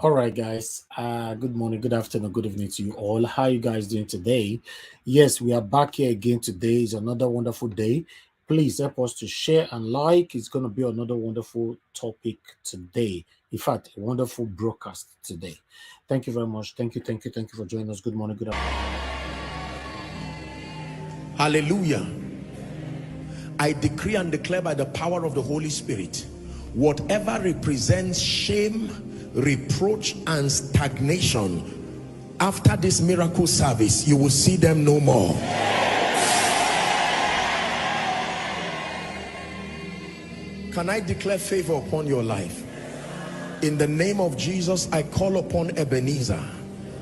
All right, guys. Good morning, good afternoon, good evening to you all. How you guys doing today? Yes, we are back here again. Today is another wonderful day. Please help us to share and like. It's going to be another wonderful topic today. In fact, a wonderful broadcast today. Thank you very much. Thank you for joining us. Good morning, good afternoon. Hallelujah. I decree and declare by the power of the Holy Spirit, whatever represents shame, reproach, and stagnation, after this miracle service, you will see them no more. Can I declare favor upon your life? In the name of Jesus, I call upon Ebenezer,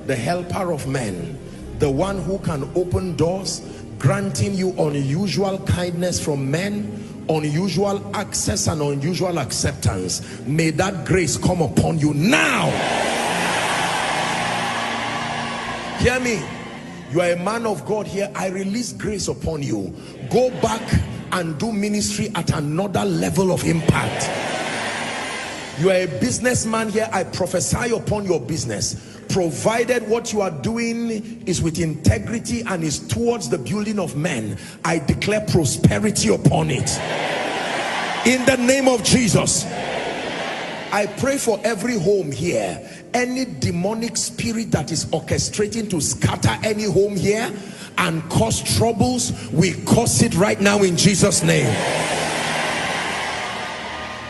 the helper of men, the one who can open doors, granting you unusual kindness from men, unusual access and unusual acceptance. May that grace come upon you now. Hear me. You are a man of God here. I release grace upon you. Go back and do ministry at another level of impact. You are a businessman here. I prophesy upon your business. Provided what you are doing is with integrity and is towards the building of men, I declare prosperity upon it. In the name of Jesus. I pray for every home here. Any demonic spirit that is orchestrating to scatter any home here and cause troubles, we curse it right now in Jesus' name.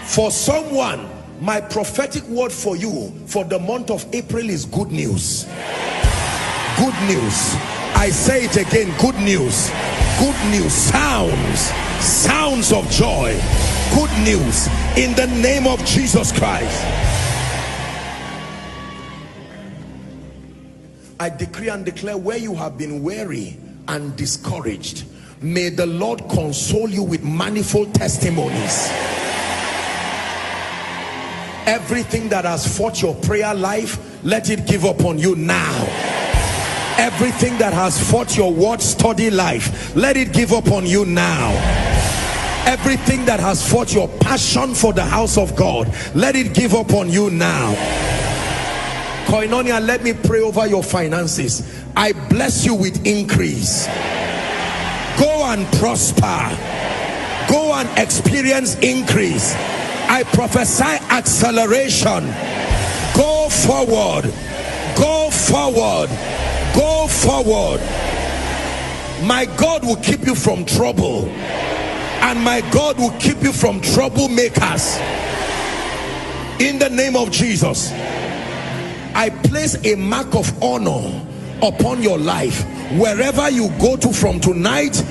For someone, my prophetic word for you for the month of April is good news. Good news. I say it again, good news. Good news. Sounds of joy. Good news in the name of Jesus Christ. I decree and declare, where you have been weary and discouraged, may the Lord console you with manifold testimonies. Everything that has fought your prayer life, let it give up on you now. Everything that has fought your word study life, let it give up on you now. Everything that has fought your passion for the house of God, let it give up on you now. Koinonia, let me pray over your finances. I bless you with increase. Go and prosper. Go and experience increase. I prophesy acceleration. Go forward. Go forward. Go forward. My God will keep you from trouble, and my God will keep you from troublemakers. In the name of Jesus, I place a mark of honor upon your life. Wherever you go to from tonight,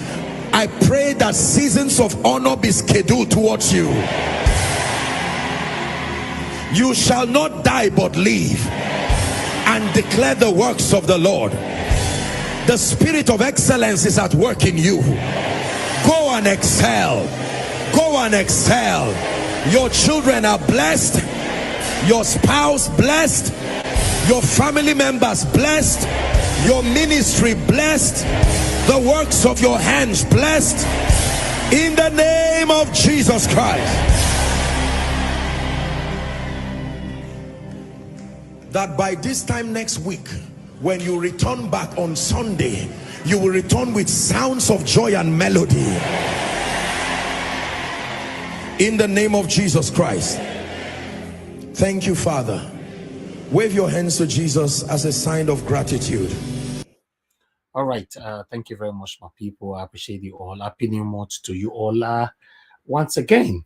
I pray that seasons of honor be scheduled towards you. You shall not die but live and declare the works of the Lord. The spirit of excellence is at work in you. Go and excel. Go and excel. Your children are blessed. Your spouse blessed. Your family members blessed. Your ministry blessed. The works of your hands blessed. In the name of Jesus Christ. That by this time next week, when you return back on Sunday, you will return with sounds of joy and melody. In the name of Jesus Christ. Thank you, Father. Wave your hands to Jesus as a sign of gratitude. All right. Thank you very much, my people. I appreciate you all. Happy New Month to you all. Once again.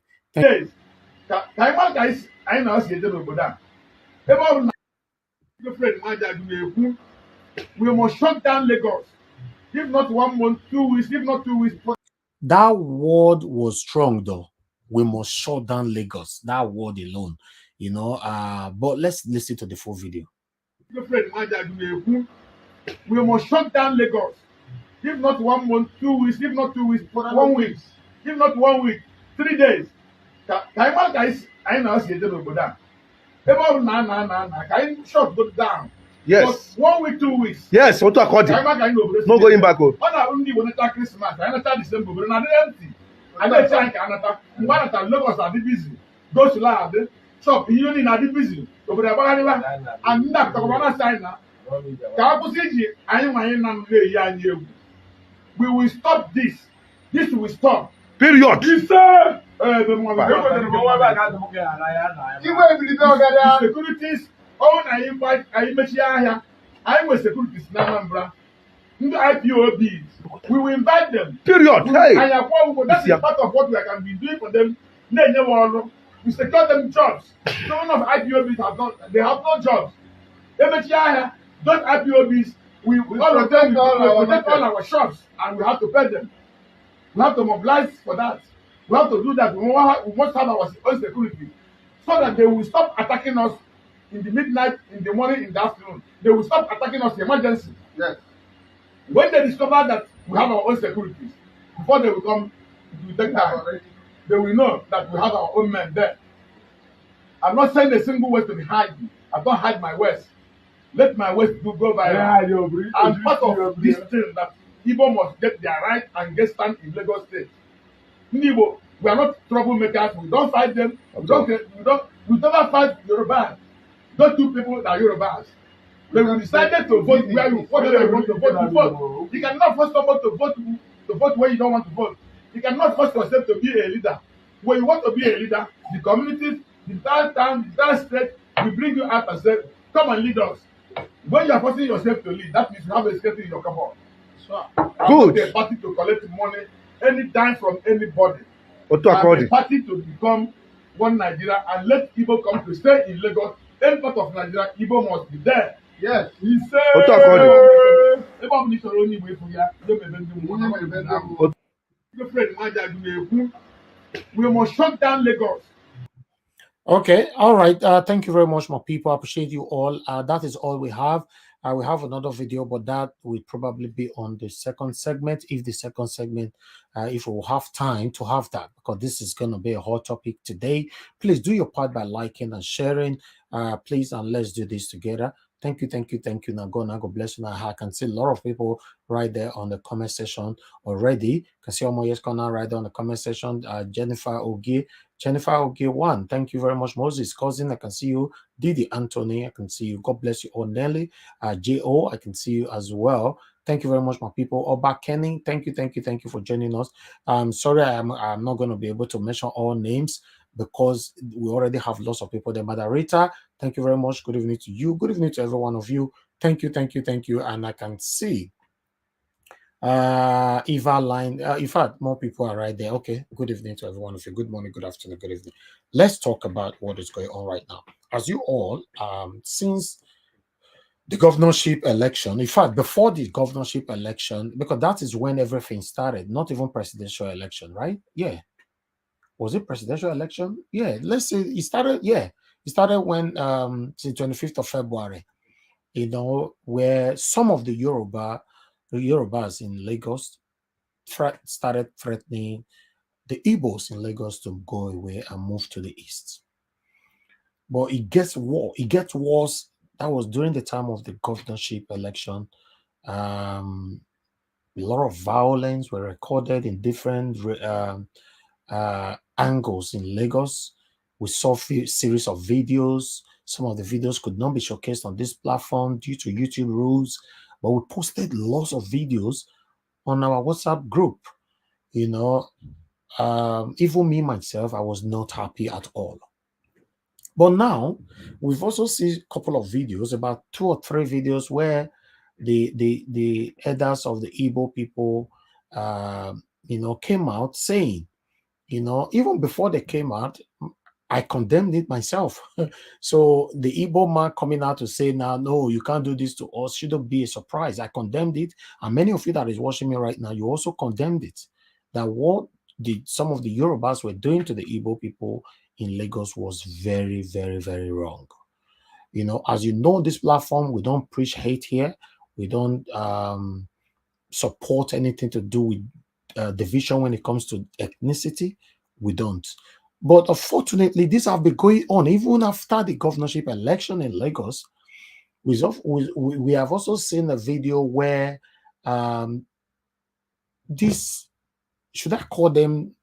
We must shut down Lagos. If not 1 month, 2 weeks, if not 2 weeks. That word was strong though. We must shut down Lagos. That word alone, you know. But let's listen to the full video. We must shut down Lagos. If not 1 month, 2 weeks, if not 2 weeks, 1 week. If not 1 week, 3 days. Shut down. Yes. But 1 week, 2 weeks. Yes, what to accord. No going back. Only when Christmas, I understand December, but not empty. I don't think Lagos are busy. Go to lab. shop ihe niile na-adị busy obodo agbagharịwa and ndị akụtakọbana China ka a kwụsị iji anyị nwanyị na na-eyi anyị egwu. We will stop this. This will stop. Period. Securities ọwụ na anyị mechie ahịa anyị nwere securities na Anambra ndị IPOBs. We will invite them. Period. Hey. That is part of what we can be doing for them. We secure them jobs. Some of IPOBs they have no jobs. Those IPOBs, we protect all our shops and we have to pay them. We have to mobilize for that. We have to do that. We must have our own security so that they will stop attacking us in the midnight, in the morning, in the afternoon. They will stop attacking us in emergency. Yes. When they discover that we have our own securities, before they will come to take time, they will know that we have our own men there. I'm not saying a single word to be hiding. I don't hide my words. Let my words go viral. I'm part of this thing that Igbo must get their right and get stand in Lagos State. Igbo, we are not troublemakers. We don't fight them. We never fight Yorubas. Those two people are Yorubas. When we decided to vote where you want to vote. You cannot force someone to vote where you don't want to vote. You cannot force yourself to be a leader. When you want to be a leader, the communities, the entire town, the entire state will bring you out and say, come and lead us. When you are forcing yourself to lead, that means you have a skeleton in your cupboard. Good. A party to collect money anytime from anybody. A party to become one Nigeria and let Igbo come to stay in Lagos. Any part of Nigeria, Igbo must be there. Yes. He said. We must shut down Lagos. Okay, all right. Thank you very much, my people. I appreciate you all. That is all we have. We have another video, but that will probably be on the second segment. If the second segment, if we'll have time to have that, because this is going to be a hot topic today. Please do your part by liking and sharing. Please, and let's do this together. Thank you, thank you, thank you. Now, God bless you. Now, I can see a lot of people right there on the comment section already. Can see Omoye's corner right there on the comment section. Jennifer Ogie 1. Thank you very much, Moses. Cousin, I can see you. Didi Anthony, I can see you. God bless you all. Nelly, J.O., I can see you as well. Thank you very much, my people. Oba Kenny, thank you for joining us. I'm sorry, I'm not going to be able to mention all names because we already have lots of people there. Moderator, thank you very much. Good evening to you. Good evening to every one of you. Thank you. And I can see Eva line. In fact, more people are right there. Okay. Good evening to every one of you. Good morning, good afternoon, good evening. Let's talk about what is going on right now. As you all, since the governorship election, in fact, before the governorship election, because that is when everything started, not even presidential election, right? Yeah. Was it presidential election? Yeah. Let's say it started. Yeah. It started when, the 25th of February, where some of the Yorubas in Lagos started threatening the Igbos in Lagos to go away and move to the east. But it gets worse. That was during the time of the governorship election. A lot of violence were recorded in different angles in Lagos. We saw a series of videos. Some of the videos could not be showcased on this platform due to YouTube rules, but we posted lots of videos on our WhatsApp group. Even me myself, I was not happy at all. But now we've also seen a couple of videos, about 2 or 3 videos, where the elders of the Igbo people, came out saying, even before they came out, I condemned it myself. So the Igbo man coming out to say, now, no, you can't do this to us, shouldn't be a surprise. I condemned it. And many of you that is watching me right now, you also condemned it. That what some of the Yorubas were doing to the Igbo people in Lagos was very, very, very wrong. As you know, this platform, we don't preach hate here. We don't support anything to do with division when it comes to ethnicity. We don't. But unfortunately, these have been going on even after the governorship election in Lagos. We have also seen a video where should I call them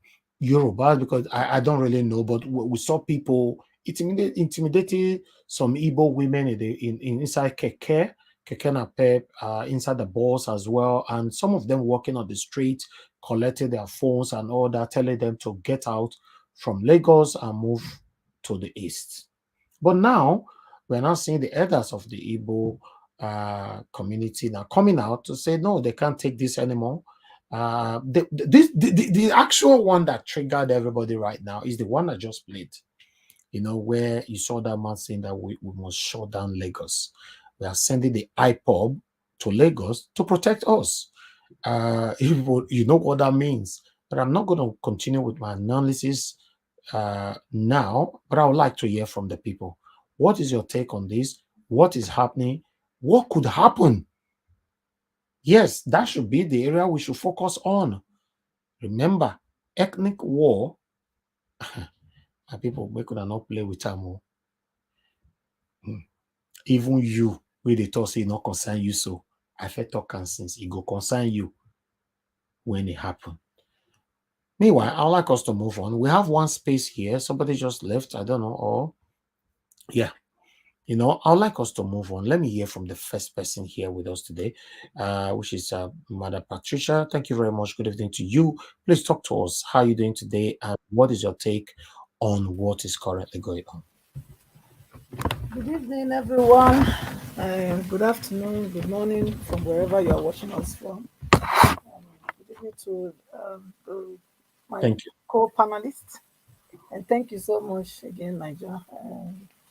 Yorubas? Because I don't really know, but we saw people intimidating some Igbo women in inside keke napep, inside the bus as well, and some of them walking on the street, collecting their phones and all that, telling them to get out from Lagos and move to the east. But now we're now seeing the elders of the Igbo community now coming out to say no, they can't take this anymore. The actual one that triggered everybody right now is the one I just played. Where you saw that man saying that we must shut down Lagos. We are sending the IPOB to Lagos to protect us. You know what that means. But I'm not going to continue with my analysis now, but I would like to hear from the people. What is your take on this? What is happening? What could happen? Yes, that should be the area we should focus on. Remember, ethnic war, people we could not play with them. Even you, where they talk say not concern you, so I feel talk and since it go concern you when it happen. Meanwhile, I'd like us to move on. We have one space here. Somebody just left. I don't know. Or yeah. I'd like us to move on. Let me hear from the first person here with us today, which is Mother Patricia. Thank you very much. Good evening to you. Please talk to us. How are you doing today? And what is your take on what is currently going on? Good evening, everyone. Good afternoon, good morning from wherever you are watching us from. Good evening to my Thank you. co-panelists. And thank you so much again, Niger,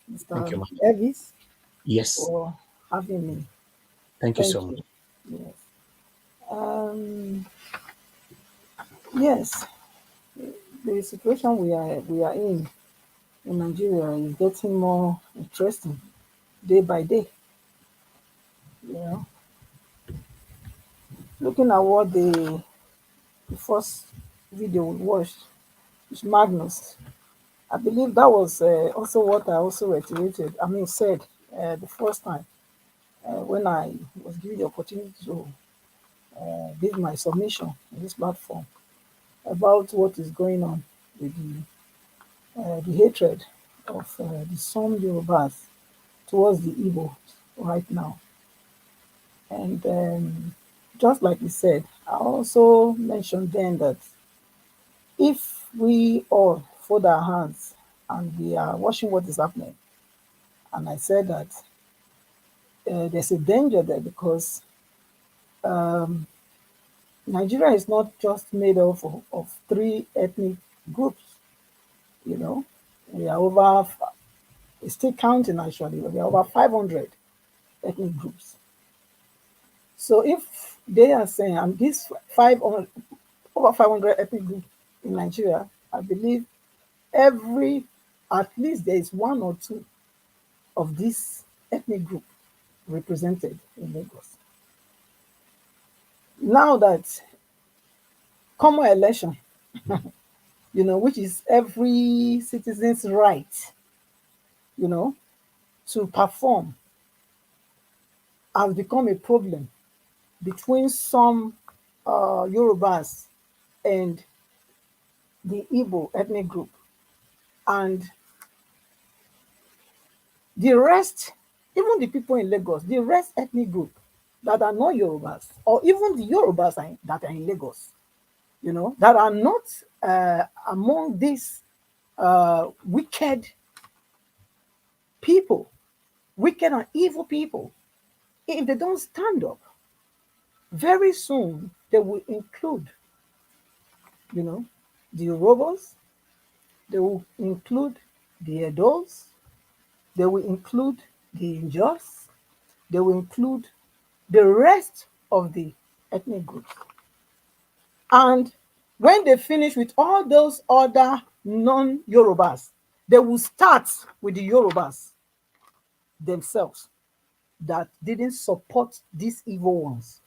Thank Mr. you, Elvis, yes. for having me. Thank you so much. Yes. Um, yes, the situation we are in Nigeria is getting more interesting day by day. You know, looking at what the first video we watched is Magnus. I believe that was also what I also reiterated. I mean, said the first time when I was given the opportunity to give my submission on this platform about what is going on with the hatred of the some Yorubas towards the Igbos right now. And just like you said, I also mentioned then that if we all fold our hands and we are watching what is happening, and I said that there's a danger there because um, Nigeria is not just made up of three ethnic groups. You know, we are over, it's still counting actually, we are over 500 ethnic groups. So if they are saying, and this 500, over 500 ethnic groups in Nigeria, I believe at least there is one or two of this ethnic group represented in Lagos. Now that common election, which is every citizen's right, you know, to perform, has become a problem between some Yorubas and the Igbo ethnic group. And the rest, even the people in Lagos, the rest ethnic group that are not Yorubas, or even the Yorubas that are in Lagos, that are not among these wicked people, wicked and evil people, if they don't stand up, very soon they will include, the Yorubas, they will include the Edos, they will include the Injos, they will include the rest of the ethnic groups. And when they finish with all those other non-Yorubas, they will start with the Yorubas themselves that didn't support these evil ones.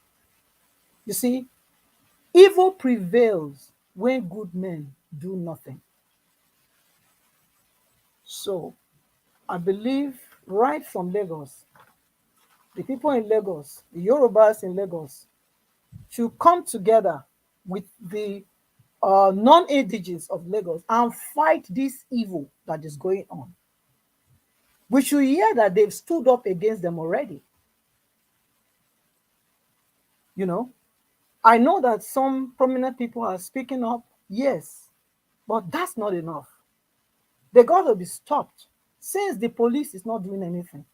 You see, evil prevails when good men do nothing. So I believe right from Lagos, the people in Lagos, the Yorubas in Lagos, should come together with the non-indigenous of Lagos and fight this evil that is going on. We should hear that they've stood up against them already. You know, I know that some prominent people are speaking up, yes, but that's not enough. They got to be stopped. Since the police is not doing anything,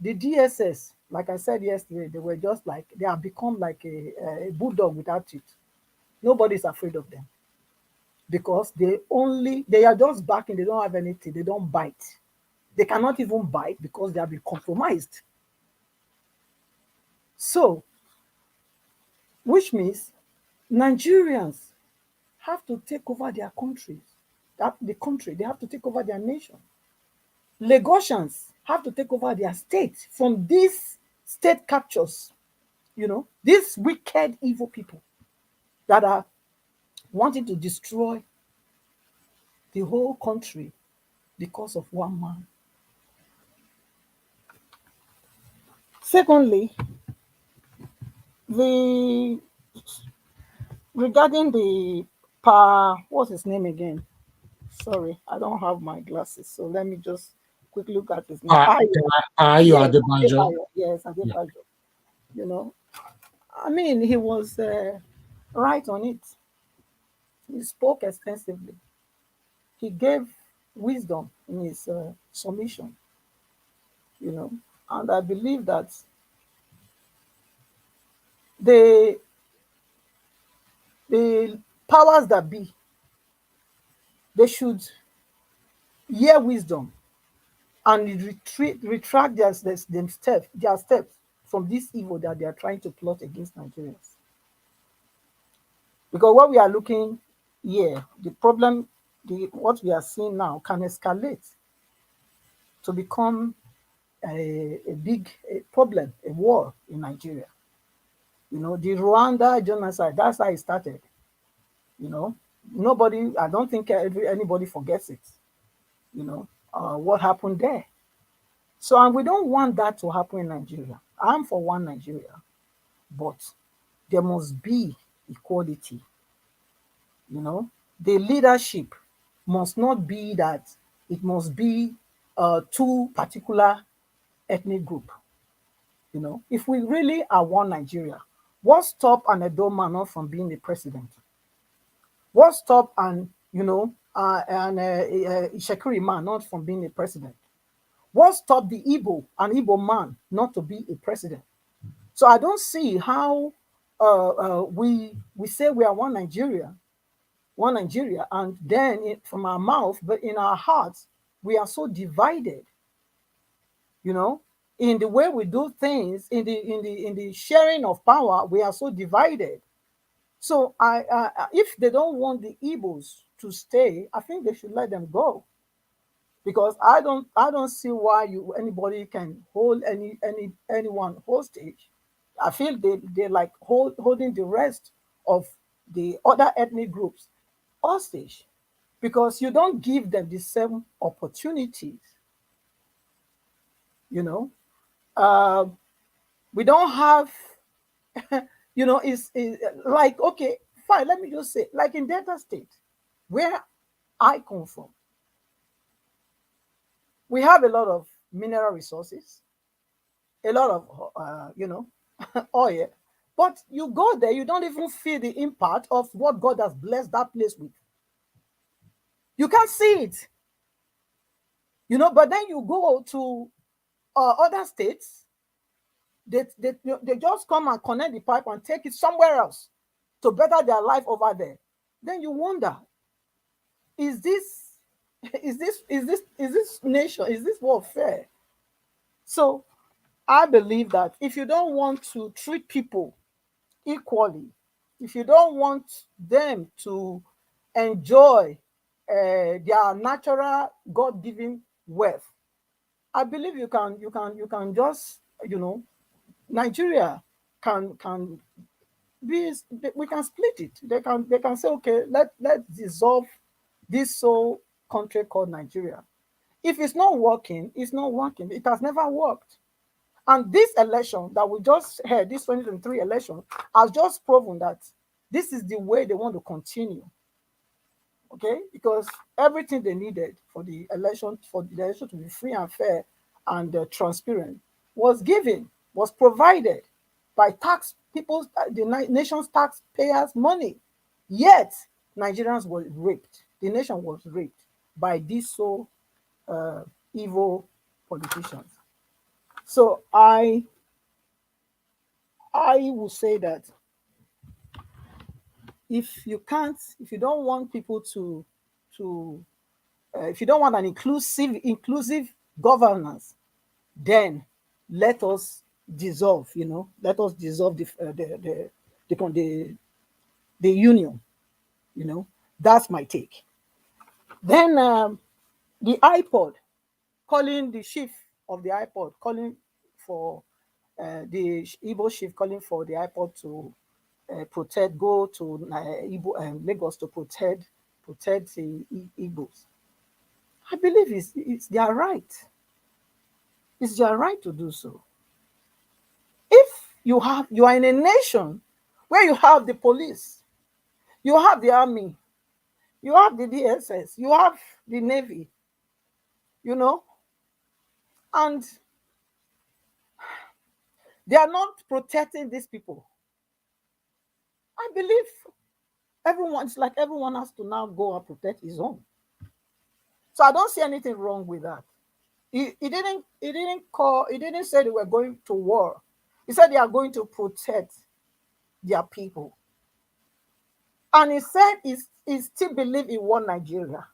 the DSS, like I said yesterday, they were just like, they have become like a bulldog without teeth. Nobody's afraid of them because they are just backing, they don't have anything, they don't bite. They cannot even bite because they have been compromised. So, which means Nigerians have to take over their countries, the country, they have to take over their nation. Lagosians have to take over their state from these state captures, these wicked, evil people that are wanting to destroy the whole country because of one man. Secondly, the regarding the what's his name again? Sorry, I don't have my glasses, so let me just quickly look at his name. You Yes, Adebanjo. Adebayo. Yes, Yeah. Adebayo. You know, I mean, he was right on it. He spoke extensively. He gave wisdom in his submission. And I believe that the the powers that be, they should hear wisdom and retract their steps from this evil that they are trying to plot against Nigerians. Because what we are looking here, the problem, what we are seeing now can escalate to become a big problem, a war in Nigeria. The Rwanda genocide, that's how it started. Nobody, I don't think anybody forgets it. What happened there. So, and we don't want that to happen in Nigeria. I'm for one Nigeria, but there must be equality. The leadership must not be that it must be two particular ethnic group. If we really are one Nigeria, what stop an Edo man not from being the president? What stop an Ishekiri man not from being a president? What stopped the an Igbo man not to be a president? So I don't see how we say we are one Nigeria, and then from our mouth, but in our hearts, we are so divided. In the way we do things, in the sharing of power, we are so divided. So if they don't want the Igbos to stay, I think they should let them go. Because I don't see why anybody can hold anyone hostage. I feel they like holding the rest of the other ethnic groups hostage because you don't give them the same opportunities. We don't have, it's like, okay, fine, let me just say, like in Delta State, where I come from, we have a lot of mineral resources, a lot of, oil. But you go there, you don't even feel the impact of what God has blessed that place with. You can't see it. But then you go to other states, they just come and connect the pipe and take it somewhere else to better their life over there. Then you wonder, is this nation, is this world fair? So I believe that if you don't want to treat people equally, if you don't want them to enjoy their natural God-given wealth, I believe you can just, Nigeria can be, we can split it. They can say, okay, let's dissolve this sole country called Nigeria. If it's not working, it's not working. It has never worked. And this election that we just had, this 2023 election, has just proven that this is the way they want to continue. Okay? Because everything they needed for the election to be free and fair and transparent was given, was provided by tax people's the nation's taxpayers' money. Yet Nigerians were raped. The nation was raped by these so uh, evil politicians. So I will say that if you don't want people to if you don't want an inclusive governance, then let us dissolve. Let us dissolve the the union. That's my take. Then the iPod calling the chief of the iPod calling for the Igbo chief calling for the iPod to go to Lagos to protect the Igbos. I believe it's their right. It's their right to do so. If you are in a nation where you have the police, you have the army, you have the DSS, you have the navy, you know, and they are not protecting these people. I believe it's like everyone has to now go and protect his own. So I don't see anything wrong with that. He didn't say they were going to war. He said they are going to protect their people. And he said he still believe in one Nigeria.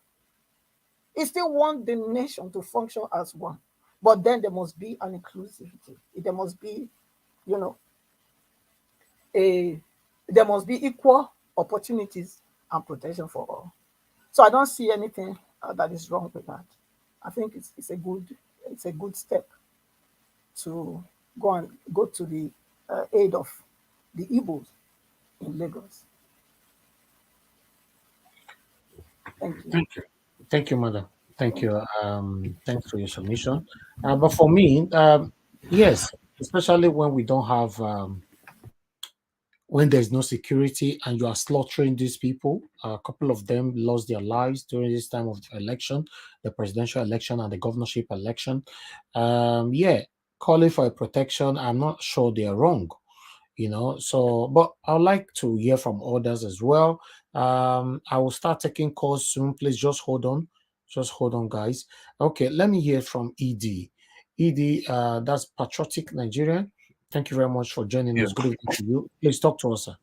He still want the nation to function as one. But then there must be an inclusivity. There must be, you know, a there must be equal opportunities and protection for all. So I don't see anything that is wrong with that. I think it's a good step to go to the aid of the Igbos in Lagos. Thank you. Thank you. Thank you, madam. Thank you. Thanks for your submission. But for me, yes, especially when we don't have when there's no security and you are slaughtering these people. A couple of them lost their lives during this time of election, the presidential election and the governorship election. Yeah, calling for a protection, I'm not sure they are wrong. So but I'd like to hear from others as well. I will start taking calls soon. Please just hold on, guys. Okay, let me hear from Ed. That's Patriotic Nigerian. Thank you very much for joining Yeah, us. Good evening to you. Please talk to us, sir.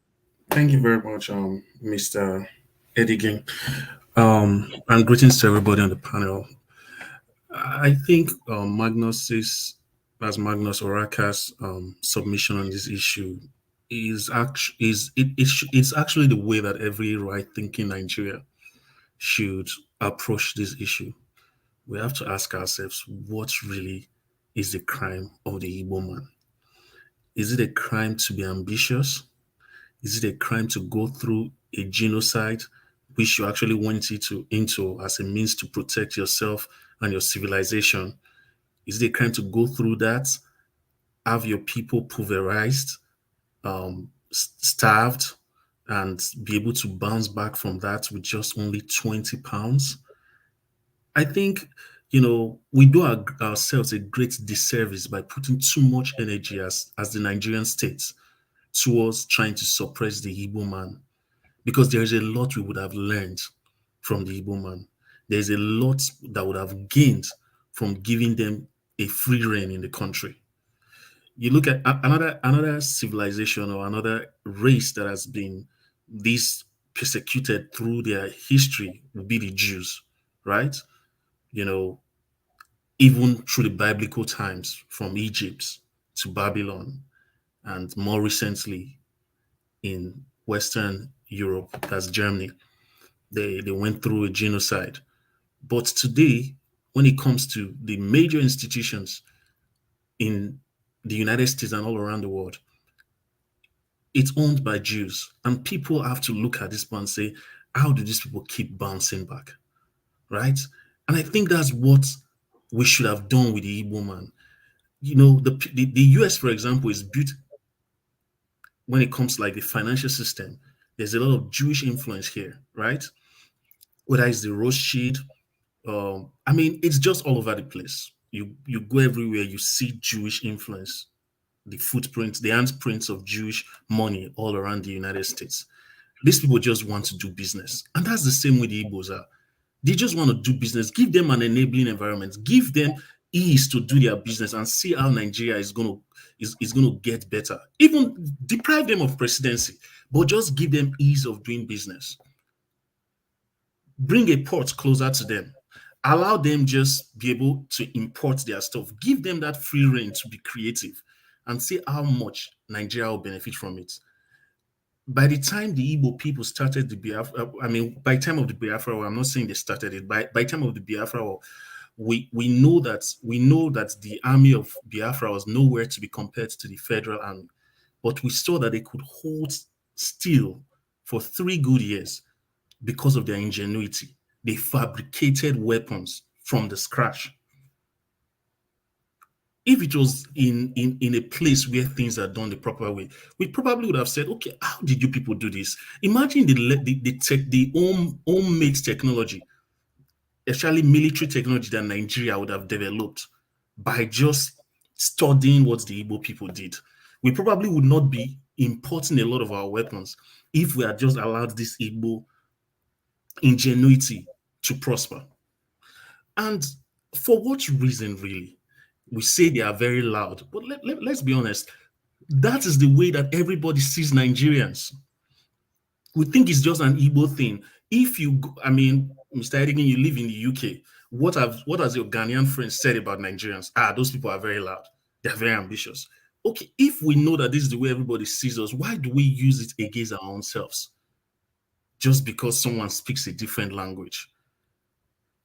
thank you very much, Mr. Edigan. And greetings to everybody on the panel. I think Magnus Oraka's submission on this issue it's actually the way that every right-thinking Nigeria should approach this issue. We have to ask ourselves, what really is the crime of the Igbo man? Is it a crime to be ambitious? Is it a crime to go through a genocide, which you actually went into as a means to protect yourself and your civilization? Is it a crime to go through that, have your people pulverized, starved, and be able to bounce back from that with just only 20 pounds? I think, we do ourselves a great disservice by putting too much energy as the Nigerian state towards trying to suppress the Igbo man, because there is a lot we would have learned from the Igbo man. There's a lot that would have gained from giving them a free reign in the country. You look at another civilization or another race that has been this persecuted through their history would be the Jews, right? You know, even through the biblical times, from Egypt to Babylon, and more recently in Western Europe, that's Germany. They went through a genocide. But today, when it comes to the major institutions in the United States and all around the world, it's owned by Jews. And people have to look at this and say, how do these people keep bouncing back? Right? And I think that's what we should have done with the Igbo man. The US, for example, is built when it comes to like the financial system. There's a lot of Jewish influence here, right? Whether it's the Rothschild, I mean, it's just all over the place. you go everywhere, you see Jewish influence, the footprints, the handprints of Jewish money all around the United States. These people just want to do business. And that's the same way the Igbos are. They just want to do business. Give them an enabling environment. Give them ease to do their business and see how Nigeria is going to get better. Even deprive them of presidency, but just give them ease of doing business. Bring a port closer to them. Allow them just be able to import their stuff. Give them that free reign to be creative and see how much Nigeria will benefit from it. By the time the Igbo people started the Biafra, I mean, by the time of the Biafra War, I'm not saying they started it. By the time of the Biafra War, we know that the army of Biafra was nowhere to be compared to the federal army, but we saw that they could hold still for 3 good years because of their ingenuity. They fabricated weapons from the scratch. If it was in a place where things are done the proper way, we probably would have said, okay, how did you people do this? Imagine the homemade technology, especially military technology that Nigeria would have developed by just studying what the Igbo people did. We probably would not be importing a lot of our weapons if we had just allowed this Igbo ingenuity to prosper. And for what reason, really? We say they are very loud, but let's be honest. That is the way that everybody sees Nigerians. We think it's just an Igbo thing. If you, I mean, Mr. Edigan, you live in the UK. What has your Ghanaian friends said about Nigerians? Those people are very loud. They're very ambitious. Okay, if we know that this is the way everybody sees us, why do we use it against our own selves? Just because someone speaks a different language.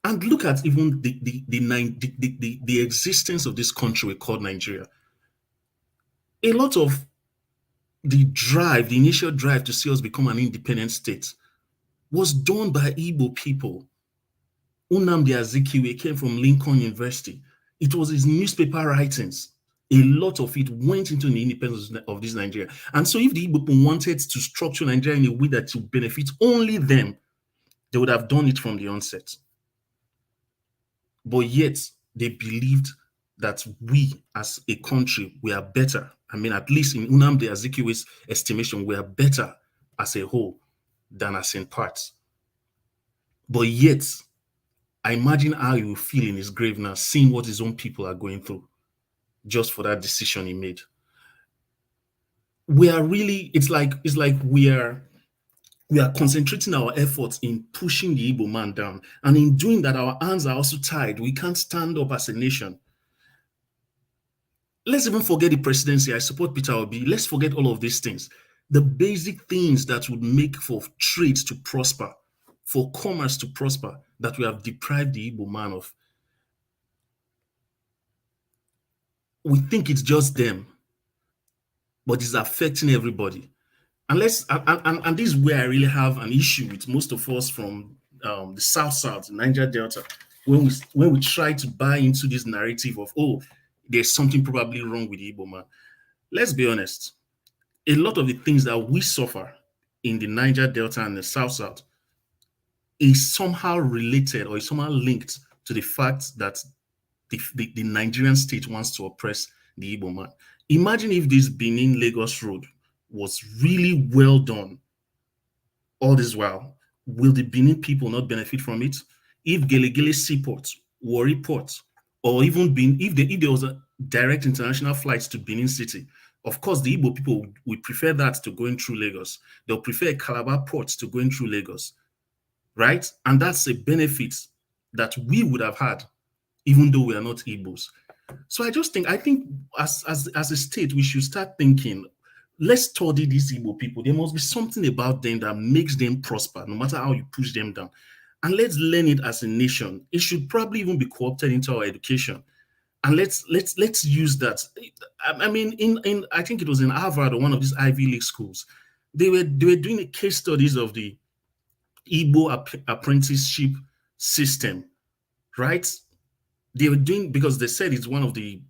And look at even the existence of this country we call Nigeria. A lot of the initial drive to see us become an independent state was done by Igbo people. Nnamdi Azikiwe came from Lincoln University. It was his newspaper writings. A lot of it went into the independence of this Nigeria. And so if the Igbo people wanted to structure Nigeria in a way that would benefit only them, they would have done it from the onset. But yet, they believed that we, as a country, we are better. I mean, at least in Nnamdi Azikiwe's estimation, we are better as a whole than as in parts. But yet, I imagine how he will feel in his grave now, seeing what his own people are going through, just for that decision he made. We are really, it's like we are concentrating our efforts in pushing the Igbo man down. And in doing that, our hands are also tied. We can't stand up as a nation. Let's even forget the presidency. I support Peter Obi. Let's forget all of these things. The basic things that would make for trade to prosper, for commerce to prosper, that we have deprived the Igbo man of. We think it's just them, but it's affecting everybody. And this is where I really have an issue with most of us from the South, Niger Delta, when we try to buy into this narrative of, oh, there's something probably wrong with the Igbo man. Let's be honest. A lot of the things that we suffer in the Niger Delta and the South is somehow related or is somehow linked to the fact that the Nigerian state wants to oppress the Igbo man. Imagine if this Benin-Lagos road was really well done all this while. Will the Benin people not benefit from it? If Gelegele Seaport, Warri Port, or even if there was a direct international flights to Benin City, of course, the Igbo people would prefer that to going through Lagos. They'll prefer Calabar Port to going through Lagos, right? And that's a benefit that we would have had, even though we are not Igbos. So I think as a state, we should start thinking, let's study these Igbo people. There must be something about them that makes them prosper, no matter how you push them down. And let's learn it as a nation. It should probably even be co-opted into our education. And let's use that. I mean, I think it was in Harvard or one of these Ivy League schools. They were doing the case studies of the Igbo apprenticeship system, right? They were doing, because they said it's one of the,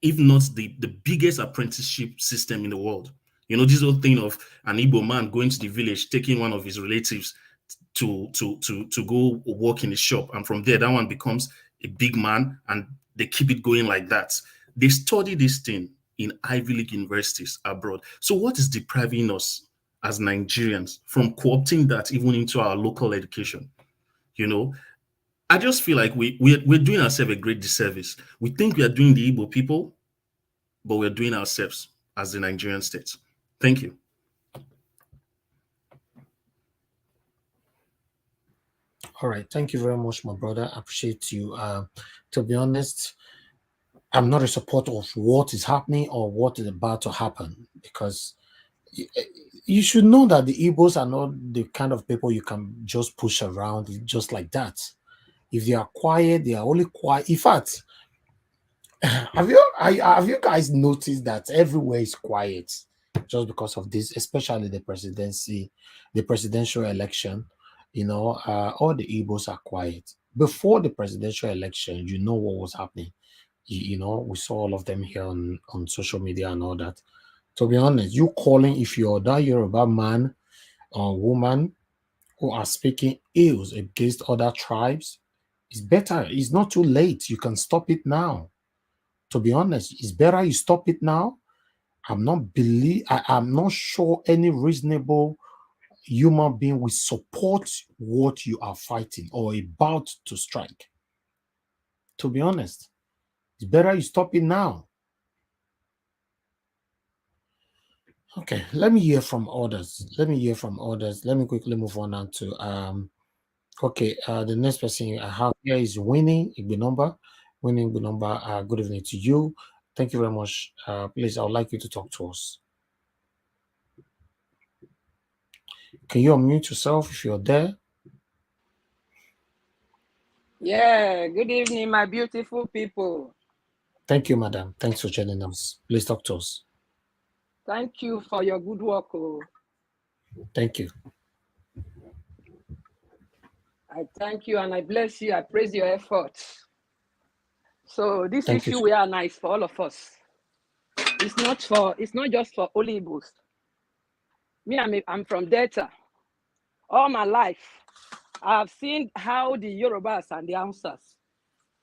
if not the biggest apprenticeship system in the world. You know, this whole thing of an Igbo man going to the village, taking one of his relatives to go work in the shop, and from there that one becomes a big man, and they keep it going like that. They study this thing in Ivy League universities abroad. So what is depriving us as Nigerians from co-opting that even into our local education? You know, I just feel like we're doing ourselves a great disservice. We think we are doing the Igbo people, but we're doing ourselves as the Nigerian state. Thank you. All right. Thank you very much, my brother. I appreciate you. To be honest, I'm not a supporter of what is happening or what is about to happen, because you should know that the Igbos are not the kind of people you can just push around just like that. If they are quiet, they are only quiet. In fact, have you guys noticed that everywhere is quiet just because of this, especially the presidential election? All the Igbos are quiet. Before the presidential election, you know what was happening. We saw all of them here on social media and all that. To be honest, you calling, if you're that Yoruba man or woman who are speaking ills against other tribes, it's better. It's not too late. You can stop it now. To be honest, it's better you stop it now. I'm not sure any reasonable human being will support what you are fighting or about to strike. To be honest, it's better you stop it now. Okay, let me hear from others. Let me quickly move on now to okay, the next person I have here is Winning Igbinomba. Winning Igbinomba, good evening to you. Thank you very much. Please, I would like you to talk to us. Can you unmute yourself if you're there? Yeah, good evening, my beautiful people. Thank you, madam. Thanks for joining us. Please talk to us. Thank you for your good work. Oh. Thank you. I thank you and I bless you. I praise your efforts. So this Thank issue you. we are nice for all of us. It's not just for only Igbos. Me, I'm from Delta. All my life, I've seen how the Yorubas and the Hausas,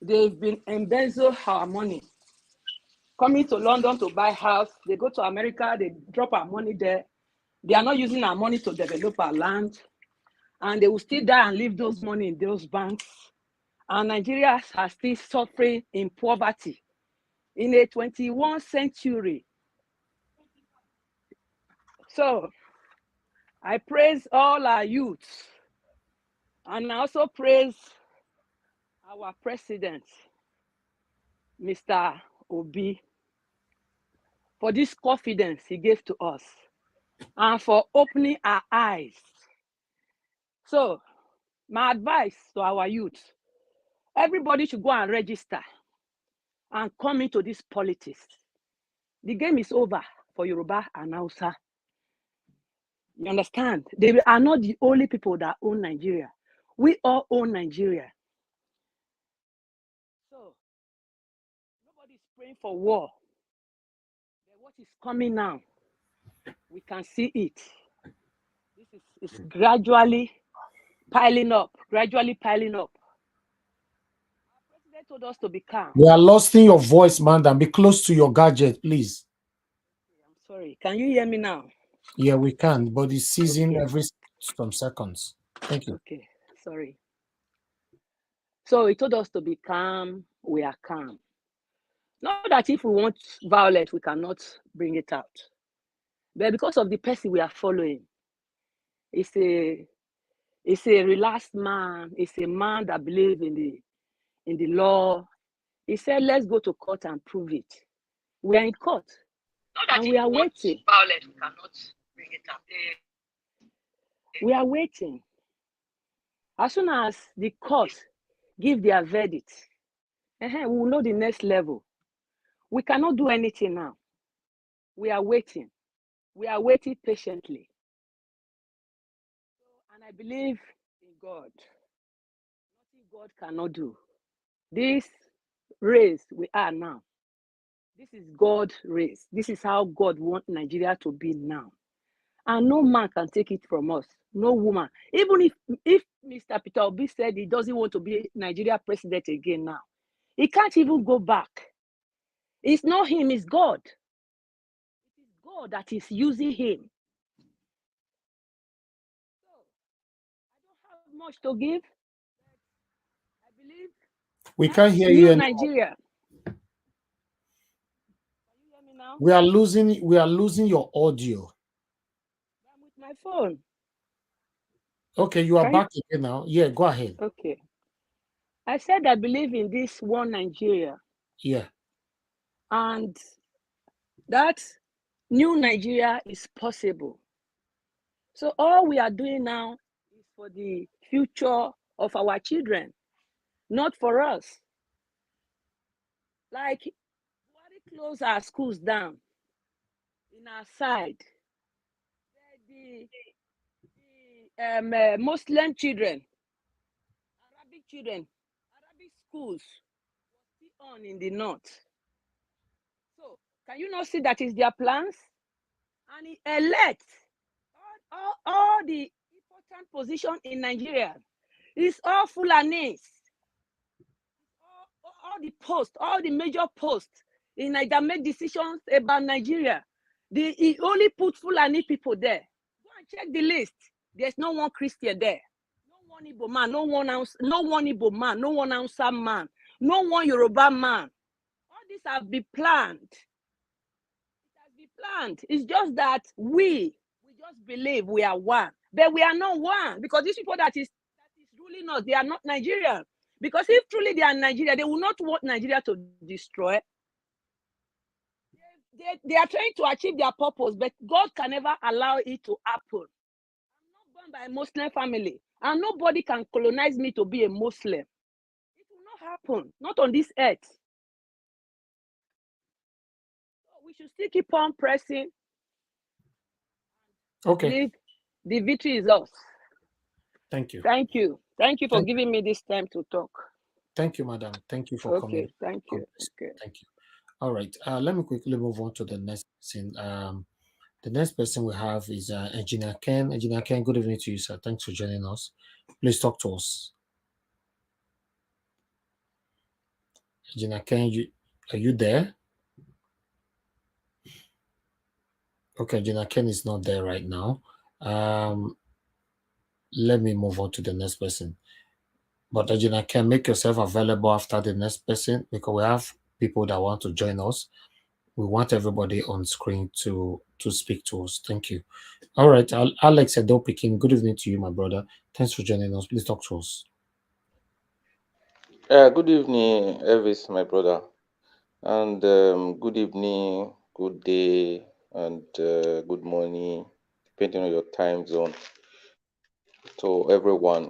they've been embezzle our money. Coming to London to buy house, they go to America, they drop our money there. They are not using our money to develop our land. And they will still die and leave those money in those banks. And Nigeria are still suffering in poverty in a 21st century. So I praise all our youths, and I also praise our president, Mr. Obi, for this confidence he gave to us and for opening our eyes. So my advice to our youth, everybody should go and register and come into this politics. The game is over for Yoruba and Hausa. You understand? They are not the only people that own Nigeria. We all own Nigeria. So nobody's praying for war. But what is coming now, we can see it. This is gradually piling up. Our president told us to be calm. We are losing your voice, madam. Be close to your gadget, please. I'm sorry. Can you hear me now? Yeah, we can, but it's ceasing every some seconds. Thank you. Okay, sorry. So he told us to be calm. We are calm. Not that if we want violence, we cannot bring it out. But because of the person we are following, it's a relaxed man. It's a man that believes in the law. He said, let's go to court and prove it. We are in court. And we are waiting. Violence, we cannot bring it out. We are waiting. As soon as the court give their verdict, we will know the next level. We cannot do anything now. We are waiting. We are waiting patiently. And I believe in God. Nothing God cannot do. This race we are now, this is God's race. This is how God wants Nigeria to be now. And no man can take it from us. No woman. Even if Mr. Peter Obi said he doesn't want to be Nigeria president again now, He can't even go back. It's not him, it's God. It is God that is using him. So I don't have much to give. I believe We that can't hear you new anymore. Nigeria. Can you hear me now? We are losing your audio. I'm with my phone. Okay, you are Can you? back again now. Yeah, go ahead. Okay. I said I believe in this one Nigeria, Yeah. and that new Nigeria is possible. So all we are doing now is for the future of our children, not for us. Like, Buhari close our schools down in our side. The Muslim children, Arabic schools still on in the north. So can you not see that is their plans? And he elects all the important position in Nigeria. It's all Fulanis. All the posts, all the major posts in Nigeria make decisions about Nigeria. He only put Fulani people there. Go and check the list. There's no one Christian there. No one Igbo man, no one Igbo man, no one Hausa man, no one Yoruba man. All these have been planned. It has been planned. It's just that we just believe we are one, but we are not one, because these people that is ruling us, they are not Nigerian. Because if truly they are Nigeria, they will not want Nigeria to destroy. They are trying to achieve their purpose, but God can never allow it to happen. I'm not born by a Muslim family, and nobody can colonize me to be a Muslim. It will not happen, not on this earth. So we should still keep on pressing. Okay. I believe the victory is us. Thank you. Thank you. Thank you for giving me this time to talk. Thank you, madam. Thank you for coming. Okay, thank you. Okay. Thank you. All right. Let me quickly move on to the next person. The next person we have is Engineer Ken. Engineer Ken, good evening to you, sir. Thanks for joining us. Please talk to us. Engineer Ken, are you there? Okay, Engineer Ken is not there right now. Let me move on to the next person. But Engineer Ken, make yourself available after the next person, because we have people that want to join us. We want everybody on screen to speak to us. Thank you. All right, Alex Edo Pikin, good evening to you, my brother. Thanks for joining us. Please talk to us. Good evening, Elvis, my brother, and good evening, good day, and good morning, depending on your time zone, to everyone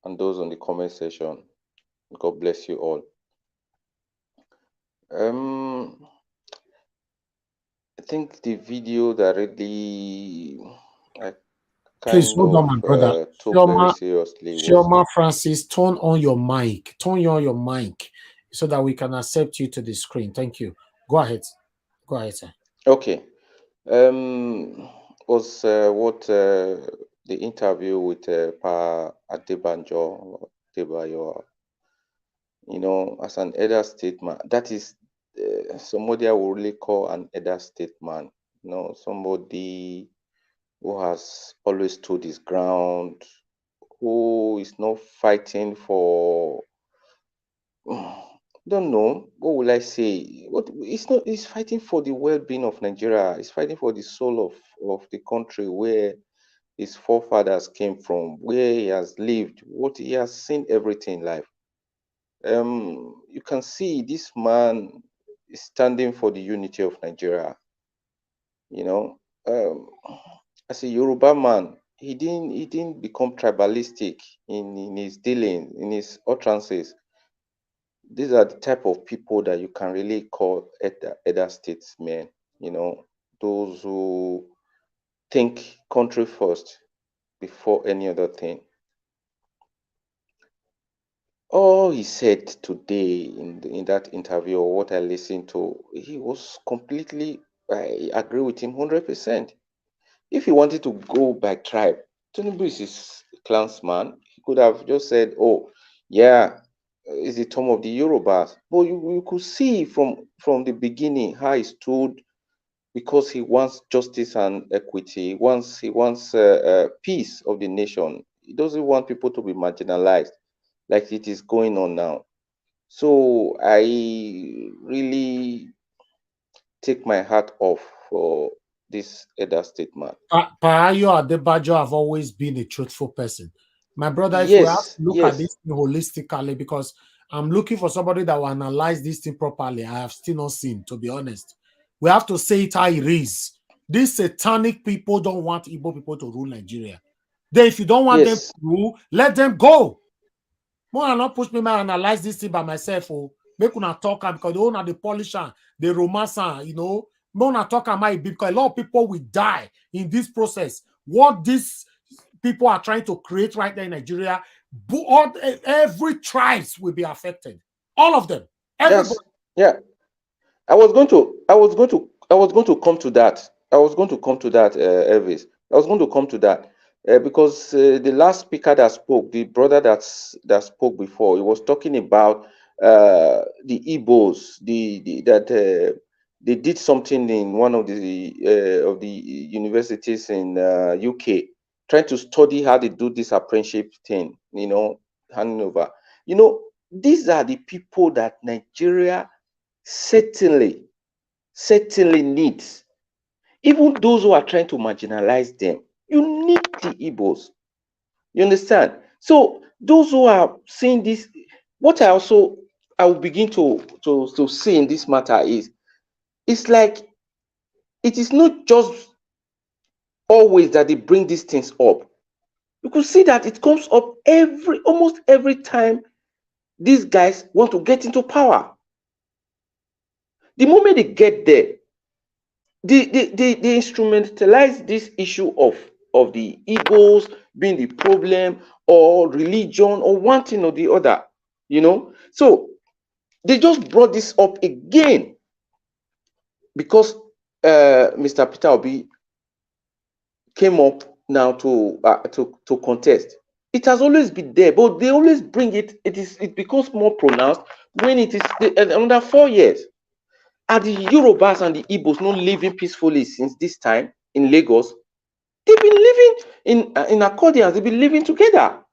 and those on the comment section. God bless you all. I think the video that really I Please kind hold on, of my brother. took very seriously was Shioma Francis, turn on your mic. Turn on your mic so that we can accept you to the screen. Thank you. Go ahead. Go ahead, sir. okay. Was what the interview with Pa Adebanjo, Adebayo, as an elder statesman. That is somebody I would really call an elder statesman. Somebody who has always stood his ground, who is not fighting for. Don't know what will I say. What it's not. He's fighting for the well-being of Nigeria. He's fighting for the soul of the country where his forefathers came from, where he has lived, what he has seen everything in life. You can see this man is standing for the unity of Nigeria. As a Yoruba man, he didn't become tribalistic in his dealing, in his utterances. These are the type of people that you can really call elder statesmen. Those who think country first before any other thing. All he said today in that interview, or what I listened to, he was completely, I agree with him 100%. If he wanted to go by tribe, Tinubu is his clansman. He could have just said, oh, yeah, is the term of the Yorubas. But you could see from the beginning how he stood, because he wants justice and equity. He wants peace of the nation. He doesn't want people to be marginalized like it is going on now. So I really take my hat off for this elder statement. Payo Adebajo have always been a truthful person. My brother, if we have to Yes, look at yes, this thing holistically, because I'm looking for somebody that will analyze this thing properly, I have still not seen, to be honest. We have to say it how it is. These satanic people don't want Igbo people to rule Nigeria. Then, if you don't want them to yes. rule, let them go. More not push me, man, analyze this thing by myself. Oh, make una talk because they own the polisher, the romance, you know. More not talk might be because a lot of people will die in this process. What these people are trying to create right now in Nigeria, every tribes will be affected. All of them. Everybody. That's yeah. I was going to come to that. I was going to come to that, Elvis. I was going to come to that because the last speaker that spoke, the brother that spoke before, he was talking about the Igbos, that they did something in one of the universities in UK, trying to study how they do this apprenticeship thing. Handing over. These are the people that Nigeria certainly needs. Even those who are trying to marginalize them, you need the Igbos. You understand? So those who are seeing this, what I will begin to see in this matter is, it's like it is not just always that they bring these things up. You could see that it comes up almost every time these guys want to get into power. The moment they get there, they instrumentalize this issue of the Igbos being the problem, or religion, or one thing or the other. So they just brought this up again because Mr. Peter Obi came up now to contest. It has always been there, but they always bring it. It becomes more pronounced when it is under 4 years. Are the Yorubas and the Igbos not living peacefully since this time in Lagos? They've been living in accordance. They've been living together.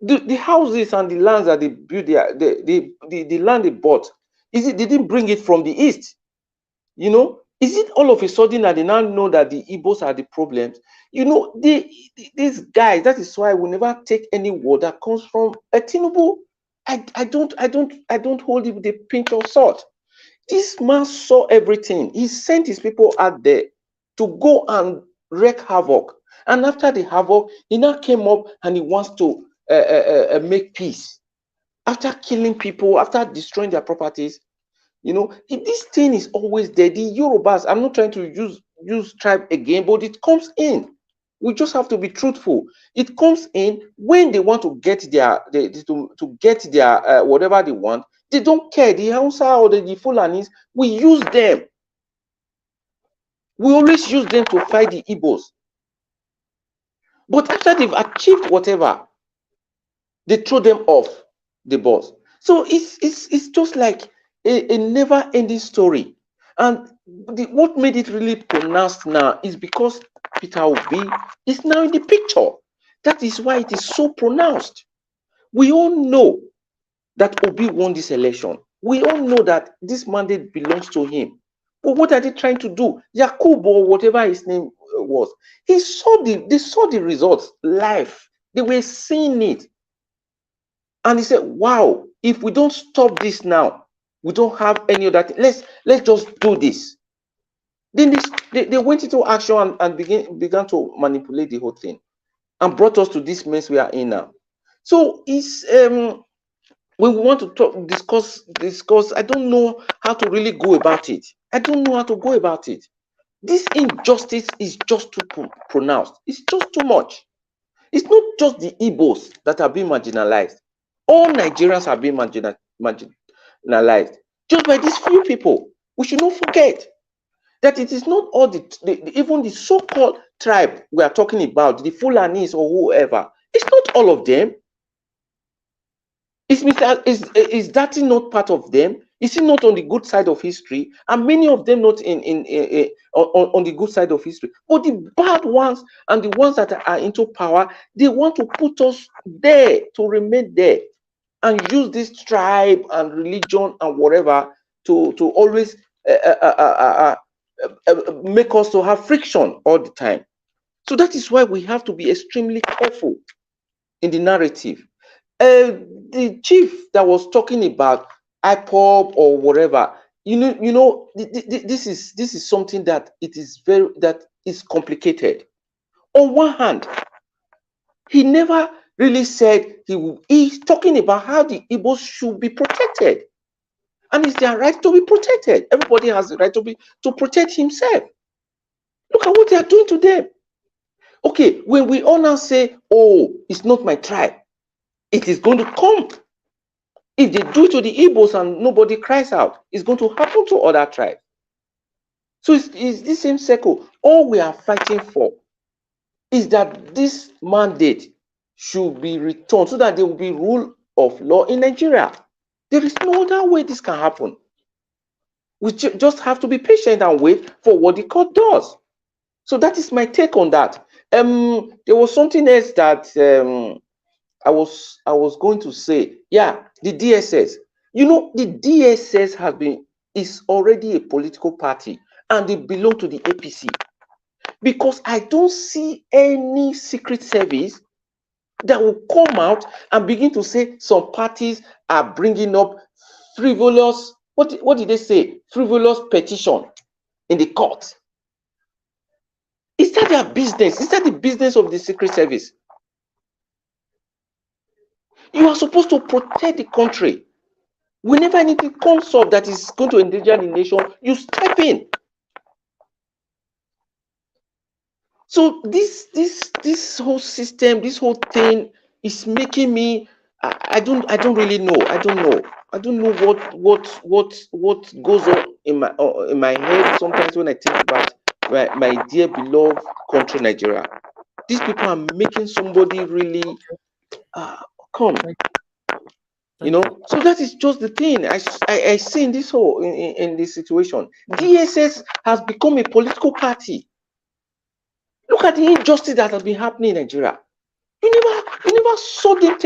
The houses and the lands that they built, the land they bought, they didn't bring it from the east? Is it all of a sudden that they now know that the Igbos are the problems? These guys. That is why we never take any word that comes from a Tinubu. I don't hold it with a pinch of salt. This man saw everything. He sent his people out there to go and wreak havoc. And after the havoc, he now came up and he wants to make peace. After killing people, after destroying their properties, this thing is always there. The Yorubas, I'm not trying to use tribe again, but it comes in. We just have to be truthful. It comes in when they want to get their whatever they want. They don't care. The Hausa or the Fulanis, we use them. We always use them to fight the Igbos. But after they've achieved whatever, they throw them off the bus. So it's just like a never-ending story. And what made it really pronounced now is because Peter Obi is now in the picture. That is why it is so pronounced. We all know that Obi won this election. We all know that this mandate belongs to him. But what are they trying to do? Yakub, or whatever his name was, they saw the results live. They were seeing it. And he said, wow, if we don't stop this now, we don't have any other thing. Let's just do this. Then they went into action and began to manipulate the whole thing and brought us to this mess we are in now. So it's when we want to discuss, I don't know how to really go about it. I don't know how to go about it. This injustice is just too pronounced. It's just too much. It's not just the Igbos that are being marginalized. All Nigerians are being marginalized just by these few people. We should not forget that it is not all even the so-called tribe we are talking about, the Fulanis or whoever. It's not all of them. Is that not part of them? Is he not on the good side of history? And many of them not on the good side of history. But the bad ones and the ones that are into power, they want to put us there to remain there and use this tribe and religion and whatever to always make us to have friction all the time. So that is why we have to be extremely careful in the narrative. The chief that was talking about IPOB or whatever, this is something that is complicated. On one hand, he never really said he's talking about how the Igbos should be protected, and it's their right to be protected. Everybody has the right to protect himself. Look at what they are doing to them. Okay, when we all now say, "Oh, it's not my tribe," it is going to come. If they do it to the Igbos and nobody cries out, it's going to happen to other tribes. So it's the same circle. All we are fighting for is that this mandate should be returned so that there will be rule of law in Nigeria. There is no other way this can happen. We just have to be patient and wait for what the court does. So that is my take on that. There was something else that I was going to say. Yeah, the DSS. The DSS is already a political party and they belong to the APC, because I don't see any secret service that will come out and begin to say some parties are bringing up frivolous, what did they say? Frivolous petition in the court. Is that their business? Is that the business of the secret service? You are supposed to protect the country. Whenever anything comes up that is going to endanger the nation, you step in. So this whole system, this whole thing is making me. I don't really know. I don't know what goes on in my head sometimes when I think about my dear beloved country, Nigeria. These people are making somebody really come. So that is just the thing I see in this whole in this situation. DSS has become a political party. Look at the injustice that has been happening in Nigeria. You never saw them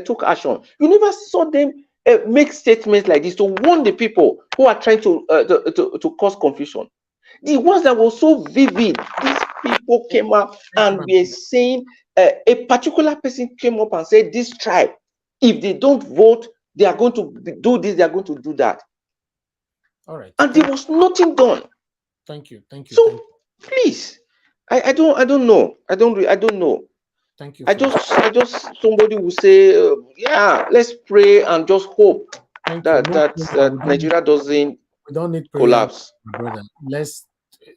took action. You never saw them make statements like this to warn the people who are trying to cause confusion. The ones that were so vivid, these people came up and were saying, a particular person came up and said, this tribe, if they don't vote, they are going to do this, they are going to do that. All right. And there was nothing done. Thank you. So please, I don't know. I don't know. Thank you. I just somebody will say, yeah, let's pray and just hope that Nigeria doesn't we don't need collapse. Brother. Let's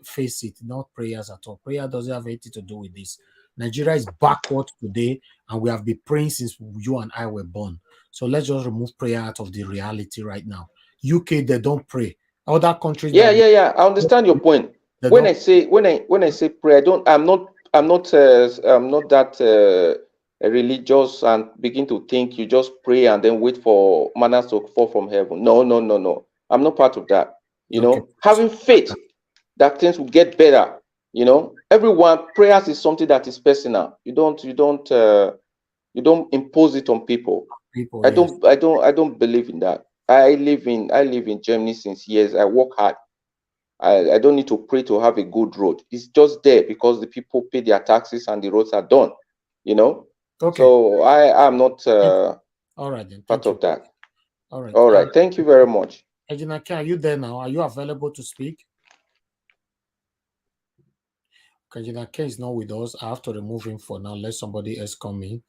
face it, not prayers at all. Prayer doesn't have anything to do with this. Nigeria is backward today, and we have been praying since you and I were born. So let's just remove prayer out of the reality right now. UK, they don't pray. Other countries, yeah. I understand your point. When I say pray, I'm not that religious and begin to think you just pray and then wait for manners to fall from heaven. No. I'm not part of that. Having faith that things will get better. Everyone, prayers is something that is personal. You don't impose it on people. I don't believe in that. I live in Germany since years. I work hard. I don't need to pray to have a good road. It's just there because the people pay their taxes and the roads are done. Okay. So I am not all right then. Part of that. All right. All right. Thank you very much. Ejinake, are you there now? Are you available to speak? Ejinake is not with us. I have to remove him for now. Let somebody else come in.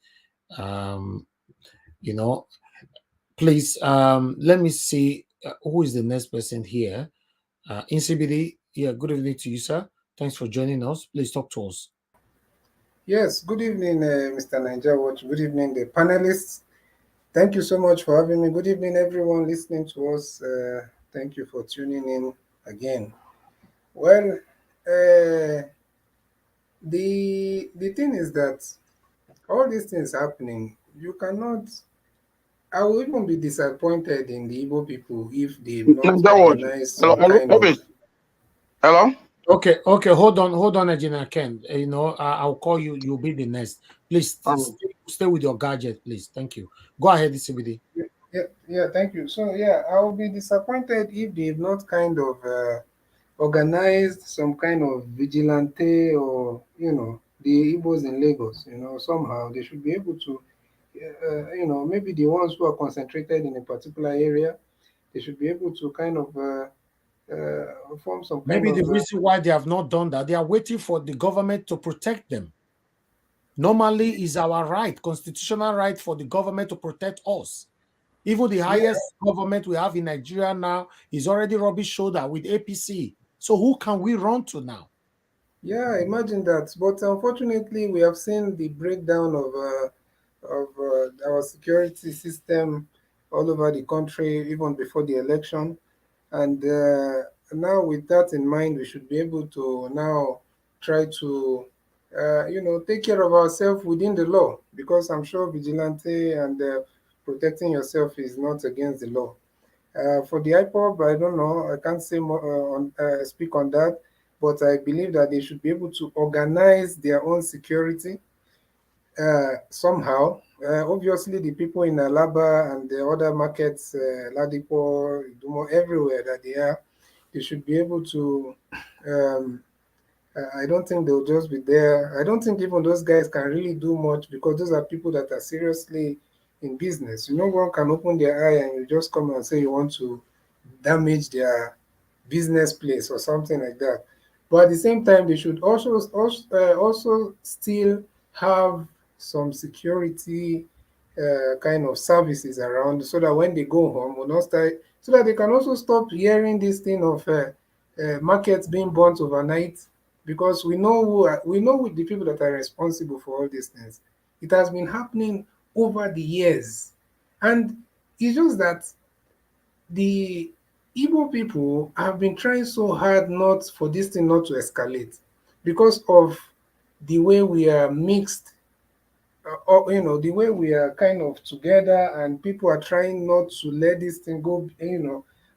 Please, let me see who is the next person here. In CBD, good evening to you, sir. Thanks for joining us. Please talk to us. Yes, good evening, Mr. Niger Watch. Good evening, the panelists. Thank you so much for having me. Good evening, everyone listening to us. Thank you for tuning in again. Well, the thing is that all these things happening, you cannot I will even be disappointed in the Igbo people if they've not Ninja watch. organized Hello, some hello, kind of. Obi. Hello. Okay, hold on, Engineer Ken. I'll call you. You'll be the next. Please Um, stay with your gadget, please. Thank you. Go ahead, CBD. Yeah, thank you. So yeah, I will be disappointed if they've not kind of organized some kind of vigilante, or the Igbos in Lagos. Somehow they should be able to, maybe the ones who are concentrated in a particular area, they should be able to kind of form some kind Maybe of the reason why they have not done that, they are waiting for the government to protect them. Normally, is our right, constitutional right, for the government to protect us. Even the yeah. highest government we have in Nigeria now is already rubbing shoulder with APC. So who can we run to now? Yeah, imagine that. But unfortunately, we have seen the breakdown of our security system all over the country, even before the election. And now, with that in mind, we should be able to now try to, take care of ourselves within the law, because I'm sure vigilante and protecting yourself is not against the law. For the IPOB, I don't know. I can't say more speak on that, but I believe that they should be able to organize their own security somehow. Obviously, the people in Alaba and the other markets, Ladipo, Idumo, everywhere that they are, they should be able to. Um, I don't think they'll just be there. I don't think even those guys can really do much, because those are people that are seriously in business. One can open their eye and you just come and say you want to damage their business place or something like that. But at the same time, they should also still have some security kind of services around, so that when they go home, will not start, so that they can also stop hearing this thing of markets being burnt overnight, because we know the people that are responsible for all these things. It has been happening over the years, and it's just that the Igbo people have been trying so hard not for this thing not to escalate, because of the way we are mixed, or the way we are kind of together, and people are trying not to let this thing go,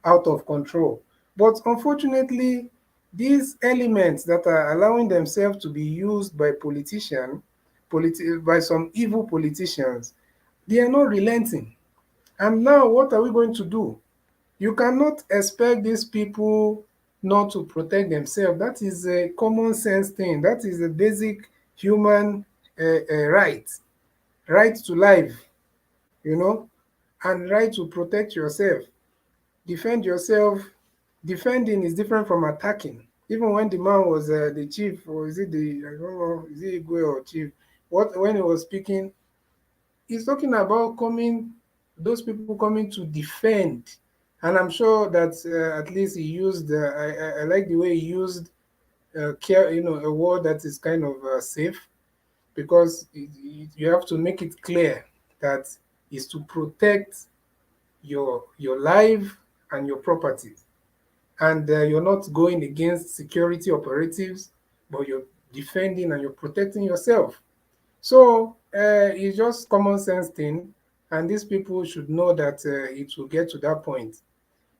out of control. But unfortunately, these elements that are allowing themselves to be used by by some evil politicians, they are not relenting. And now, what are we going to do? You cannot expect these people not to protect themselves. That is a common sense thing. That is a basic human right to life, you know, and right to protect yourself, defend yourself. Defending is different from attacking. Even when the man was the chief, or is it I don't know, is it Igwe or chief? When he was speaking, he's talking about those people coming to defend. And I'm sure that at least he used, I like the way he used care, a word that is kind of safe, because you have to make it clear that is to protect your life and your property, and you're not going against security operatives, but you're defending and you're protecting yourself. So it's just common sense thing, and these people should know that it will get to that point.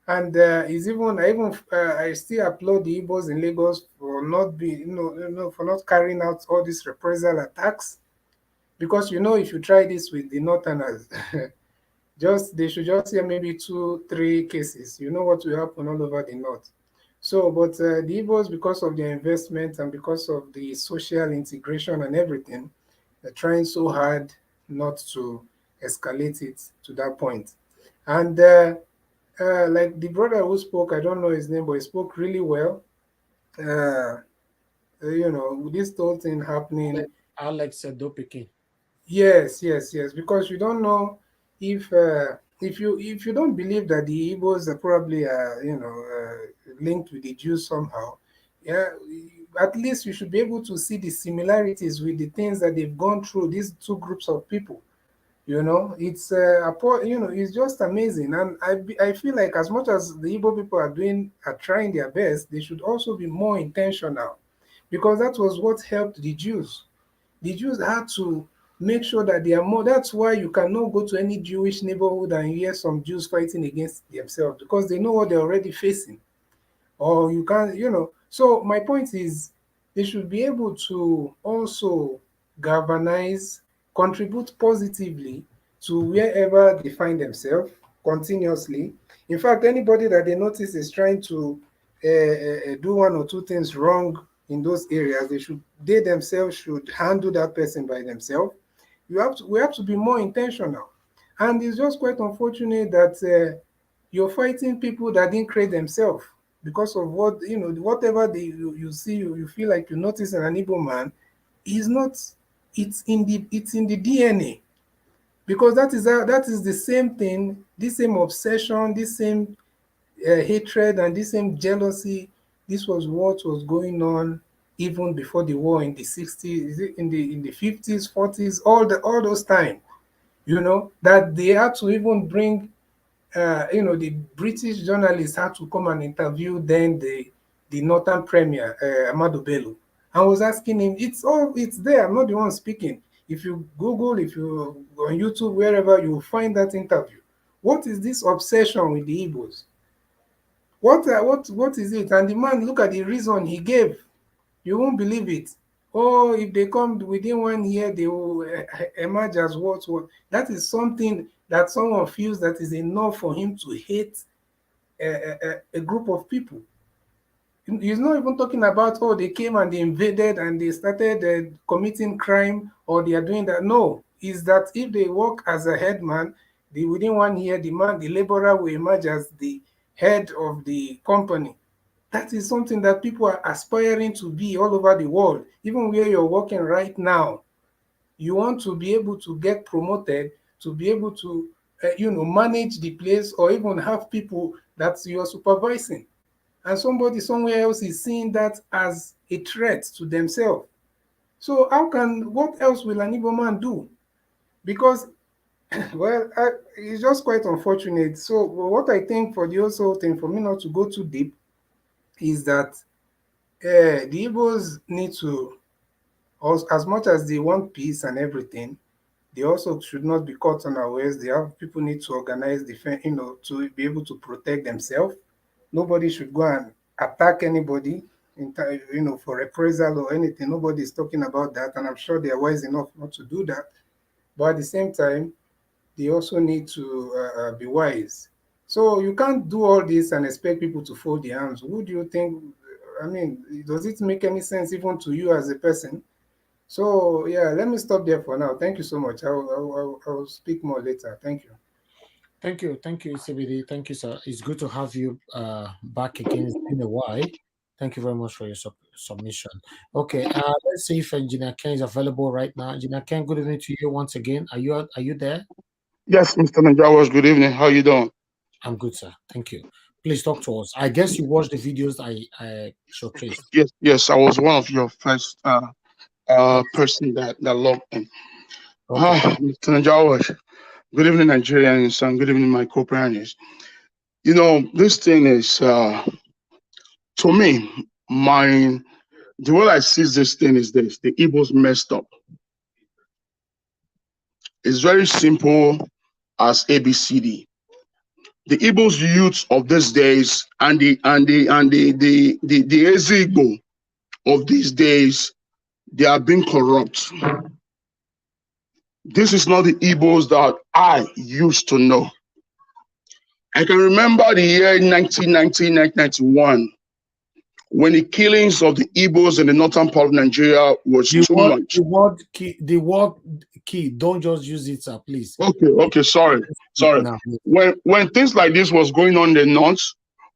And it's even I still applaud the Igbos in Lagos for not being, for not carrying out all these reprisal attacks, because if you try this with the Northerners, just they should just hear maybe two, three cases. You know what will happen all over the north. So, but the Igbos, because of their investment and because of the social integration and everything, they're trying so hard not to escalate it to that point. And like the brother who spoke, I don't know his name, but he spoke really well. Uh, with this whole thing happening. Alex Dopikin. Yes. Because you don't know if you don't believe that the Igbos are probably linked with the Jews somehow. Yeah, at least you should be able to see the similarities with the things that they've gone through. These two groups of people. It's just amazing, and I feel like as much as the Igbo people are trying their best, they should also be more intentional, because that was what helped the Jews. The Jews had to make sure that they are more. That's why you cannot go to any Jewish neighborhood and hear some Jews fighting against themselves, because they know what they're already facing. Or you can't, So my point is, they should be able to also galvanize, contribute positively to wherever they find themselves continuously. In fact, anybody that they notice is trying to do one or two things wrong in those areas, they themselves should handle that person by themselves. We have to be more intentional. And it's just quite unfortunate that you're fighting people that didn't create themselves because of whatever you see, you feel like you notice in an Igbo man is not. It's in the DNA, because that is the same thing, this same obsession, this same hatred, and this same jealousy. This was what was going on even before the war in the 60s, in the 50s, 40s, all those time. That they had to even bring the British journalists had to come and interview then the Northern Premier, Amado Bello, and was asking him, it's there, I'm not the one speaking. If you Google, if you go on YouTube, wherever, you will find that interview. What is this obsession with the Igbos? What is it? And the man, look at the reason he gave. You won't believe it. Oh, if they come within 1 year, they will emerge as what? That is something that someone feels that is enough for him to hate a group of people. He's not even talking about, oh, they came and they invaded and they started committing crime, or they are doing that. No, is that if they work as a headman, within 1 year, the laborer will emerge as the head of the company. That is something that people are aspiring to be all over the world. Even where you're working right now, you want to be able to get promoted, to be able to manage the place, or even have people that you're supervising. And somebody somewhere else is seeing that as a threat to themselves. So what else will an Igbo man do? Because, well, it's just quite unfortunate. So what I think, for the also thing, for me not to go too deep, is that the Igbos need to, as much as they want peace and everything, they also should not be caught unawares. People need to organize defense, to be able to protect themselves. Nobody should go and attack anybody, for reprisal or anything. Nobody is talking about that, and I'm sure they are wise enough not to do that. But at the same time, they also need to be wise. So you can't do all this and expect people to fold their arms. Who do you think? I mean, does it make any sense even to you as a person? So yeah, let me stop there for now. Thank you so much. I'll speak more later. Thank you. Thank you, CBD. Thank you, sir. It's good to have you back again. It's been a while. Thank you very much for your submission. Okay, let's see if Engineer Ken is available right now. Engineer Ken, good evening to you once again. Are you there? Yes, Mr. Najawas, good evening. How you doing? I'm good, sir. Thank you. Please talk to us. I guess you watched the videos I showcased. Yes, I was one of your first person that logged in. Okay. Mr. Najawas, good evening, Nigerians, and good evening, my co-parents. This thing is, to me, the way I see this thing is this: the Igbos messed up. It's very simple as ABCD. The Igbos youth of these days and the Ezigbo of these days, they are being corrupt. This is not the Igbos that I used to know. I can remember the year 1990, 1991, when the killings of the Igbos in the northern part of Nigeria was too much. The word key, don't just use it, sir, please. Okay, sorry. When things like this was going on in the north,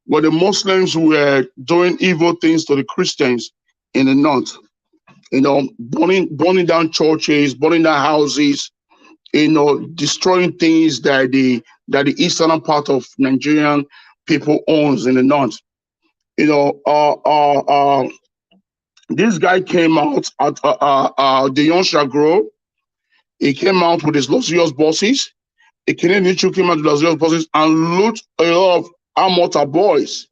where the Muslims were doing evil things to the Christians in the north, burning down churches, burning down houses, destroying things that the eastern part of Nigerian people owns in the north. This guy came out at the young Shagro. He came out with his luxurious bosses. A Canadian chief came out with luxurious bosses and loot a lot of Amota boys.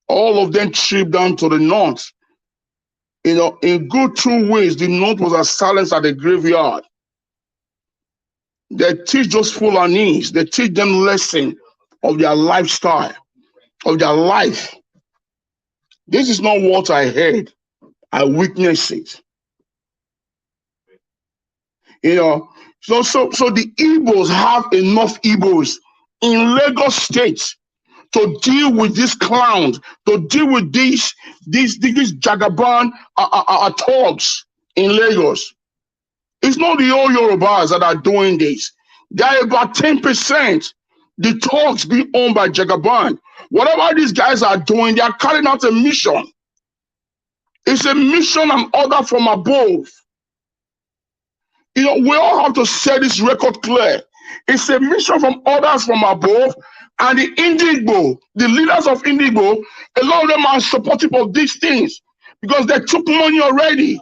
All of them tripped down to the north. in good true ways, the North was as silent at the graveyard. They teach those Fulanese, they teach them lesson of their lifestyle, of their life. This is not what I heard. I witnessed it. So the Igbos have enough Igbos in Lagos State to deal with these clowns, to deal with these Jagaban thugs in Lagos. It's not the old Yorubas that are doing this. There are about 10%. The thugs being owned by Jagaban. Whatever these guys are doing, they are carrying out a mission. It's a mission and order from above. We all have to set this record clear. It's a mission from orders from above, and the Indigbo, the leaders of Indigbo, a lot of them are supportive of these things because they took money already.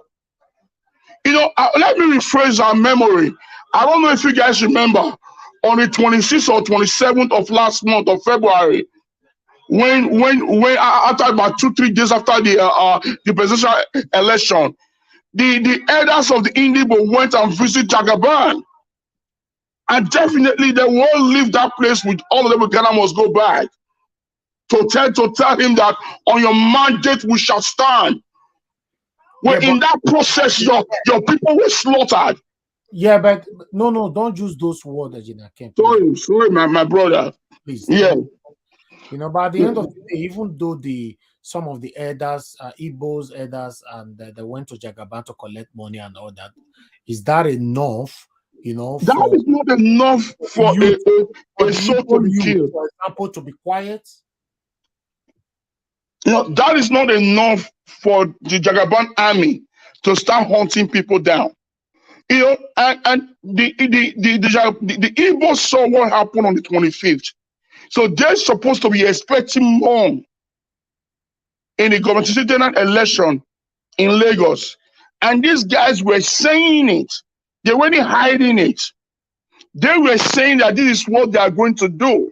Let me rephrase our memory. I don't know if you guys remember on the 26th or 27th of last month of February, when after about 2-3 days after the presidential election, the elders of the Indigo went and visited Jagaban. And definitely they won't leave that place with all of them. Ghana must go back to tell him that on your mandate we shall stand. Well, in that process, your people were slaughtered. Yeah, but no, don't use those words, Ajina. Sorry, my brother. Please. Yeah. By the end of the day, even though some of the elders, Igbos elders, and they went to Jagaban to collect money and all that, is that enough? That is not enough for a soul to be killed. For example, to be quiet. That is not enough for the Jagaban army to start hunting people down. And the Igbos saw what happened on the 25th. So they're supposed to be expecting more in the government election in Lagos. And these guys were saying it. They weren't hiding it. They were saying that this is what they are going to do.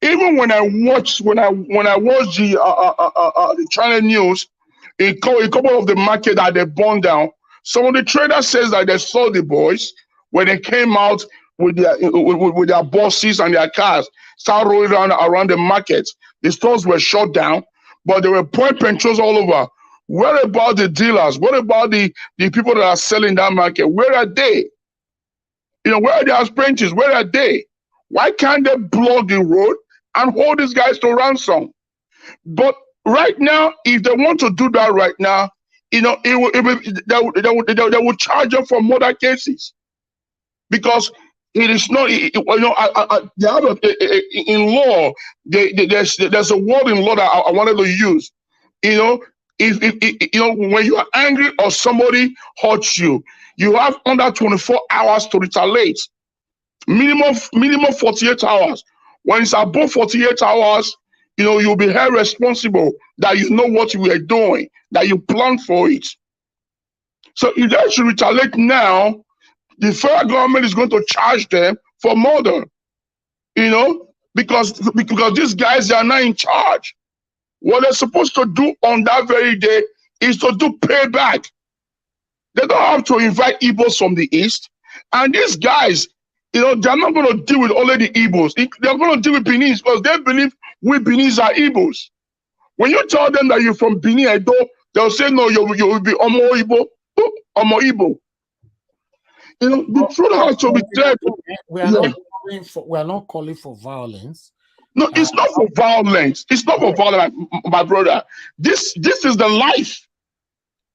Even when I watched the China news, a couple of the market that they burned down, some of the traders says that they saw the boys when they came out with their buses and their cars, start rolling around the market. The stores were shut down, but there were point patrols all over. Where about the dealers? What about the people that are selling that market? Where are they? Where are the apprentices? Where are they? Why can't they block the road and hold these guys to ransom? But right now, if they want to do that right now, they will charge them for murder cases, because it is not. In law, there's a word in law that I wanted to use. If when you are angry or somebody hurts you, you have under 24 hours to retaliate. Minimum 48 hours. When it's above 48 hours, you'll be held responsible that you know what you were doing, that you planned for it. So if they should retaliate now, the federal government is going to charge them for murder. Because these guys, they are not in charge. What they're supposed to do on that very day is to do payback. They don't have to invite Igbos from the east. And these guys, they're not going to deal with only the Igbos. They're going to deal with Benin because they believe we Benin are Igbos. When you tell them that you're from Benin, they'll say, no, you will be Omo Igbo. Omo Igbo. The truth has to be said. We are not calling for violence. No, it's not for violence. It's not for violence, my brother. This is the life.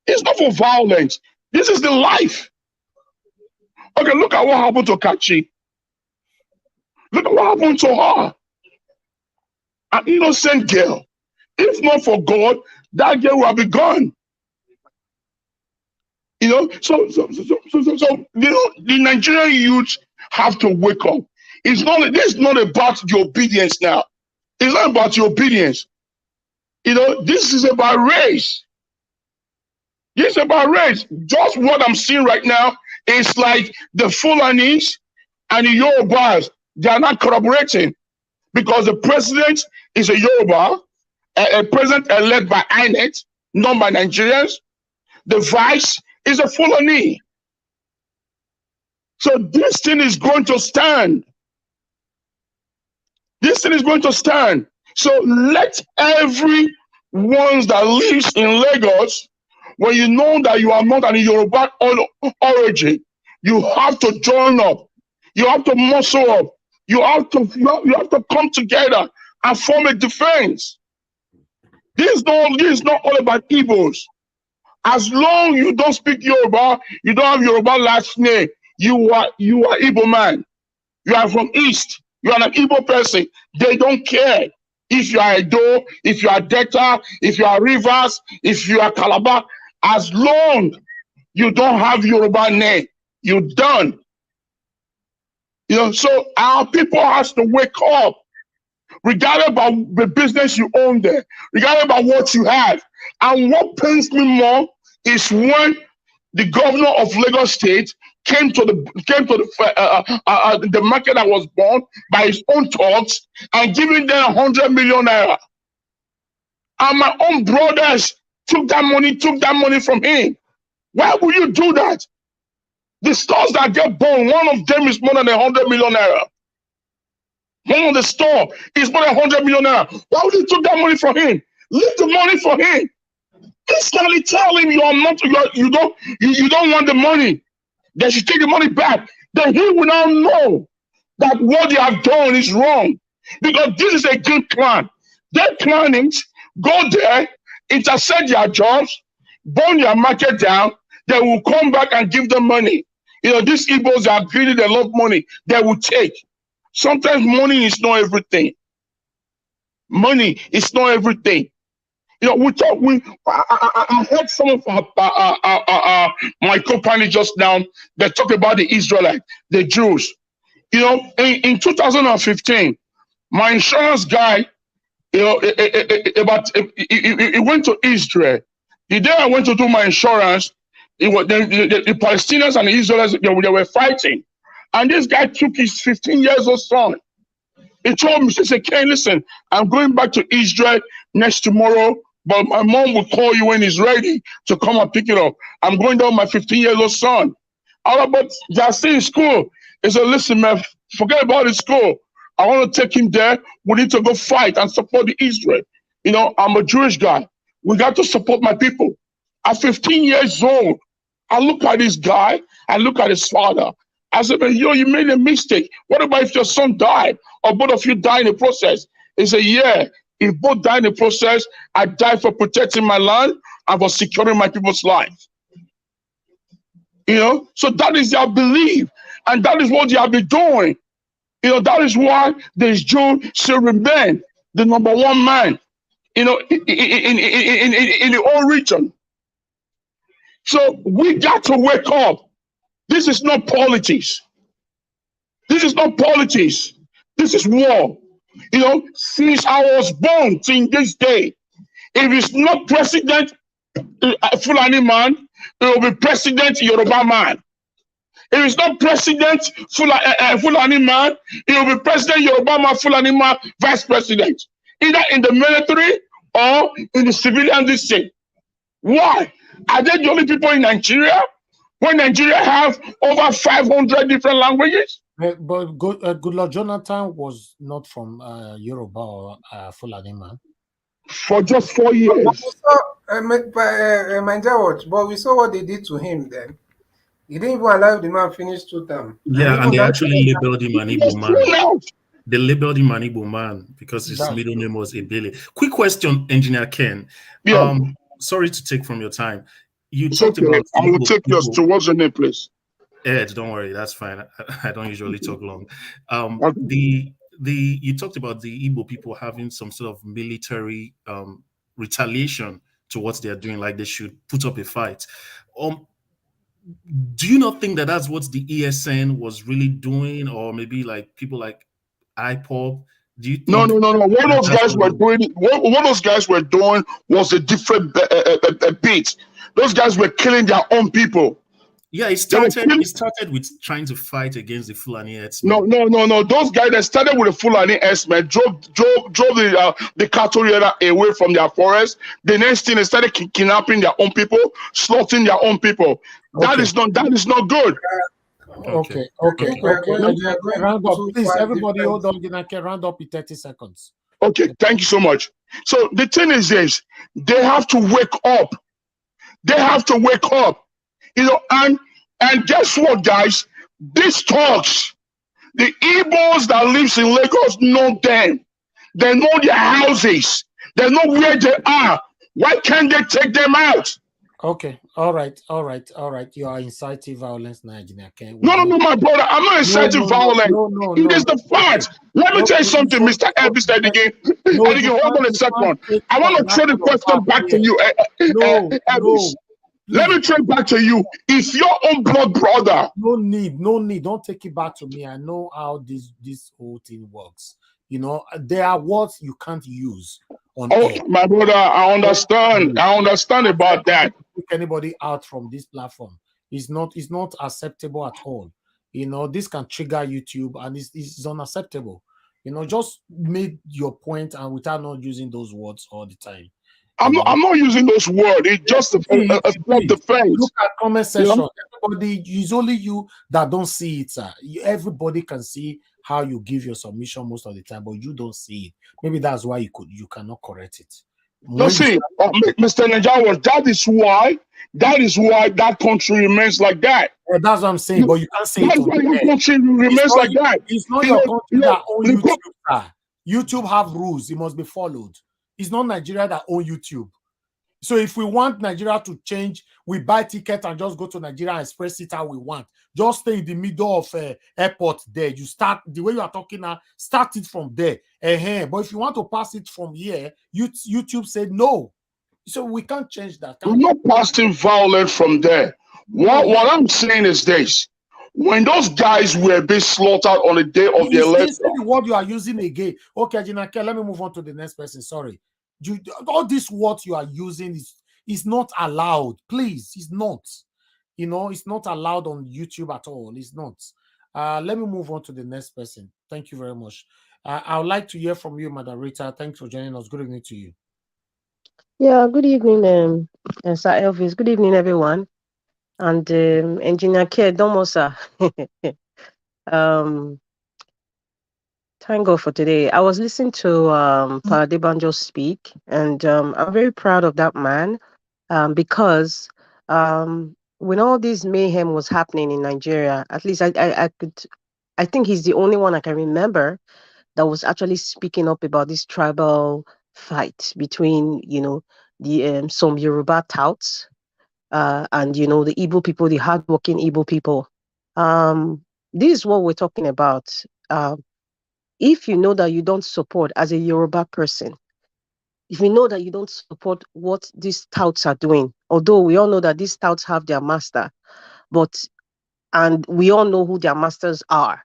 It's not for violence. This is the life. Okay, look at what happened to Kachi. Look at what happened to her. An innocent girl. If not for God, that girl will be gone. So the Nigerian youth have to wake up. This is not about the obedience now. It's not about your obedience. This is about race. This is about race. Just what I'm seeing right now is like the Fulanis and the Yorubas, they are not collaborating because the president is a Yoruba, a president elect by INET, not by Nigerians. The vice is a Fulani. So this thing is going to stand. This thing is going to stand. So let every ones that lives in Lagos, when you know that you are not an Yoruba origin, you have to join up. You have to muscle up. You have to come together and form a defense. This is not all about Igbos. As long you don't speak Yoruba, you don't have Yoruba last name, you are Igbo man. You are from East. You are an Igbo person. They don't care if you are Edo, if you are Delta, if you are Rivers, if you are Calabar. As long you don't have Yoruba name, you're done. So our people has to wake up, regardless about the business you own there, regardless about what you have. And what pains me more is when the governor of Lagos State came to the market that was born by his own talks and giving them 100 million naira. And my own brothers took that money from him. Why would you do that? The stores that get born, one of them is more than 100 million naira. One of the store is more than 100 million naira. Why would you took that money from him? Leave the money for him. Instantly tell him you don't want the money. They should take the money back. Then he will now know that what they have done is wrong. Because this is a good plan. Their plannings go there, intercept their jobs, burn their market down, they will come back and give them money. These Igbos are greedy, they love money, they will take. Sometimes money is not everything. Money is not everything. I heard some of my company just now, they talk about the Israelites, the Jews. In 2015, my insurance guy, he went to Israel. The day I went to do my insurance, the Palestinians and the Israelis, they were fighting. And this guy took his 15 years old son. He told me, he said, "Ken, listen, I'm going back to Israel next tomorrow, but my mom will call you when he's ready to come and pick it up. I'm going down with my 15-year-old son." But they're still in school. He said, "Listen, man, forget about his school. I want to take him there. We need to go fight and support the Israel. I'm a Jewish guy. We got to support my people." At 15 years old, I look at this guy, I look at his father. I said, you made a mistake. What about if your son died or both of you die in the process? He said, yeah, if both die in the process, I die for protecting my land and for securing my people's life. So that is their belief. And that is what they have been doing. That is why the Jew should remain the number one man, in the whole region. So we got to wake up. This is not politics. This is not politics. This is war. Since I was born till this day, if it's not President Fulani man, it will be President Yoruba man. If it's not President Fulani man, it will be President Yoruba man, Fulani man, Vice President. Either in the military or in the civilian district. Why? Are they the only people in Nigeria? When Nigeria have over 500 different languages? But Goodluck Jonathan was not from Yoruba or Fulani man. For just 4 years. But we saw what they did to him then. He didn't even allow the man finish 2 terms. Yeah, and they actually labeled him an Igbo man. They labeled him an Igbo man because his middle name was Ebele. Quick question, Engineer Ken. Yeah. Sorry to take from your time. You It's talked okay. about I will take yours towards your name, please. Ed, don't worry, that's fine. I don't usually talk long. Okay. You talked about the Igbo people having some sort of military retaliation towards they're doing, like they should put up a fight. Do you not think that that's what the ESN was really doing, or maybe like people like IPOB? Do you think No. What those guys were doing was a different beat. Those guys were killing their own people. Yeah, it They were started. killing. It started with trying to fight against the Fulani No, herdsmen. no, no, no. Those guys that started with the Fulani herdsmen drove the cattle away from their forest. The next thing they started kidnapping their own people, slaughtering their own people. Okay. That is not good. Okay. Okay. Okay. I think we Okay. are Okay. going, No? we are going Round up, too please. far Everybody, different. hold on. Junake, round up in 30 seconds. Okay, thank you so much. So the thing is this: they have to wake up. They have to wake up. And guess what, guys? These thugs, the Igbos that lives in Lagos know them. They know their houses. They know where they are. Why can't they take them out? Okay. All right. All right. All right. You are inciting violence now, Junake. We No, no, don't. no, my brother. I'm not No, inciting no, no, violence. no, no, It no, is no. the Okay. fact. Let me No, tell you you something, don't, Mr. Elvis again. no, And again, hold on a you can't second. take I want to that throw the kind of question back back to here. you, No, Elvis. no, Let me please. throw it back to you. If your own blood brother, No need, no need. Don't take it back to me. I know how this whole thing works. You know, there are words you can't use on oh, air. my brother, I understand about that. Pick anybody out from this platform. It's not acceptable at all. You know, this can trigger YouTube and it's unacceptable. You know, just make your point and without not using those words all the time. You know, I'm not using those words. It's yes, just you did, a you self did. defense. Look at comment You know, section. Everybody, it's only you that don't see it, sir. Everybody can see how you give your submission most of the time, but you don't see it. Maybe that's why you cannot correct it. no, When you see, start, Mr. Najawa, that is why that country remains like that. that's what I'm saying, but you can't say it That's on why the your air. country remains like that. It's not You your know, country that own the YouTube, sir. YouTube have rules, it must be followed. It's not Nigeria that own YouTube. So if we want Nigeria to change, we buy ticket and just go to Nigeria and express it how we want. Just stay in the middle of airport there. You start the way you are talking now, start it from there. But if you want to pass it from here, YouTube said no. So we can't change that, we're can we? not passing violence from there. No. What I'm saying is this: when those guys were being slaughtered on the day of the You election, see the word you are using again. Okay, Jinake, let me move on to the next person. Sorry. All these words you are using is not allowed. Please, it's not. You know, it's not allowed on YouTube at all. It's not. Let me move on to the next person. Thank you very much. I would like to hear from you, Madam Rita. Thanks for joining us. Good evening to you. Yeah, good evening, Sir Elvis. Good evening, everyone. And Engineer Care Domosa. um, thank God for today. I was listening to Paradebanjo speak, and I'm very proud of that man because when all this mayhem was happening in Nigeria, at least I think he's the only one I can remember that was actually speaking up about this tribal fight between, the some Yoruba touts and the Igbo people, the hardworking Igbo people. Um, this is what we're talking about. If you know that you don't support as a Yoruba person, if you know that you don't support what these touts are doing, although we all know that these touts have their master, but and we all know who their masters are.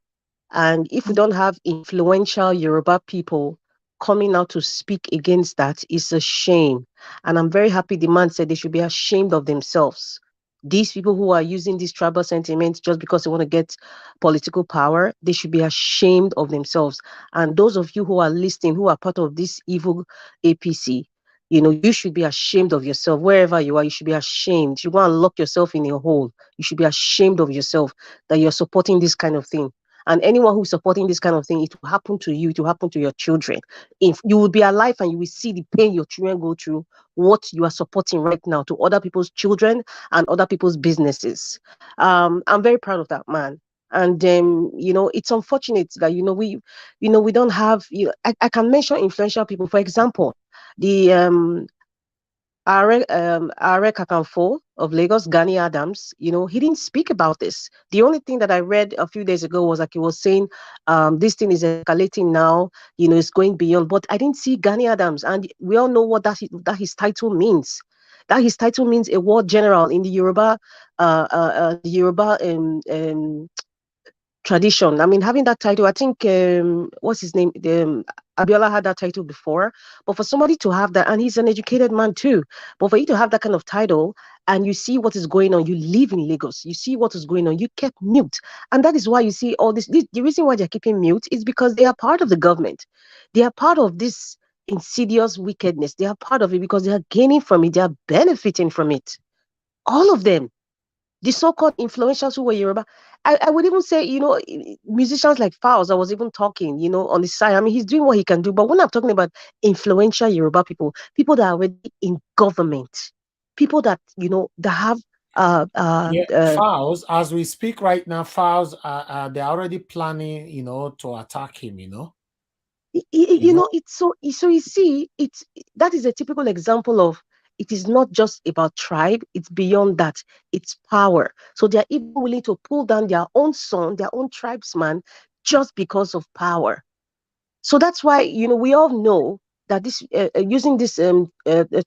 And if we don't have influential Yoruba people coming out to speak against that, it's a shame. And I'm very happy the man said they should be ashamed of themselves. These people who are using these tribal sentiments just because they want to get political power, they should be ashamed of themselves. And those of you who are listening, who are part of this evil APC, you should be ashamed of yourself. Wherever you are, you should be ashamed. You want to lock yourself in a hole. You should be ashamed of yourself that you're supporting this kind of thing. And anyone who's supporting this kind of thing, it will happen to you, it will happen to your children. If you will be alive and you will see the pain your children go through, what you are supporting right now to other people's children and other people's businesses. I'm very proud of that man. And it's unfortunate that we don't have I can mention influential people. For example, the Are Kakanfo of Lagos, Gani Adams, he didn't speak about this. The only thing that I read a few days ago was like he was saying, this thing is escalating now, it's going beyond. But I didn't see Gani Adams, and we all know what that his title means. That his title means a war general in the Yoruba tradition. I mean, having that title, I think, what's his name? Abiola had that title before, but for somebody to have that, and he's an educated man too, but for you to have that kind of title and you see what is going on, you live in Lagos, you see what is going on, you kept mute. And that is why you see all this. The reason why they're keeping mute is because they are part of the government. They are part of this insidious wickedness. They are part of it because they are gaining from it, they are benefiting from it. All of them, the so-called influentials who were Yoruba. I would even say, musicians like Fowles, I was even talking, on the side. I mean, he's doing what he can do. But when I'm talking about influential Yoruba people, people that are already in government, people that, that have Yeah, Fouls, as we speak right now, Fouls they're already planning, to attack him, you know. it's so you see, it's that is a typical example of it is not just about tribe, it's beyond that, it's power. So they're even willing to pull down their own son, their own tribesman, just because of power. So that's why, we all know that this using this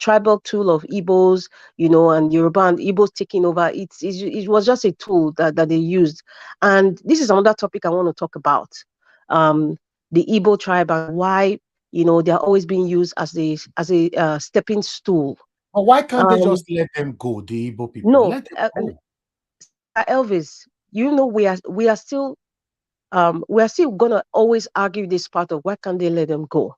tribal tool of Igbos, and Yoruba and Igbos taking over, it was just a tool that they used. And this is another topic I want to talk about. Um, the Igbo tribe and why, they're always being used as a stepping stool. But why can't they Um, just let them go, the Igbo people? no, Let them and go. Elvis, we are still gonna always argue this part of why can't they let them go.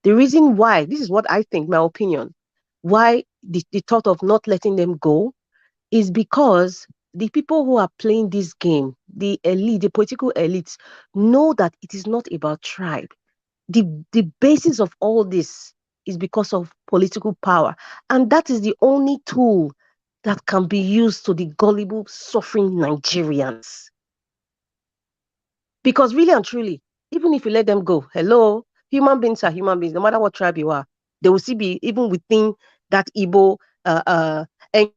The reason why, this is what I think, my opinion, why the thought of not letting them go is because the people who are playing this game, the elite, the political elites, know that it is not about tribe. The basis of all this is because of political power. And that is the only tool that can be used to the gullible, suffering Nigerians. Because really and truly, even if you let them go, hello, human beings are human beings, no matter what tribe you are. They will still be, even within that Igbo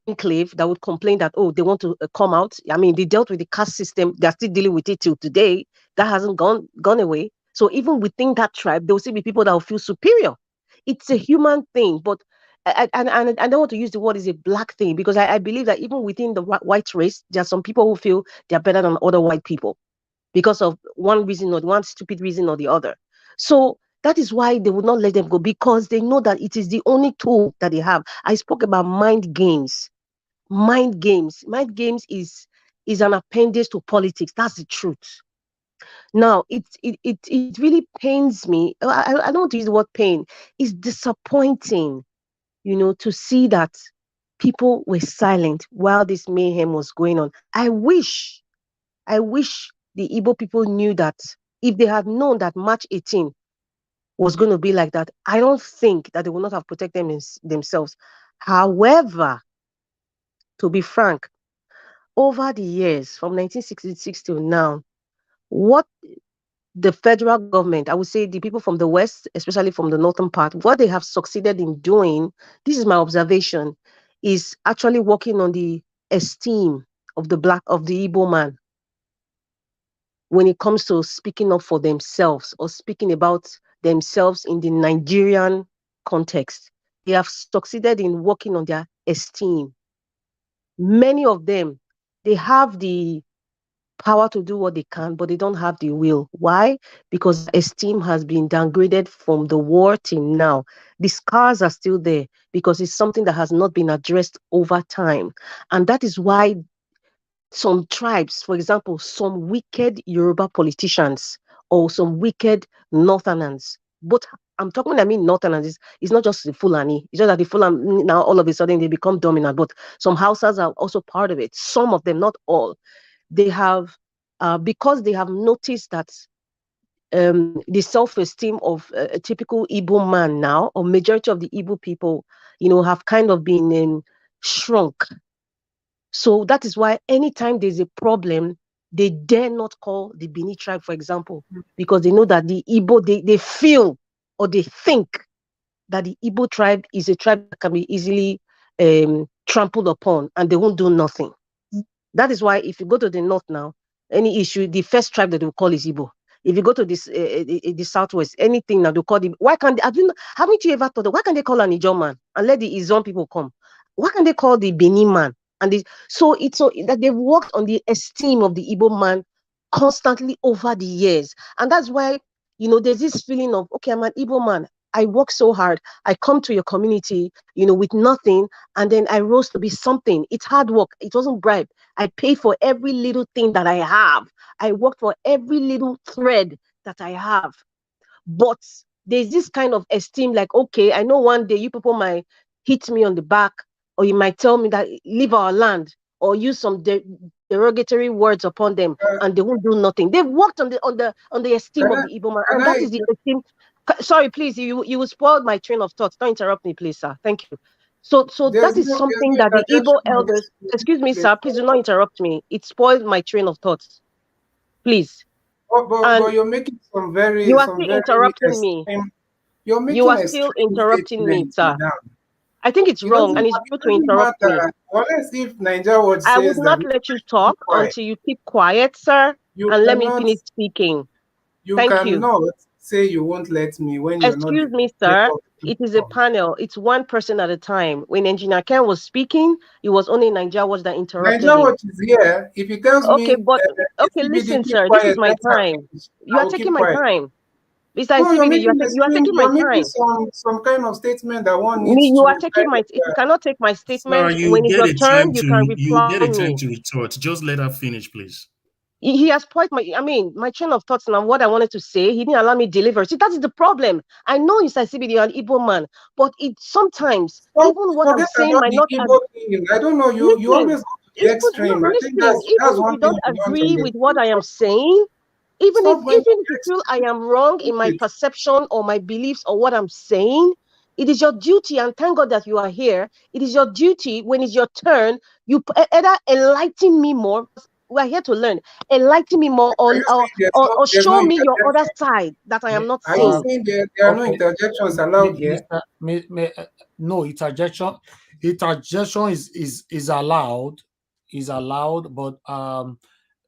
enclave, that would complain that, oh, they want to come out. I mean, they dealt with the caste system. They're still dealing with it till today. That hasn't gone away. So even within that tribe, there will still be people that will feel superior. It's a human thing, but and I don't want to use the word is a black thing because I believe that even within the white race, there are some people who feel they're better than other white people because of one reason or one stupid reason or the other. So that is why they would not let them go because they know that it is the only tool that they have. I spoke about mind games. Mind games. Mind games is an appendage to politics. That's the truth. Now, it really pains me. I don't want to use the word pain. It's disappointing, to see that people were silent while this mayhem was going on. I wish the Igbo people knew that if they had known that March 18 was going to be like that, I don't think that they would not have protected themselves. However, to be frank, over the years from 1966 till now, what the federal government, I would say the people from the West, especially from the northern part, what they have succeeded in doing, this is my observation, is actually working on the esteem of the Igbo man when it comes to speaking up for themselves or speaking about themselves in the Nigerian context. They have succeeded in working on their esteem. Many of them, they have the power to do what they can, but they don't have the will. Why? Because esteem has been downgraded from the war till now. The scars are still there because it's something that has not been addressed over time. And that is why some tribes, for example, some wicked Yoruba politicians or some wicked Northerners, but I'm talking when I mean Northerners, it's not just the Fulani. It's just that the Fulani now all of a sudden they become dominant, but some Hausas are also part of it. Some of them, not all. They have, because they have noticed that the self-esteem of a typical Igbo man now, or majority of the Igbo people, have kind of been shrunk. So that is why anytime there's a problem, they dare not call the Bini tribe, for example, because they know that the Igbo, they feel or they think that the Igbo tribe is a tribe that can be easily trampled upon and they won't do nothing. That is why if you go to the north now, any issue, the first tribe that they will call is Igbo. If you go to this the southwest, anything now they call them. Why can't haven't you ever thought that why can't they call an Ijaw man and let the Izon people come? Why can't they call the Benin man? So it's so that they've worked on the esteem of the Igbo man constantly over the years. And that's why, there's this feeling of, okay, I'm an Igbo man. I work so hard. I come to your community, with nothing, and then I rose to be something. It's hard work. It wasn't bribe. I pay for every little thing that I have. I worked for every little thread that I have. But there's this kind of esteem, like, okay, I know one day you people might hit me on the back, or you might tell me that leave our land, or use some derogatory words upon them, and they won't do nothing. They've worked on the esteem Can of I, the Igbo man, can and that I, is the esteem. Sorry, please, you will spoil my train of thoughts. Don't interrupt me, please, sir. Thank you. So that is there's something no that the Igbo interjection in elders, this, excuse me, please. sir, please do not interrupt me. It spoiled my train of thoughts, please. But And you're making you are some still very interrupting me. extreme. You're You making are still extreme interrupting me, statements sir. now. I think it's wrong, and it's It rude to doesn't interrupt me. matter. Unless if Nigeria Watch I would says that not nobody let you should keep talk quiet. until you keep quiet, sir, You and let me cannot finish speaking. you Thank you. cannot say you won't let me when you're not the Excuse me, moderator sir. of the It is a platform. panel. It's one person at a time. When Engineer Ken was speaking, it was only Nigeria Watch that interrupted Nigeria him. Watch is here. If he tells me Okay, but okay, CBD listen, keep sir. This is quiet, my let her time. finish. You I are will taking keep my quiet. time. Mr. No, CBD, you are taking my you're making time. some kind of statement that one needs You to are taking my. If you cannot take my Sir, statement you when it's get your a turn, time you can to reply me. retort. Just let her finish, please. He has spoiled my train of thoughts and what I wanted to say. He didn't allow me deliver. See, that is the problem. I know he's a CBD, an Igbo man, but it sometimes So even what I'm forget saying about might the not Igbo thing. I don't know. You listen. always go to the Even no, extreme. I think listen. Even that's if one you thing don't you don't agree with what understand. I am saying, Stop going to even if the you feel I extreme. am wrong in my Please. perception or my beliefs or what I'm saying, it is your duty, and thank God that you are here. It is your duty when it's your turn. Either enlighten me more. We are here to learn. Enlighten me more, Are you saying or there's no show me your other interjection? side that I am not Are you Uh, seeing. saying there are no okay, interjections allowed here? No, interjection is allowed, but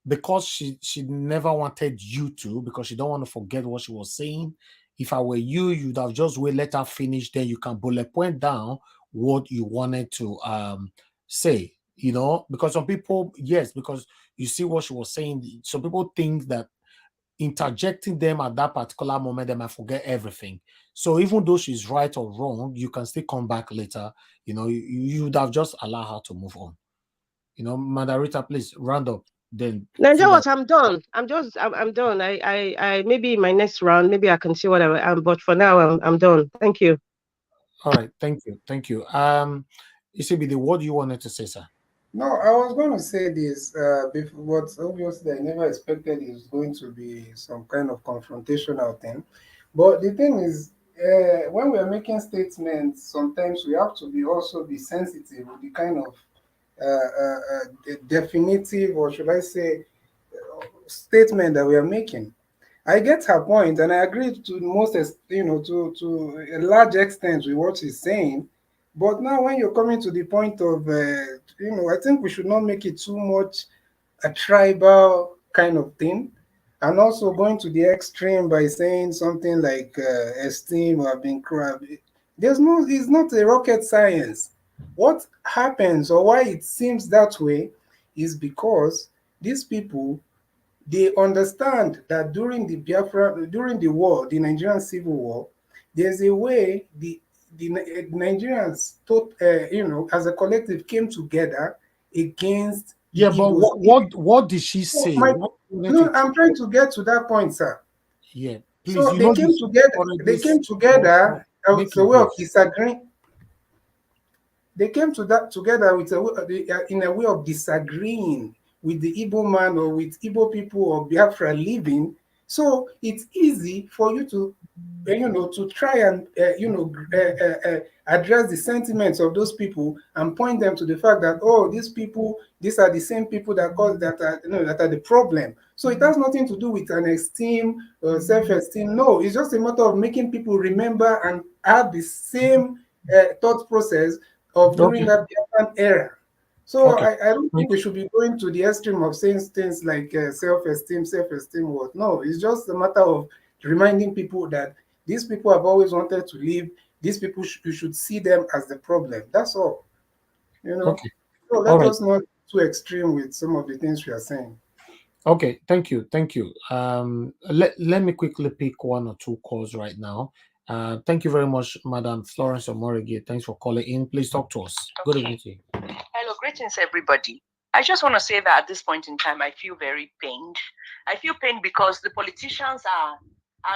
because she never wanted you to, because she don't want to forget what she was saying. If I were you, you'd have just wait, let her finish, then you can bullet point down what you wanted to say. Because some people, yes, because you see what she was saying. Some people think that interjecting them at that particular moment, they might forget everything. So even though she's right or wrong, you can still come back later. You would have just allow her to move on. Madarita, please round up then so Nigeria, that. what I'm done. I'm done. I maybe in my next round, maybe I can see what I am. But for now, I'm done. Thank you. All right, thank you. ECBD, what do you wanted to say, sir? No, I was going to say this, but obviously I never expected it was going to be some kind of confrontational thing. But the thing is, when we are making statements, sometimes we have to be also be sensitive with the kind of definitive, or should I say, statement that we are making. I get her point, and I agree to to a large extent with what she's saying. But now, when you're coming to the point of, I think we should not make it too much a tribal kind of thing, and also going to the extreme by saying something like esteem or being crab. It's not a rocket science. What happens or why it seems that way is because these people, they understand that during the war, the Nigerian Civil War, there's a way the Nigerians, as a collective, came together against the Yeah, but Igbos. what did she So say? What you wanted no, to? I'm trying to get to that point, sir. Yeah, please. So they came This together. They already. came But together make as a it way brief. of disagreeing. They came to that together with in a way of disagreeing with the Igbo man or with Igbo people of Biafra living. So it's easy for you to, to try and, address the sentiments of those people and point them to the fact that, oh, these are the same people that cause that are, that are the problem. So it has nothing to do with an esteem or self-esteem. No, it's just a matter of making people remember and have the same thought process of during Okay, that Biafran era. So okay. I don't think we should be going to the extreme of saying things like self-esteem what. No, it's just a matter of reminding people that these people have always wanted to live. These people, you should see them as the problem. That's all, you know. Okay. So All let right. us not too extreme with some of the things we are saying. Okay, thank you, thank you. Let me quickly pick one or two calls right now. Thank you very much, Madam Florence Omorigi. Thanks for calling in. Please talk to us. Good Okay. evening to you. Hello, greetings, everybody. I just want to say that at this point in time, I feel very pained. I feel pained because the politicians are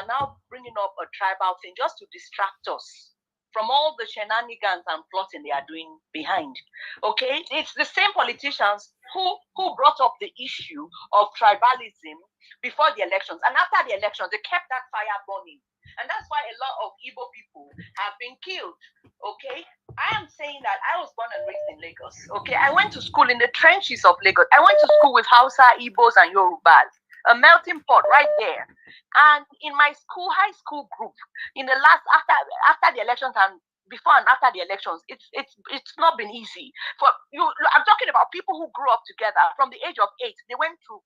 now bringing up a tribal thing just to distract us from all the shenanigans and plotting they are doing behind. Okay, it's the same politicians who brought up the issue of tribalism before the elections, and after the elections, they kept that fire burning, and that's why a lot of Igbo people have been killed. Okay, I am saying that I was born and raised in Lagos. Okay, I went to school in the trenches of Lagos. I went to school with Hausa, Igbos, and Yorubas, a melting pot right there. And in my school, high school group, in the last after the elections and before and after the elections, it's not been easy for you. I'm talking about people who grew up together from the age of 8. They went to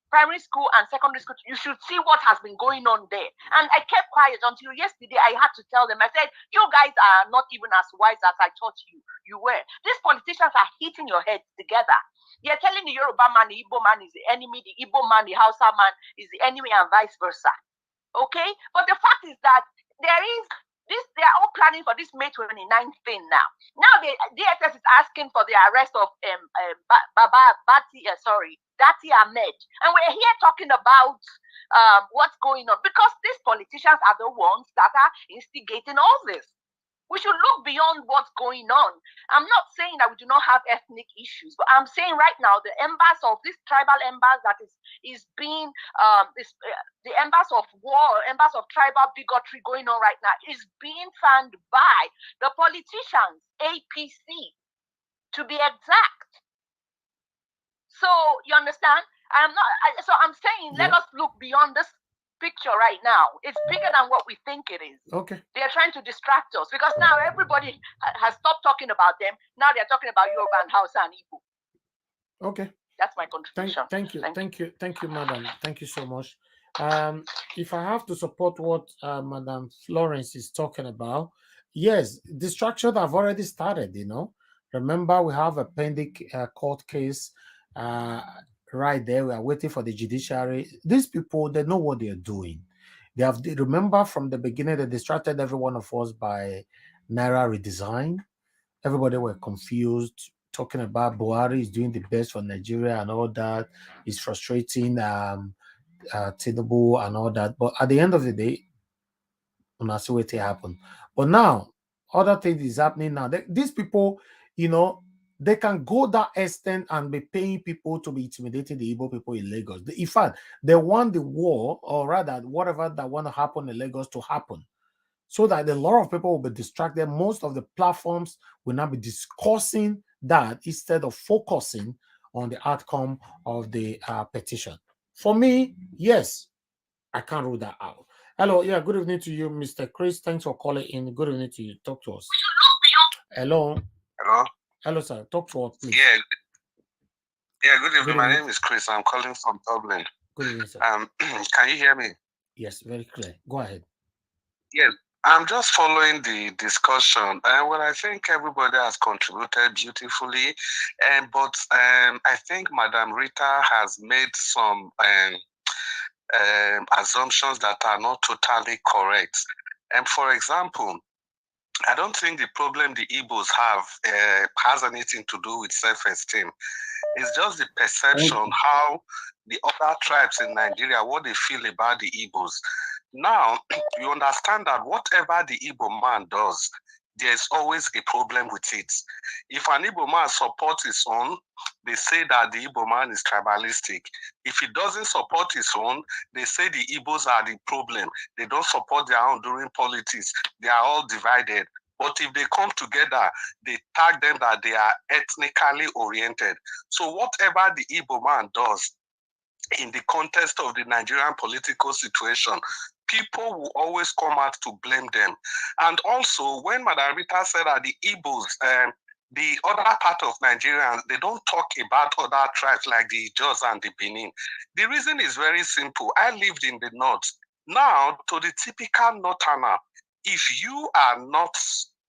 primary school and secondary school. You should see what has been going on there. And I kept quiet until yesterday. I had to tell them. I said, "You guys are not even as wise as I thought you were. These politicians are hitting your heads together. You're telling the Yoruba man the Igbo man is the enemy, the Igbo man, the Hausa man is the enemy, and vice versa. Okay, but the fact is that there is this. They are all planning for this May 29th thing now. Now the DSS is asking for the arrest of Baba Bati. Dati Ahmed, and we're here talking about what's going on because these politicians are the ones that are instigating all this. We should look beyond what's going on. I'm not saying that we do not have ethnic issues, but I'm saying right now the embers of this tribal embers that is being the embers of war, embers of tribal bigotry going on right now is being fanned by the politicians, APC, to be exact. So you understand? I'm saying let us look beyond this picture right now. It's bigger than what we think it is. Okay. They are trying to distract us because now everybody has stopped talking about them. Now they're talking about Yoruba and Hausa and Igbo. Okay. That's my contribution. Thank you, madam. Thank you so much. If I have to support what Madam Florence is talking about, yes, distractions have already started. Remember we have a pending court case right there. We are waiting for the judiciary. These people, they know what they are doing. They remember from the beginning they distracted every one of us by Naira redesign. Everybody were confused, talking about Buhari is doing the best for Nigeria and all that. It's frustrating Tinubu and all that. But at the end of the day, we'll see what happen. But now, other things is happening now. These people, they can go that extent and be paying people to be intimidating the Igbo people in Lagos. In fact, they want the war, or rather, whatever that want to happen in Lagos to happen, so that a lot of people will be distracted. Most of the platforms will now be discussing that instead of focusing on the outcome of the petition. For me, yes, I can't rule that out. Hello, yeah, good evening to you, Mr. Chris. Thanks for calling in. Good evening to you. Talk to us. Hello. Hello. Hello, sir. Talk to us, please. Yeah, good evening. My name is Chris. I'm calling from Dublin. Good evening, sir. Can you hear me? Yes, very clear. Go ahead. Yes. I'm just following the discussion. Well, I think everybody has contributed beautifully, but I think Madam Rita has made some assumptions that are not totally correct. And for example, I don't think the problem the Igbos have has anything to do with self-esteem. It's just the perception how the other tribes in Nigeria, what they feel about the Igbos. Now, you understand that whatever the Igbo man does, there's always a problem with it. If an Igbo man supports his own, they say that the Igbo man is tribalistic. If he doesn't support his own, they say the Igbos are the problem. They don't support their own during politics. They are all divided. But if they come together, they tag them that they are ethnically oriented. So whatever the Igbo man does in the context of the Nigerian political situation, people will always come out to blame them. And also, when Madam Rita said that the Igbos, the other part of Nigeria, they don't talk about other tribes like the Igbos and the Benin. The reason is very simple. I lived in the north. Now, to the typical northerner, if you are not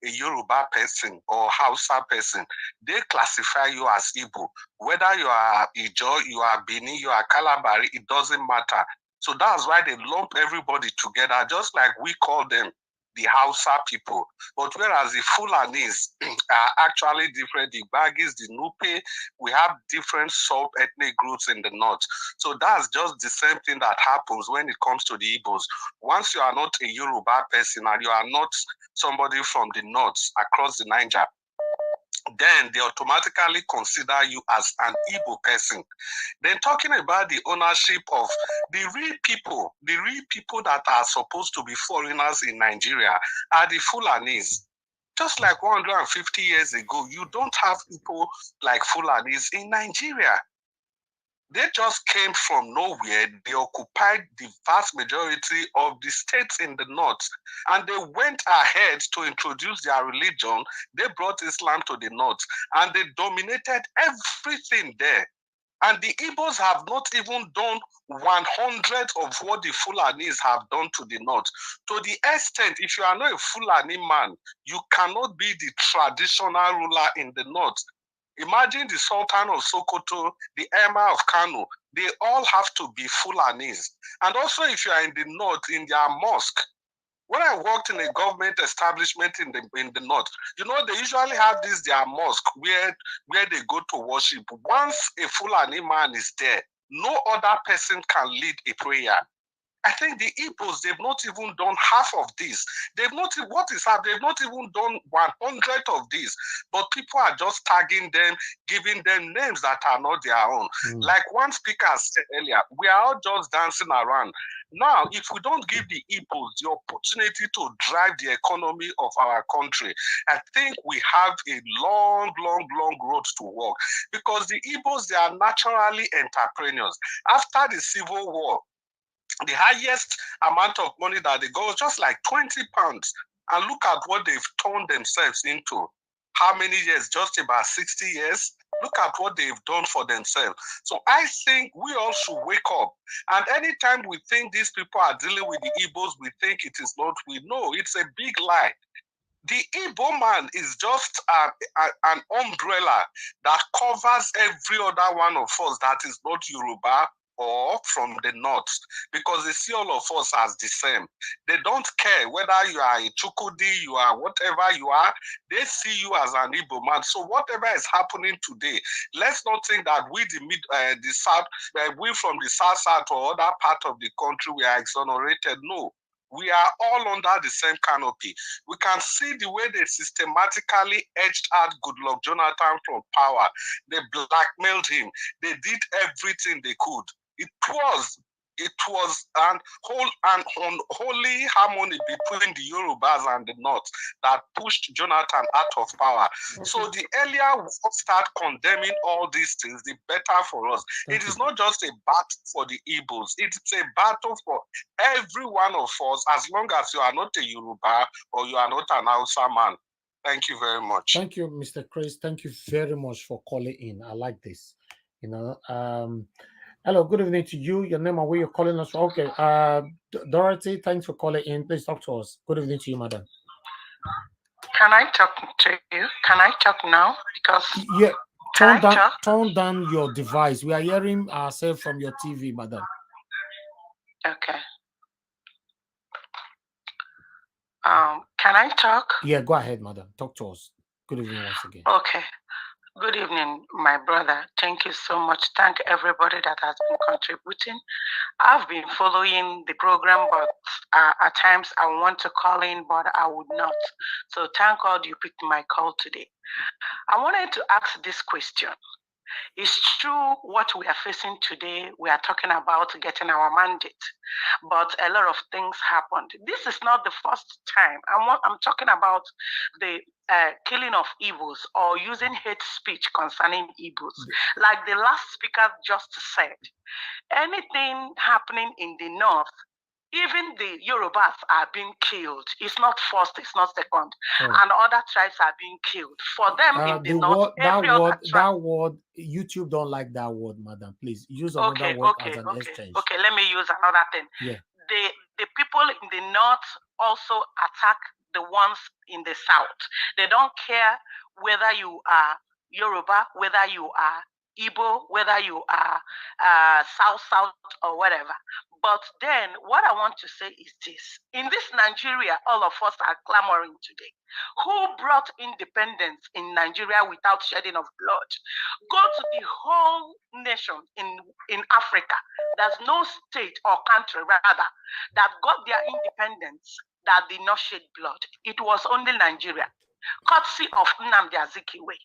a Yoruba person or Hausa person, they classify you as Igbo. Whether you are Ijo, you are Bini, you are Kalabari, it doesn't matter. So that's why they lump everybody together, just like we call them the Hausa people. But whereas the Fulanis are actually different, the Bagis, the Nupe, we have different sub-ethnic groups in the north. So that's just the same thing that happens when it comes to the Igbos. Once you are not a Yoruba person and you are not somebody from the north across the Niger, then they automatically consider you as an Igbo person. Then talking about the ownership of the real people that are supposed to be foreigners in Nigeria are the Fulanis. Just like 150 years ago, you don't have people like Fulanis in Nigeria. They just came from nowhere. They occupied the vast majority of the states in the north, and they went ahead to introduce their religion. They brought Islam to the north, and they dominated everything there. And the Igbos have not even done 100 of what the Fulanis have done to the north. To the extent, if you are not a Fulani man, you cannot be the traditional ruler in the north. Imagine the Sultan of Sokoto, the Emir of Kano, they all have to be Fulanis. And also, if you are in the north, in their mosque, when I worked in a government establishment in the north, you know, they usually have this their mosque where they go to worship. Once a Fulani man is there, no other person can lead a prayer. I think the Igbos, they've not even done half of this. They've not even done 100 of this. But people are just tagging them, giving them names that are not their own. Like one speaker said earlier, we are all just dancing around. Now, if we don't give the Igbos the opportunity to drive the economy of our country, I think we have a long, long, long road to walk. Because the Igbos, they are naturally entrepreneurs. After the Civil War, the highest amount of money that they got was just like 20 pounds. And look at what they've turned themselves into. How many years? Just about 60 years. Look at what they've done for themselves. So I think we all should wake up. And anytime we think these people are dealing with the Igbos, we think it is not. We know it's a big lie. The Igbo man is just an umbrella that covers every other one of us that is not Yoruba or from the north, because they see all of us as the same. They don't care whether you are a Chukudi, you are whatever you are, they see you as an Igbo man. So whatever is happening today, let's not think that we the south, we from the south or other part of the country, we are exonerated. No. We are all under the same canopy. We can see the way they systematically edged out Goodluck Jonathan from power. They blackmailed him. They did everything they could. It was an unholy harmony between the Yorubas and the North that pushed Jonathan out of power. So the earlier we start condemning all these things, the better for us. It is not just a battle for the Igbos. It's a battle for every one of us, as long as you are not a Yoruba or you are not an Hausa man. Thank you very much. Thank you, Mr. Chris. Thank you very much for calling in. I like this. Hello, good evening to you. Your name and where you're calling us from. Okay, Dorothy, thanks for calling in. Please talk to us. Good evening to you, madam. Can I talk to you? Can I talk now? Because yeah, turn down your device. We are hearing ourselves from your TV, madam. Okay. Can I talk? Yeah, go ahead, madam. Talk to us. Good evening once again. Okay. Good evening, my brother. Thank you so much. Thank everybody that has been contributing. I've been following the program, but at times I want to call in, but I would not. So thank God you picked my call today. I wanted to ask this question. It's true what we are facing today. We are talking about getting our mandate, but a lot of things happened. This is not the first time. I'm talking about the killing of Igbos or using hate speech concerning Igbos. Like the last speaker just said, anything happening in the north, even the Yorubas are being killed. It's not first, it's not second. And other tribes are being killed. For them in the north, that word, YouTube don't like that word, madam. Please use another word as an exchange. Okay, let me use another thing. Yeah. The people in the north also attack the ones in the south. They don't care whether you are Yoruba, whether you are Igbo, whether you are South or whatever. But then what I want to say is this. In this Nigeria, all of us are clamoring today. Who brought independence in Nigeria without shedding of blood? Go to the whole nation in Africa. There's no state or country, rather, that got their independence that did not shed blood. It was only Nigeria, courtesy of Nnamdi Azikiwe.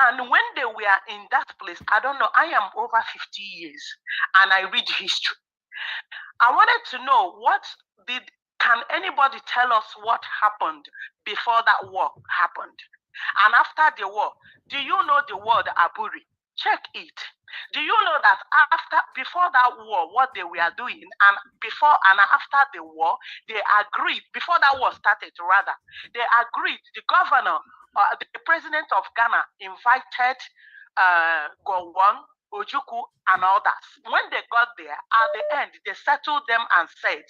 And when they were in that place, I don't know, I am over 50 years and I read history. I wanted to know can anybody tell us what happened before that war happened? And after the war, do you know the word Aburi? Check it. Do you know that before that war, what they were doing, and before and after the war, they agreed, before that war started rather, they agreed, the governor, the president of Ghana invited Gowon, Ojukwu, and others. When they got there, at the end, they settled them and said,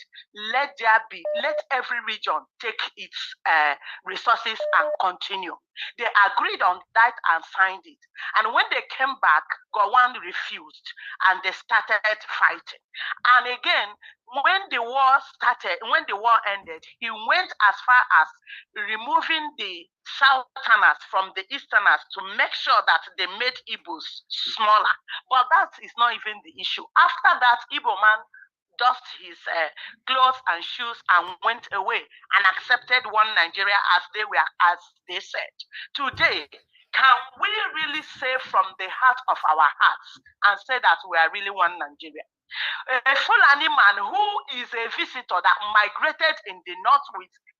let every region take its resources and continue. They agreed on that and signed it. And when they came back, Gowon refused and they started fighting. And again, when the war ended, he went as far as removing the Southerners from the Easterners to make sure that they made Igbos smaller. But that is not even the issue. After that, Igbo man dust his clothes and shoes and went away and accepted one Nigeria as they said. Today, can we really say from the heart of our hearts and say that we are really one Nigeria? A Fulani man who is a visitor that migrated in the north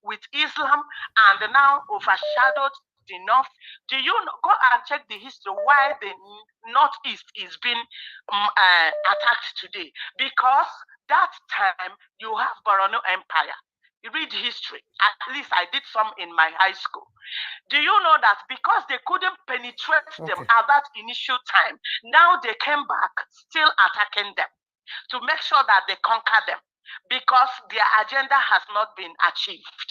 with Islam and now overshadowed the north. Do you know, go and check the history why the northeast is being attacked today? Because that time you have Borno Empire. You read history. At least I did some in my high school. Do you know that because they couldn't penetrate them at that initial time, now they came back still attacking them to make sure that they conquer them because their agenda has not been achieved.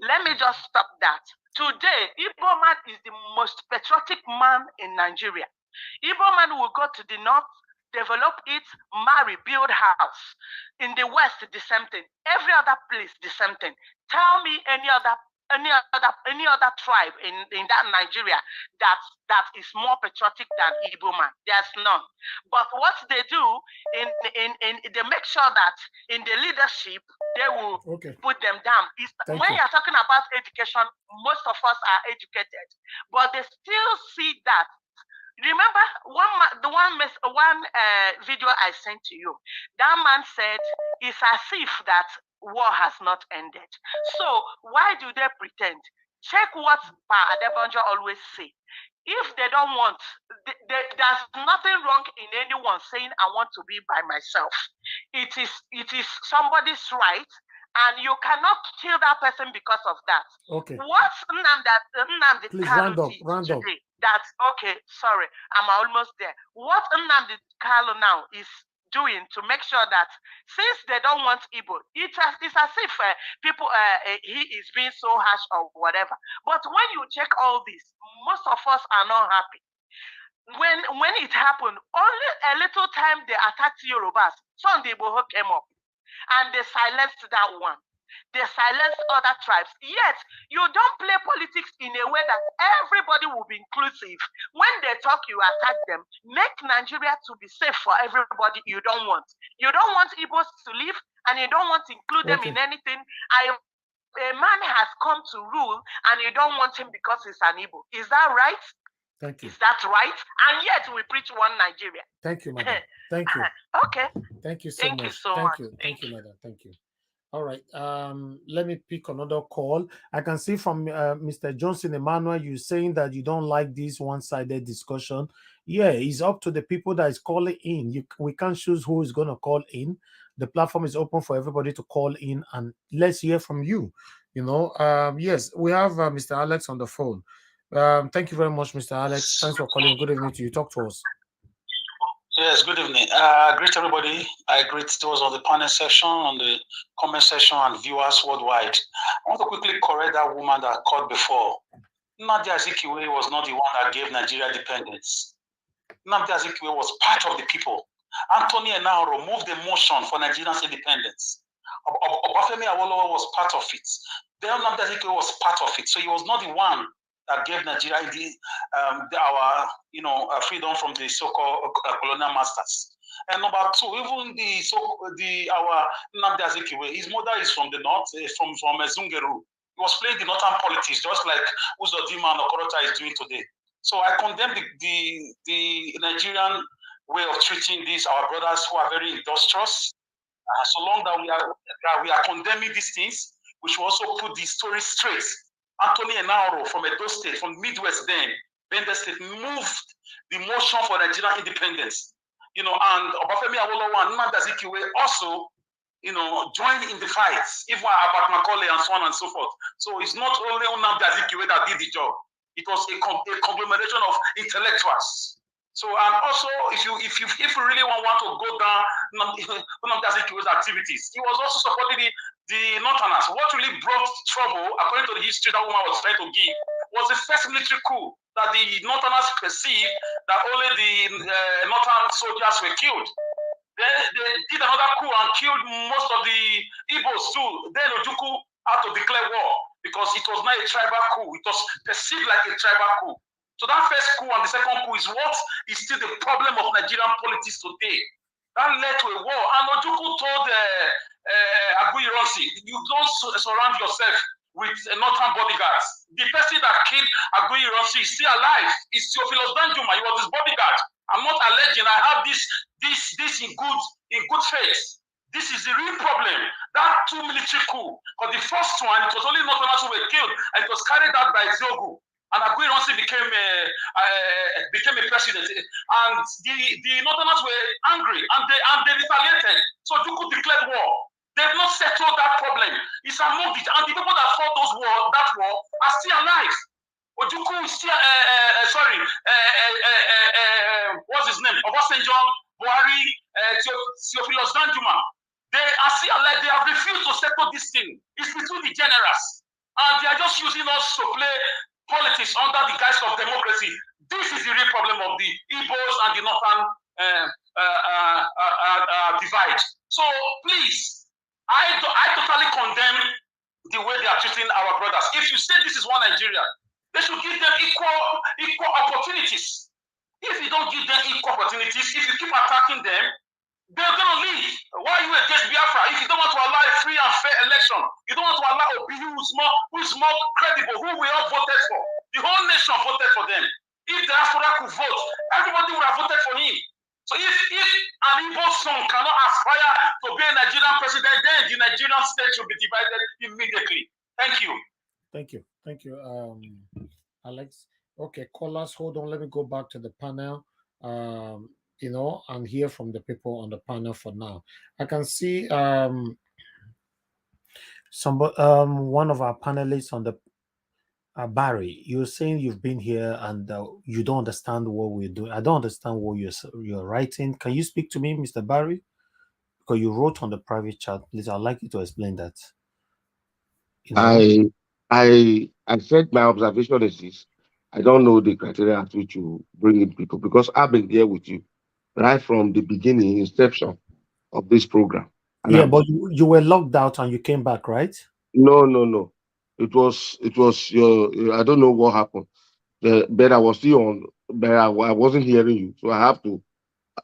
Let me just stop that. Today, Igbo man is the most patriotic man in Nigeria. Igbo man will go to the north, develop it, marry, build house. In the west, the same thing. Every other place, the same thing. Tell me any other tribe in that Nigeria that is more patriotic than Igbo man. There's none. But what they do they make sure that in the leadership they will put them down. When you're talking about education, most of us are educated, but they still see that. Remember one video I sent to you. That man said it's as if that war has not ended. So why do they pretend? Check what Pa Adebanjo always say. If they don't want, there's nothing wrong in anyone saying I want to be by myself. It is somebody's right, and you cannot kill that person because of that. Okay. What's Nnamdi Kanu today? That's okay. Sorry, I'm almost there. What Nnamdi Kanu now is doing to make sure that since they don't want Igbo, it's as if he is being so harsh or whatever. But when you check all this, most of us are not happy. When it happened, only a little time they attacked Yorubas, Sunday Igbo came up and they silenced that one. They silence other tribes. Yet, you don't play politics in a way that everybody will be inclusive. When they talk, you attack them. Make Nigeria to be safe for everybody you don't want. You don't want Igbos to live, and you don't want to include them in anything. A man has come to rule, and you don't want him because he's an Igbo. Is that right? Thank you. Is that right? And yet, we preach one Nigeria. Thank you, madam. Thank you. Okay. Thank you so much. Thank you, madam. Thank you. All right. Let me pick another call. I can see from Mr. Johnson Emmanuel, you saying that you don't like this one-sided discussion. Yeah, it's up to the people that is calling in. We can't choose who is going to call in. The platform is open for everybody to call in, and let's hear from you. Yes, we have Mr. Alex on the phone. Thank you very much, Mr. Alex. Thanks for calling. Good evening to you. Talk to us. Yes, good evening. Greet everybody. I greet those on the panel session, on the comment section, and viewers worldwide. I want to quickly correct that woman that called before. Nnamdi Azikiwe was not the one that gave Nigeria independence. Nnamdi Azikiwe was part of the people. Anthony Enahoro moved the motion for Nigeria's independence. Obafemi Awolowo was part of it. Then Nnamdi Azikiwe was part of it. So he was not the one that gave Nigeria our freedom from the so-called colonial masters. And number two, even our Nnamdi Azikiwe, his mother is from the north, from Zungeru. He was playing the northern politics, just like Uzodinma and Okorota is doing today. So I condemn the Nigerian way of treating these our brothers who are very industrious. So long that we are condemning these things, we should also put the story straight. Anthony Enahoro from Edo State, from Midwest then, Bender State, moved the motion for Nigerian independence. And Obafemi Awolowo and Nnamdi Azikiwe also, joined in the fights, even about Macaulay and so on and so forth. So it's not only Nnamdi Azikiwe that did the job. It was a conglomeration of intellectuals. So, and also, if you really want to go down Nnamdi Azikiwe's activities, he was also supporting the Northerners. What really brought trouble, according to the history that woman was trying to give, was the first military coup that the Northerners perceived that only the Northern soldiers were killed. They did another coup and killed most of the Igbos too. Then Ojukwu had to declare war because it was not a tribal coup. It was perceived like a tribal coup. So that first coup and the second coup is what is still the problem of Nigerian politics today. That led to a war. And Ojukwu told Aguiyi-Ironsi, you don't surround yourself with northern bodyguards. The person that killed Aguiyi-Ironsi is still alive. It's Theophilus Danjuma. He was his bodyguard. I'm not alleging. I have this in good faith. This is the real problem. That two military coup. Because the first one, it was only Northerners who were killed, and it was carried out by Ziogu. And Aguiyi-Ironsi became a president. And the Northerners were angry, and they retaliated. So Ojukwu declared war. They've not settled that problem. It's among it. And the people that fought that war are still alive. Ojukwu is still, what's his name? Obasanjo, Buhari, Theophilus Danjuma. They are still alive. They have refused to settle this thing. It's between the generals. And they are just using us to play politics under the guise of democracy. This is the real problem of the Igbos and the Northern divide. So please, I totally condemn the way they are treating our brothers. If you say this is one Nigeria, they should give them equal opportunities. If you don't give them equal opportunities, if you keep attacking them, they're going to leave. Why are you against Biafra? If you don't want to allow a free and fair election, you don't want to allow Obi who is more credible, who we all voted for. The whole nation voted for them. If diaspora could vote, everybody would have voted for him. So if an Igbo son cannot aspire to be a Nigerian president, then the Nigerian state should be divided immediately. Thank you. Thank you, Alex. Okay, callers, hold on. Let me go back to the panel. And hear from the people on the panel for now. I can see one of our panelists on the Barry. You're saying you've been here and you don't understand what we're doing. I don't understand what you're writing. Can you speak to me, Mr. Barry? Because you wrote on the private chat. Please, I'd like you to explain that. I said my observation is this. I don't know the criteria at which you bring in people because I've been there with you right from the beginning, inception of this program. And but you were locked out and you came back, right? No. It was your. I don't know what happened. But I was still on. But I wasn't hearing you, so I have to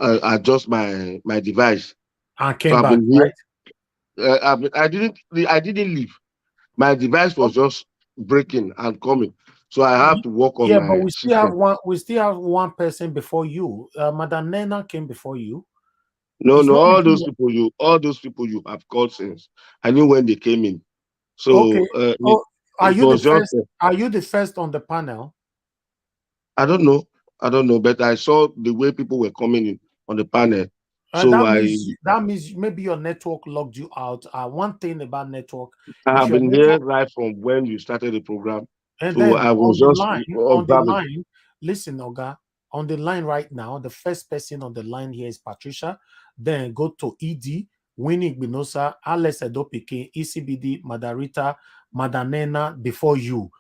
adjust my device. I came back, right? I didn't leave. My device was just breaking and coming. So I have to work on my but we still have system. we still have one person before you. Madam Nena came before you. No, all those people you have called since. I knew when they came in. So okay. Are you the first on the panel? I don't know, but I saw the way people were coming in on the panel. So that means maybe your network logged you out. One thing about network, I have been here right from when you started the program. And so then I was on the line, listen, Oga, on the line right now. The first person on the line here is Patricia. Then go to ED, Winnie Gbinosa, Alex Edopike, ECBD, Madarita, Madanena before you.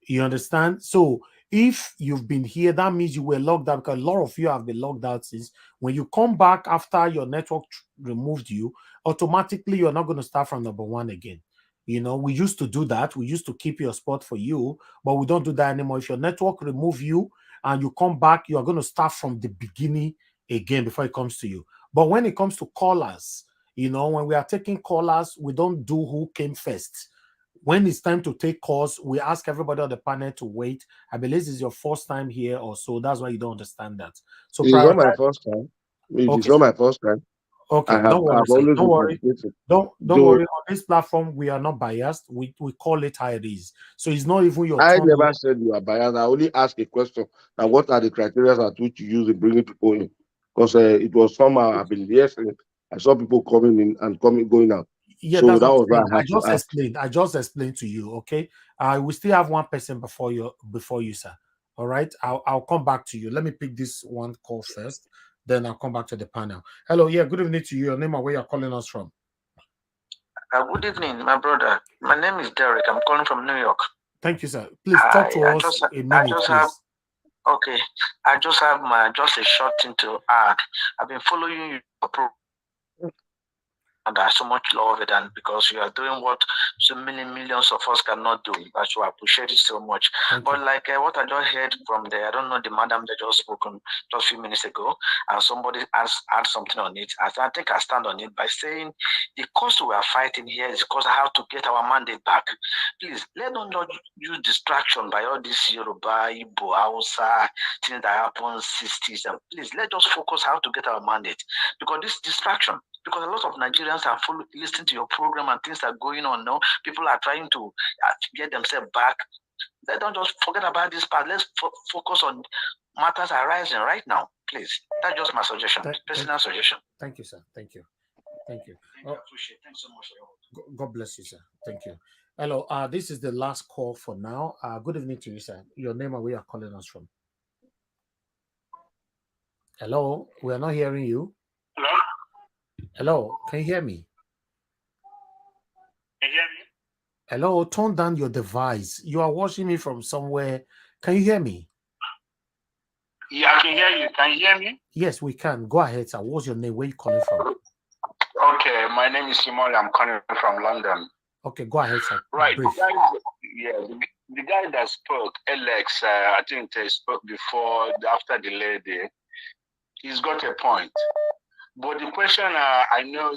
You understand? So if you've been here, that means you were logged out, because a lot of you have been logged out since. When you come back after your network removed you, automatically you're not going to start from number one again. You know, we used to do that. We used to keep your spot for you, but we don't do that anymore. If your network remove you and you come back, you are going to start from the beginning again before it comes to you. But when it comes to callers, you know, when we are taking callers, we don't do who came first. When it's time to take calls, we ask everybody on the panel to wait. I believe this is your first time here or so. That's why you don't understand that. So It's not prioritize. my first time. It is Okay, not my first time. okay. Don't worry, I've sir. always Don't been worry. participating. Don't So worry. On this platform, we are not biased. We call it how it is. So it's not even your I turn. never said you are biased. I only asked a question. Now, what are the criteria at which you use in bringing people in? Because it was somehow I've been listening. I saw people coming in and coming going out. Yeah, So that's that what I'm was why saying. I had to ask. I just explained to you. Okay. We still have one person before you, sir. All right. I'll come back to you. Let me pick this one call first. Then I'll come back to the panel. Hello. Yeah. Good evening to you. Your name and where you're calling us from. Good evening, my brother. My name is Derek. I'm calling from New York. Thank you, sir. Please talk to I us just, a I minute, just have, please. okay. I just have just a short thing to add. I've been following your program, and I so much love it, and because you are doing what so many millions of us cannot do, I should appreciate it so much. But like what I just heard from there, I don't know the madam that just spoken just a few minutes ago, and somebody add something on it. I think I stand on it by saying the cause we are fighting here is because I have to get our mandate back. Please, let us not use distraction by all this Yoruba, Igbo, Hausa, things that happen 60s. And please, let us focus how to get our mandate, because this distraction, because a lot of Nigerians are listening to your program and things are going on now. People are trying to get themselves back. They don't just forget about this part. Let's focus on matters arising right now, please. That's just my suggestion, personal suggestion. Thank you, sir. Thank you. Thank you. I appreciate it. Thanks so much for your help. God bless you, sir. Thank you. Hello. This is the last call for now. Good evening to you, sir. Your name and where you're calling us from. Hello. We are not hearing you. Hello? Hello. Can you hear me? Can you hear me? Hello. Turn down your device. You are watching me from somewhere. Can you hear me? Yeah, I can hear you. Can you hear me? Yes, we can. Go ahead, sir. What's your name? Where you calling from? Okay, my name is Simon. I'm calling from London. Okay, go ahead, sir. Right. Brief. The guy that spoke, Alex, I think they spoke before, after the lady, he's got a point. But the question, I know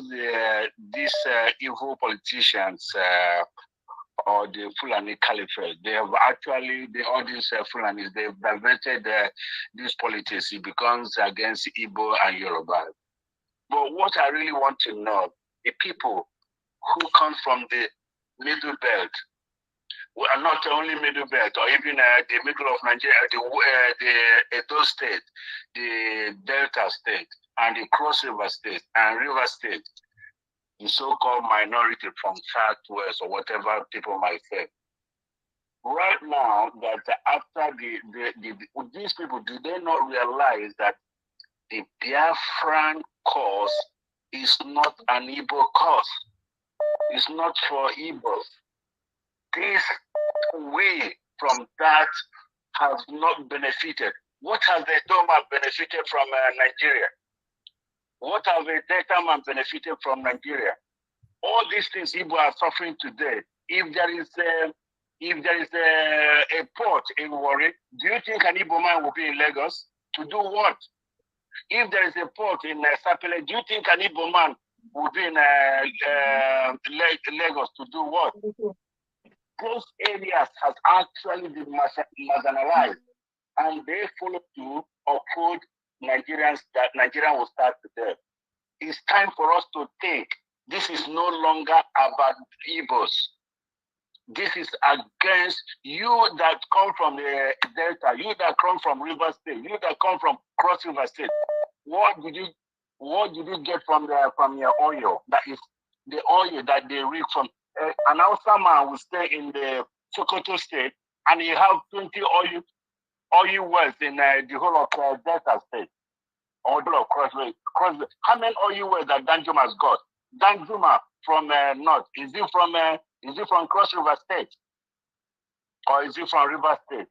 these evil politicians or the Fulani Caliphate, they have actually, all these Fulanis, they've diverted this politics. It becomes against Igbo and Yoruba. But what I really want to know, the people who come from the middle belt, well, not only middle belt, or even the middle of Nigeria, the Edo state, the Delta state, and the Cross River state, and River state, the so-called minority from Southwest, or whatever people might say. Right now, that after these people, do they not realize that the Biafran cause is not an Igbo cause? It's not for Igbos. This way from that has not benefited. What has the Doma benefited from Nigeria? What have the Delta man benefited from Nigeria? All these things Igbo are suffering today. If there is a port in Warri, do you think an Igbo man will be in Lagos to do what? If there is a port in Sapele, do you think an Igbo man will be in Lagos to do what? Those areas have actually been marginalized, and they follow to uphold Nigerians that Nigeria will start today. It's time for us to think. This is no longer about Igbos. This is against you that come from the Delta, you that come from River State, you that come from Cross River State. What did you get from your oil? That is the oil that they reap from. An Hausa man will stay in the Sokoto state and he have 20 oil wells in the whole of Delta State or the whole of Crossway. How many oil wells that Danjuma has got? Danjuma from north, is it from Cross River State or is it from River State?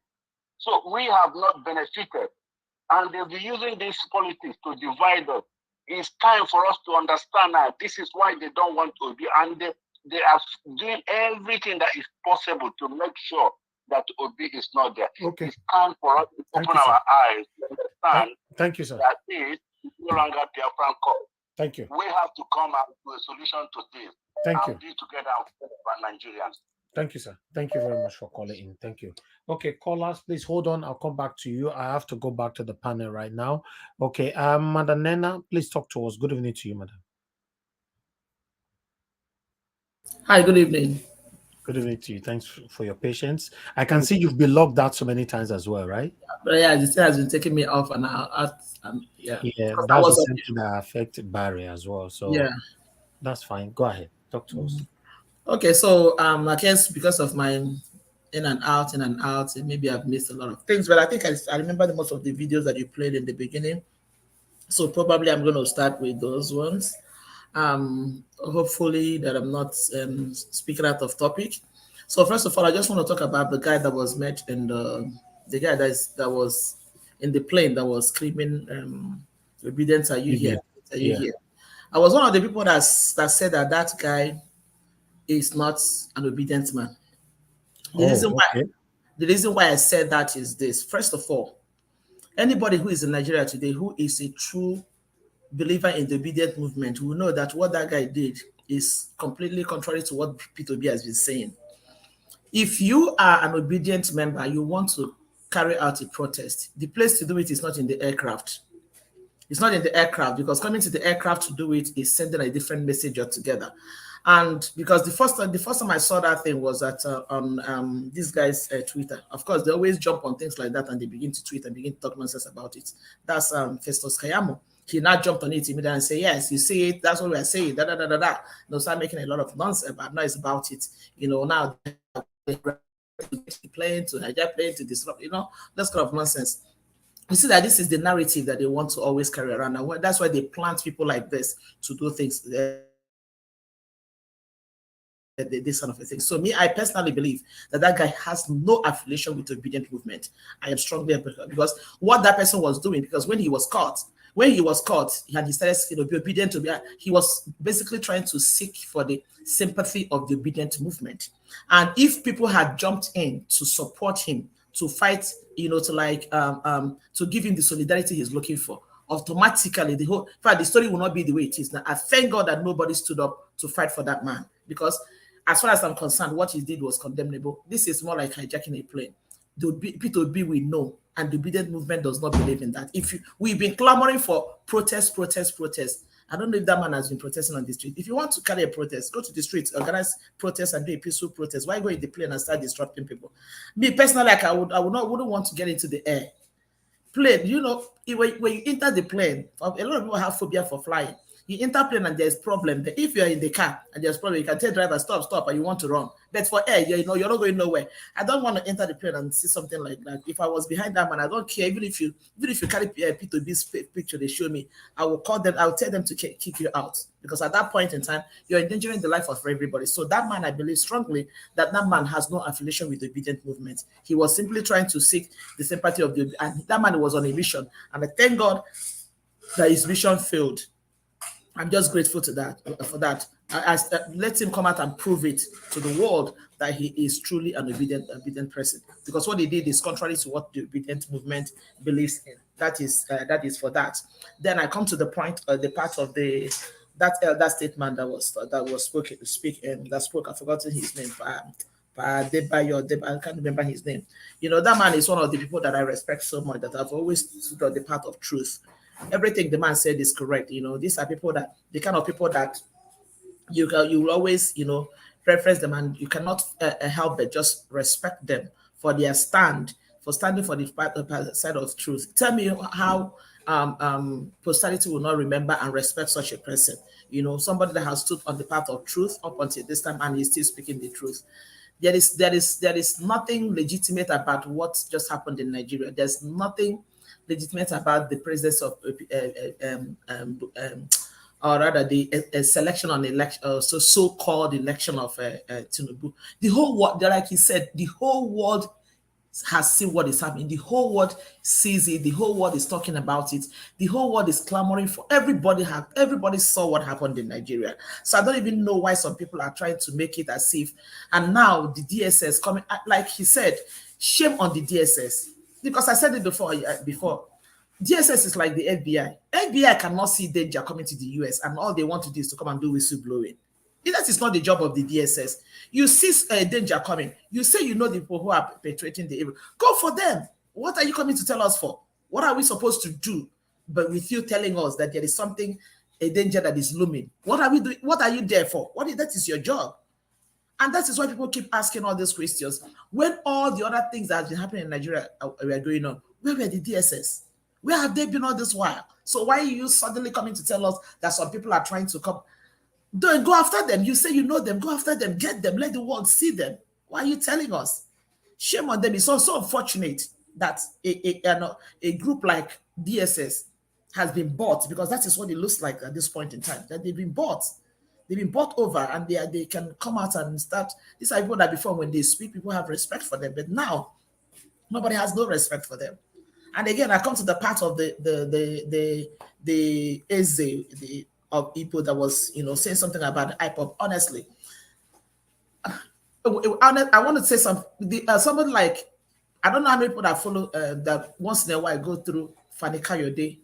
So we have not benefited, and they'll be using this politics to divide us. It's time for us to understand that this is why they don't want to be, and they are doing everything that is possible to make sure that Obi is not there. Okay. It's time for us to open our eyes to understand Thank you, sir. that this is no longer Biafran call. Thank you. We have to come out to a solution to this. Thank and you. be together with Nigerians. Thank you, sir. Thank you very much for calling in. Thank you. Okay, callers, please hold on. I'll come back to you. I have to go back to the panel right now. Okay, Madam Nena, please talk to us. Good evening to you, madam. Hi, good evening. Good evening to you. Thanks for your patience. I can see you've been locked out so many times as well, right? But yeah, this has been taking me off and out. Yeah, that's the same thing that affected Barry as well. So yeah, that's fine. Go ahead. Talk to us. Okay, so I guess because of my in and out, maybe I've missed a lot of things, but I think I remember most of the videos that you played in the beginning. So probably I'm going to start with those ones. Hopefully that I'm not speaking out of topic. So first of all, I just want to talk about the guy that was met and the guy that was in the plane that was screaming, "Obedience, are you here? Are you here?" I was one of the people that said that guy is not an obedient man. The reason why I said that is this. First of all, anybody who is in Nigeria today who is a true believer in the obedient movement will know that what that guy did is completely contrary to what P2B has been saying. If you are an obedient member, you want to carry out a protest, the place to do it is not in the aircraft. It's not in the aircraft, because coming to the aircraft to do it is sending a different message altogether. And because the first time I saw that thing was at on this guy's Twitter. Of course, they always jump on things like that and they begin to tweet and begin to talk nonsense about it. That's Festus Kayamo. He now jumped on it immediately and say, "Yes, you see it. That's what we are saying." Da da da da da. Start making a lot of nonsense about noise about it. Now to plane to hijack plane to disrupt. That's kind of nonsense. You see that this is the narrative that they want to always carry around. And that's why they plant people like this to do things. This kind of a thing. So me, I personally believe that guy has no affiliation with the obedient movement. I am strongly because what that person was doing, because when he was caught, and he started be obedient to be, he was basically trying to seek for the sympathy of the obedient movement. And if people had jumped in to support him, to fight, to give him the solidarity he's looking for, automatically the story will not be the way it is now. I thank God that nobody stood up to fight for that man, because as far as I'm concerned, what he did was condemnable. This is more like hijacking a plane. The P2B we know, and the obedient movement does not believe in that. We've been clamoring for protest. I don't know if that man has been protesting on the street. If you want to carry a protest, go to the streets, organize protests and do a peaceful protest. Why go in the plane and start disrupting people? Me personally, I wouldn't want to get into the air. Plane, when you enter the plane, a lot of people have phobia for flying. You enter plane and there's problem. If you're in the car and there's problem, you can tell driver stop, and you want to run. But for air, you're not going nowhere. I don't want to enter the plane and see something like that. If I was behind that man, I don't care. Even if you carry P2B's picture, they show me, I will call them. I will tell them to kick you out, because at that point in time, you're endangering the life of everybody. So that man, I believe strongly that man has no affiliation with the obedient movement. He was simply trying to seek the sympathy of and that man was on a mission. And I thank God that his mission failed. I'm just grateful for that. I let him come out and prove it to the world that he is truly an obedient person. Because what he did is contrary to what the obedient movement believes in. That is for that. Then I come to the point, the part of that statement that spoke. I've forgotten his name. I can't remember his name. That man is one of the people that I respect so much, that I've always stood on the path of truth. Everything the man said is correct. These are people the kind of people that you will always, reference them, and you cannot help but just respect them for their standing for the side of truth. Tell me how posterity will not remember and respect such a person. Somebody that has stood on the path of truth up until this time and is still speaking the truth. there is nothing legitimate about what just happened in Nigeria. There's nothing legitimate about the presence of or rather the selection on election, so-called election of Tinubu. The whole world, like he said, the whole world has seen what is happening. The whole world sees it. The whole world is talking about it. The whole world is clamoring for. Everybody saw what happened in Nigeria. So I don't even know why some people are trying to make it as if. And now the DSS coming, like he said, shame on the DSS, because I said it before. DSS is like the FBI. FBI cannot see danger coming to the US, and all they want to do is to come and do whistleblowing. That is not the job of the DSS. You see danger coming. You say you know the people who are perpetrating the evil. Go for them. What are you coming to tell us for? What are we supposed to do? But with you telling us that there is something, a danger that is looming. What are we doing? What are you there for? That is your job. And that is why people keep asking all these questions. When all the other things that have been happening in Nigeria were going on, where were the DSS? Where have they been all this while? So why are you suddenly coming to tell us that some people are trying to come? Don't go after them. You say you know them. Go after them. Get them. Let the world see them. Why are you telling us? Shame on them. It's also unfortunate that a group like DSS has been bought, because that is what it looks like at this point in time, that they've been bought. They've been bought over, and they can come out and start. These are people that before, when they speak, people have respect for them. But now, nobody has no respect for them. And again, I come to the part of the Eze, of people that was, saying something about IPOB. Honestly, I want to say something. Somebody like, I don't know how many people that follow that once in a while go through Fani Kayode's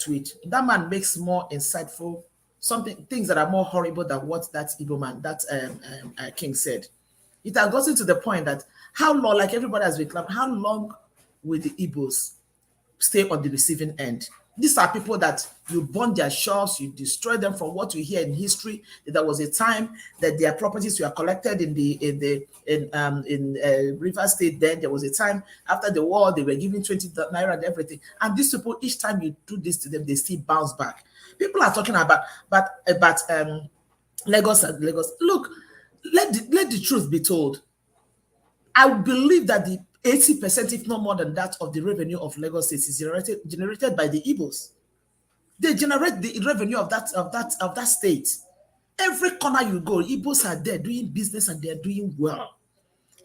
tweet. That man makes more insightful things that are more horrible than what that Igbo man, that King said. It has gotten to the point that how long, like everybody has been clapping, how long will the Igbos stay on the receiving end? These are people that you burn their shops, you destroy them. From what we hear in history, that there was a time that their properties were collected in River State. Then there was a time after the war they were giving 20 naira and everything. And these people, each time you do this to them, they still bounce back. People are talking about Lagos and Lagos. Look, let the truth be told. I believe that the 80%, if not more than that, of the revenue of Lagos State is generated by the Igbos. They generate the revenue of that state. Every corner you go, Igbos are there doing business, and they're doing well.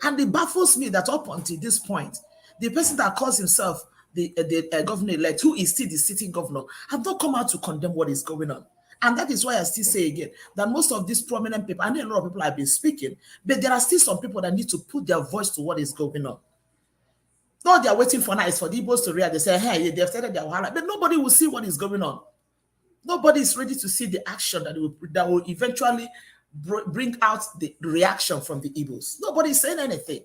And it baffles me that up until this point, the person that calls himself the governor-elect, who is still the sitting governor, have not come out to condemn what is going on. And that is why I still say again that most of these prominent people, I know a lot of people have been speaking, but there are still some people that need to put their voice to what is going on. All they are waiting for now is for the Igbos to react. They say, hey, they've started their wahala, but nobody will see what is going on. Nobody is ready to see the action that will eventually bring out the reaction from the Igbos. Nobody is saying anything,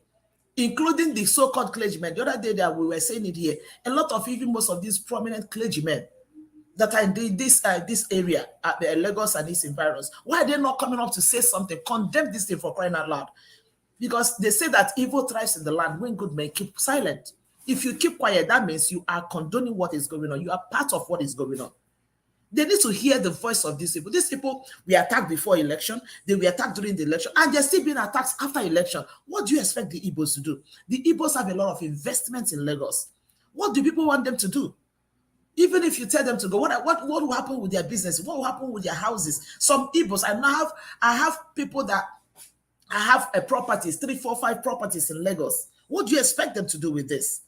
including the so-called clergymen. The other day that we were saying it here, a lot of, even most of these prominent clergymen that are in this area, Lagos and its environs, why are they not coming up to say something, condemn this thing, for crying out loud? Because they say that evil thrives in the land when good men keep silent. If you keep quiet, that means you are condoning what is going on. You are part of what is going on. They need to hear the voice of these people. These people were attacked before election. They were attacked during the election. And they're still being attacked after election. What do you expect the Igbos to do? The Igbos have a lot of investments in Lagos. What do people want them to do? Even if you tell them to go, what will happen with their business? What will happen with their houses? Some Igbos, I have people that I have properties, 3, 4, 5 properties in Lagos. What do you expect them to do with this?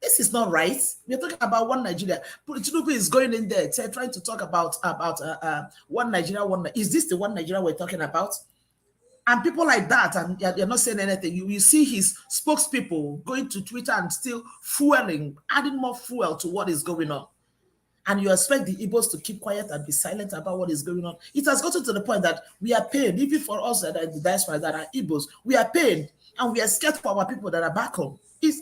This is not right. We're talking about one Nigeria. Tinubu is going in there trying to talk about one Nigeria. Is this the one Nigeria we're talking about? And people like that, and you're not saying anything. You see his spokespeople going to Twitter and still adding more fuel to what is going on. And you expect the Igbos to keep quiet and be silent about what is going on. It has gotten to the point that we are paying, even for us that are in the diaspora that are Igbos, we are paying, and we are scared for our people that are back home. This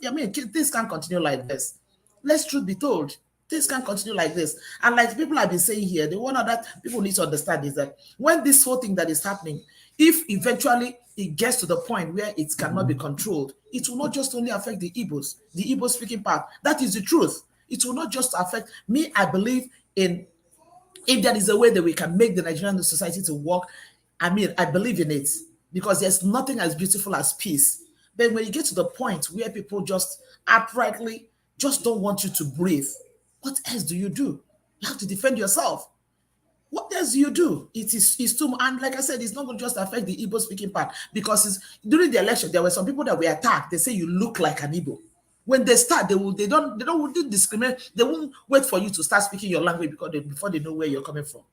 can't continue like this. Let's truth be told. This can't continue like this. And like people have been saying here, the one that people need to understand is that when this whole thing that is happening, if eventually it gets to the point where it cannot be controlled, it will not just only affect the Igbos speaking part. That is the truth. It will not just affect me. I believe if there is a way that we can make the Nigerian society to work, I believe in it. because there's nothing as beautiful as peace. But when you get to the point where people just outrightly just don't want you to breathe, what else do? You have to defend yourself. What else do you do? It's too, and like I said, it's not going to just affect the Igbo speaking part, because during the election there were some people that were attacked. They say you look like an Igbo. When they start, they don't discriminate. They won't wait for you to start speaking your language before they know where you're coming from.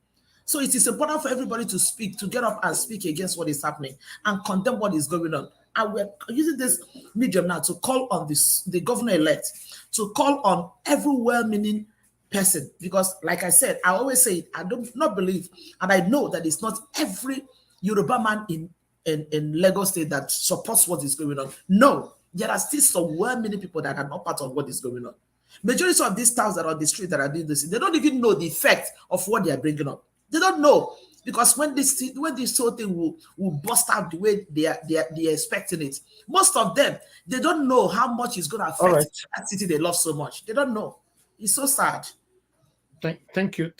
So it is important for everybody to speak, to get up and speak against what is happening and condemn what is going on. And we're using this medium now to call on the governor-elect, to call on every well-meaning person, because like I said, I always say, I do not believe, and I know that it's not every Yoruba man in Lagos State that supports what is going on. No, there are still some well-meaning people that are not part of what is going on. Majority of these towns that are on the street that are doing this, they don't even know the effect of what they are bringing up. They don't know, because when this whole thing will bust out the way they're expecting it, most of them, they don't know how much it's going to affect that city they love so much. They don't know. It's so sad. Thank you,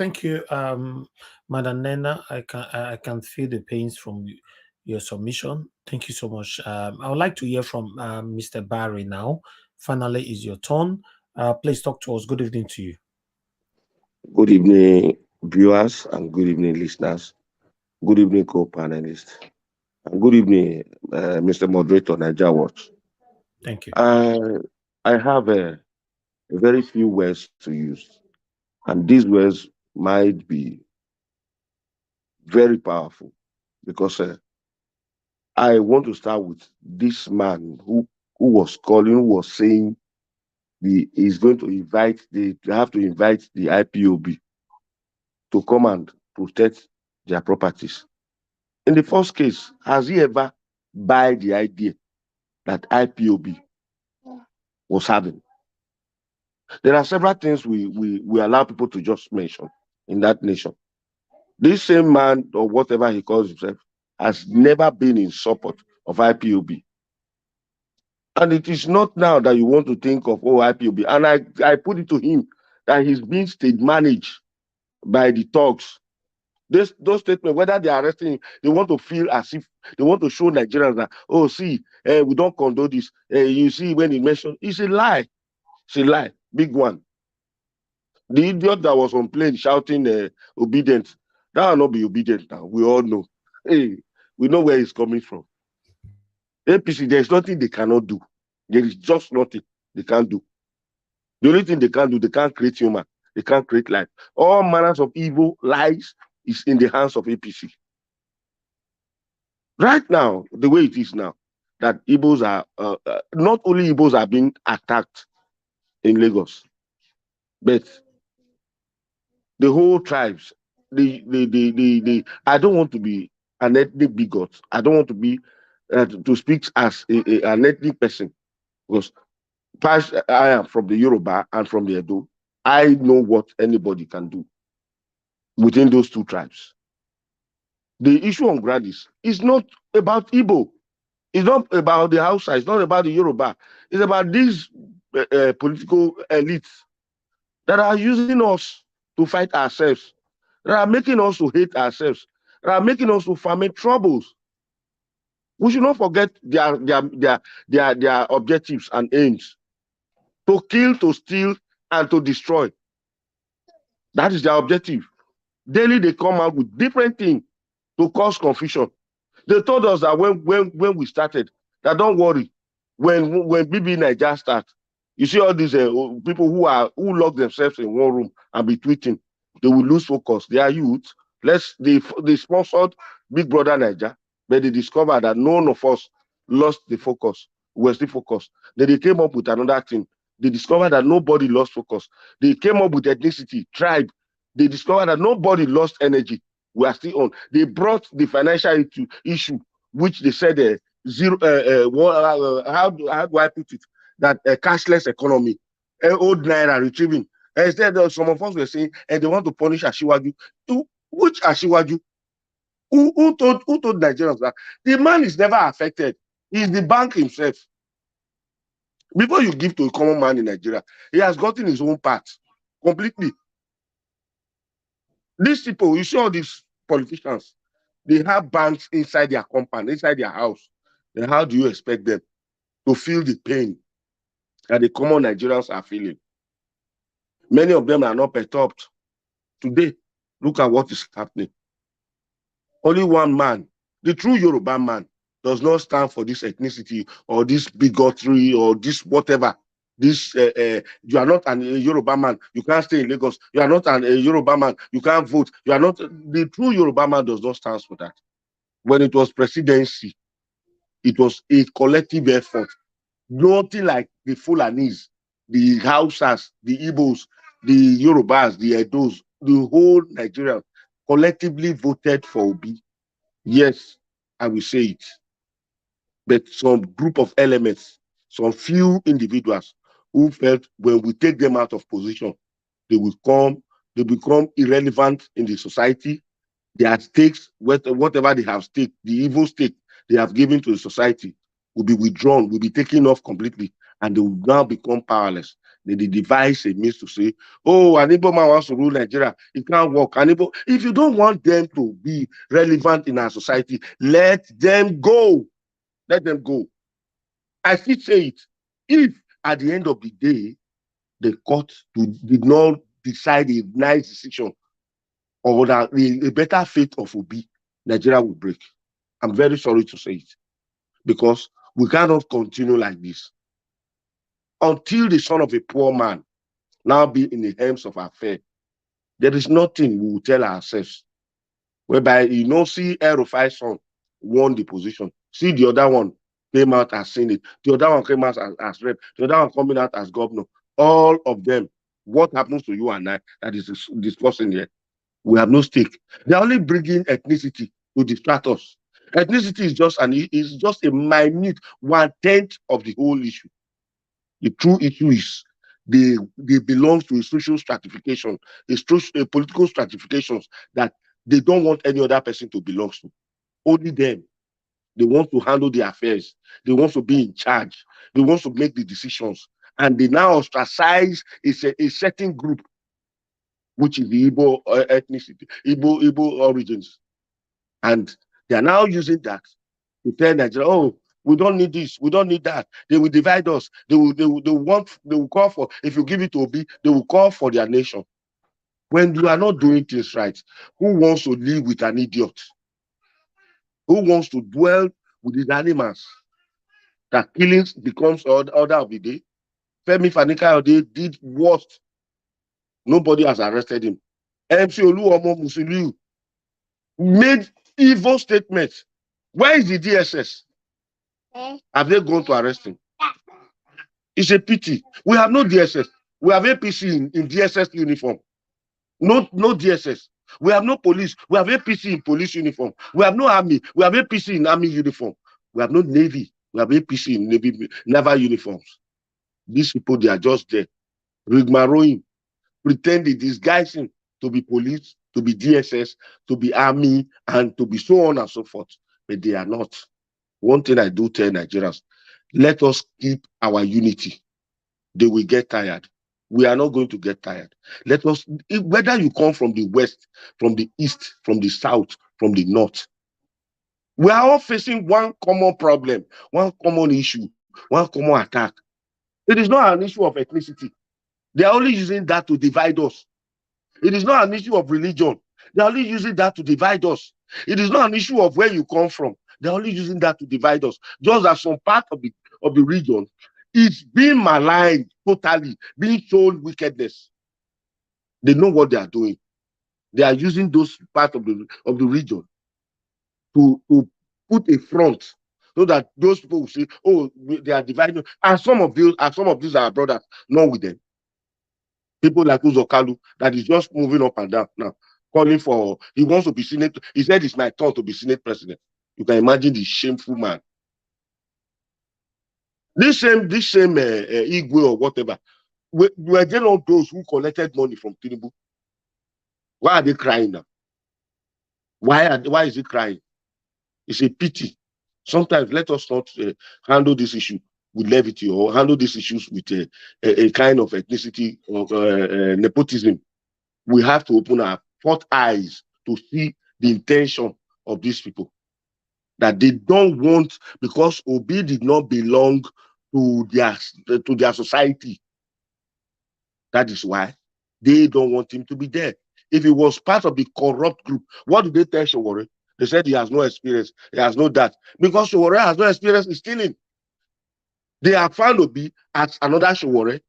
Madam Nena. I can feel the pains from your submission. Thank you so much. I would like to hear from Mr. Barry now. Finally, is your turn. Please talk to us. Good evening to you. Good evening, viewers, and good evening, listeners. Good evening, co-panelists. And good evening, Mr. Moderator, Niger Watch. Thank you. I have a very few words to use, and these words might be very powerful, because I want to start with this man who was saying he's going to have to invite the IPOB to come and protect their properties. In the first case, has he ever buy the idea that IPOB was having? There are several things we allow people to just mention in that nation. This same man, or whatever he calls himself, has never been in support of IPOB. And it is not now that you want to think of, IPOB. And I put it to him that he's being state managed by the thugs. Those statements, whether they are arresting him, they want to feel as if they want to show Nigerians that, see, we don't condone this. You see, when he mentioned, it's a lie. It's a lie, big one. The idiot that was on plane shouting obedient, that will not be obedient now. We all know. Hey, we know where he's coming from. APC, there's nothing they cannot do. There is just nothing they can't do. The only thing they can't do, they can't create human. They can't create life. All manners of evil, lies, is in the hands of APC. Right now, the way it is now, that Igbos are, not only Igbos are being attacked in Lagos, but the whole tribes, I don't want to be an ethnic bigot. I don't want to be, to speak as an ethnic person, because I am from the Yoruba and from the Edo. I know what anybody can do within those two tribes. The issue on ground is not about Igbo. It's not about the Hausa. It's not about the Yoruba. It's about these political elites that are using us to fight ourselves, that are making us to hate ourselves, that are making us to ferment troubles. We should not forget their objectives and aims: to kill, to steal, and to destroy. That is their objective. Daily, they come out with different things to cause confusion. They told us that when we started, that don't worry, when BB Niger starts, you see all these people who lock themselves in one room and be tweeting, they will lose focus. They are youth. They sponsored Big Brother Niger, but they discovered that none of us lost the focus. We were still focused. Then they came up with another thing. They discovered that nobody lost focus. They came up with ethnicity, tribe. They discovered that nobody lost energy. We are still on. They brought the financial issue, which they said zero. How do I put it? That cashless economy, old naira retrieving. Instead, some of us were saying, and they want to punish Ashiwaju. Which Ashiwaju? Who told Nigerians that the man is never affected? He's the bank himself. Before you give to a common man in Nigeria, he has gotten his own part completely. These people, you see all these politicians, They have banks inside their compound, inside their house. Then how do you expect them to feel the pain that the common Nigerians are feeling? Many of them are not perturbed. Today, look at what is happening. Only one man, the true Yoruba man, does not stand for this ethnicity or this bigotry or this whatever. You are not a Yoruba man, you can't stay in Lagos. You are not a Yoruba man, you can't vote. You are not. The true Yoruba man does not stand for that. When it was presidency, it was a collective effort. Nothing like the Fulanis, the Hausas, the Igbos, the Yorubas, the Edos, the whole Nigeria collectively voted for Obi. Yes, I will say it. But some group of elements, some few individuals who felt when we take them out of position, they become irrelevant in the society. Their stakes, whatever they have stake, the evil stake they have given to the society will be withdrawn, will be taken off completely, and they will now become powerless. Then they devise a means to say, oh, an Igbo man wants to rule Nigeria, it can't work. If you don't want them to be relevant in our society, let them go. Let them go. I still say it. If at the end of the day, the court did not decide a nice decision or that a better fate of Obi, Nigeria will break. I'm very sorry to say it, because we cannot continue like this until the son of a poor man now be in the hands of our fair. There is nothing we will tell ourselves. Whereby, see El-Rufai's son won the position. See the other one came out as Senate. The other one came out as rep. The other one coming out as governor. All of them. What happens to you and I that is discussing here? We have no stake. They're only bringing ethnicity to distract us. Ethnicity is just a minute 1/10 of the whole issue. The true issue is they belong to a social stratification, a political stratifications that they don't want any other person to belong to. Only them. They want to handle the affairs. They want to be in charge. They want to make the decisions. And they now ostracize a certain group, which is the Igbo ethnicity, Igbo origins. And they are now using that to tell Nigeria, oh, we don't need this, we don't need that. They will divide us. They will call for, if you give it to Obi, they will call for their nation. When you are not doing things right, who wants to live with an idiot? Who wants to dwell with these animals? That killings becomes order of the day. Femi Fani-Kayode did worst. Nobody has arrested him. MC Oluomo Musiliu made evil statements. Where is the DSS? Have they gone to arrest him? It's a pity. We have no DSS. We have APC in DSS uniform. No DSS. We have no police. We have APC in police uniform. We have no army. We have APC in army uniform. We have no navy. We have APC in naval uniforms. These people, they are just there, rigmaroing, pretending, disguising to be police, to be DSS, to be army, and to be so on and so forth. But they are not. One thing I do tell Nigerians, let us keep our unity. They will get tired. We are not going to get tired. Let us, whether you come from the west, from the east, from the south, from the north, we are all facing one common problem, one common issue, one common attack. It is not an issue of ethnicity. They are only using that to divide us. It is not an issue of religion. They are only using that to divide us. It is not an issue of where you come from. They are only using that to divide us. Just as some part of the region is being maligned totally, being shown wickedness. They know what they are doing. They are using those parts of the region to put a front so that those people will say, oh, they are dividing. And some of these are brothers, not with them. People like Uzokalu that is just moving up and down now, calling for, he wants to be Senate. He said it's my turn to be Senate president. You can imagine the shameful man. This same Igwe or whatever, were they not those who collected money from Tinubu? Why are they crying now? Why is he crying? It's a pity. Sometimes let us not handle this issue with levity or handle these issues with a kind of ethnicity or nepotism. We have to open our fourth eyes to see the intention of these people. That they don't want, because Obi did not belong to their society. That is why they don't want him to be there. If he was part of the corrupt group, what did they tell Sowore? They said he has no experience, he has no that. Because Sowore has no experience in stealing. They have found Obi as another Sowore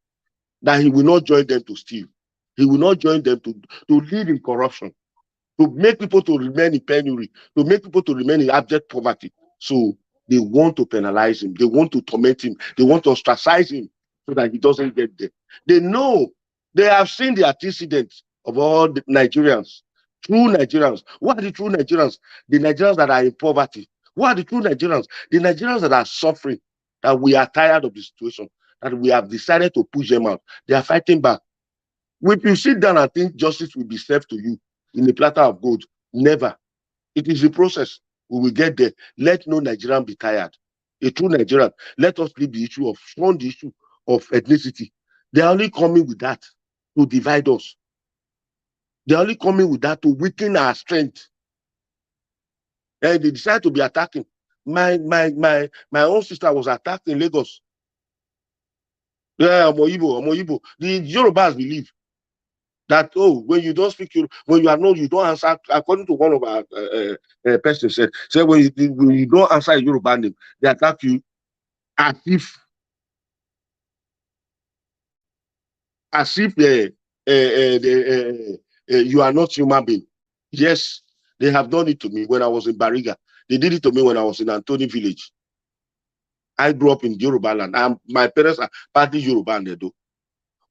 that he will not join them to steal. He will not join them to live in corruption, to make people to remain in penury, to make people to remain in abject poverty. So they want to penalize him. They want to torment him. They want to ostracize him so that he doesn't get there. They know, they have seen the antecedents of all the Nigerians, true Nigerians. What are the true Nigerians? The Nigerians that are in poverty. What are the true Nigerians? The Nigerians that are suffering, that we are tired of the situation, that we have decided to push them out. They are fighting back. If you sit down and think justice will be served to you in a platter of gold, never. It is a process. We will get there. Let no Nigerian be tired. A true Nigerian, let us leave the issue of ethnicity. They are only coming with that to divide us. They are only coming with that to weaken our strength. And they decide to be attacking. My own sister was attacked in Lagos. Yeah, Omoyibo. The Yorubas believe that, oh, when you don't speak, when you are not, you don't answer. According to one of our persons said when you don't answer a Yoruba name, they attack you as if you are not human being. Yes, they have done it to me when I was in Bariga. They did it to me when I was in Antoni village. I grew up in Yoruba land. My parents are partly Yoruba and Edo.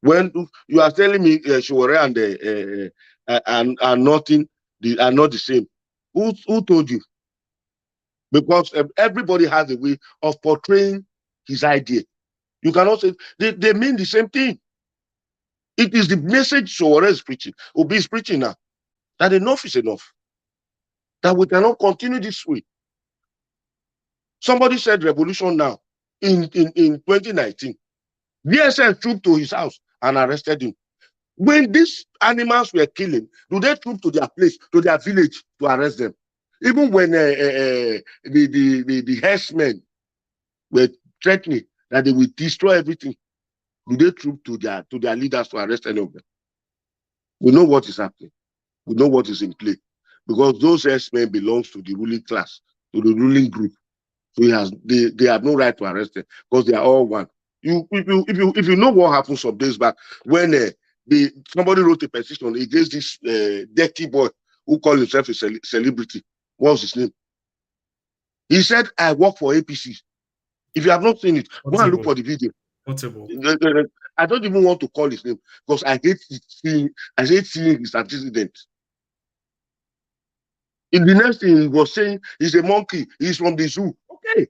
When you are telling me Sowore and are nothing, are not the same, who told you? Because everybody has a way of portraying his idea. You cannot say they mean the same thing. It is the message Sowore is preaching. Obi is preaching now, that enough is enough. That we cannot continue this way. Somebody said revolution now in 2019. DSS trooped to his house and arrested him. When these animals were killing, do they troop to their place, to their village to arrest them? Even when the herdsmen were threatening that they will destroy everything, do they troop to their leaders to arrest any of them? We know what is happening. We know what is in play. Because those herdsmen belongs to the ruling class, to the ruling group. So they have no right to arrest them because they are all one. If you know what happened some days back when somebody wrote a petition against this dirty boy who called himself a celebrity. What was his name? He said, "I work for APC." If you have not seen it, go and look for the video. I don't even want to call his name because I hate seeing his antecedents. In the next thing he was saying, he's a monkey, he's from the zoo. Okay.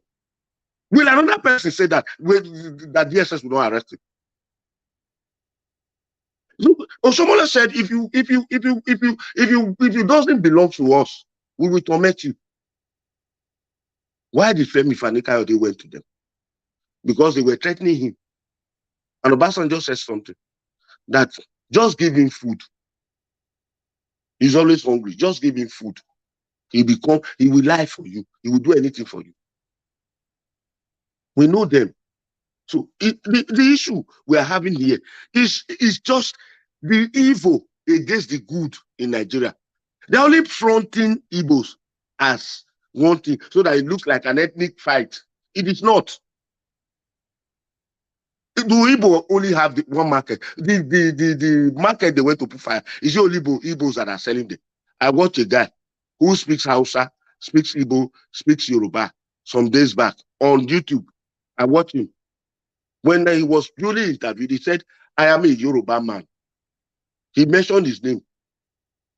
Will another person say that DSS will not arrest him? Look, Oshomola said, if you doesn't belong to us, we will torment you. Why did Femi Fani-Kayode went to them? Because they were threatening him. And Obasanjo said something that just give him food. He's always hungry. Just give him food. He will lie for you. He will do anything for you. We know them. So the issue we are having here is just the evil against the good in Nigeria. They're only fronting Igbos as one thing so that it looks like an ethnic fight. It is not. Do Igbo only have one market? The market they went to put fire is only Igbos that are selling them. I watched a guy who speaks Hausa, speaks Igbo, speaks Yoruba some days back on YouTube. I watched him. When he was duly interviewed, he said, "I am a Yoruba man." He mentioned his name.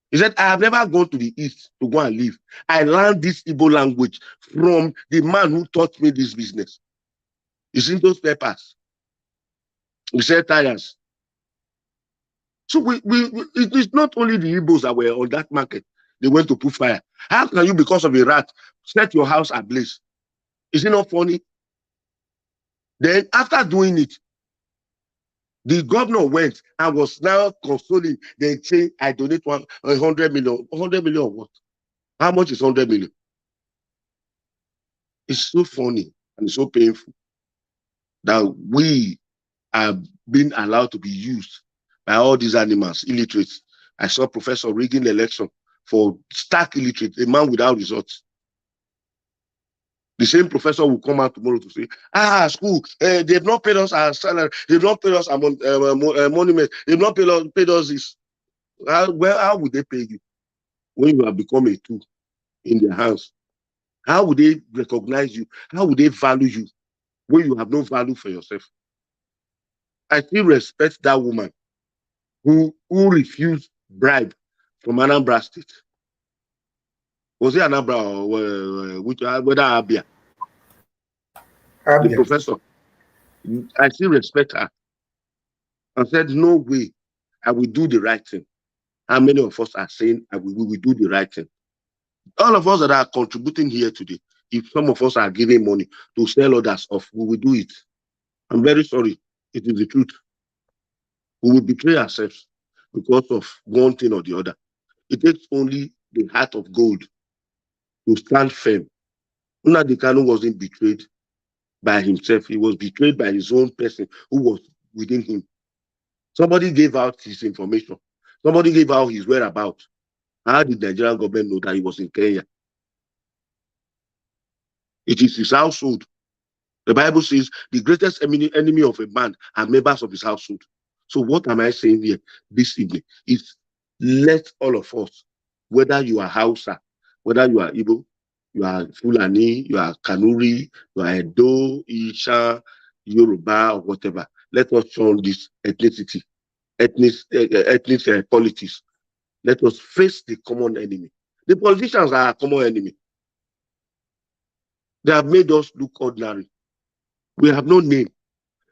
He said, "I have never gone to the East to go and live. I learned this Igbo language from the man who taught me this business." You see those papers? He said tires. So it is not only the Igbos that were on that market. They went to put fire. How can you, because of a rat, set your house ablaze? Is it not funny? Then after doing it, the governor went and was now consoling. They say, "I donate 100 million. 100 million of what? How much is 100 million? It's so funny and it's so painful that we are being allowed to be used by all these animals, illiterates. I saw Professor rigging the election for stark illiterate, a man without results. The same professor will come out tomorrow to say, school, they've not paid us our salary, they've not paid us our monument, they've not paid us this. How would they pay you when you have become a tool in their hands? How would they recognize you? How would they value you when you have no value for yourself? I still respect that woman who refused bribe from Anambra State. Was it Anambra or whether Abia? The Abia. professor. I still respect her and said, no way, I will do the right thing. How many of us are saying we will do the right thing? All of us that are contributing here today, if some of us are giving money to sell others off, we will do it. I'm very sorry. It is the truth. We will betray ourselves because of one thing or the other. It takes only the heart of gold to stand firm. Nnamdi Kanu wasn't betrayed by himself. He was betrayed by his own person who was within him. Somebody gave out his information. Somebody gave out his whereabouts. How did the Nigerian government know that he was in Kenya? It is his household. The Bible says the greatest enemy of a man are members of his household. So what am I saying here this evening? Is let all of us, whether you are Hausa, whether you are Igbo, you are Fulani, you are Kanuri, you are Edo, Isha, Yoruba, or whatever, let us shun this ethnic politics. Let us face the common enemy. The politicians are our common enemy. They have made us look ordinary. We have no name.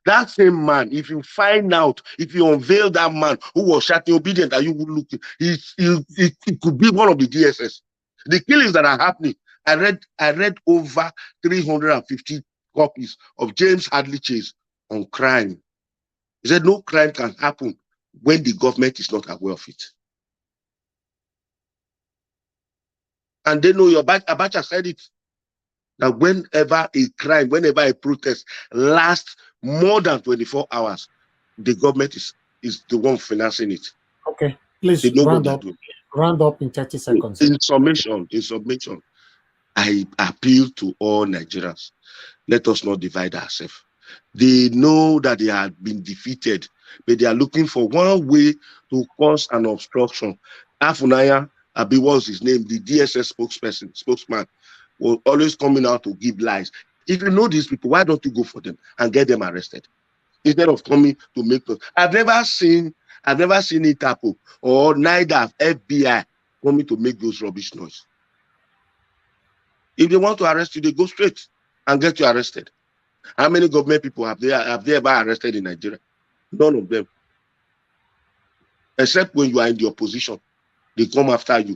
That same man, if you find out, if you unveil that man who was shouting obedient and you would look, it could be one of the DSS. The killings that are happening, I read over 350 copies of James Hadley Chase on crime. He said no crime can happen when the government is not aware of it. And they know Abacha said it, that whenever a crime, whenever a protest lasts more than 24 hours, the government is the one financing it. Okay, They please know what they're doing. round up in 30 seconds. In summation, I appeal to all Nigerians. Let us not divide ourselves. They know that they have been defeated, but they are looking for one way to cause an obstruction. Afunaya Abi, what's his name? The DSS spokesman, was always coming out to give lies. If you know these people, why don't you go for them and get them arrested instead of coming to make those? I've never seen Interpol or neither FBI coming to make those rubbish noise. If they want to arrest you, they go straight and get you arrested. How many government people have they ever arrested in Nigeria? None of them. Except when you are in the opposition, they come after you.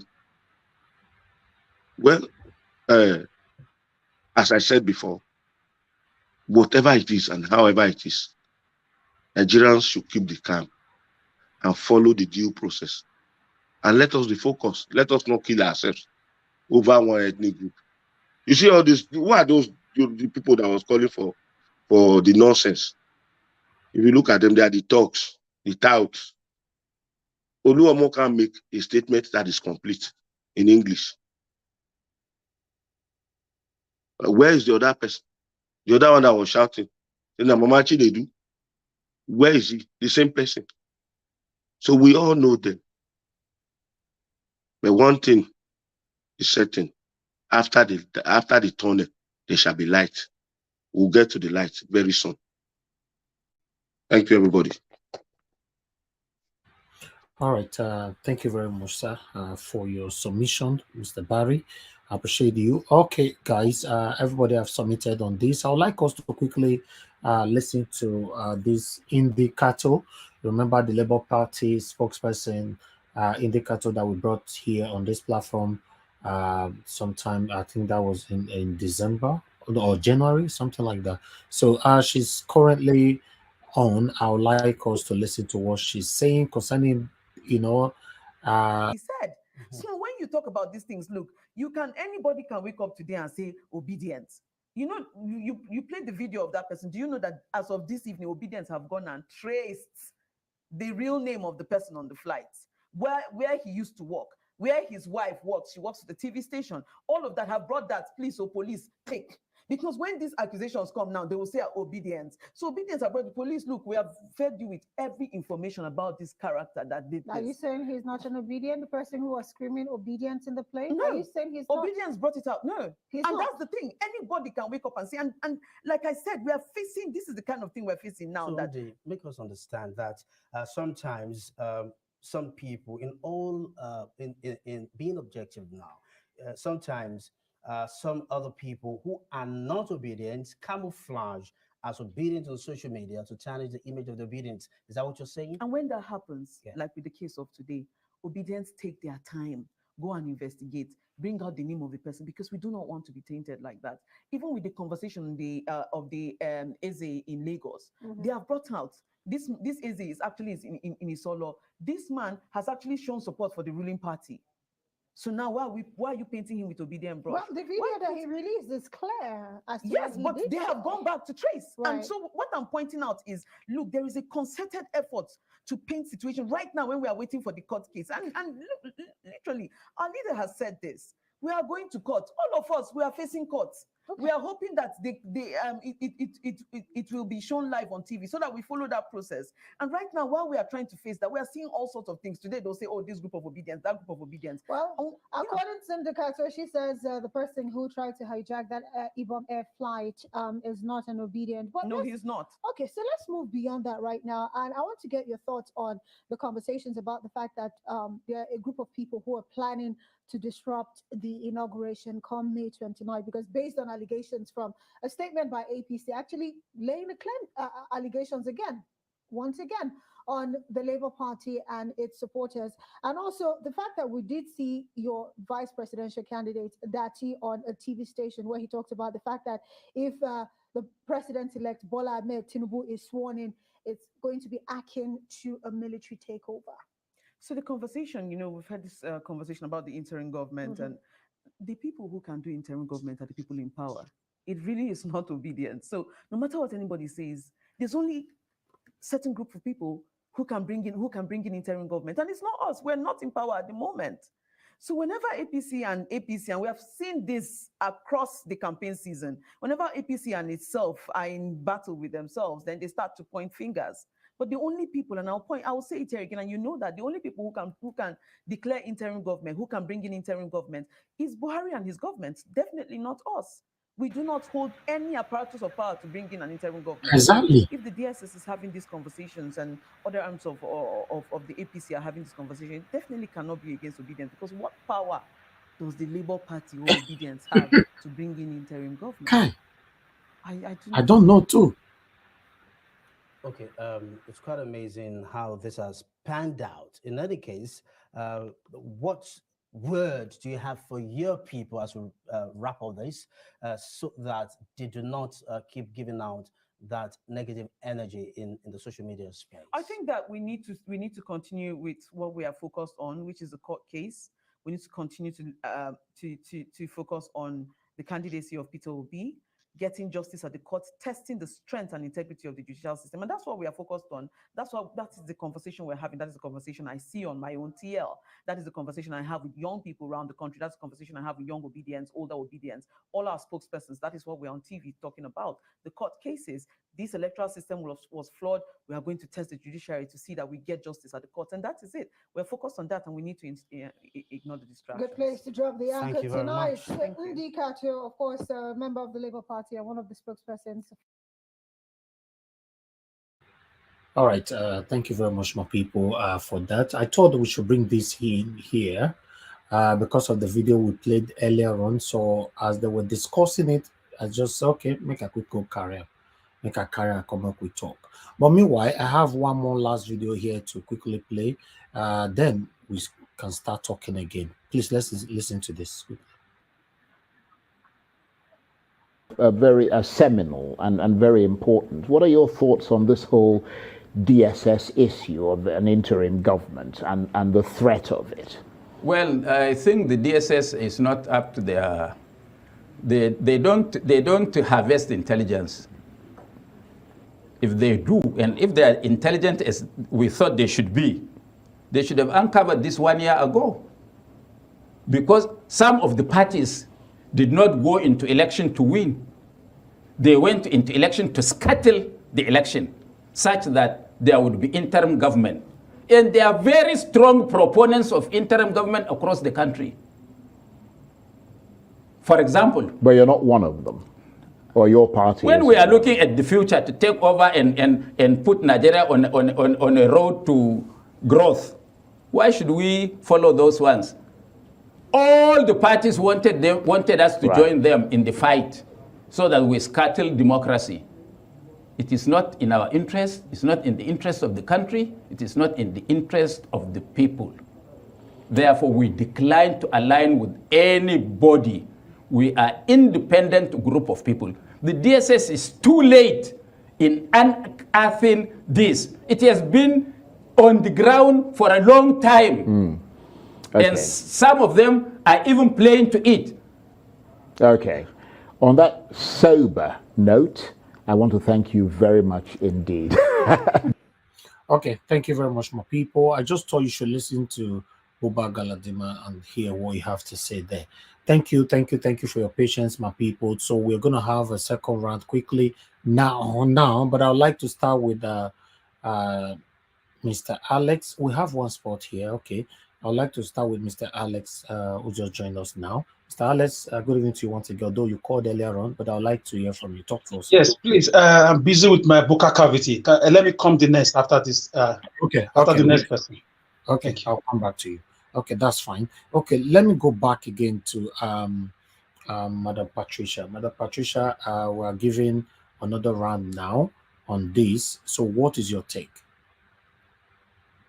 Well, as I said before, whatever it is and however it is, Nigerians should keep the calm and follow the due process. And let us be focused. Let us not kill ourselves over one ethnic group. You see all this, who are those the people that was calling for the nonsense? If you look at them, they are the talks, the touts. Oluomo can make a statement that is complete in English. Where is the other person? The other one that was shouting, Mama Chinedu, where is he? The same person. So we all know them. But one thing is certain. After the tunnel, there shall be light. We'll get to the light very soon. Thank you, everybody. All right. Thank you very much, sir, for your submission, Mr. Barry. I appreciate you. Okay, guys, everybody have submitted on this. I would like us to quickly listen to this Indicato. Remember the Labour Party spokesperson, Indicato, that we brought here on this platform sometime, I think that was in December or January, something like that. So she's currently on. I would like us to listen to what she's saying concerning, he said So when you talk about these things, look, anybody can wake up today and say obedience. You know, you played the video of that person. Do you know that as of this evening, obedience have gone and traced the real name of the person on the flight, where he used to work, where his wife works. She works at the TV station. All of that have brought that. Please, so police, take. Because when these accusations come now, they will say obedience. So obedience about the police. Look, we have fed you with every information about this character that did this. Are you saying he's not an obedient? The person who was screaming obedience in the plane? No. Are you saying he's obedience brought it out? No. He's and not. That's the thing. Anybody can wake up and say, and like I said, we are facing, this is the kind of thing we're facing now. So that make us understand that sometimes some people, in being objective now, sometimes some other people who are not obedient camouflage as obedient on social media to tarnish the image of the obedience. Is that what you're saying? And when that happens, like with the case of today, obedience take their time, go and investigate, bring out the name of the person, because we do not want to be tainted like that. Even with the conversation of the Eze in Lagos, they have brought out this Eze is actually in Isolo. This man has actually shown support for the ruling party. So now why are you painting him with obedient brush? Well, the video that he released is clear as to yes, what but they have gone back to trace. Right. And so what I'm pointing out is, look, there is a concerted effort to paint situation right now when we are waiting for the court case. And look, literally, our leader has said this. We are going to court. All of us, we are facing court. Okay. We are hoping that it will be shown live on TV so that we follow that process. And right now, while we are trying to face that, we are seeing all sorts of things. Today, they'll say, oh, this group of obedience, that group of obedience. Well, according to Syndicator, she says the person who tried to hijack that IPOB air flight is not an obedient. But no, he's not. Okay, so let's move beyond that right now. And I want to get your thoughts on the conversations about the fact that there are a group of people who are planning to disrupt the inauguration come May 29, because based on allegations from a statement by APC, actually laying the claim allegations once again, on the Labour Party and its supporters. And also the fact that we did see your vice presidential candidate, Dati, on a TV station where he talked about the fact that if the president-elect Bola Ahmed Tinubu is sworn in, it's going to be akin to a military takeover. So the conversation, we've had this conversation about the interim government, and the people who can do interim government are the people in power. It really is not obedient. So no matter what anybody says, there's only certain group of people who can bring in interim government, and it's not us. We're not in power at the moment. So whenever APC, and we have seen this across the campaign season, whenever APC and itself are in battle with themselves, then they start to point fingers. But the only people, and I will say it here again, and you know that the only people who can declare interim government, who can bring in interim government, is Buhari and his government. Definitely not us. We do not hold any apparatus of power to bring in an interim government. Exactly. If the DSS is having these conversations and other arms of the APC are having this conversation, it definitely cannot be against obedience, because what power does the Labour Party or obedience have to bring in interim government? I don't know too. Okay, it's quite amazing how this has panned out. In any case, what words do you have for your people as we wrap up this, so that they do not keep giving out that negative energy in the social media space? I think that we need to continue with what we are focused on, which is the court case. We need to continue to focus on the candidacy of Peter Obi, getting justice at the court, testing the strength and integrity of the judicial system. And that's what we are focused on. That is the conversation we're having. That is the conversation I see on my own TL. That is the conversation I have with young people around the country. That's the conversation I have with young obedience, older obedience, all our spokespersons. That is what we're on TV talking about. The court cases, this electoral system was flawed. We are going to test the judiciary to see that we get justice at the court. And that is it. We're focused on that, and we need to ignore the distractions. Good place to drop the anchor tonight. Ndi Kato, of course, a member of the Labour Party and one of the spokespersons. All right. Thank you very much, my people, for that. I thought we should bring this in here because of the video we played earlier on. So as they were discussing it, I just said, okay, make a quick go career. Make a career, come up, we talk. But meanwhile, I have one more last video here to quickly play. Then we can start talking again. Please, let's listen to this. Very seminal and very important. What are your thoughts on this whole DSS issue of an interim government and the threat of it? Well, I think the DSS is not up to their. They don't harvest intelligence. If they do, and if they are intelligent as we thought they should be, they should have uncovered this 1 year ago. Because some of the parties did not go into election to win. They went into election to scuttle the election, such that there would be interim government. And they are very strong proponents of interim government across the country. For example. But you're not one of them, or your party. When we are looking at the future to take over and put Nigeria on a road to growth, why should we follow those ones? All the parties wanted us to join them in the fight so that we scuttle democracy. It is not in our interest, it's not in the interest of the country, it is not in the interest of the people. Therefore, we decline to align with anybody. We are independent group of people. The DSS is too late in unearthing this. It has been on the ground for a long time. Okay. And some of them are even playing to it. Okay. On that sober note, I want to thank you very much indeed. Okay, thank you very much, my people. I just thought you should listen to Buba Galadima and hear what you have to say there. Thank you for your patience, my people. So we're going to have a second round quickly now, but I would like to start with Mr. Alex. We have one spot here. Okay. I would like to start with Mr. Alex, who just joined us now. Mr. Alex, good evening to you once again, although you called earlier on, but I would like to hear from you. Talk to us. Yes, please. I'm busy with my buccal cavity. Let me come the next after this. After the next person. Okay, I'll come back to you. Okay, that's fine. Okay, let me go back again to Madam Patricia. Madam Patricia, we're giving another round now on this. So what is your take?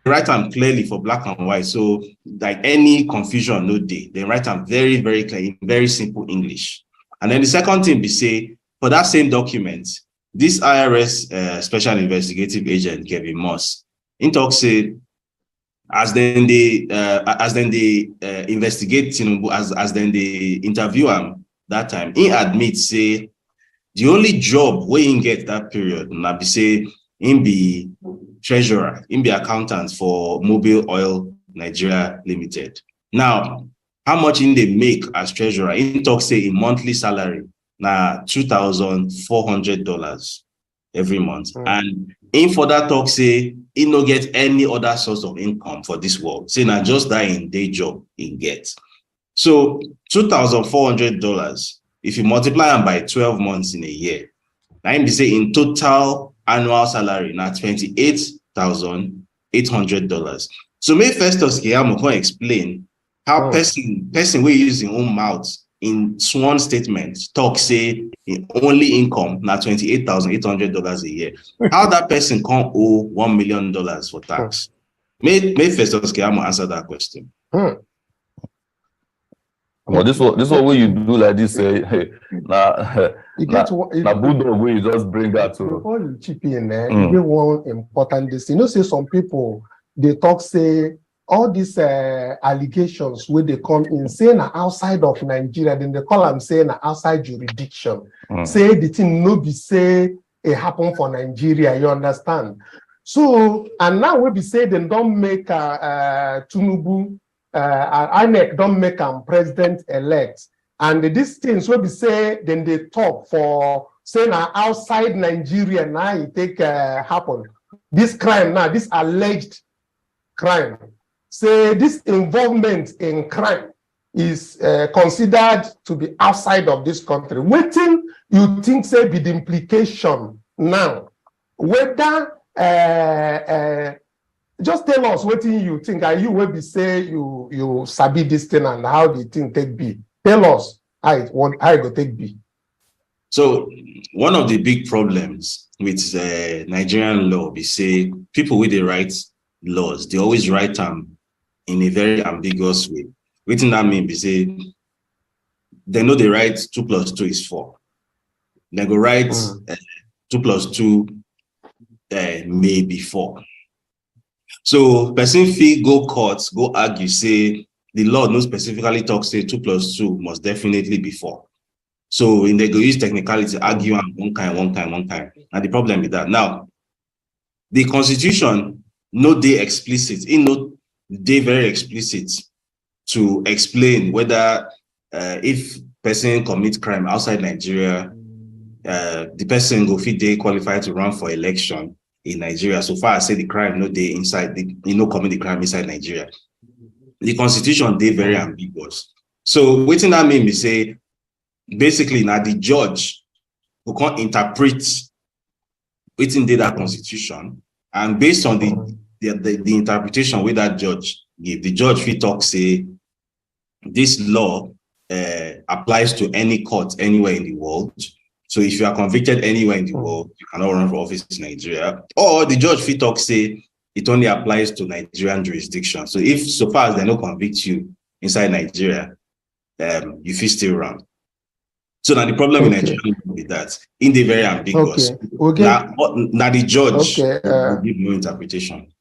Write them clearly for black and white, so like any confusion no day. They write them very, very clear in very simple English. And then the second thing we say, for that same document, this IRS special investigative agent Kevin Moss, in talk say, as then they investigate Tinubu, as then they interview him that time, he admits say the only job where he get that period na be say him be treasurer, him be accountant for Mobile Oil Nigeria Limited. Now, how much in they make as treasurer? In talk say in monthly salary na $2,400 every month. And in for that talk say he no get any other source of income for this world. Say na just that in day job he gets. So $2,400, if you multiply them by 12 months in a year, now him be say in total annual salary na $28,800. So may Festus Keyamo can explain how person we use in own mouth in sworn statement talk say only income na $28,800 a year. How that person can't owe $1 million for tax? May Festus Keyamo answer that question. But this one way you do like this, hey, na bulldog way you just bring that to. Before you chip in, you get one important thing. You know, say some people they talk say all these allegations where they come in saying outside of Nigeria, then they call them saying outside jurisdiction. Say the thing no be say it happen for Nigeria. You understand? So and now we be say they don't make Tinubu. INEC don't make him president-elect. And these things will be say, then they talk for saying outside Nigeria now it take happen. This crime now, this alleged crime, say this involvement in crime is considered to be outside of this country. Waiting, you think say be the implication now, whether just tell us what you think. Are you will be say you sabi this thing and how the thing take be? Tell us how it go take be. So one of the big problems with Nigerian law be say people with the write laws, they always write them in a very ambiguous way. What that mean be say they know they write 2 + 2 is 4. They go write 2 + 2 may be 4. So person fee go court, go argue, say the law no specifically talks say 2 + 2 must definitely be 4. So in the go use technicality, argue and one kind. And the problem is that now the constitution no dey explicit, it no dey very explicit to explain whether if person commit crime outside Nigeria, the person go fit dey qualified to run for election in Nigeria. So far as say the crime no dey inside, commit the crime inside Nigeria. The constitution dey very ambiguous. So wetin that mean be say basically now the judge who can interpret wetin dey that constitution, and based on the interpretation wey that judge give, the judge fit talk say this law applies to any court anywhere in the world. So if you are convicted anywhere in the world, you cannot run for office in Nigeria. Or the judge fit talk say it only applies to Nigerian jurisdiction. So if so far as they no convict you inside Nigeria, you fit still run. So now the problem in Nigeria with that, in the very ambiguous. Okay. Now the judge will give no interpretation.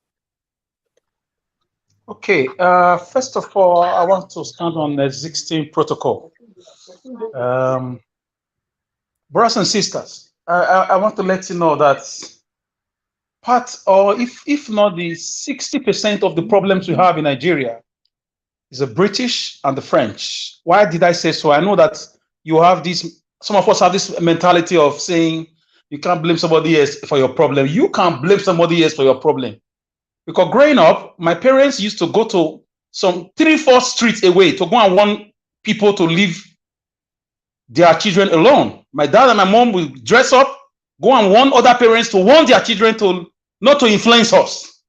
Okay. First of all, I want to stand on the 16 protocol. Brothers and sisters, I want to let you know that part, or if not the 60% of the problems we have in Nigeria is the British and the French. Why did I say so? I know that you have this, some of us have this mentality of saying you can't blame somebody else for your problem. You can't blame somebody else for your problem. Because growing up, my parents used to go to some 3-4 streets away to go and warn people to leave their children alone. My dad and my mom will dress up, go and warn other parents to warn their children to not to influence us.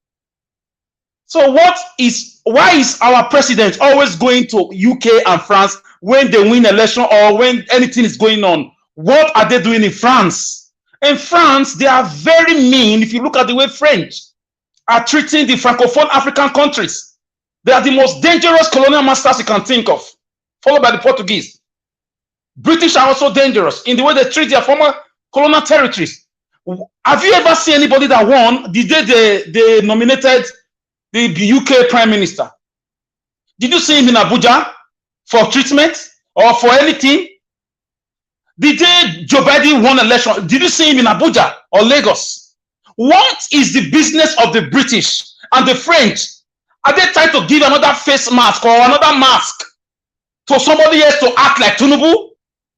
So why is our president always going to UK and France when they win election or when anything is going on? What are they doing in France? In France, they are very mean. If you look at the way French are treating the Francophone African countries, they are the most dangerous colonial masters you can think of, followed by the Portuguese. British are also dangerous in the way they treat their former colonial territories. Have you ever seen anybody that won the day they nominated the UK Prime Minister? Did you see him in Abuja for treatment or for anything? The day Joe Biden won election, did you see him in Abuja or Lagos? What is the business of the British and the French? Are they trying to give another face mask or another mask to somebody else to act like Tinubu?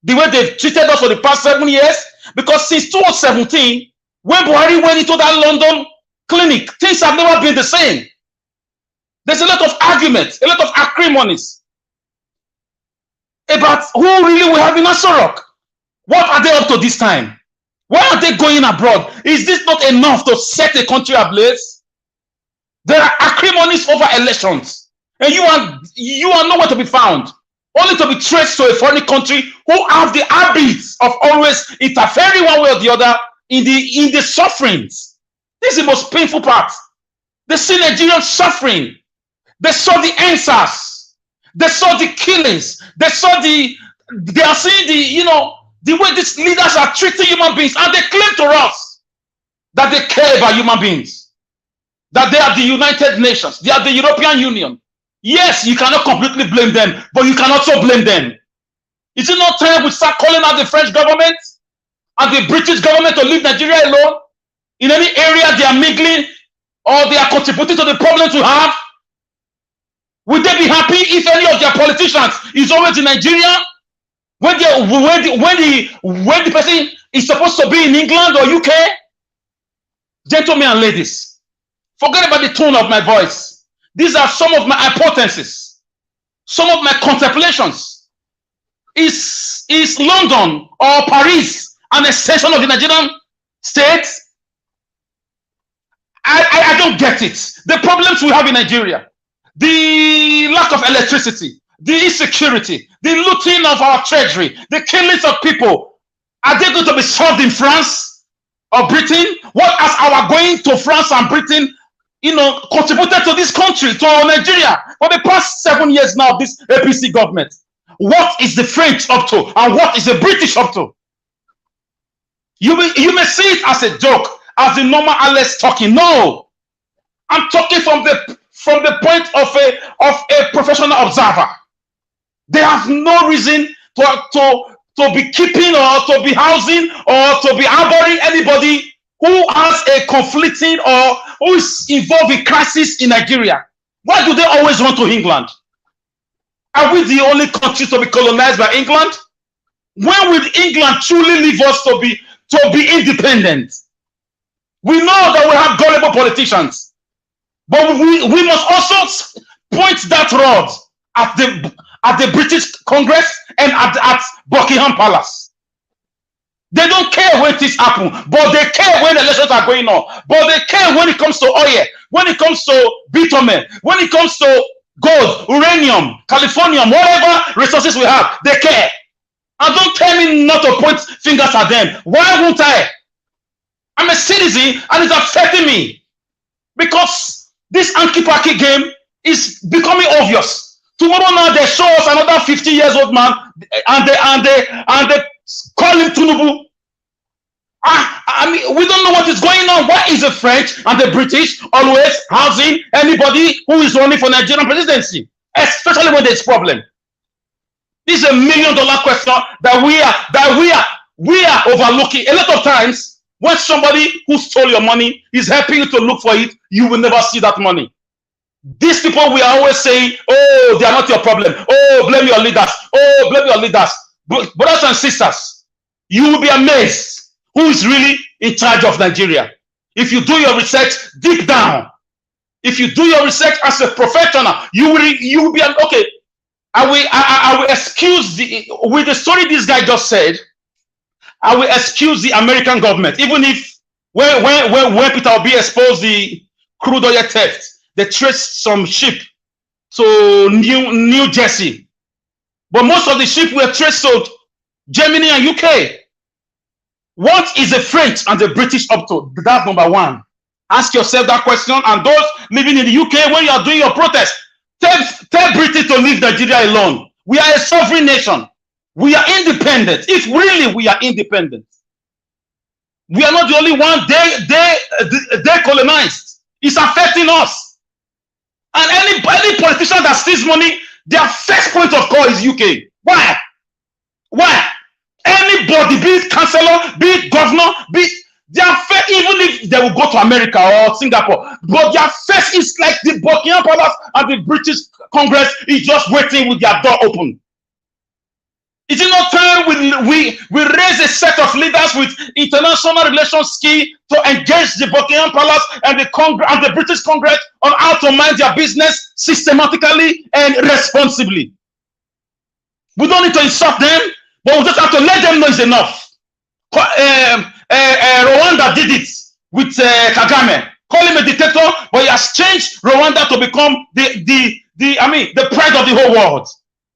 The way they've treated us for the past 7 years? Because since 2017, when Buhari went into that London clinic, things have never been the same. There's a lot of arguments, a lot of acrimonies about who really will have in Asorok. What are they up to this time? Why are they going abroad? Is this not enough to set a country ablaze? There are acrimonies over elections, and you are nowhere to be found, only to be traced to a foreign country who have the habits of always interfering one way or the other in the sufferings. This is the most painful part. They see Nigerians suffering. They saw the answers. They saw the killings. They are seeing the way these leaders are treating human beings, and they claim to us that they care about human beings, that they are the United Nations, they are the European Union. Yes, you cannot completely blame them, but you can also blame them. Is it not time we start calling out the French government and the British government to leave Nigeria alone? In any area they are mingling or they are contributing to the problems we have? Would they be happy if any of their politicians is always in Nigeria when the person is supposed to be in England or UK? Gentlemen and ladies, forget about the tone of my voice. These are some of my hypotheses, some of my contemplations. Is London or Paris an extension of the Nigerian state? I don't get it. The problems we have in Nigeria, the lack of electricity, the insecurity, the looting of our treasury, the killings of people, are they going to be solved in France or Britain? What has our going to France and Britain contributed to this country, to Nigeria, for the past 7 years now, this APC government? What is the French up to, and what is the British up to? You may see it as a joke, as the normal Alex talking. No, I'm talking from from the point of a professional observer. They have no reason to be keeping or to be housing or to be harboring anybody who has a conflicting or who is involved in crisis in Nigeria. Why do they always run to England? Are we the only country to be colonized by England? When will England truly leave us to be independent? We know that we have gullible politicians, but we must also point that rod at the British Congress and at Buckingham Palace. They don't care when things happen, but they care when elections are going on. But they care when it comes to oil, when it comes to bitumen, when it comes to gold, uranium, californium, whatever resources we have, they care. And don't tell me not to point fingers at them. Why won't I? I'm a citizen and it's affecting me. Because this anki-paki game is becoming obvious. Tomorrow now they show us another 50-year-old man and they call him Tinubu. I mean, we don't know what is going on. Why is the French and the British always housing anybody who is running for Nigerian presidency, especially when there's problem? This is $1 million question that we are overlooking. A lot of times, when somebody who stole your money is helping you to look for it, you will never see that money. These people, we are always saying, oh, they are not your problem. Oh, blame your leaders. Oh, blame your leaders. Brothers and sisters, you will be amazed who is really in charge of Nigeria. If you do your research deep down, if you do your research as a professional, you will be okay. I will excuse with the story this guy just said. I will excuse the American government, even if when Peter Obi exposed the crude oil theft, they traced some ship to New Jersey, but most of the ship were traced to Germany and UK. What is the French and the British up to? That's number one. Ask yourself that question. And those living in the UK, when you are doing your protest, tell Britain to leave Nigeria alone. We are a sovereign nation. We are independent. If really we are independent, we are not the only one they colonized. It's affecting us. And any politician that steals money, their first point of call is UK. Why? Why? Anybody, be it councillor, be it governor, be it, even if they will go to America or Singapore, but their face is like the Buckingham Palace and the British Congress is just waiting with their door open. Is it not time we raise a set of leaders with international relations key to engage the Buckingham Palace and the British Congress on how to mind their business systematically and responsibly? We don't need to insult them, but we just have to let them know it's enough. Rwanda did it with Kagame. Call him a dictator, but he has changed Rwanda to become the pride of the whole world.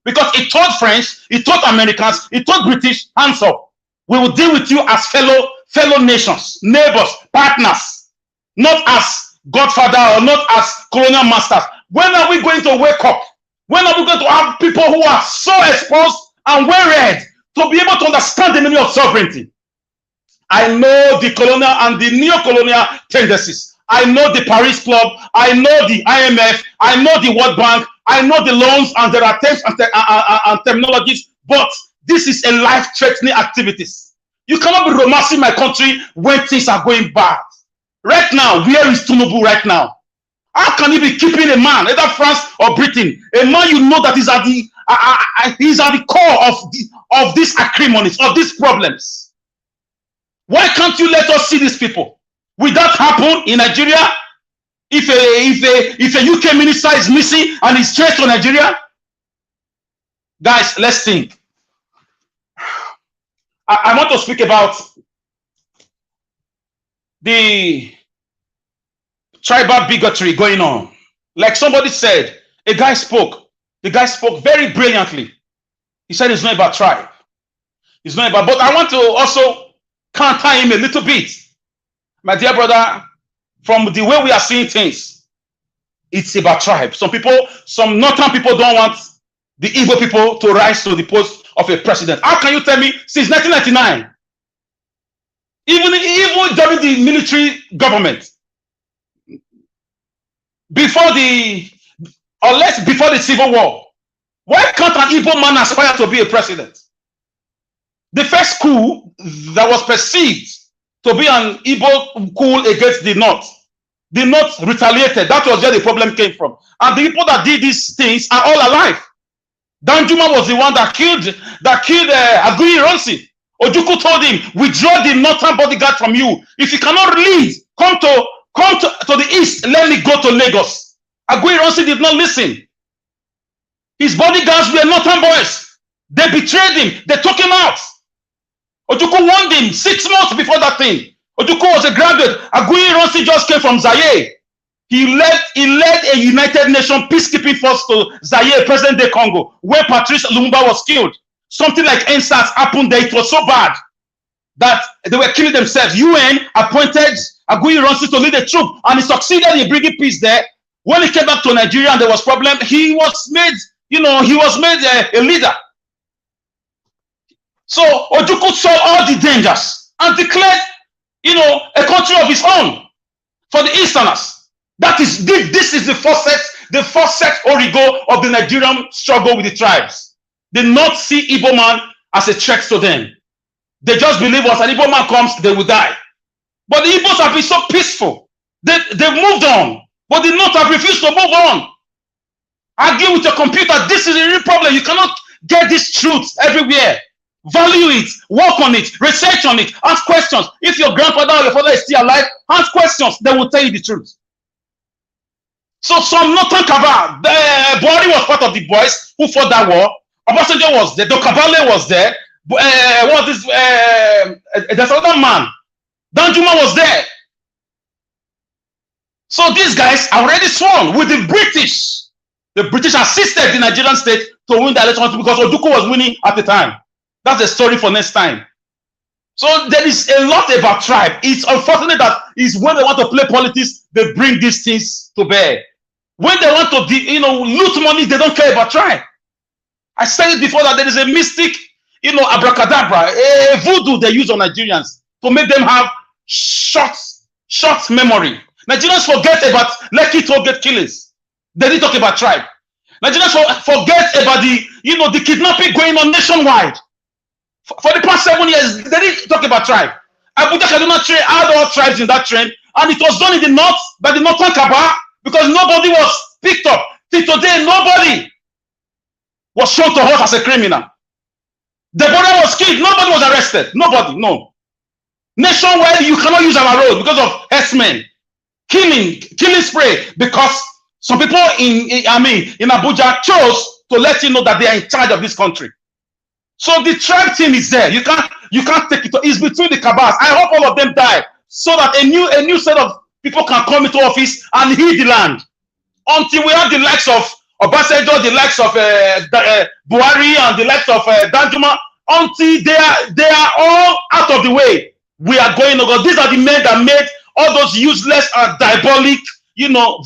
Because he told French, he told Americans, he told British, hands up. We will deal with you as fellow nations, neighbors, partners, not as godfather or not as colonial masters. When are we going to wake up? When are we going to have people who are so exposed and well-read to be able to understand the meaning of sovereignty? I know the colonial and the neo-colonial tendencies. I know the Paris Club. I know the IMF. I know the World Bank. I know the loans and there are terms and terminologies, but this is a life-threatening activities. You cannot be romancing my country when things are going bad. Right now, where is Tinubu right now? How can he be keeping a man, either France or Britain, a man you know that is at the core of these acrimonies, of these problems? Why can't you let us see these people? Will that happen in Nigeria? If a UK minister is missing and is traced to Nigeria? Guys, let's think. I want to speak about the tribal bigotry going on. Like somebody said, the guy spoke very brilliantly. He said it's not about tribe. It's not about, but I want to also counter him a little bit. My dear brother, from the way we are seeing things, it's about tribe. Some northern people don't want the Igbo people to rise to the post of a president. How can you tell me since 1999, even during the military government, before the Civil War. Why can't an Igbo man aspire to be a president? The first coup that was perceived to be an Igbo coup against the North retaliated. That was where the problem came from. And the people that did these things are all alive. Danjuma was the one that killed Agui Ronsi. Ojukwu told him, withdraw the northern bodyguard from you. If you cannot lead, come to the east, let me go to Lagos. Agui Ronsi did not listen. His bodyguards were northern boys. They betrayed him. They took him out. Ojukwu warned him 6 months before that thing. Ojukwu was a graduate. Agui Ronsi just came from Zaire. He led a United Nations peacekeeping force to Zaire, present-day Congo, where Patrice Lumumba was killed. Something like NSAS happened there. It was so bad that they were killing themselves. UN appointed Agui Ronsi to lead the troop, and he succeeded in bringing peace there. When he came back to Nigeria and there was problem, he was made a leader. So Ojukwu saw all the dangers and declared, a country of his own for the Easterners. This is the first set origo of the Nigerian struggle with the tribes. They not see Igbo man as a threat to them. They just believe once an Igbo man comes, they will die. But the Igbos have been so peaceful. They've moved on, but the North have refused to move on. Argue with your computer. This is a real problem. You cannot get this truth everywhere. Value it, work on it, research on it, ask questions. If your grandfather or your father is still alive, ask questions. They will tell you the truth. So some Northern cabal, Buhari was part of the boys who fought that war. Obasanjo was there. Dokabale was there. There's another man. Danjuma was there. So these guys are already sworn with the British. The British assisted the Nigerian state to win the election because Ojukwu was winning at the time. That's a story for next time. So there is a lot about tribe. It's unfortunate that is when they want to play politics, they bring these things to bear. When they want to, loot money, they don't care about tribe. I said it before that there is a mystic, abracadabra, a voodoo they use on Nigerians to make them have short memory. Nigerians forget about Lekki Tollgate killings. They didn't talk about tribe. Nigerians forget about the kidnapping going on nationwide. For the past 7 years, they didn't talk about tribe. Abuja Kaduna train had all tribes in that train, and it was done in the north by the Northern Cabal because nobody was picked up. Till today, nobody was shown to us as a criminal. The brother was killed. Nobody was arrested. Nobody, no. Nationwide, you cannot use our road because of herdsmen. Killing spree because some people in Abuja chose to let you know that they are in charge of this country. So the tribe thing is there. You can't take it. It's between the cabals. I hope all of them die so that a new set of people can come into office and heal the land. Until we have the likes of Obasanjo, the likes of Buhari, and the likes of Danjuma, until they are all out of the way, we are going to go. These are the men that made all those useless and diabolic,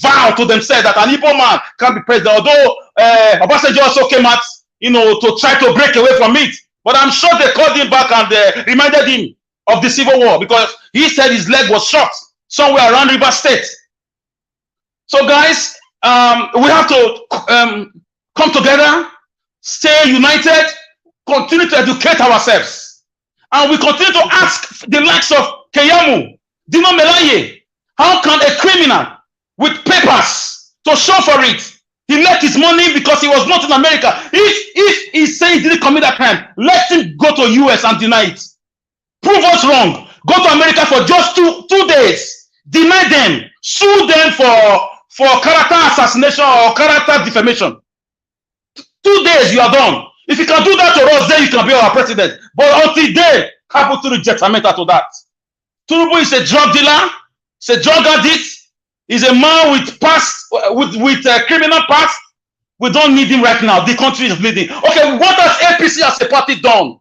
vow to themselves that an Igbo man can be president. Although Obasanjo also came out, to try to break away from it. But I'm sure they called him back and reminded him of the Civil War because he said his leg was shot somewhere around River State. So guys, we have to come together, stay united, continue to educate ourselves. And we continue to ask the likes of Keyamu, Dino Melaye, how can a criminal with papers to show for it, he left his money because he was not in America. If he said he didn't commit that crime, let him go to US and deny it. Prove us wrong. Go to America for just two days. Deny them. Sue them for character assassination or character defamation. 2 days, you are done. If you can do that to us, then you can be our president. But until they happen to reject to that. Tinubu is a drug dealer. He's a drug addict. He's a man with criminal past. We don't need him right now. The country is bleeding. Okay, what has APC as a party done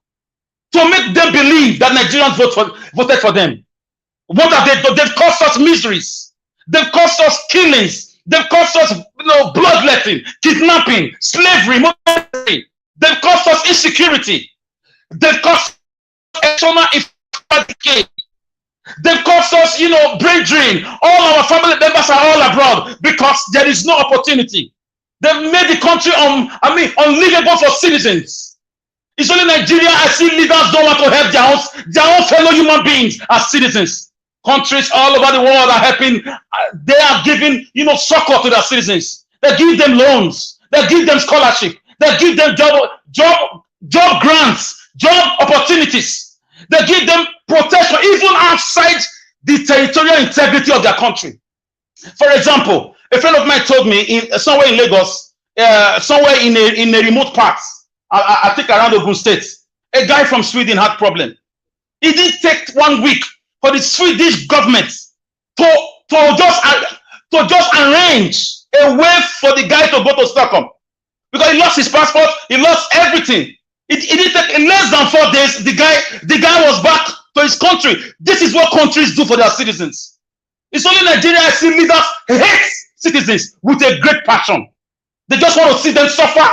to make them believe that Nigerians voted for them? What have they done? They've caused us miseries. They've caused us killings. They've caused us bloodletting, kidnapping, slavery, money. They've caused us insecurity. They've caused external decay. They cost us, brain drain. All our family members are all abroad because there is no opportunity. They've made the country unlivable for citizens. It's only Nigeria I see leaders don't want to help their own fellow human beings as citizens. Countries all over the world are helping. They are giving, succor to their citizens. They give them loans. They give them scholarship. They give them job grants, job opportunities. They give them protection even outside the territorial integrity of their country. For example, a friend of mine told me somewhere in Lagos, somewhere in a remote part, I think around Ogun State, a guy from Sweden had problem. It didn't take 1 week for the Swedish government to just arrange a way for the guy to go to Stockholm, because he lost his passport, he lost everything. It didn't take in less than 4 days. The guy was back to his country. This is what countries do for their citizens. It's only Nigeria I see leaders hate citizens with a great passion. They just want to see them suffer.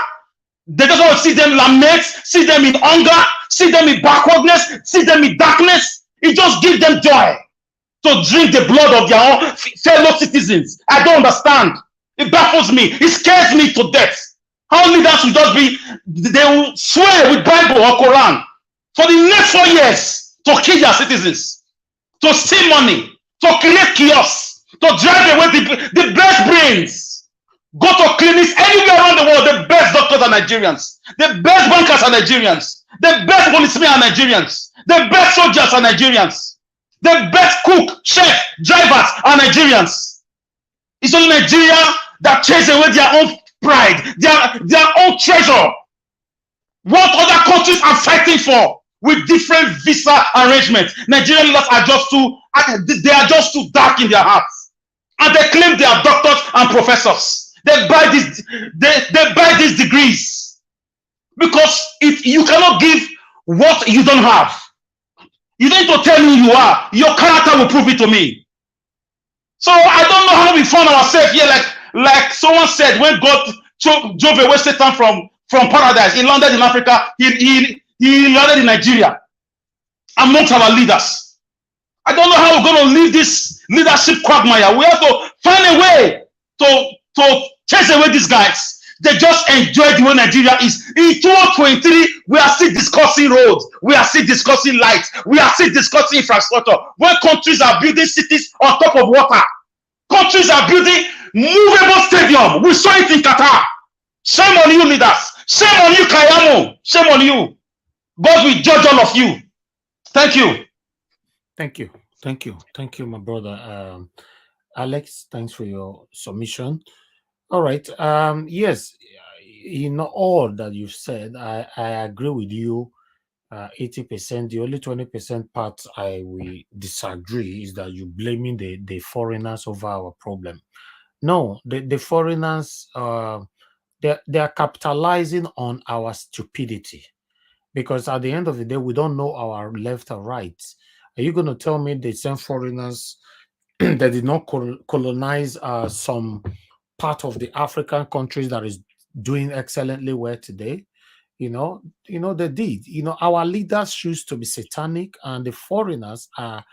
They just want to see them lament, see them in hunger, see them in backwardness, see them in darkness. It just gives them joy to drink the blood of their own fellow citizens. I don't understand. It baffles me. It scares me to death. How leaders will just be, they will swear with Bible or Quran for the next 4 years to kill their citizens, to steal money, to create chaos, to drive away the best brains. Go to clinics anywhere around the world. The best doctors are Nigerians. The best bankers are Nigerians. The best policemen are Nigerians. The best soldiers are Nigerians. The best cook, chef, drivers are Nigerians. It's only Nigeria that chase away their own pride, their own treasure. What other countries are fighting for with different visa arrangements? Nigerian leaders are just too dark in their hearts, and they claim they are doctors and professors. They buy these degrees because if you cannot give what you don't have, you don't need to tell me who you are. Your character will prove it to me. So I don't know how we found ourselves here, like someone said, when God drove away Satan from paradise. He landed in Africa. He landed in Nigeria amongst our leaders. I don't know how we're going to leave this leadership quagmire. We have to find a way to chase away these guys. They just enjoy the way Nigeria is. In 2023, we are still discussing roads. We are still discussing lights. We are still discussing infrastructure. When countries are building cities on top of water, countries are building movable stadium. We saw it in Qatar. Shame on you, leaders. Shame on you, Kayamo. Shame on you. God will judge all of you. Thank you. Thank you. Thank you. Thank you, my brother. Alex, thanks for your submission. All right. Yes, in all that you've said, I agree with you 80%. The only 20% part I will disagree is that you blaming the foreigners over our problem. No, the foreigners, they are capitalizing on our stupidity, because at the end of the day, we don't know our left or right. Are you going to tell me they send foreigners that did not colonize some part of the African countries that is doing excellently well today? They did. Our leaders choose to be satanic, and the foreigners are,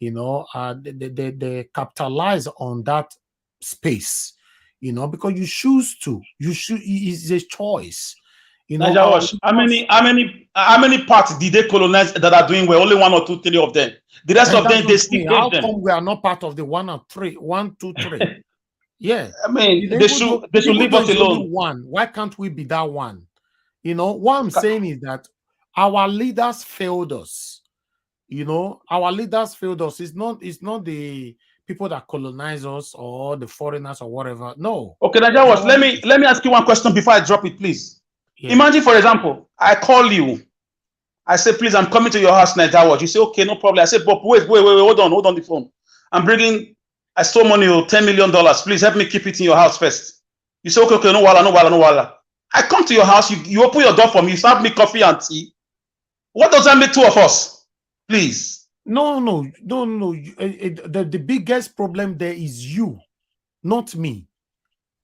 they capitalize on that space, because you choose to. It's a choice. How many parts did they colonize that are doing well? Only 1 or 2, 3 of them. The rest of them, they still how them. come we are not part of the 1 or 3? 1, 2, 3. Yeah. I mean, they should leave us alone. One. Why can't we be that one? What I'm saying is that our leaders failed us. Our leaders failed us. It's not the people that colonize us or the foreigners or whatever. No. Okay, Najawas, let me ask you one question before I drop it, please. Yeah. Imagine, for example, I call you. I say, please, I'm coming to your house, Najawas. You say, okay, no problem. I say, but wait, hold on the phone. I stole money, $10 million. Please help me keep it in your house first. You say, okay, no wala. I come to your house, you open your door for me, you serve me coffee and tea. What does that make 2 of us? Please. No. The biggest problem there is you, not me.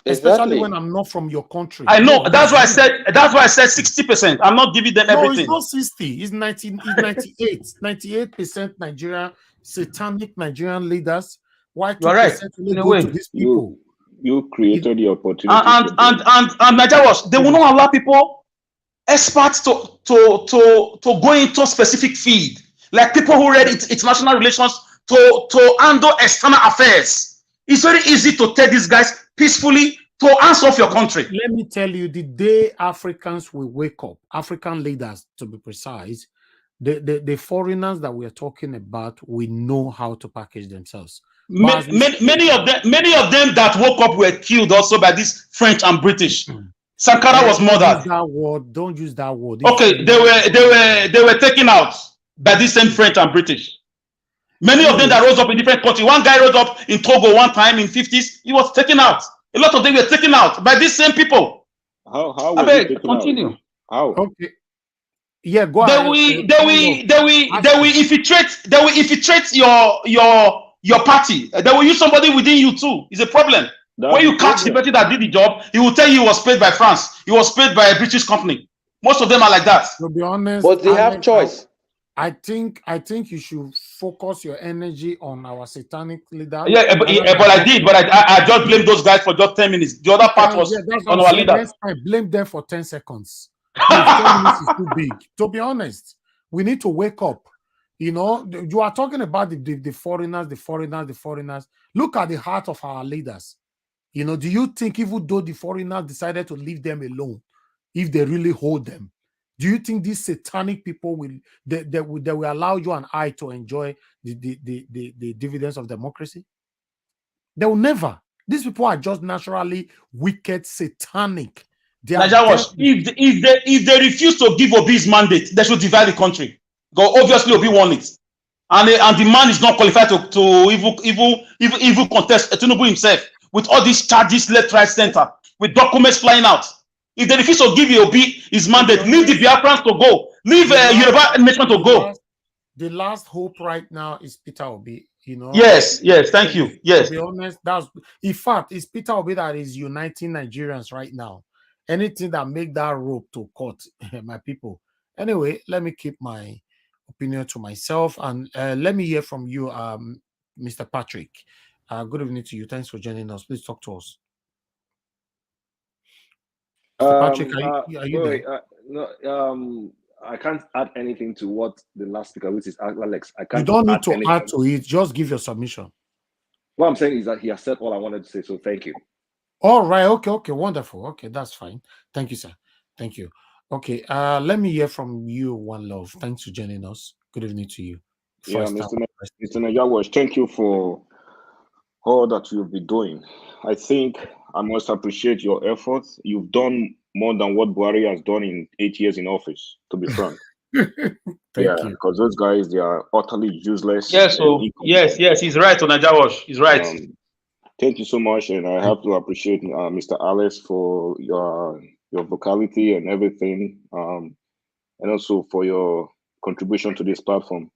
Exactly. Especially when I'm not from your country. I know. That's why I said 60%. I'm not giving them everything. No, it's not 60. It's 98. 98% Nigeria, satanic Nigerian leaders? Why You are 2% right, only in a go to way. these people? You created the opportunity. And Nigeria was, they will not allow people, experts to go into specific field, like people who read international relations to handle external affairs. It's very easy to take these guys peacefully to answer off your country. Let me tell you, the day Africans will wake up, African leaders to be precise, the foreigners that we are talking about will know how to package themselves. Many of them that woke up were killed also by these French and British. Sankara was murdered. Don't use that word. Okay, they were taken out by these same French and British. Many of them that rose up in different countries. One guy rose up in Togo one time in 50s. He was taken out. A lot of them were taken out by these same people. How I beg, continue. How? Okay. Yeah, go they ahead. Will infiltrate your party. They will use somebody within you too. It's a problem. When you catch the person that did the job, he will tell you he was paid by France. He was paid by a British company. Most of them are like that. To be honest, but they have choice. I think you should focus your energy on our satanic leader. Yeah, but I did. But I just blame those guys for just 10 minutes. The other part was on our leader. I blame them for 10 seconds. 10 minutes is too big. To be honest, we need to wake up. You know, you are talking about the foreigners. Look at the heart of our leaders. You know, do you think even though the foreigners decided to leave them alone, if they really hold them, do you think these satanic people will allow you and I to enjoy the dividends of democracy? They will never. These people are just naturally wicked, satanic. If they refuse to give Obi's mandate, they should divide the country. Because obviously Obi won it, and the man is not qualified to even contest Tinubu himself with all these charges left, right, center, with documents flying out. If they refuse to give Obi his mandate, leave the Biafrans to go, leave Yoruba nation to go. The last hope right now is Peter Obi. You know. Yes. Thank you. Yes. To be honest, in fact, it's Peter Obi that is uniting Nigerians right now. Anything that make that rope to cut, my people. Anyway, let me keep my opinion to myself, and let me hear from you, Mr. Patrick. Good evening to you. Thanks for joining us. Please talk to us. Mr. Patrick, are you there? No, I can't add anything to what the last speaker, which is Alex. I can't. You don't need to add to it. Just give your submission. What I'm saying is that he has said all I wanted to say. So thank you. All right. Okay. Wonderful. Okay, that's fine. Thank you, sir. Thank you. Okay. Let me hear from you, One Love. Thanks for joining us. Good evening to you. Yeah, Mr. Najawash, thank you for all that you've been doing. I think I must appreciate your efforts. You've done more than what Buhari has done in 8 years in office, to be frank. Thank you. Because those guys, they are utterly useless. Yes, he's right, Najawash. He's right. Thank you so much, and I have to appreciate Mr. Alex for your vocality and everything, and also for your contribution to this platform.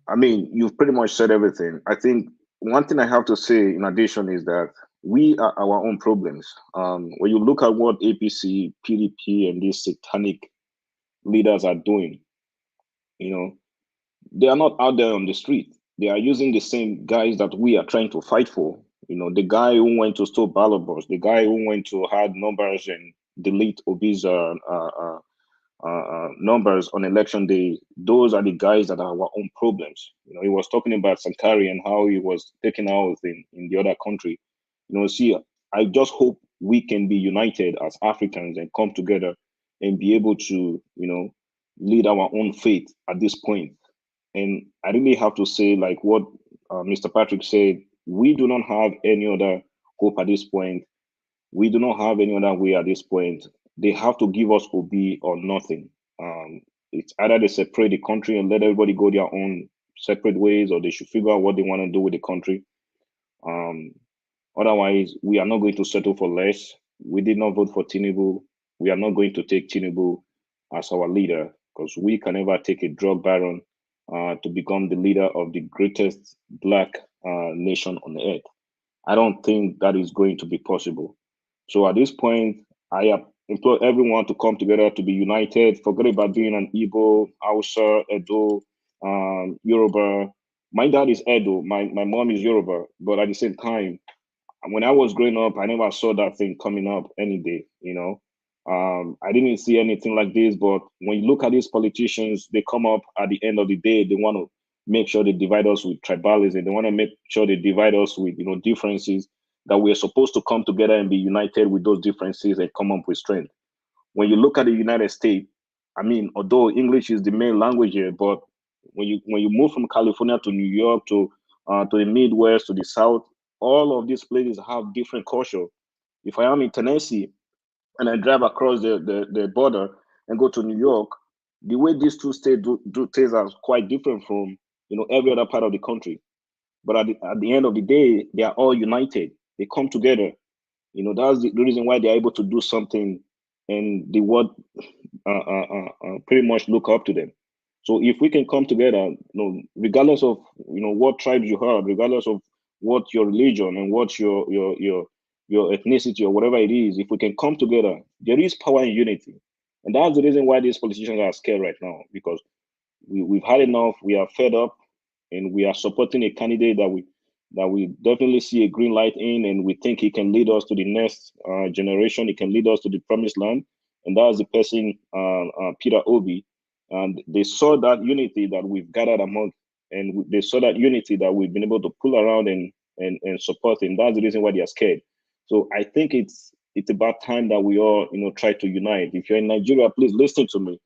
I mean, you've pretty much said everything. I think one thing I have to say in addition is that we are our own problems. When you look at what APC, PDP, and these satanic leaders are doing, you know, they are not out there on the street. They are using the same guys that we are trying to fight for. You know, the guy who went to stop ballot box, the guy who went to hide numbers and delete Obi's numbers on election day, those are the guys that are our own problems. You know, he was talking about Sankari and how he was taken out in the other country. You know, see, I just hope we can be united as Africans and come together and be able to, you know, lead our own fate at this point. And I really have to say, like what Mr. Patrick said, we do not have any other hope at this point. We do not have any other way at this point. They have to give us Obi or nothing. It's either they separate the country and let everybody go their own separate ways, or they should figure out what they want to do with the country. Otherwise, we are not going to settle for less. We did not vote for Tinubu. We are not going to take Tinubu as our leader, because we can never take a drug baron to become the leader of the greatest Black nation on the earth. I don't think that is going to be possible. So at this point, I implore everyone to come together to be united. Forget about being an Igbo, Hausa, Edo, Yoruba. my dad is Edo, my mom is Yoruba, but at the same time, when I was growing up, I never saw that thing coming up any day, I didn't see anything like this, but when you look at these politicians, they come up at the end of the day, they want to make sure they divide us with tribalism. They want to make sure they divide us with, differences, that we're supposed to come together and be united with those differences and come up with strength. When you look at the United States, I mean, although English is the main language here, but when you move from California to New York to the Midwest to the South, all of these places have different culture. If I am in Tennessee and I drive across the border and go to New York, the way these two states do things are quite different from every other part of the country. But at the end of the day, they are all united. They come together. That's the reason why they're able to do something, and the world pretty much look up to them. So if we can come together, regardless of what tribes you have, regardless of what your religion and what your ethnicity or whatever it is, if we can come together, there is power in unity. And that's the reason why these politicians are scared right now, because we've had enough, we are fed up, and we are supporting a candidate that we definitely see a green light in, and we think he can lead us to the next generation, he can lead us to the promised land. And that's the person, Peter Obi. And they saw that unity that we've gathered among, and they saw that unity that we've been able to pull around and support, and that's the reason why they are scared. So I think it's about time that we all try to unite. If you're in Nigeria, please listen to me.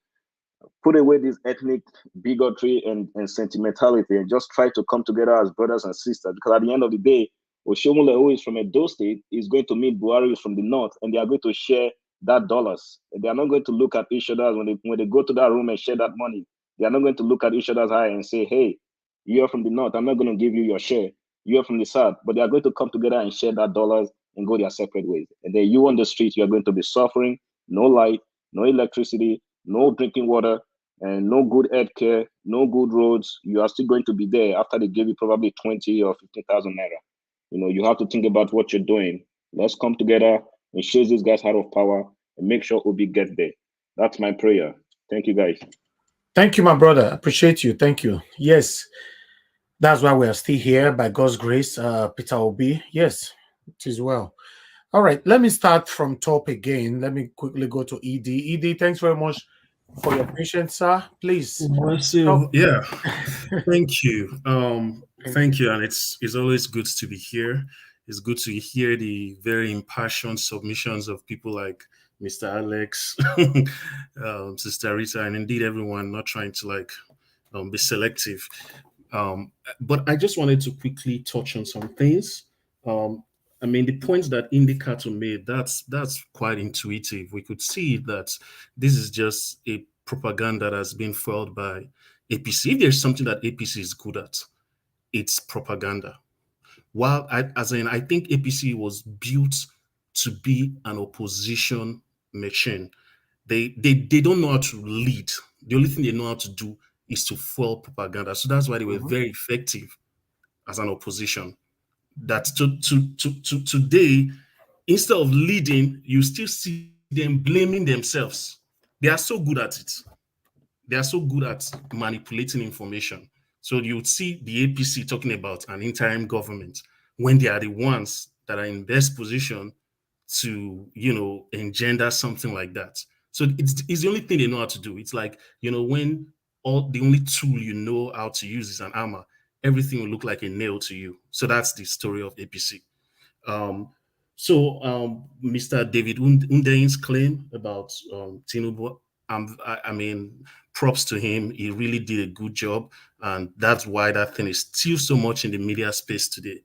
Put away this ethnic bigotry and sentimentality, and just try to come together as brothers and sisters. Because at the end of the day, Oshomole, who is from Edo State, is going to meet Buhari, who is from the north, and they are going to share that dollars. They are not going to look at each other when they go to that room and share that money. They are not going to look at each other's eye and say, "Hey, you're from the north. I'm not going to give you your share. You're from the south." But they are going to come together and share that dollars and go their separate ways. And then you on the street, you are going to be suffering. No light, no electricity, no drinking water, and no good health care, no good roads. You are still going to be there after they give you probably 20 or 15,000 naira. You have to think about what you're doing. Let's come together and chase these guys out of power and make sure Obi gets there. That's my prayer. Thank you, guys. Thank you, my brother. Appreciate you. Thank you. Yes, that's why we are still here, by God's grace. Peter Obi. Yes, it is well. All right, let me start from top again. Let me quickly go to ED. ED, thanks very much for your patience, sir. Please. Yeah. Thank you. Thank you. And it's always good to be here. It's good to hear the very impassioned submissions of people like Mr. Alex, Sister Rita, and indeed everyone, not trying to be selective. But I just wanted to quickly touch on some things. I mean, the points that Indicator made, that's quite intuitive. We could see that this is just a propaganda that's been fueled by APC. If there's something that APC is good at, it's propaganda. While I think APC was built to be an opposition machine. They don't know how to lead. The only thing they know how to do is to fuel propaganda. So that's why they were very effective as an opposition. That today, instead of leading, you still see them blaming themselves. They are so good at it. They are so good at manipulating information. So you would see the APC talking about an interim government when they are the ones that are in best position to, engender something like that. So it's the only thing they know how to do. It's like, when the only tool you know how to use is an hammer, everything will look like a nail to you. So that's the story of APC. Mr. David Undain's claim about Tinubu, I mean, props to him. He really did a good job, and that's why that thing is still so much in the media space today.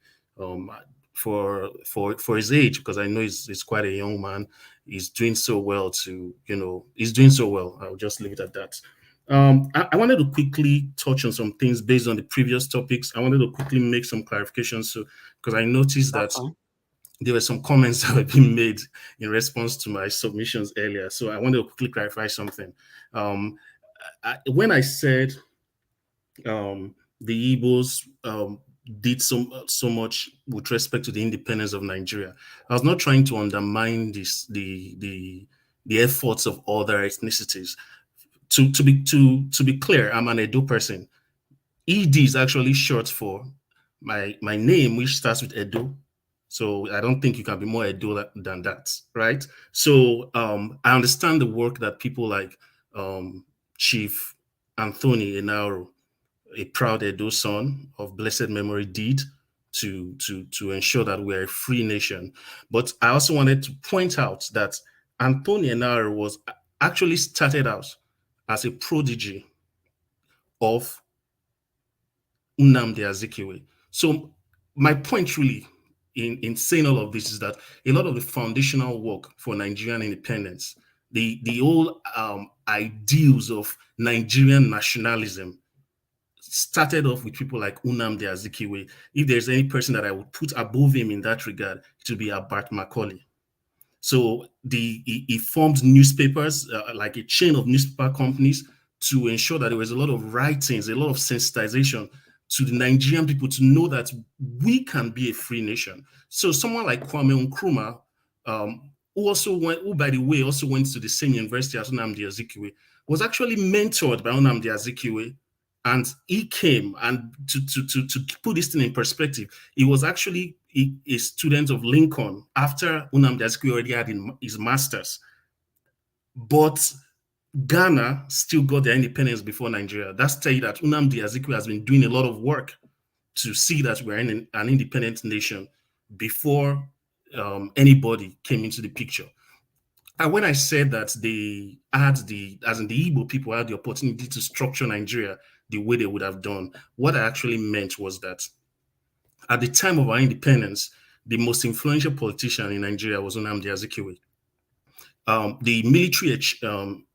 For his age, because I know he's quite a young man, he's doing so well. He's doing so well. I'll just leave it at that. I wanted to quickly touch on some things based on the previous topics. I wanted to quickly make some clarifications, because I noticed that there were some comments that were being made in response to my submissions earlier. So I wanted to quickly clarify something. When I said the Igbos did so much with respect to the independence of Nigeria, I was not trying to undermine the efforts of other ethnicities. To be clear, I'm an Edo person. ED is actually short for my name, which starts with Edo. So I don't think you can be more Edo than that, right? So I understand the work that people like Chief Anthony Enauro, a proud Edo son of blessed memory, did to ensure that we're a free nation. But I also wanted to point out that Anthony Enauro was actually started out as a prodigy of Nnamdi Azikiwe. So my point really in saying all of this is that a lot of the foundational work for Nigerian independence, the whole ideals of Nigerian nationalism started off with people like Nnamdi Azikiwe. If there's any person that I would put above him in that regard, it would be Abat Macaulay. So he formed newspapers, like a chain of newspaper companies, to ensure that there was a lot of writings, a lot of sensitization to the Nigerian people to know that we can be a free nation. So someone like Kwame Nkrumah, who by the way also went to the same university as Nnamdi Azikiwe, was actually mentored by Nnamdi Azikiwe. And he came, and to put this thing in perspective, he was actually a student of Lincoln after Nnamdi Azikiwe already had his master's. But Ghana still got their independence before Nigeria. That's telling you that Nnamdi Azikiwe has been doing a lot of work to see that we're in an independent nation before anybody came into the picture. And when I said that they had the Igbo people had the opportunity to structure Nigeria the way they would have done, what I actually meant was that at the time of our independence, the most influential politician in Nigeria was Nnamdi Azikiwe. The military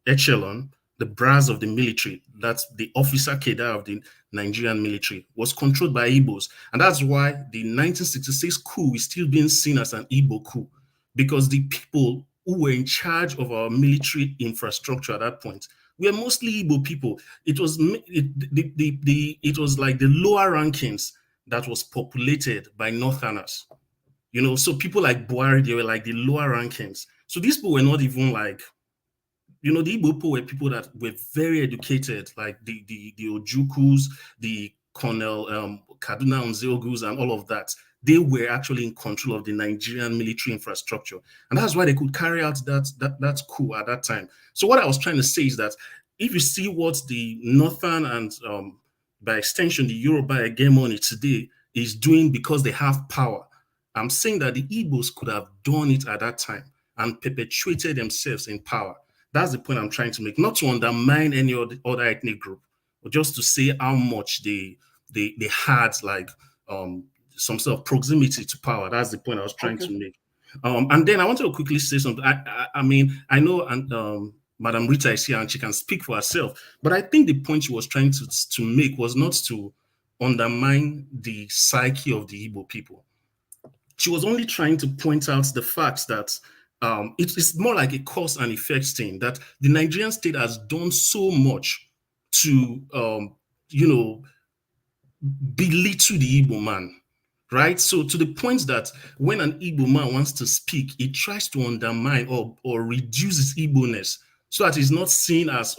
echelon, the brass of the military, that's the officer cadre of the Nigerian military, was controlled by Igbos. And that's why the 1966 coup is still being seen as an Igbo coup, because the people who were in charge of our military infrastructure at that point were mostly Igbo people. It was it was like the lower rankings that was populated by Northerners. You know, so people like Buhari, they were like the lower rankings. So these people were not even like, you know, the Igbo people were people that were very educated, like the Ojukus, the Colonel Kaduna Nzeogus, and all of that. They were actually in control of the Nigerian military infrastructure. And that's why they could carry out that coup at that time. So what I was trying to say is that if you see what the Northern and by extension, the Yoruba hegemony today is doing because they have power, I'm saying that the Igbos could have done it at that time and perpetuated themselves in power. That's the point I'm trying to make, not to undermine any other ethnic group, but just to say how much they had like some sort of proximity to power. That's the point I was trying to make. And then I wanted to quickly say something. I mean, I know Madam Rita is here and she can speak for herself, but I think the point she was trying to make was not to undermine the psyche of the Igbo people. She was only trying to point out the fact that it's more like a cause and effect thing, that the Nigerian state has done so much to, you know, belittle the Igbo man, right? So to the point that when an Igbo man wants to speak, he tries to undermine or reduce his Igbo-ness so that it's not seen as,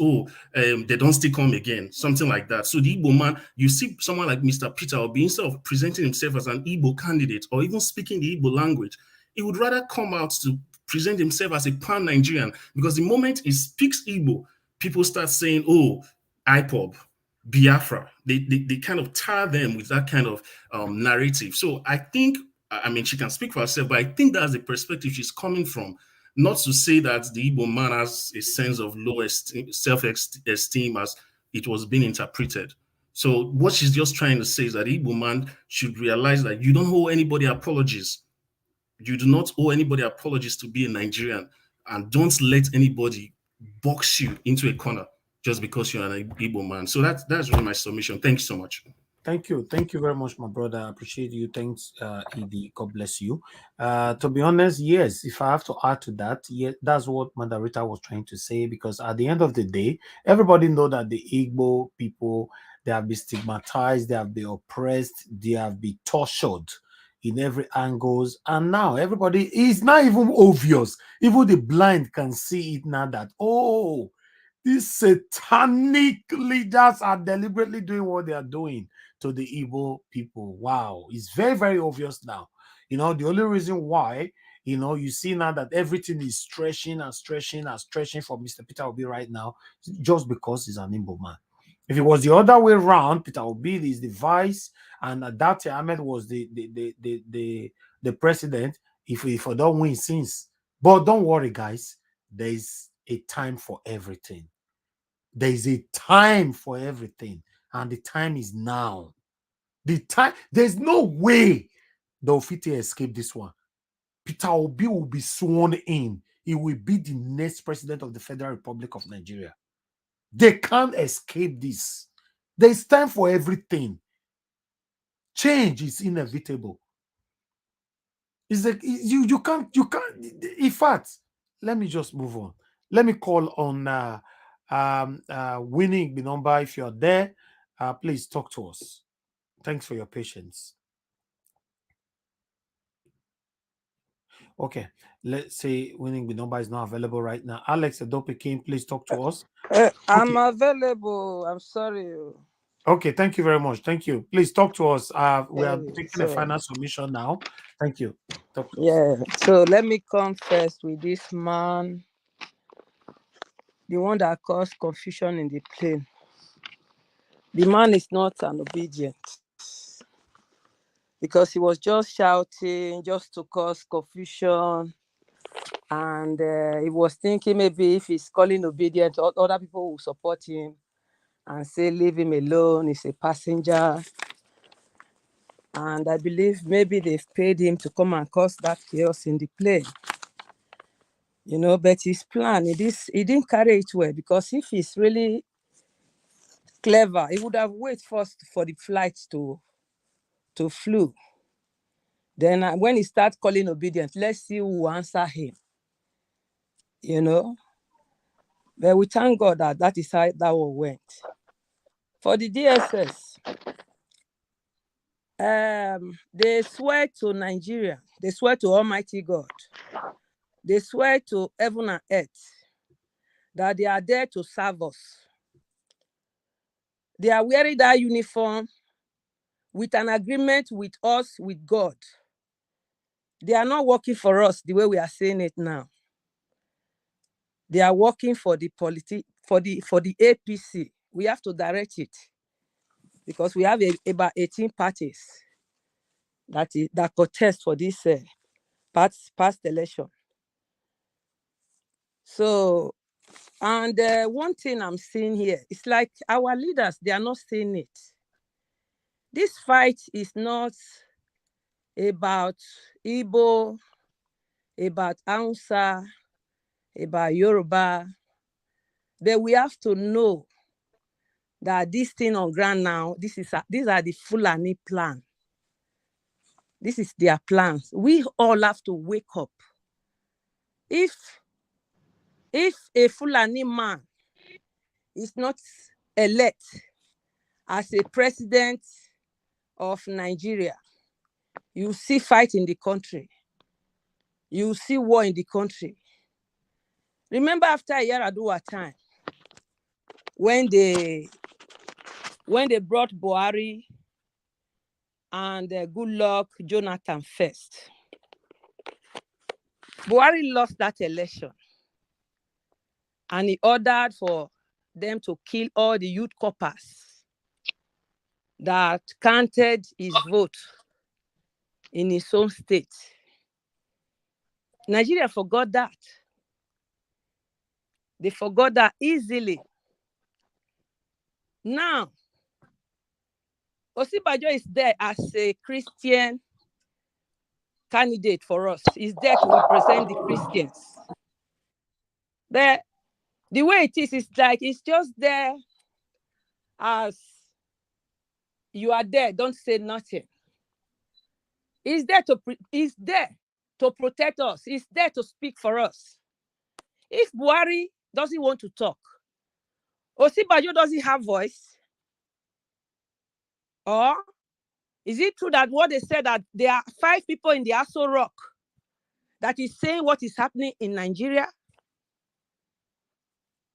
they don't still come again, something like that. So the Igbo man, you see someone like Mr. Peter Obi, instead of presenting himself as an Igbo candidate or even speaking the Igbo language, he would rather come out to present himself as a pan-Nigerian, because the moment he speaks Igbo, people start saying, oh, IPOB, Biafra. They kind of tar them with that kind of narrative. So I think, I mean, she can speak for herself, but I think that's the perspective she's coming from. Not to say that the Igbo man has a sense of low self-esteem as it was being interpreted. So what she's just trying to say is that the Igbo man should realize that you don't owe anybody apologies. You do not owe anybody apologies to be a Nigerian, and don't let anybody box you into a corner just because you're an Igbo man. So that's really my submission. Thank you so much. Thank you very much, my brother. I appreciate you. Thanks, Ed. God bless you. To be honest, yes, if I have to add to that, yeah, that's what Mandarita was trying to say, because at the end of the day, everybody know that the Igbo people, they have been stigmatized, they have been oppressed, they have been tortured in every angles, and now everybody is not even obvious. Even the blind can see it now that, oh, These satanic leaders are deliberately doing what they are doing to the Igbo people. Wow, it's very, very obvious now. You know, the only reason why, you know, you see now that everything is stretching and stretching and stretching for Mr. Peter Obi right now, just because he's an Igbo man. If it was the other way around, Peter Obi is the vice, and Dati Ahmed was the president. If I don't win since, but don't worry, guys. There is a time for everything. There is a time for everything, and the time is now. The time, there's no way they'll fit to escape this one. Peter Obi will be sworn in. He will be the next president of the Federal Republic of Nigeria. They can't escape this. There's time for everything. Change is inevitable. It's like you can't. In fact, let me just move on. Let me call on Winning the number. If you're there, please talk to us. Thanks for your patience. Okay, let's say Winning the number is not available right now. Alex Adopikin, please talk to us. I'm available. I'm sorry. Okay, thank you very much. Thank you. Please talk to us. We are taking a So, final submission now. Thank you. Talk to us. yeah. So let me come first with this man, the one that caused confusion in the plane. The man is not an obedient, because he was just shouting just to cause confusion, and he was thinking maybe if he's calling obedient, other people will support him and say leave him alone, he's a passenger. And I believe maybe they've paid him to come and cause that chaos in the plane. You know, but his plan, he didn't carry it well, because if he's really clever, he would have waited first for the flight to flew. Then when he starts calling obedient, let's see who will answer him. You know, but we thank God that is how that one went. For the DSS, they swear to Nigeria, they swear to Almighty God, they swear to heaven and earth that they are there to serve us. They are wearing that uniform with an agreement with us, with God. They are not working for us the way we are saying it now. They are working for the for the APC. We have to direct it, because we have about 18 parties that contest for this past election. So, and one thing I'm seeing here, it's like our leaders, they are not seeing it. This fight is not about Igbo, about Hausa, about Yoruba, but we have to know that this thing on ground now, these are the Fulani plan. This is their plans. We all have to wake up. If a Fulani man is not elect as a president of Nigeria, you see fight in the country. You see war in the country. Remember after Yaradua time, when they brought Buhari and Goodluck Jonathan first. Buhari lost that election, and he ordered for them to kill all the youth corpers that counted his vote in his own state. Nigeria forgot that. They forgot that easily. Now, Osibajo is there as a Christian candidate for us. He's there to represent the Christians. The way it is like it's just there as you are there, don't say nothing. He's there to protect us. He's there to speak for us. If Buhari doesn't want to talk, Osibajo doesn't have voice, or is it true that what they said that there are 5 people in the Aso Rock that is saying what is happening in Nigeria?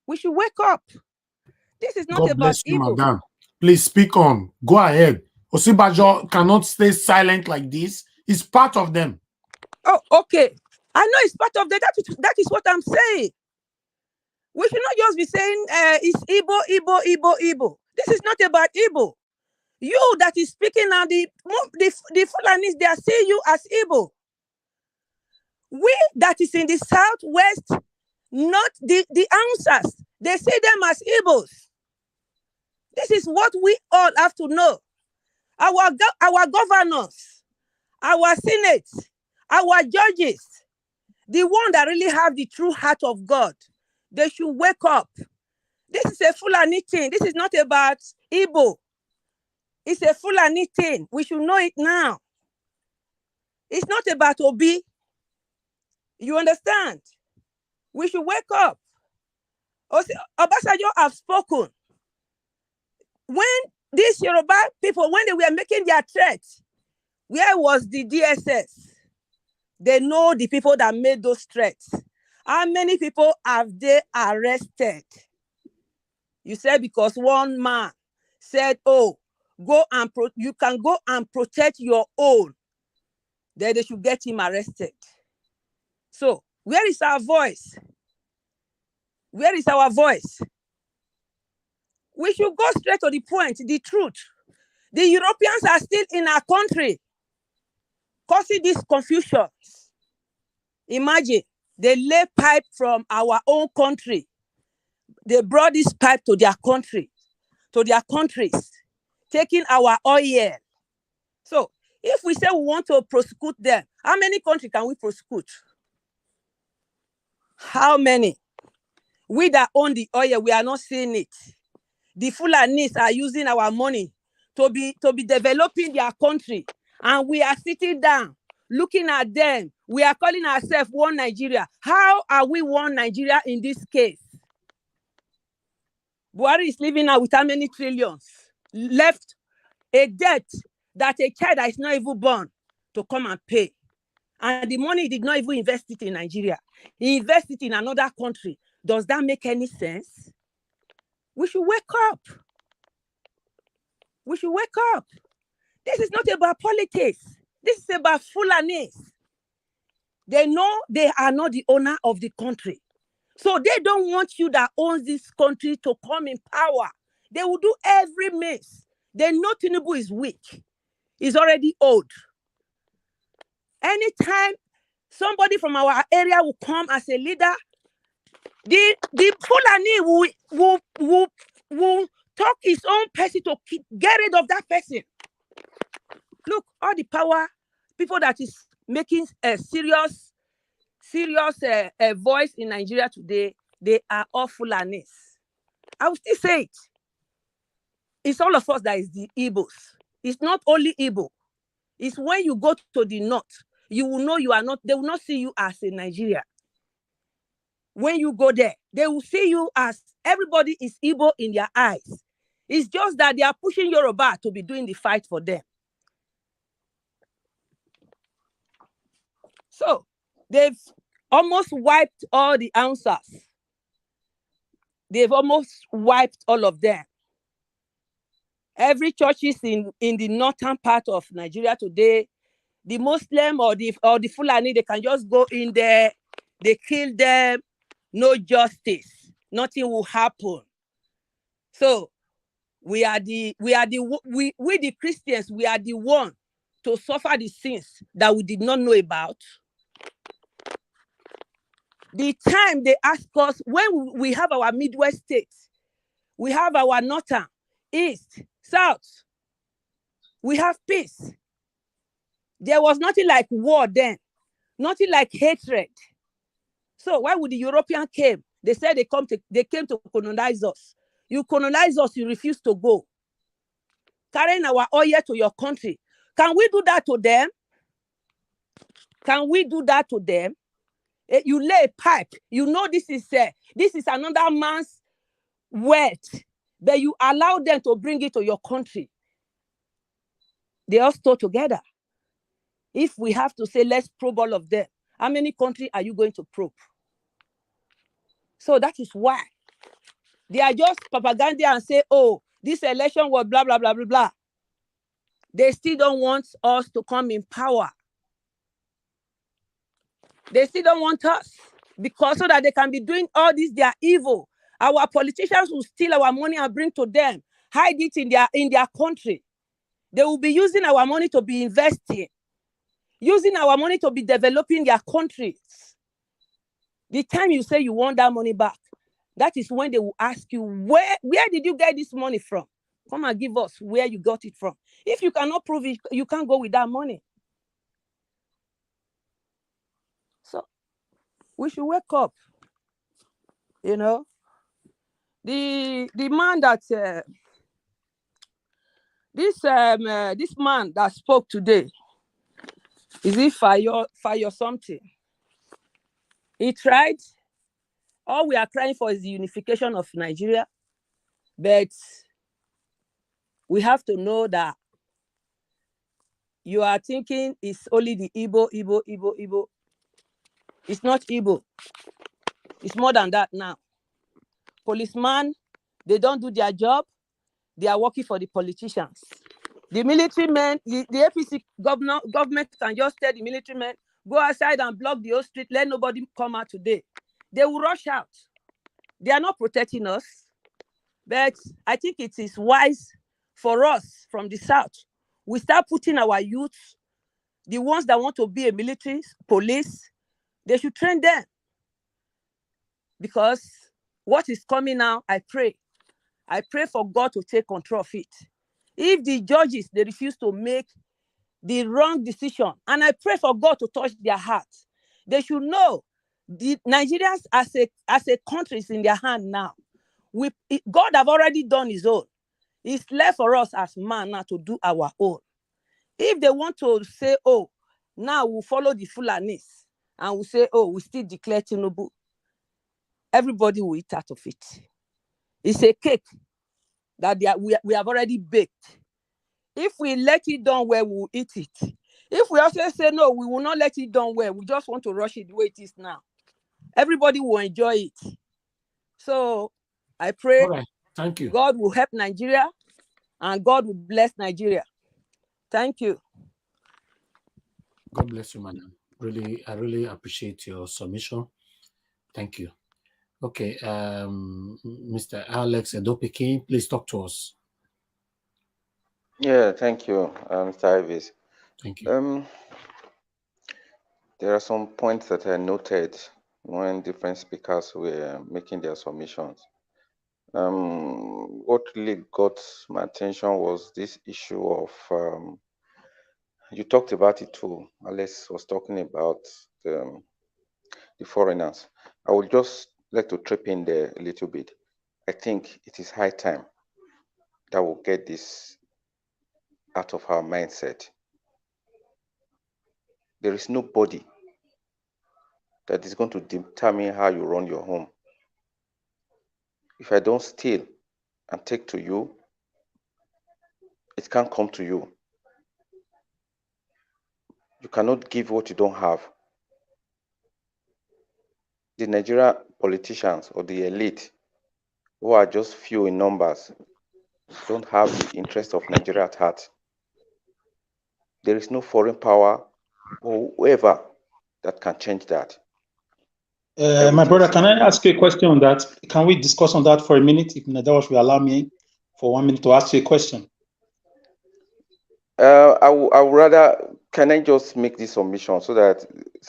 We should wake up. This is not God about bless you, Igbo. madam. Please speak on. Go ahead. Osibajo cannot stay silent like this. It's part of them. Oh, okay. I know it's part of that is what I'm saying. We should not just be saying it's Igbo, Igbo, Igbo, Igbo. This is not about Igbo. You that is speaking now, the Fulanis, they are seeing you as Igbo. We that is in the southwest, not the answers. They see them as Igbos. This is what we all have to know. Our governors, our senate, our judges, the one that really have the true heart of God, they should wake up. This is a Fulani thing. This is not about Igbo. It's a Fulani thing. We should know it now. It's not about Obi. You understand? We should wake up. Obasanjo have spoken. When these Yoruba people, when they were making their threats, where was the DSS? They know the people that made those threats. How many people have they arrested? You said because one man said, oh, you can go and protect your own. Then they should get him arrested. So where is our voice? Where is our voice? We should go straight to the point, the truth. The Europeans are still in our country, causing these confusions. Imagine, they lay pipe from our own country. They brought this pipe to their country, to their countries, taking our oil. So if we say we want to prosecute them, how many countries can we prosecute? How many? We that own the oil, we are not seeing it. The Fulanis are using our money to be developing their country. And we are sitting down, looking at them. We are calling ourselves one Nigeria. How are we one Nigeria in this case? Buhari is living now with how many trillions? Left a debt that a child that is not even born to come and pay. And the money he did not even invest it in Nigeria. He invested it in another country. Does that make any sense? We should wake up. We should wake up. This is not about politics. This is about Fulanis. They know they are not the owner of the country. So they don't want you that owns this country to come in power. They will do every means. They know Tinubu is weak. He's already old. Anytime somebody from our area will come as a leader, the Fulani will talk his own person to get rid of that person. Look, all the power, people that is making a serious voice in Nigeria today, they are all Fulanis. I will still say it. It's all of us that is the Igbos. It's not only Igbo. It's when you go to the north, you will know you are not, they will not see you as a Nigeria. When you go there, they will see you as everybody is Igbo in their eyes. It's just that they are pushing Yoruba to be doing the fight for them. So they've almost wiped all the answers. They've almost wiped all of them. Every church is in the northern part of Nigeria today. The Muslim or the Fulani, they can just go in there, they kill them, no justice, nothing will happen. So we the Christians, we are the one to suffer the sins that we did not know about. The time they ask us, when we have our Midwest states, we have our northern, east, south, we have peace. There was nothing like war then, nothing like hatred. So why would the European came? They said they came to colonize us. You colonize us, you refuse to go. Carrying our oil to your country. Can we do that to them? Can we do that to them? You lay a pipe. You know this is another man's wealth, but you allow them to bring it to your country. They all store together. If we have to say, let's probe all of them, how many countries are you going to probe? So that is why They are just propaganda and say, oh, this election was blah, blah, blah, blah, blah. They still don't want us to come in power. They still don't want us because so that they can be doing all this, they are evil. Our politicians will steal our money and bring to them, hide it in their country. They will be using our money to be investing, using our money to be developing their countries. The time you say you want that money back, that is when they will ask you, where did you get this money from? Come and give us where you got it from. If you cannot prove it, you can't go with that money. So we should wake up. You know, the man that this man that spoke today, is it fire something? He tried. All we are crying for is the unification of Nigeria, but we have to know that you are thinking it's only the Igbo. It's not Igbo. It's more than that now. Policemen, they don't do their job. They are working for the politicians. The military men, the APC government can just tell the military men, go outside and block the whole street, let nobody come out today. They will rush out. They are not protecting us. But I think it is wise for us from the South. We start putting our youth, the ones that want to be a military, police, they should train them. Because what is coming now, I pray for God to take control of it. If the judges, they refuse to make the wrong decision, and I pray for God to touch their hearts, they should know the Nigerians as a country is in their hand now. God have already done his own. It's left for us as man now to do our own. If they want to say, oh, now we'll follow the Fulanis, and we'll say, oh, we still declare Tinubu, everybody will eat out of it. It's a cake that we have already baked. If we let it down well, we will eat it. If we also say, no, we will not let it down well, we just want to rush it the way it is now, everybody will enjoy it. So I pray, all right. Thank you. God will help Nigeria and God will bless Nigeria. Thank you. God bless you, madam. I really appreciate your submission. Thank you. Okay, Mr. Alex Edopikin, please talk to us. Yeah, thank you, Mr. Ivis. Thank you. There are some points that I noted when different speakers were making their submissions. What really got my attention was this issue of, you talked about it too, Alex was talking about the foreigners. I would just like to trip in there a little bit. I think it is high time that we'll get this out of our mindset. There is nobody that is going to determine how you run your home. If I don't steal and take to you, it can't come to you. You cannot give what you don't have. The Nigerian politicians or the elite, who are just few in numbers, don't have the interest of Nigeria at heart. There is no foreign power or whoever that can change that. My brother, can I ask you a question on that? Can we discuss on that for a minute? If Nadawash will allow me for 1 minute to ask you a question. I would rather, can I just make this submission so that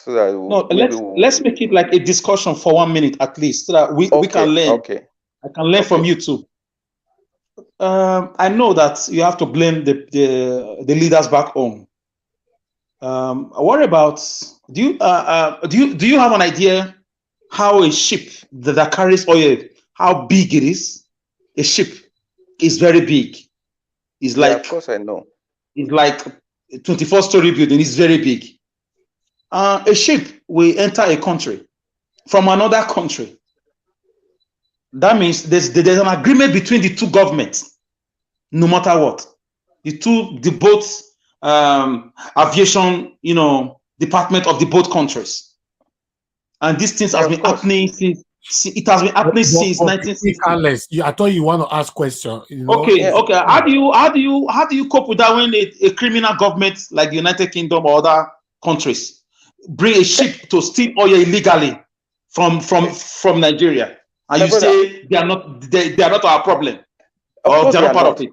no, let's make it like a discussion for 1 minute at least, so that we can learn. Okay. I can learn from you too. I know that you have to blame the leaders back home. What about, do you have an idea how a ship that carries oil, how big it is? A ship is very big. It's like, of course I know. It's like a 24-story building. It's very big. A ship will enter a country from another country. That means there's an agreement between the two governments, no matter what. The both aviation, department of the both countries. And these things have been happening since It has been happening since 1960. Careless. I thought you want to ask question. You know, Okay. How do you cope with that when a criminal government like the United Kingdom or other countries bring a ship to steal oil illegally from Nigeria, and you say they are not our problem, or they are not part of it?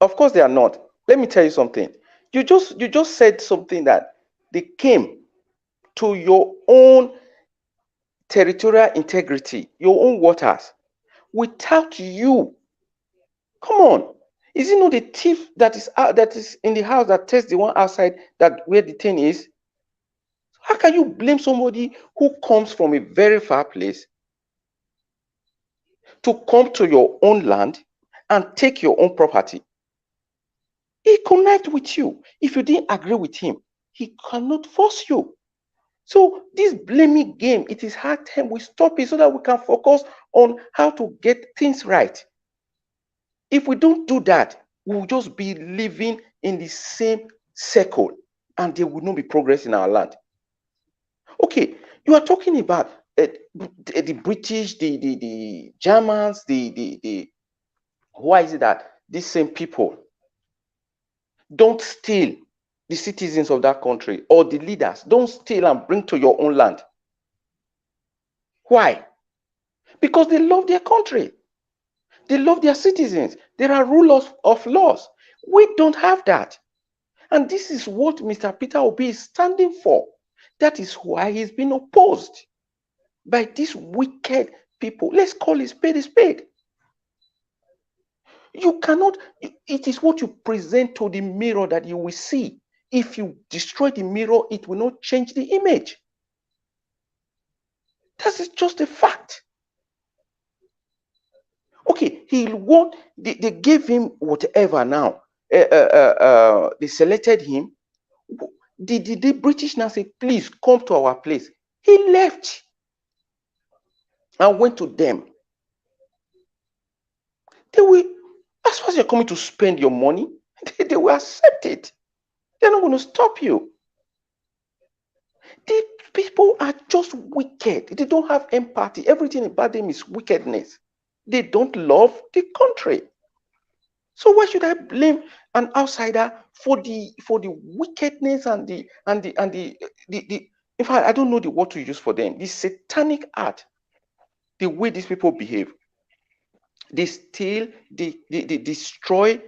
Of course they are not. Let me tell you something. You just said something that they came to your own territorial integrity, your own waters, without you. Come on. Is it not the thief that is in the house that tests the one outside that where the thing is? How can you blame somebody who comes from a very far place to come to your own land and take your own property? He connect with you. If you didn't agree with him, he cannot force you. So this blaming game, it is hard time we stop it so that we can focus on how to get things right. If we don't do that, we will just be living in the same circle and there will not be progress in our land. Okay, you are talking about the British, the Germans, why is it that these same people don't steal the citizens of that country, or the leaders don't steal and bring to your own land? Why? Because they love their country. They love their citizens. There are rulers of laws. We don't have that. And this is what Mr. Peter Obi is standing for. That is why he's been opposed by these wicked people. Let's call a spade a spade. You cannot, it is what you present to the mirror that you will see. If you destroy the mirror, it will not change the image. That is just a fact. Okay, they gave him whatever now. They selected him. The British now say, please come to our place. He left and went to them. They will, as far as you're coming to spend your money, they will accept it. They're not going to stop you. The people are just wicked. They don't have empathy. Everything about them is wickedness. They don't love the country. So why should I blame an outsider for the wickedness and the in fact, I don't know the word to use for them. The satanic art, the way these people behave. They steal, they destroy,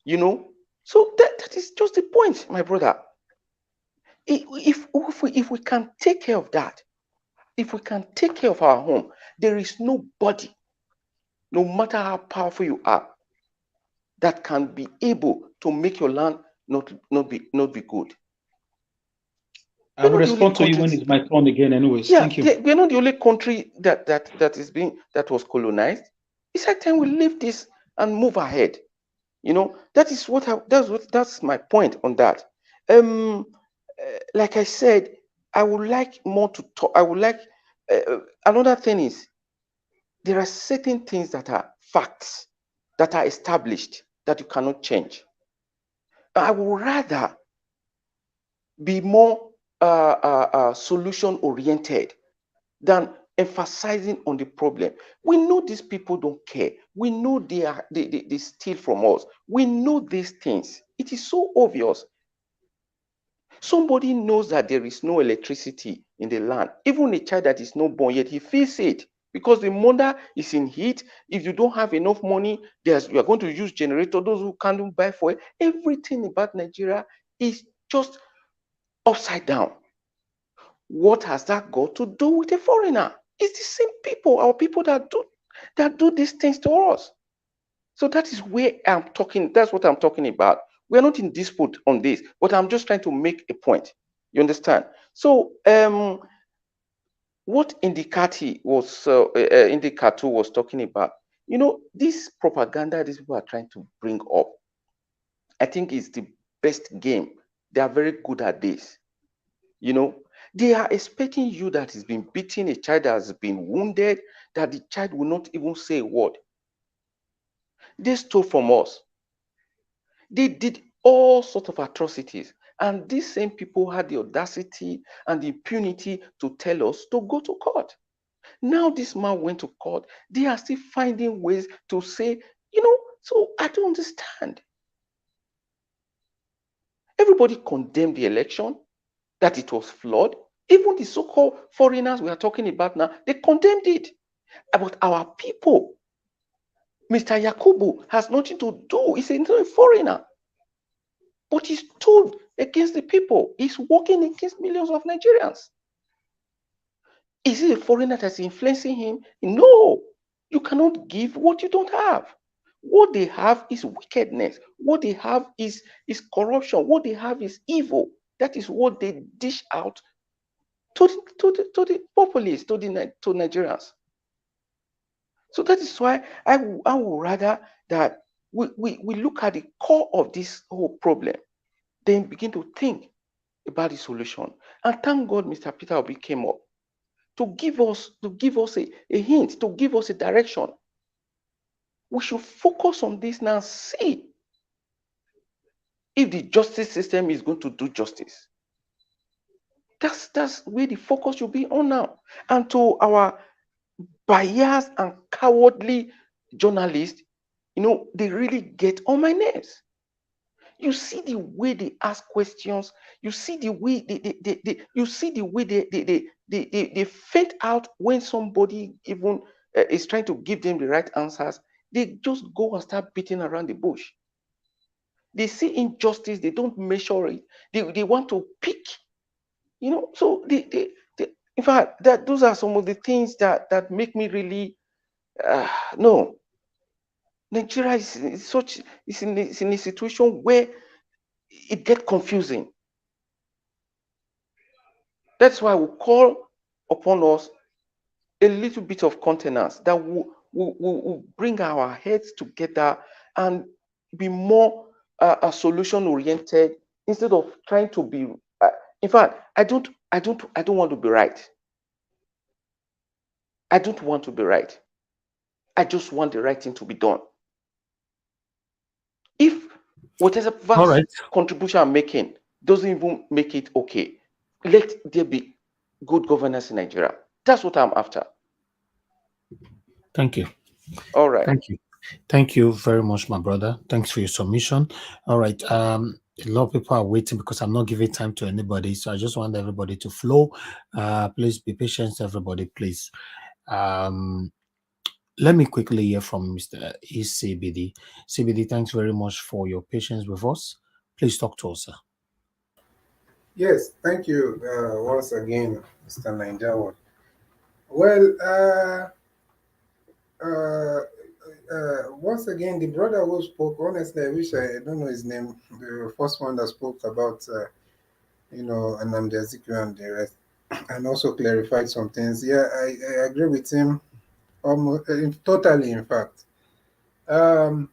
you know. So that is just the point, my brother. If we can take care of that, if we can take care of our home, there is nobody, no matter how powerful you are, that can be able to make your land not be good. I will respond to you when it's my turn again. Anyways, yeah, thank you. We're not the only country that was colonized. It's like time we leave this and move ahead. You know, that's my point on that. Like I said, I would like more to talk. I would like another thing is there are certain things that are facts that are established that you cannot change. I would rather be more solution oriented than emphasizing on the problem. We know these people don't care. We know they steal from us. We know these things. It is so obvious. Somebody knows that there is no electricity in the land. Even a child that is not born yet, he feels it because the mother is in heat. If you don't have enough money, you are going to use generator. Those who can't buy for it. Everything about Nigeria is just upside down. What has that got to do with a foreigner? It's the same people, our people that do these things to us. So that is where I'm talking. That's what I'm talking about. We're not in dispute on this, but I'm just trying to make a point. You understand? So what Indicati was talking about, you know, this propaganda these people are trying to bring up, I think is the best game. They are very good at this. You know, they are expecting you that has been beaten, a child that has been wounded, that the child will not even say a word. They stole from us. They did all sorts of atrocities. And these same people had the audacity and the impunity to tell us to go to court. Now this man went to court. They are still finding ways to say, so I don't understand. Everybody condemned the election, that it was flawed. Even the so-called foreigners we are talking about now, they condemned it. But our people, Mr. Yakubu has nothing to do. He's a foreigner. But he stood against the people. He's working against millions of Nigerians. Is it a foreigner that's influencing him? No. You cannot give what you don't have. What they have is wickedness. What they have is corruption. What they have is evil. That is what they dish out to the populace, to Nigerians. So that is why I would rather that we look at the core of this whole problem, then begin to think about the solution. And thank God Mr. Peter Obi came up to give us a hint, to give us a direction. We should focus on this now, see if the justice system is going to do justice. That's where the focus should be on now. And to our biased and cowardly journalists, they really get on my nerves. You see the way they ask questions. You see the way they faint out when somebody even is trying to give them the right answers. They just go and start beating around the bush. They see injustice. They don't measure it. They want to pick. So they in fact, those are some of the things that make me really no. Nigeria is in a situation where it gets confusing. That's why we call upon us a little bit of contenance that will bring our heads together and be more solution oriented instead of trying to be. In fact, I don't want to be right. I don't want to be right. I just want the right thing to be done. If whatever vast contribution I'm making doesn't even make it okay, let there be good governance in Nigeria. That's what I'm after. Thank you. All right. Thank you very much, my brother. Thanks for your submission. All right. A lot of people are waiting because I'm not giving time to anybody. So I just want everybody to flow. Please be patient, everybody, please. Let me quickly hear from Mr. ECBD. CBD, thanks very much for your patience with us. Please talk to us, sir. Yes, thank you once again, Mr. Ninjawa. Well, once again, the brother who spoke, honestly, I wish I don't know his name, the first one that spoke about, Nnamdi Azikiwe and the rest, and also clarified some things. Yeah, I agree with him almost totally, in fact. The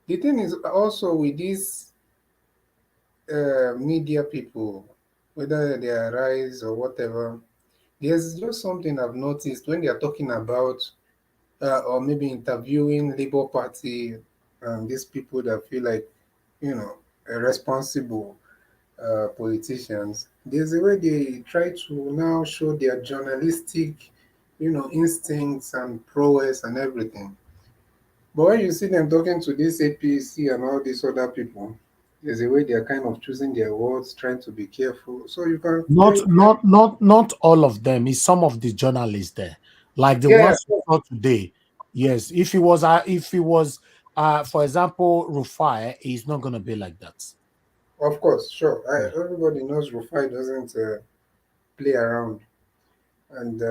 thing is also with these media people, whether they are rise or whatever, there's just something I've noticed when they are talking about or maybe interviewing Labour Party and these people that feel like, responsible politicians. There's a way they try to now show their journalistic, instincts and prowess and everything. But when you see them talking to this APC and all these other people, there's a way they are kind of choosing their words, trying to be careful. So you can Not all of them. It's some of the journalists there, like the yeah, ones you saw today. Yes, if he was, for example, Rufai, he's not going to be like that. of course, sure. Everybody knows Rufai doesn't play around, and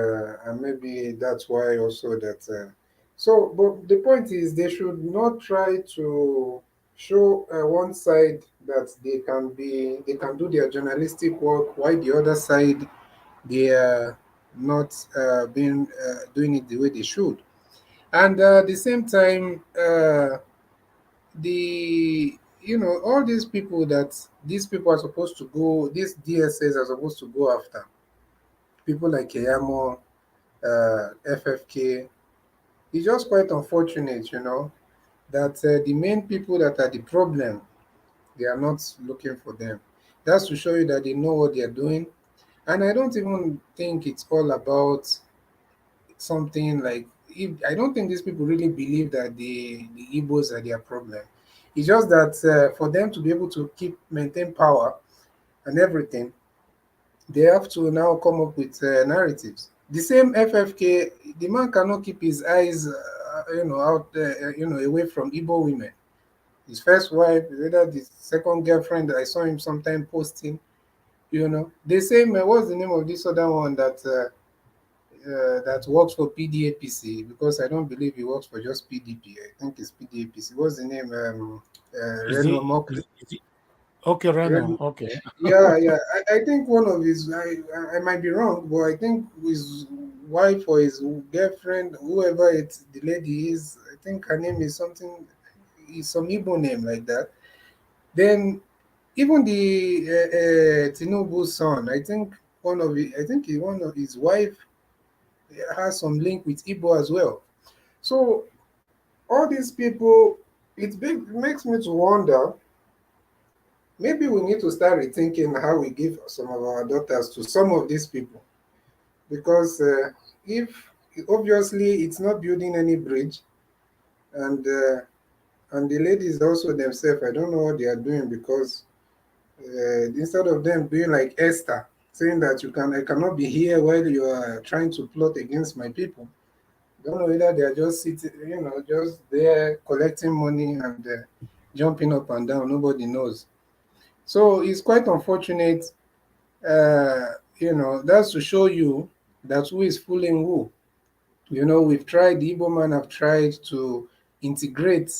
maybe that's why also that. So, but the point is, they should not try to show one side that they can do their journalistic work, while the other side they are not being doing it the way they should. And at the same time, all these people are supposed to go, these DSS are supposed to go after people like Keyamo, FFK. It's just quite unfortunate, that the main people that are the problem, they are not looking for them. That's to show you that they know what they are doing. And I don't even think it's all about something like, if I don't think these people really believe that the Igbos are their problem. It's just that for them to be able to maintain power and everything, they have to now come up with narratives. The same FFK, the man cannot keep his eyes, out there, away from Igbo women. His first wife, whether the second girlfriend, I saw him sometime posting, The same, what's the name of this other one that works for PDAPC? Because I don't believe he works for just PDP. I think it's PDAPC. What's the name? Is Reno it, Mokli. is it okay, Reno? Ren, Okay. yeah. I think one of his, I might be wrong, but I think his wife or his girlfriend, whoever the lady is, I think her name is something, is some Igbo name like that. Then even the Tinubu's son, I think one of his wife has some link with Igbo as well. So all these people, makes me to wonder. Maybe we need to start rethinking how we give some of our daughters to some of these people, because if obviously it's not building any bridge, and the ladies also themselves, I don't know what they are doing, because instead of them being like Esther, saying that I cannot be here while you are trying to plot against my people. Don't know whether they are just sitting, just there collecting money and jumping up and down. Nobody knows. So it's quite unfortunate. That's to show you that who is fooling who. We've tried, the Igbo man have tried to integrate.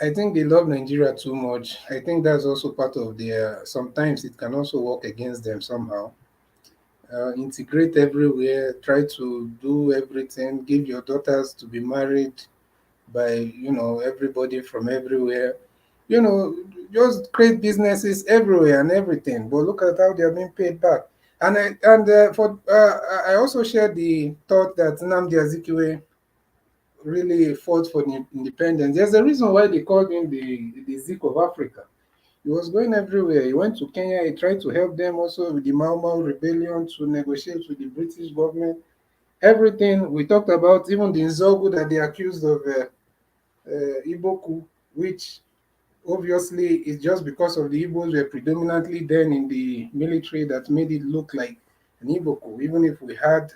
I think they love Nigeria too much. I think that's also part of their, sometimes it can also work against them somehow. Integrate everywhere, try to do everything, give your daughters to be married by, everybody from everywhere. You know, just create businesses everywhere and everything. But look at how they are being paid back. And I also share the thought that Nnamdi Azikiwe really fought for the independence. There's a reason why they called him the Zik of Africa. He was going everywhere. He went to Kenya. He tried to help them also with the Mau Mau rebellion, to negotiate with the British government. Everything we talked about, even the Nzogu that they accused of Iboku, which obviously is just because of the Igbos were predominantly then in the military that made it look like an Iboku, even if we had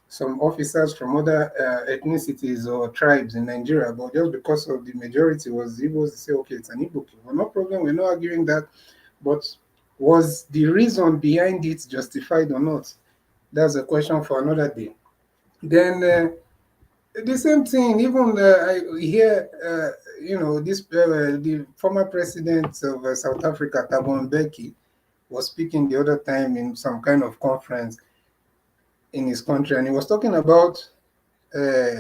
some officers from other ethnicities or tribes in Nigeria, but just because of the majority was Igbos, say, okay, it's an Iboku. Well, no problem, we're not arguing that, but was the reason behind it justified or not? That's a question for another day. Then the same thing, even I hear, the former president of South Africa, Thabo Mbeki, was speaking the other time in some kind of conference in his country, and he was talking about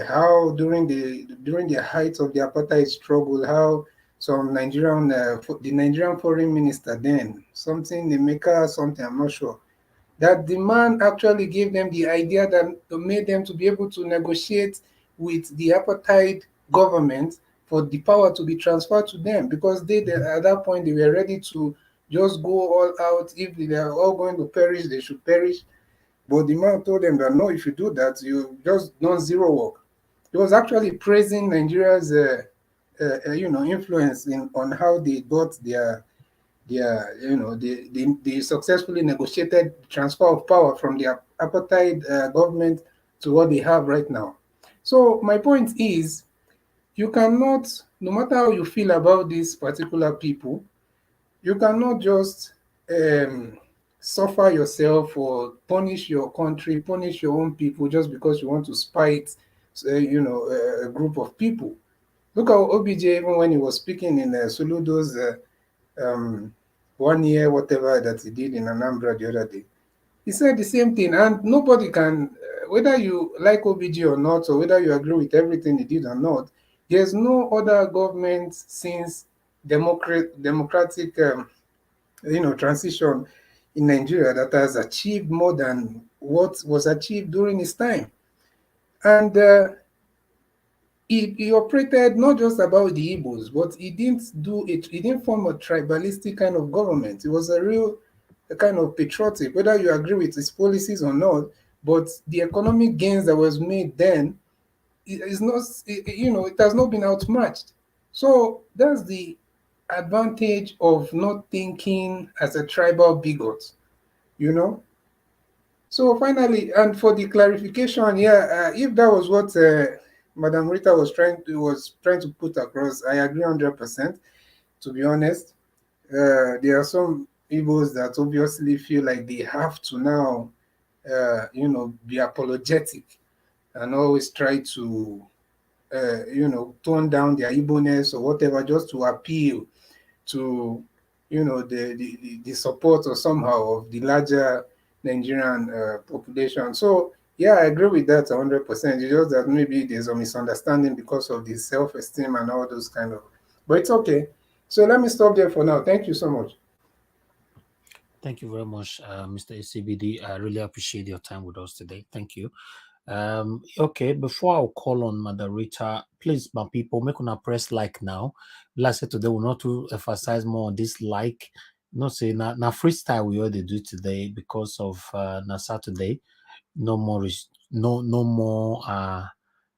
how during the height of the apartheid struggle, how some the Nigerian foreign minister then, something Emeka, something, I'm not sure, that the man actually gave them the idea that made them to be able to negotiate with the apartheid government for the power to be transferred to them, because at that point they were ready to just go all out. If they are all going to perish, they should perish. But the man told them that no, if you do that, you just done zero work. He was actually praising Nigeria's influence on how they got they successfully negotiated transfer of power from the apartheid government to what they have right now. So my point is, you cannot, no matter how you feel about these particular people, you cannot just suffer yourself or punish your country, punish your own people just because you want to spite, a group of people. Look at OBJ, even when he was speaking in Soludo's 1 year, whatever that he did in Anambra the other day. He said the same thing, and nobody can, whether you like OBJ or not, or whether you agree with everything he did or not, there's no other government since democratic, transition in Nigeria that has achieved more than what was achieved during his time. And he operated not just about the Igbos, but he didn't do it. He didn't form a tribalistic kind of government. It was a kind of patriotic, whether you agree with his policies or not. but the economic gains that was made then is not, it has not been outmatched. So that's the advantage of not thinking as a tribal bigot, you know. So finally, and for the clarification, yeah, if that was what Madam Rita was trying to put across, I agree 100%. To be honest, there are some Igbos that obviously feel like they have to now, be apologetic and always try to, tone down their Igbo-ness or whatever just to appeal to, the support or somehow of the larger Nigerian population. So yeah, I agree with that 100%. It's just that maybe there's a misunderstanding because of the self-esteem and all those kind of. But it's okay. So let me stop there for now. Thank you so much. Thank you very much, Mr. ACBD. I really appreciate your time with us today. Thank you. Okay, before I'll call on Madarita, please, my people, make una press like now. Like I said today, we'll not to emphasize more on this like. Not say na freestyle we already do today because of na Saturday. No more no more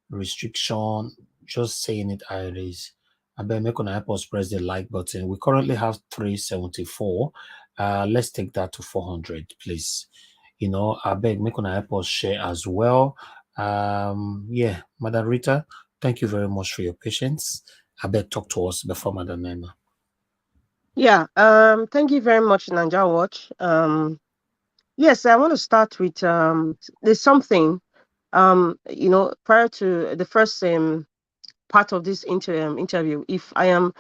restriction. Just saying it how it is. I bet make una help us press the like button. We currently have 374. Let's take that to 400, please. I beg make una help us share as well. Yeah, Madam Rita, thank you very much for your patience. I beg talk to us before Madam Nena. Yeah, thank you very much, Nanja Watch. Yes, I want to start with there's something prior to the first part of this interview, if I am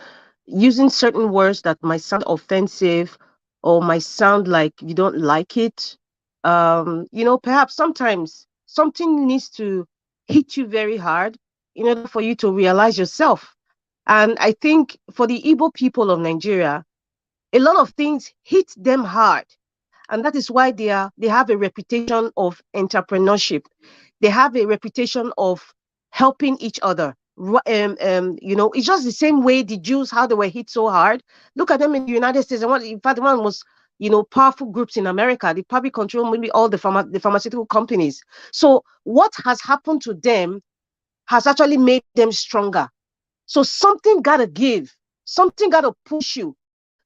using certain words that might sound offensive or might sound like you don't like it, perhaps sometimes something needs to hit you very hard in order for you to realize yourself. And I think for the Igbo people of Nigeria, a lot of things hit them hard, and that is why they have a reputation of entrepreneurship. They have a reputation of helping each other. It's just the same way the Jews, how they were hit so hard. Look at them in the United States, and in fact, one of the most powerful groups in America. They probably control maybe all the pharmaceutical companies. So what has happened to them has actually made them stronger. So something gotta give, something gotta push you.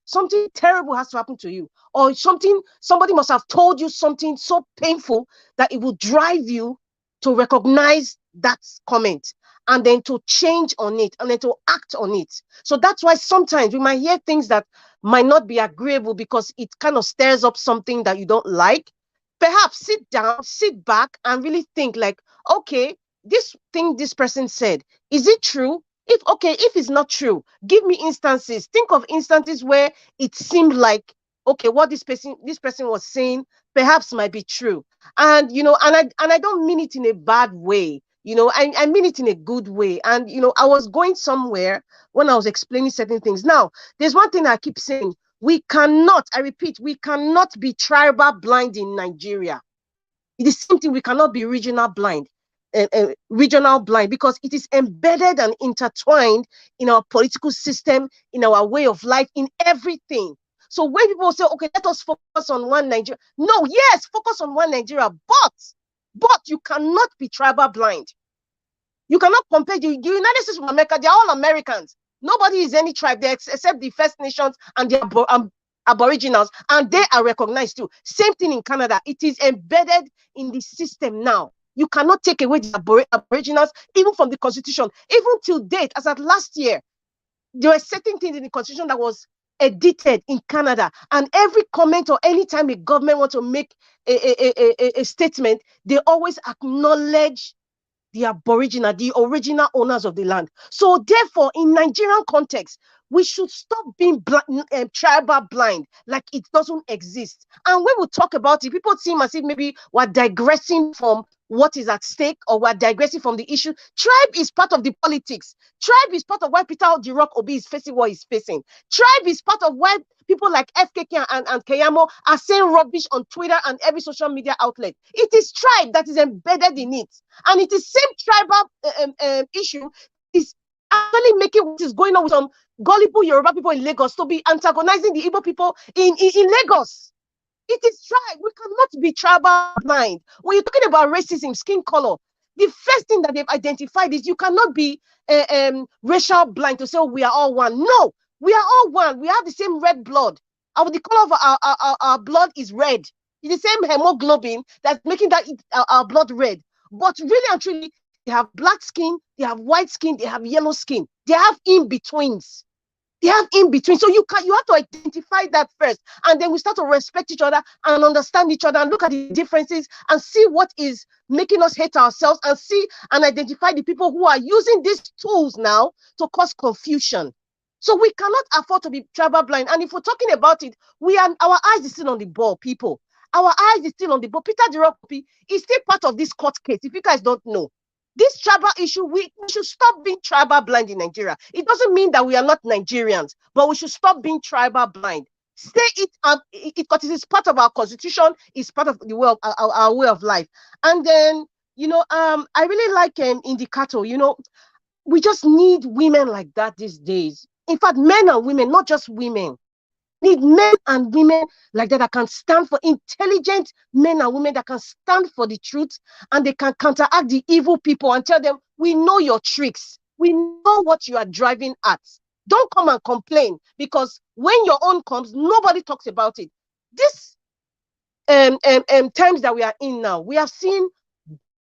Something terrible has to happen to you, or somebody must have told you something so painful that it will drive you to recognize that comment and then to change on it and then to act on it. So that's why sometimes we might hear things that might not be agreeable because it kind of stirs up something that you don't like. Perhaps sit down, sit back, and really think like, okay, this thing this person said, is it true? If it's not true, give me instances. Think of instances where it seemed like, okay, what this person was saying perhaps might be true. And I don't mean it in a bad way. I mean it in a good way. And I was going somewhere when I was explaining certain things. Now, there's one thing I keep saying. I repeat, we cannot be tribal blind in Nigeria. It is the same thing, we cannot be regional blind. Regional blind, because it is embedded and intertwined in our political system, in our way of life, in everything. So when people say, okay, let us focus on one Nigeria. No, yes, focus on one Nigeria, but you cannot be tribal blind. You cannot compare the United States of America. They're all Americans. Nobody is any tribe there except the First Nations and the Aboriginals, and they are recognized too. Same thing in Canada. It is embedded in the system now. You cannot take away the Aboriginals, even from the Constitution. Even till date, as at last year, there were certain things in the Constitution that was edited in Canada. And every comment or anytime a government wants to make a statement, they always acknowledge the Aboriginal, the original owners of the land. So therefore, in Nigerian context, we should stop being tribal blind, like it doesn't exist. And when we talk about it, people seem as if maybe we're digressing from what is at stake, or we're digressing from the issue. Tribe is part of the politics. Tribe is part of why Peter the Rock Obi is facing what he's facing. Tribe is part of why people like FKK and Keyamo are saying rubbish on Twitter and every social media outlet. It is tribe that is embedded in it. And it is same tribal issue is actually making what is going on with some gullible Yoruba people in Lagos to be antagonizing the Igbo people in Lagos. It is tribe. We cannot be tribal blind. When you're talking about racism, skin color, the first thing that they've identified is you cannot be racial blind to say, oh, we are all one. No, we are all one. We have the same red blood. The color of our blood is red. It's the same hemoglobin that's making that our blood red. But really and truly, they have black skin, they have white skin, they have yellow skin. They have in-betweens. They have in between. So you have to identify that first. And then we start to respect each other and understand each other and look at the differences and see what is making us hate ourselves and see and identify the people who are using these tools now to cause confusion. So we cannot afford to be tribal blind. And if we're talking about it, our eyes is still on the ball, people. Our eyes is still on the ball. Peter Dirokopi is still part of this court case, if you guys don't know. This tribal issue, we should stop being tribal blind in Nigeria. It doesn't mean that we are not Nigerians, but we should stop being tribal blind. Say it, because it is part of our constitution, it's part of the way of our way of life. And then, I really like Indicator. We just need women like that these days. In fact, men and women, not just women. Need men and women like that can stand for intelligent men and women that can stand for the truth, and they can counteract the evil people and tell them, we know your tricks. We know what you are driving at. Don't come and complain, because when your own comes, nobody talks about it. This times that we are in now, we have seen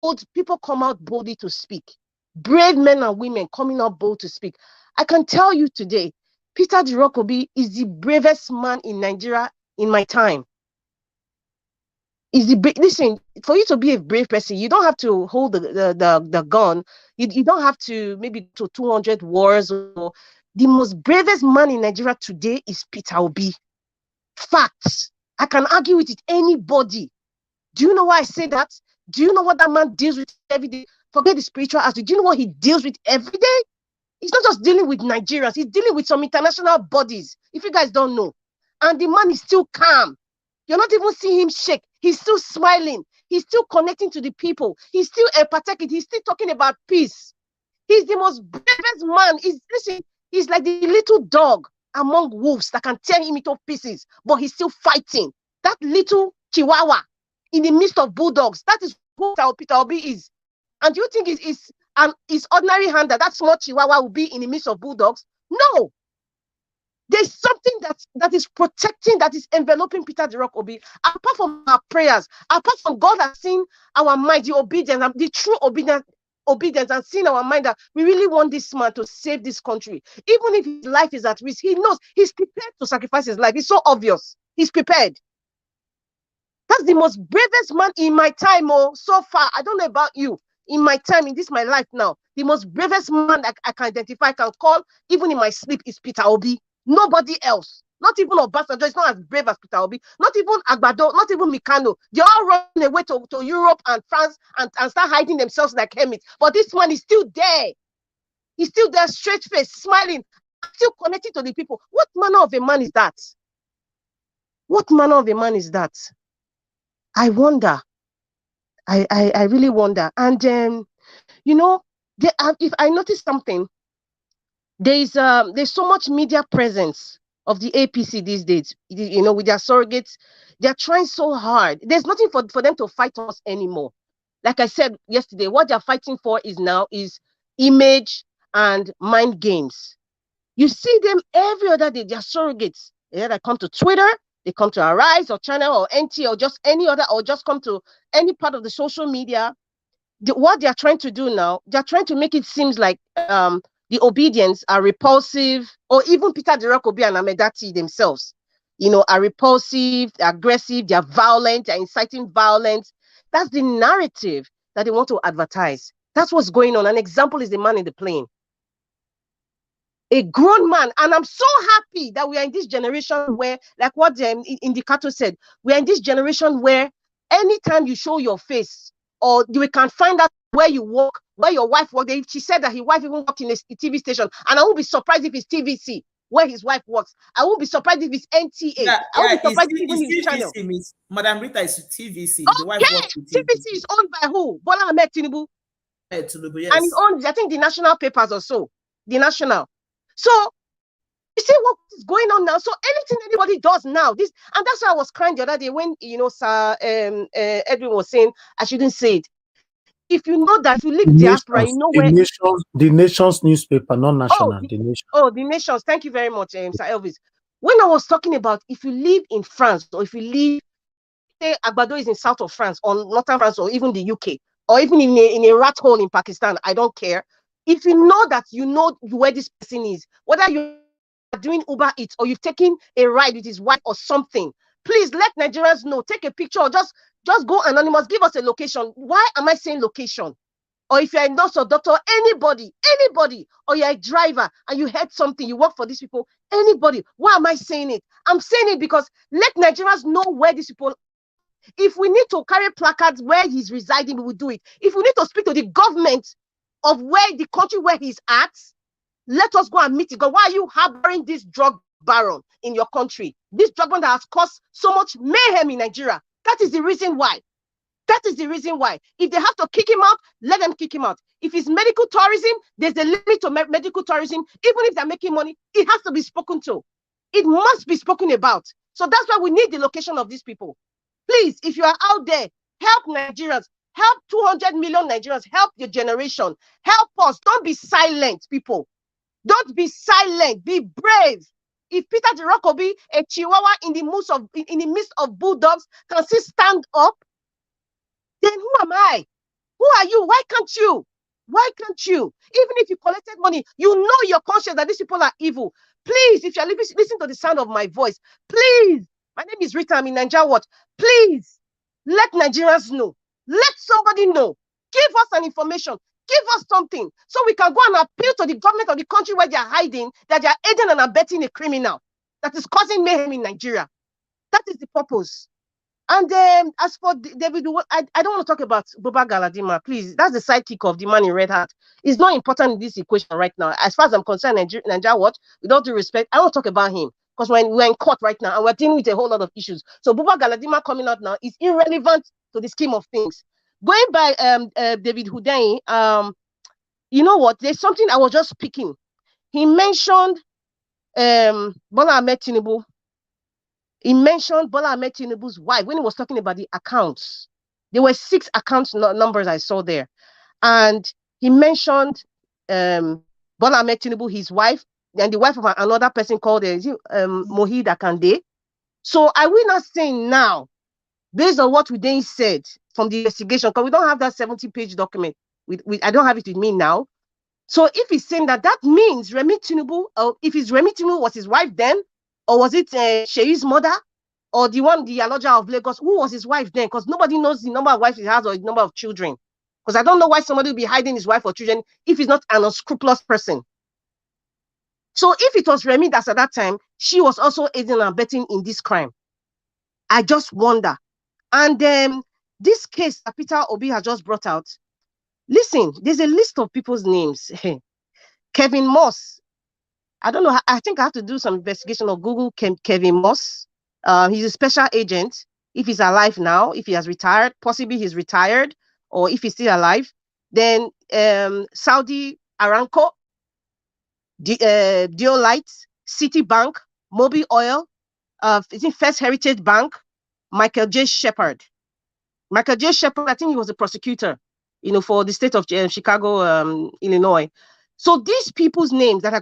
bold people come out boldly to speak. Brave men and women coming out bold to speak. I can tell you today, Peter Dirokopi is the bravest man in Nigeria in my time. Listen, for you to be a brave person, you don't have to hold the gun. You don't have to maybe to 200 wars. The most bravest man in Nigeria today is Peter Obi. Facts. I can argue with it, anybody. Do you know why I say that? Do you know what that man deals with every day? Forget the spiritual aspect. Do you know what he deals with every day? He's not just dealing with Nigerians. He's dealing with some international bodies, if you guys don't know. And the man is still calm. You're not even seeing him shake. He's still smiling. He's still connecting to the people. He's still empathetic. He's still talking about peace. He's the most bravest man. He's like the little dog among wolves that can tear him into pieces, but he's still fighting. That little chihuahua in the midst of bulldogs, that is who Peter Obi is. And you think his ordinary hand that small chihuahua will be in the midst of bulldogs? No. There's something that is protecting, that is enveloping Peter Dirokopi. Apart from our prayers, apart from God has seen our mind, the obedience, the true obedience, and seen our mind that we really want this man to save this country. Even if his life is at risk, he knows he's prepared to sacrifice his life. It's so obvious. He's prepared. That's the most bravest man in my time, so far. I don't know about you. In my time, in my life now, the most bravest man that I can identify, can call, even in my sleep, is Peter Obi. Nobody else. Not even Obasanjo. It's not as brave as Peter Obi. Not even Agbado. Not even Mikano. They all run away to Europe and France and start hiding themselves like hermits. But this man is still there. He's still there, straight face, smiling, still connected to the people. What manner of a man is that? What manner of a man is that? I wonder. I really wonder. And if I notice something, there's so much media presence of the APC these days. With their surrogates, they're trying so hard. There's nothing for them to fight us anymore. Like I said yesterday, what they're fighting for is image and mind games. You see them every other day. They're surrogates. They come to Twitter, they come to Arise or Channel or NT or just any other, or just come to any part of the social media. What they're trying to do now, they're trying to make it seem like the obedience are repulsive, or even Peter Dirokopi and Amedati themselves, are repulsive, aggressive, they're violent, they're inciting violence. That's the narrative that they want to advertise. That's what's going on. An example is the man in the plane. A grown man, and I'm so happy that we are in this generation where, like what Indicator said, we are in this generation where anytime you show your face, or we can find out where you work, where your wife works. She said that his wife even worked in a TV station, and I won't be surprised if it's TVC where his wife works. I won't be surprised if it's NTA. I won't be surprised if it's channel. Miss Madam Rita is TVC. The wife works with TVC is owned by who? Bola Ahmed Tinubu. Tinubu, yes. And it's owned, I think, the national papers or so. The national. So You see what is going on now? So anything anybody does now, and that's why I was crying the other day when Sir Edwin was saying I shouldn't say it. If you know that if you live in diaspora, you know where the nation's newspaper, not national. The Nations. Thank you very much, Sir Elvis. When I was talking about if you live in France or if you live, say Agbado is in south of France or northern France or even the UK or even in a rat hole in Pakistan, I don't care. If you know that you know where this person is, whether you're doing Uber Eats or you've taken a ride with his wife or something, please let Nigerians know. Take a picture or just go anonymous. Give us a location. Why am I saying location? Or if you're a nurse or doctor, anybody, or you're a driver and you heard something, you work for these people, anybody. Why am I saying it? I'm saying it because let Nigerians know where these people. If we need to carry placards where he's residing, we will do it. If we need to speak to the government of the country where he's at, let us go and meet it. Because why are you harboring this drug baron in your country? This drug baron that has caused so much mayhem in Nigeria. That is the reason why. That is the reason why. If they have to kick him out, let them kick him out. If it's medical tourism, there's a limit to medical tourism. Even if they're making money, it has to be spoken to. It must be spoken about. So that's why we need the location of these people. Please, if you are out there, help Nigerians. Help 200 million Nigerians. Help your generation. Help us. Don't be silent, people. Don't be silent. Be brave. If Peter Jirokobi, a Chihuahua in the midst of bulldogs, can still stand up, then who am I? Who are you? Why can't you? Why can't you? Even if you collected money, you know your conscience that these people are evil. Please, if you're listening to the sound of my voice, please, my name is Rita, I'm in Nigeria Watch. Please, let Nigerians know. Let somebody know. Give us an information. Give us something so we can go and appeal to the government of the country where they are hiding, that they are aiding and abetting a criminal that is causing mayhem in Nigeria. That is the purpose. And as for David, I don't want to talk about Boba Galadima, please. That's the sidekick of the man in red hat. It's not important in this equation right now. As far as I'm concerned, Nigeria Watch, with all due respect, I don't talk about him because we're in court right now and we're dealing with a whole lot of issues. So Boba Galadima coming out now is irrelevant to the scheme of things. Going by David Hudain, you know what? There's something I was just speaking. He mentioned Bola Ahmed Tinubu. He mentioned Bola Ahmed Tinubu's wife when he was talking about the accounts. There were 6 account numbers I saw there. And he mentioned Bola Ahmed Tinubu, his wife, and the wife of another person called Mohid Akande. So I will not say now, based on what Udain said from the investigation, because we don't have that 70-page document. I don't have it with me now. So if he's saying that means Remi Tinubu, if it's Remi Tinubu was his wife then, or was it Sheyi's mother, or the Aloja of Lagos? Who was his wife then? Because nobody knows the number of wives he has or the number of children. Because I don't know why somebody will be hiding his wife or children if he's not an unscrupulous person. So if it was Remi that's at that time, she was also aiding and abetting in this crime. I just wonder. And this case that Peter Obi has just brought out, listen, there's a list of people's names. Kevin Moss. I don't know. I think I have to do some investigation or Google Kevin Moss. He's a special agent. If he's alive now, if he has retired, possibly he's retired, or if he's still alive. Then Saudi Aramco, Diolite, Citibank, Mobil Oil, is it First Heritage Bank, Michael J. Shepard. Michael J. Shepard, I think he was a prosecutor, for the state of Chicago, Illinois. So these people's names that I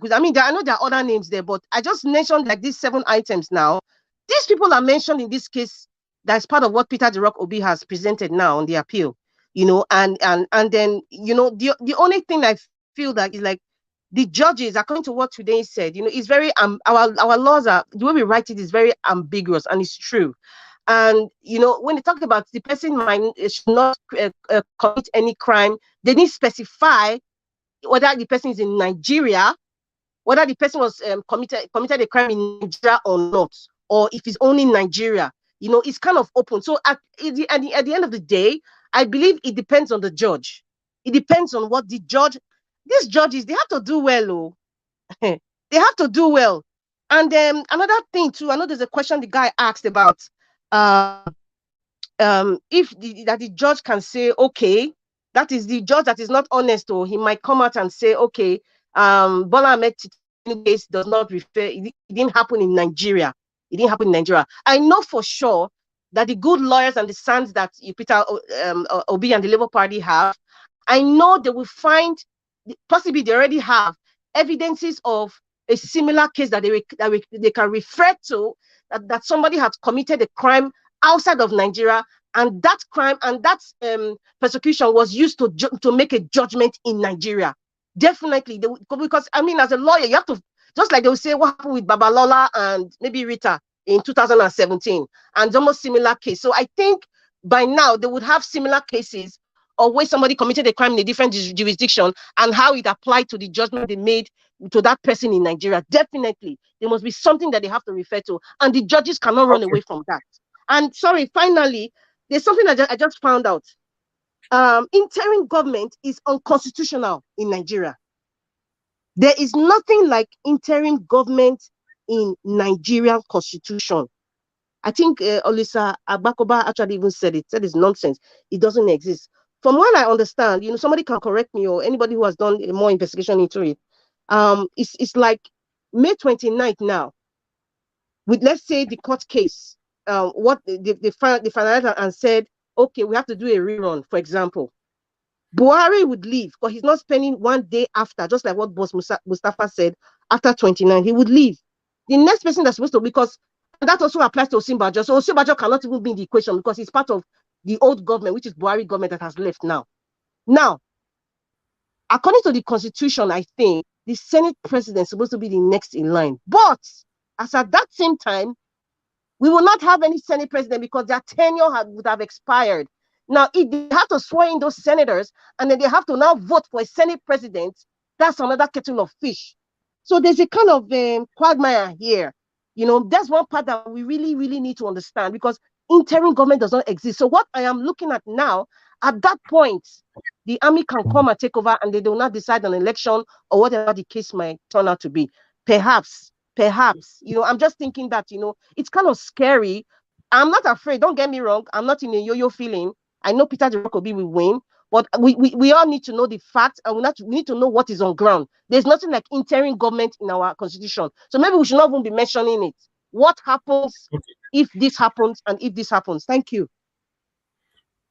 know there are other names there, but I just mentioned like these 7 items now. These people are mentioned in this case. That's part of what Peter Rock Obi has presented now on the appeal, and then, the only thing I feel that is like the judges, according to what today said, it's very, our laws are, the way we write it is very ambiguous, and it's true. And, when they talk about the person should not commit any crime, they need to specify whether the person is in Nigeria, whether the person was committed a crime in Nigeria or not, or if it's only in Nigeria. It's kind of open. So at the end of the day, I believe it depends on the judge. It depends on what the judge, these judges, they have to do well. They have to do well. And then another thing too, I know there's a question the guy asked about if the judge can say, okay, that is the judge that is not honest, or he might come out and say, okay, Bola Ahmed case does not refer, it didn't happen in Nigeria. It didn't happen in Nigeria. I know for sure that the good lawyers and the sons that Peter Obi and the Labour Party have, I know they will find, possibly they already have evidences of a similar case that they can refer to, that somebody has committed a crime outside of Nigeria, and that crime and that persecution was used to make a judgment in Nigeria. Definitely, because I mean, as a lawyer, you have to, just like they will say what happened with Babalola and maybe Rita in 2017, and almost similar case. So I think by now they would have similar cases of where somebody committed a crime in a different jurisdiction and how it applied to the judgment they made to that person in Nigeria. Definitely, there must be something that they have to refer to, and the judges cannot run away from that. And sorry, finally, there's something I just found out. Interim government is unconstitutional in Nigeria. There is nothing like interim government in Nigerian constitution. I think Olisa Agbakoba actually even said it's nonsense. It doesn't exist. From what I understand, somebody can correct me, or anybody who has done more investigation into it. It's like May 29th now, with, let's say, the court case, what they finalized and said, okay, we have to do a rerun, for example. Buhari would leave because he's not spending one day after, just like what Boss Mustafa said, after 29, he would leave. The next person that's supposed to, because that also applies to Osinbajo. So Osinbajo cannot even be in the equation because he's part of the old government, which is Buhari government that has left now. Now, according to the constitution, I think the Senate president is supposed to be the next in line. But as at that same time, we will not have any Senate president because their tenure would have expired. Now, if they have to swear in those senators and then they have to now vote for a Senate president, that's another kettle of fish. So there's a kind of quagmire here. That's one part that we really, really need to understand, because interim government does not exist. So what I am looking at now, at that point, the army can come and take over and they do not decide an election or whatever the case might turn out to be. Perhaps, I'm just thinking that, it's kind of scary. I'm not afraid. Don't get me wrong. I'm not in a yo-yo feeling. I know Peter Obi will win, but we all need to know the facts, and we need to know what is on ground. There's nothing like interim government in our constitution. So maybe we should not even be mentioning it. What happens if this happens and if this happens? Thank you.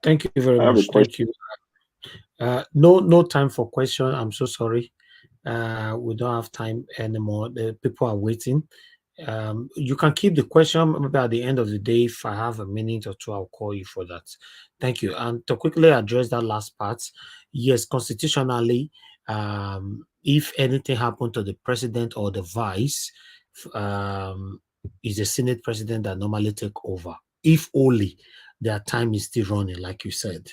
Thank you very much. Thank you. No time for question. I'm so sorry. We don't have time anymore. The people are waiting. You can keep the question. Maybe at the end of the day, if I have a minute or two, I'll call you for that. Thank you. And to quickly address that last part, yes, constitutionally, if anything happened to the president or the vice, is the Senate president that normally take over, if only their time is still running, like you said,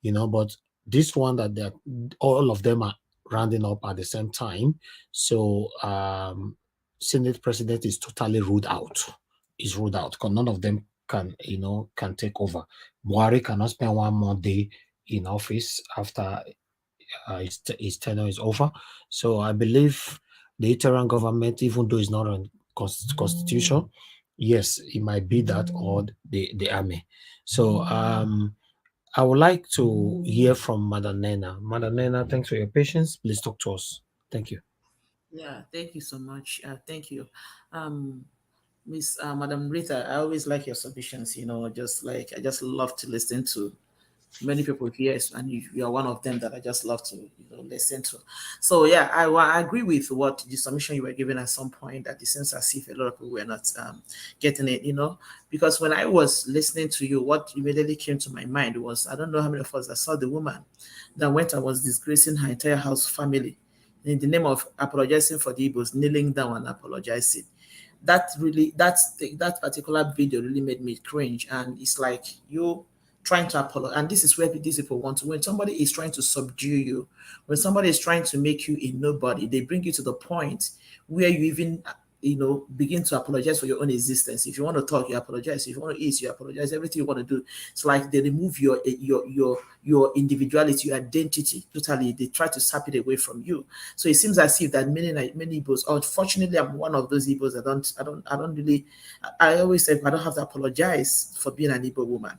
but this one that all of them are rounding up at the same time. So Senate president is totally ruled out. Is ruled out because none of them can take over. Buhari cannot spend one more day in office after his tenure is over. So I believe the interim government, even though it's not on constitution, yes, it might be that, or the army. So I would like to hear from Madam Nena. Madam Nena, thanks for your patience. Please talk to us. Thank you. Yeah, thank you so much. Thank you. Miss Madam Rita, I always like your submissions, I just love to listen to many people here, and you are one of them that I just love to listen to. So yeah, I agree with what the submission you were giving at some point, that it seems as if a lot of people were not getting it, because when I was listening to you, what immediately came to my mind was, I don't know how many of us that saw the woman that went and was disgracing her entire house family in the name of apologizing for the Igbos, kneeling down and apologizing. That particular video really made me cringe, and it's like you trying to apologize, and this is where these people want to. When somebody is trying to subdue you, when somebody is trying to make you a nobody, they bring you to the point where you even begin to apologize for your own existence. If you want to talk, you apologize. If you want to eat, you apologize. Everything you want to do, it's like they remove your individuality, your identity totally. They try to sap it away from you. So it seems as if that many Igbos, unfortunately, I'm one of those Igbos. I always say I don't have to apologize for being an Igbo woman.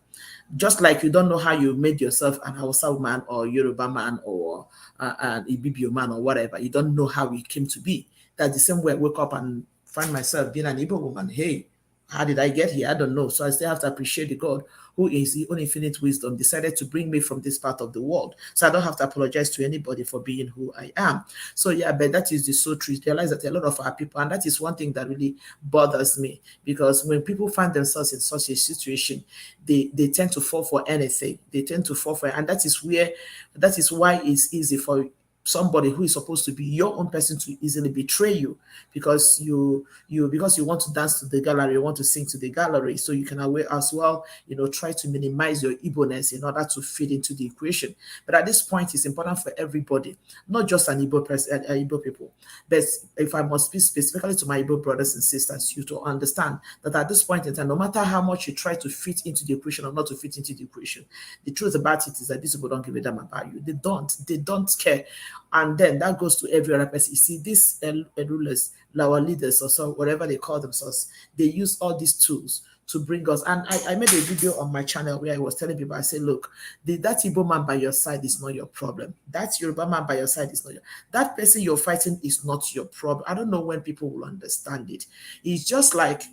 Just like you don't know how you made yourself an Hausa man or Yoruba man or an Ibibio man or whatever. You don't know how it came to be. That's the same way I wake up and find myself being an Igbo woman. Hey, how did I get here? I don't know. So I still have to appreciate the God who is the own infinite wisdom decided to bring me from this part of the world. So I don't have to apologize to anybody for being who I am. So yeah, but that is the so truth. Realize that a lot of our people, and that is one thing that really bothers me, because when people find themselves in such a situation, they tend to fall for anything. They tend to fall for it. And that is why it's easy for somebody who is supposed to be your own person to easily betray you, because you want to dance to the gallery, you want to sing to the gallery, so you can as well try to minimize your Igbo-ness in order to fit into the equation. But at this point, it's important for everybody, not just an Igbo people, but if I must speak specifically to my Igbo brothers and sisters, you to understand that at this point in time, no matter how much you try to fit into the equation or not to fit into the equation, the truth about it is that these people don't give a damn about you. They don't care. And then that goes to every other person. You see, these rulers, our leaders, or so, whatever they call themselves, they use all these tools to bring us. And I made a video on my channel where I was telling people, I said, look, that Igbo man by your side is not your problem. That Yoruba man by your side is not that person you're fighting is not your problem. I don't know when people will understand it. It's just like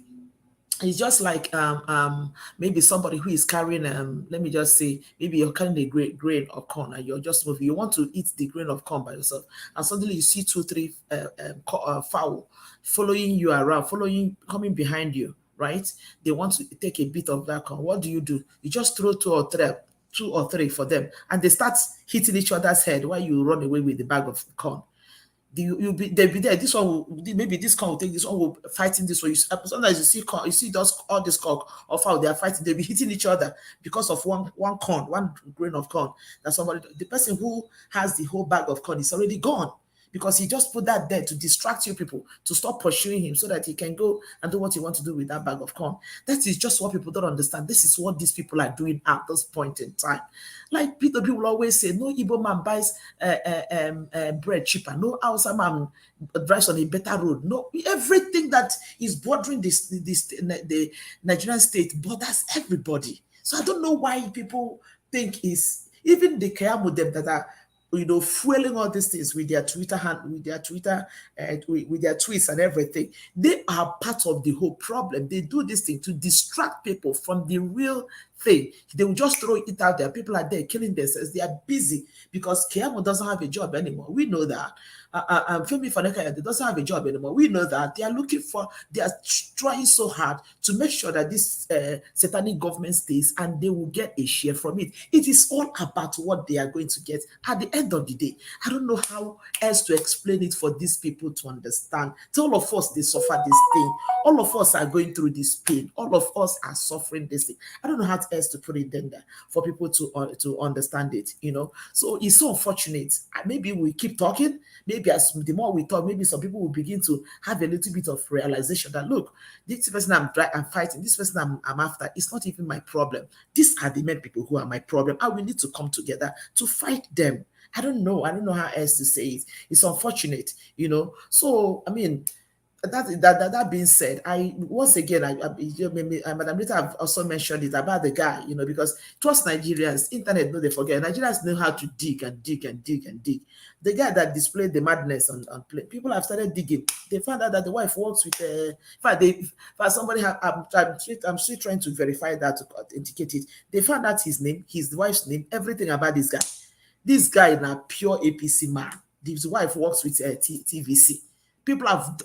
maybe somebody who is carrying let me just say, maybe you're carrying a grain of corn and you're just moving. You want to eat the grain of corn by yourself, and suddenly you see 2-3 fowl following you around, coming behind you, right? They want to take a bit of that corn. What do? You just throw two or three for them, and they start hitting each other's head while you run away with the bag of corn. They'll be there. This one will, maybe this corn will take this one, will fighting this one. Sometimes you see corn, you see all this cock or fowl, they are fighting, they'll be hitting each other because of one corn, one grain of corn. That the person who has the whole bag of corn is already gone, because he just put that there to distract you people, to stop pursuing him so that he can go and do what he wants to do with that bag of corn. That is just what people don't understand. This is what these people are doing at this point in time. Like people always say, no Igbo man buys bread cheaper. No Hausa man drives on a better road. No, everything that is bordering the Nigerian state borders everybody. So I don't know why people think is even the Kayamo them that are fueling all these things with their Twitter with their tweets and everything. They are part of the whole problem. They do this thing to distract people from the real thing. They will just throw it out there. People are there killing themselves. They are busy because Keyamo doesn't have a job anymore. We know that. Femi Fanekaya doesn't have a job anymore. We know that. They are trying so hard to make sure that this satanic government stays, and they will get a share from it. It is all about what they are going to get at the end of the day. I don't know how else to explain it for these people to understand. To all of us, they suffer this thing. All of us are going through this pain. All of us are suffering this thing. I don't know how else to put it in there for people to understand it, So it's so unfortunate. Maybe we keep talking. Maybe the more we talk, maybe some people will begin to have a little bit of realization that, look, this person I'm fighting, this person I'm after, it's not even my problem. These are the main people who are my problem, and we need to come together to fight them. I don't know how else to say it. It's unfortunate, So, I mean, that being said, Madam Rita have also mentioned it about the guy, because trust Nigerians, internet, no, they forget. Nigerians know how to dig and dig and dig and dig. The guy that displayed the madness on play, people have started digging. They found out that the wife works with I'm still trying to verify that, to authenticate it. They found out his name, his wife's name, everything about this guy. This guy is a pure APC man. His wife works with TVC. People have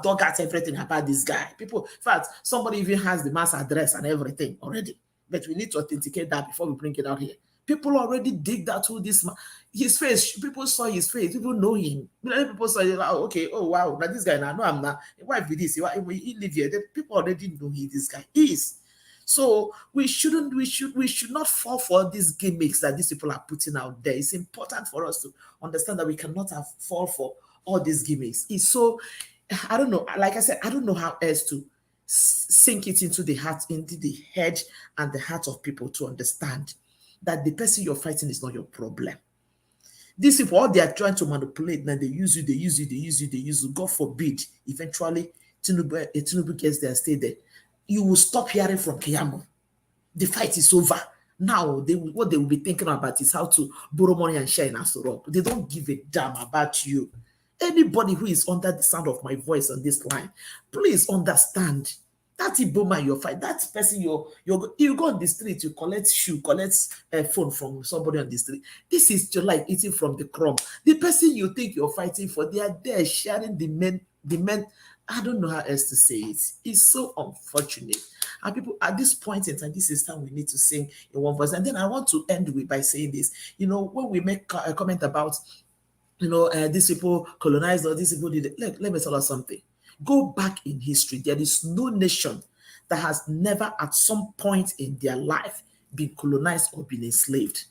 dug out everything about this guy. In fact, somebody even has the man's address and everything already. But we need to authenticate that before we bring it out here. People already dig that to this man. His face, people saw his face. People know him. People saw, okay, oh wow, now this guy, now I'm not. Why be this? He live here. People already know who this guy is. So we should not fall for these gimmicks that these people are putting out there. It's important for us to understand that we cannot fall for all these gimmicks. It's so, I don't know, like I said, I don't know how else to sink it into the heart, into the head and the heart of people to understand that the person you're fighting is not your problem. These people, all they are trying to manipulate, now they use you. God forbid, eventually Tinubu gets there and stay there. You will stop hearing from Keyamo. The fight is over. Now, what they will be thinking about is how to borrow money and share in Aso Rock. They don't give a damn about you. Anybody who is under the sound of my voice on this line, please understand that Igbo man you fight, that person you go on the street, you collect shoe, collect a phone from somebody on the street. This is just like eating from the crumb. The person you think you're fighting for, they are there sharing the men. I don't know how else to say it. It's so unfortunate. And people at this point in time, this is time we need to sing in one voice. And then I want to end with by saying this. You know, when we make a comment about, you know, these people colonized or these people did it, let me tell us something. Go back in history. There is no nation that has never at some point in their life been colonized or been enslaved.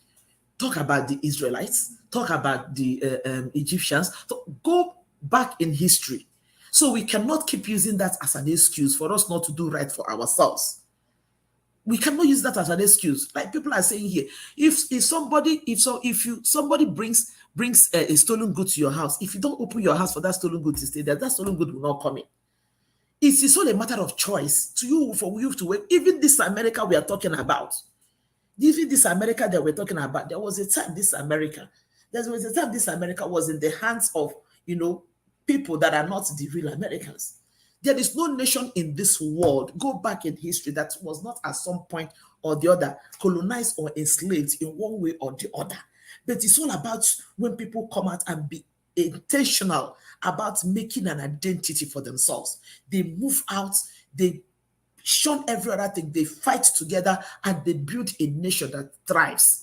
Talk about the Israelites, talk about the Egyptians. Go back in history. So we cannot keep using that as an excuse for us not to do right for ourselves. We cannot use that as an excuse. Like people are saying here, if somebody brings a stolen good to your house, if you don't open your house for that stolen good to stay there, that stolen good will not come in. It is all a matter of choice to you, for you to work. Even this America we are talking about, even this America that we're talking about, there was a time this America was in the hands of, you know, people that are not the real Americans. There is no nation in this world, go back in history, that was not at some point or the other colonized or enslaved in one way or the other. But it's all about when people come out and be intentional about making an identity for themselves. They move out, they shun every other thing, they fight together, and they build a nation that thrives.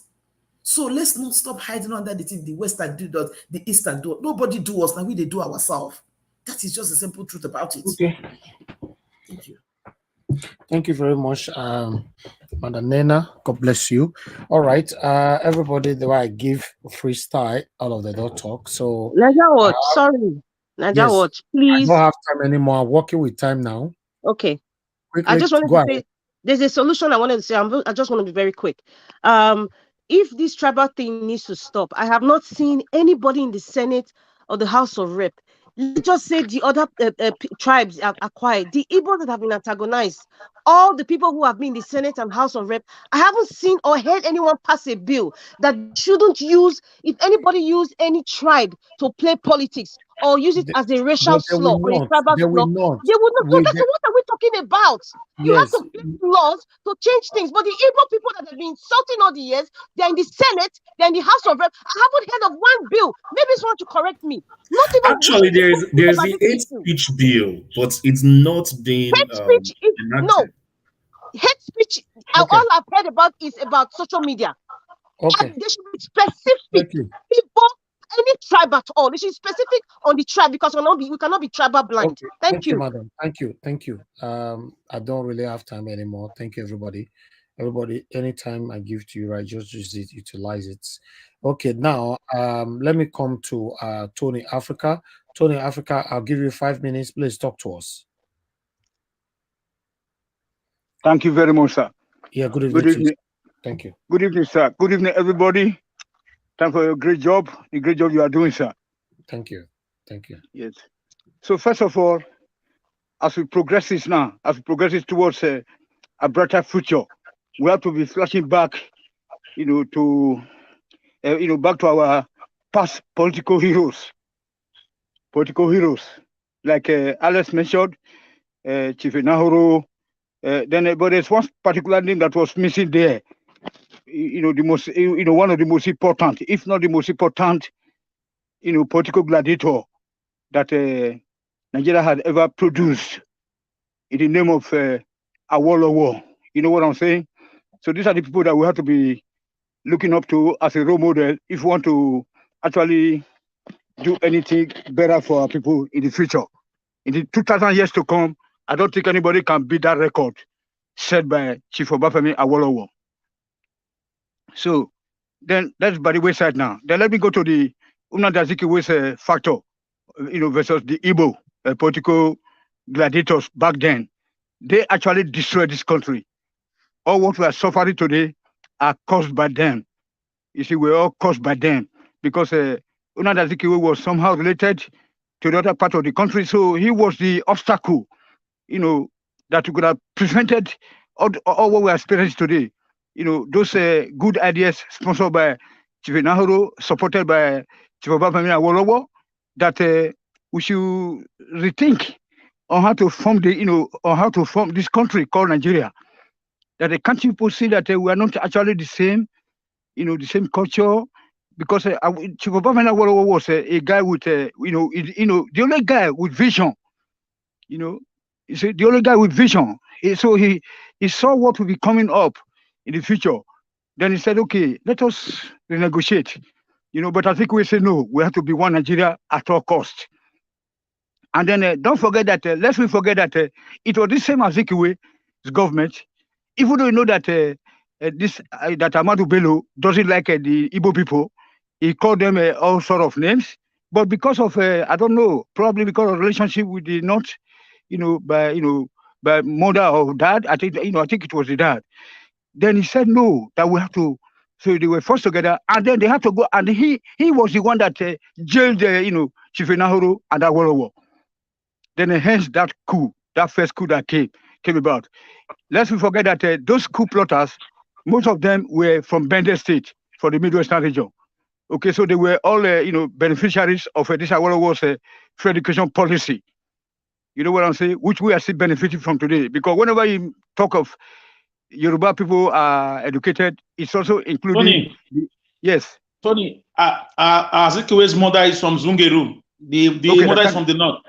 So let's not stop hiding under the thing the Western do, the Eastern do. Nobody do us, now we they do ourselves. That is just the simple truth about it. Okay. Thank you. Thank you very much, Madam Nena. God bless you. All right, everybody, the way I give freestyle, all of them don't talk. So Naja Watch, sorry. Naja yes, Watch, I please. don't have time anymore. I'm working with time now. Okay. Quickly, I just wanted go to ahead. say there's a solution I wanted to say. I just want to be very quick. If this tribal thing needs to stop, I have not seen anybody in the Senate or the House of Rep. Let's just say the other tribes are quiet. The Igbos that have been antagonized, all the people who have been in the Senate and House of Rep, I haven't seen or heard anyone pass a bill that shouldn't use, if anybody use any tribe to play politics or use it as a racial But they slur will or a not. tribal They slur, will not. they would not. So With that's the, what are we talking about? You have yes, to make laws to change things. But the Igbo people that have been insulting all the years, they're in the Senate, they're in the House of Rep. I haven't heard of one bill. Maybe someone to correct me. Not even Actually, one there's bill there's about the this hate issue. speech bill, but it's not being Hate speech is no enacted. hate speech. Okay. All I've heard about is about social media. Okay. And they should be specific. Thank you. People, any tribe at all. They should be specific on the tribe because we cannot be tribal blind. Okay. Thank you. Madam. Thank you. Thank you. I don't really have time anymore. Thank you, everybody. Everybody, anytime I give to you, right, just use it, utilize it. Okay, now let me come to Tony Africa. Tony Africa, I'll give you 5 minutes. Please talk to us. Thank you very much, sir. Yeah, good evening. Good evening. Thank you. Good evening, sir. Good evening, everybody. Thank you for your great job, the great job you are doing, sir. Thank you. Thank you. Yes. So first of all, as we progress towards a brighter future, we have to be flashing back, to back to our past political heroes. Like Alex mentioned, Chief Nahoro. Then, but there's one particular name that was missing there. The most, one of the most important, if not the most important, political gladiator that Nigeria had ever produced in the name of Awolowo. You know what I'm saying? So these are the people that we have to be looking up to as a role model if we want to actually do anything better for our people in the future. In the 2,000 years to come, I don't think anybody can beat that record set by Chief Obafemi Awolowo. So then that's by the wayside now. Then let me go to the Nnamdi Azikiwe's factor, versus the Igbo political gladiators back then. They actually destroyed this country. All what we are suffering today are caused by them. You see, we're all caused by them because Nnamdi Azikiwe was somehow related to the other part of the country. So he was the obstacle, that could have prevented all what we are experiencing today. Those good ideas sponsored by Chief Nahoro, supported by Chief Obafemi Awolowo, that we should rethink on how to form on how to form this country called Nigeria. That the country people see that we are not actually the same, the same culture. Because Chief Obafemi was a guy with, the only guy with vision. He's the only guy with vision. So he saw what will be coming up in the future. Then he said, okay, let us renegotiate. But I think we say no. We have to be one Nigeria at all costs. And then don't forget that, let's not forget that it was the same Azikiwe's government. Even though you know that that Amadou Bello doesn't like the Igbo people, he called them all sort of names. But because of I don't know, probably because of relationship with the North, by mother or dad, I think it was the dad. Then he said no, that we have to. So they were forced together, and then they had to go. And he was the one that jailed Chief Nahoro and Awolowo. Then hence that coup, that first coup that came about. Let's not forget that those coup plotters, most of them were from Bender State, for the Midwestern region. Okay, so they were all beneficiaries of this Awolowo's free education policy. You know what I'm saying? Which we are still benefiting from today. Because whenever you talk of Yoruba people are educated, it's also including. Tony. Yes. Tony, Azikiwe's mother is from Zungeru. The mother is from the north.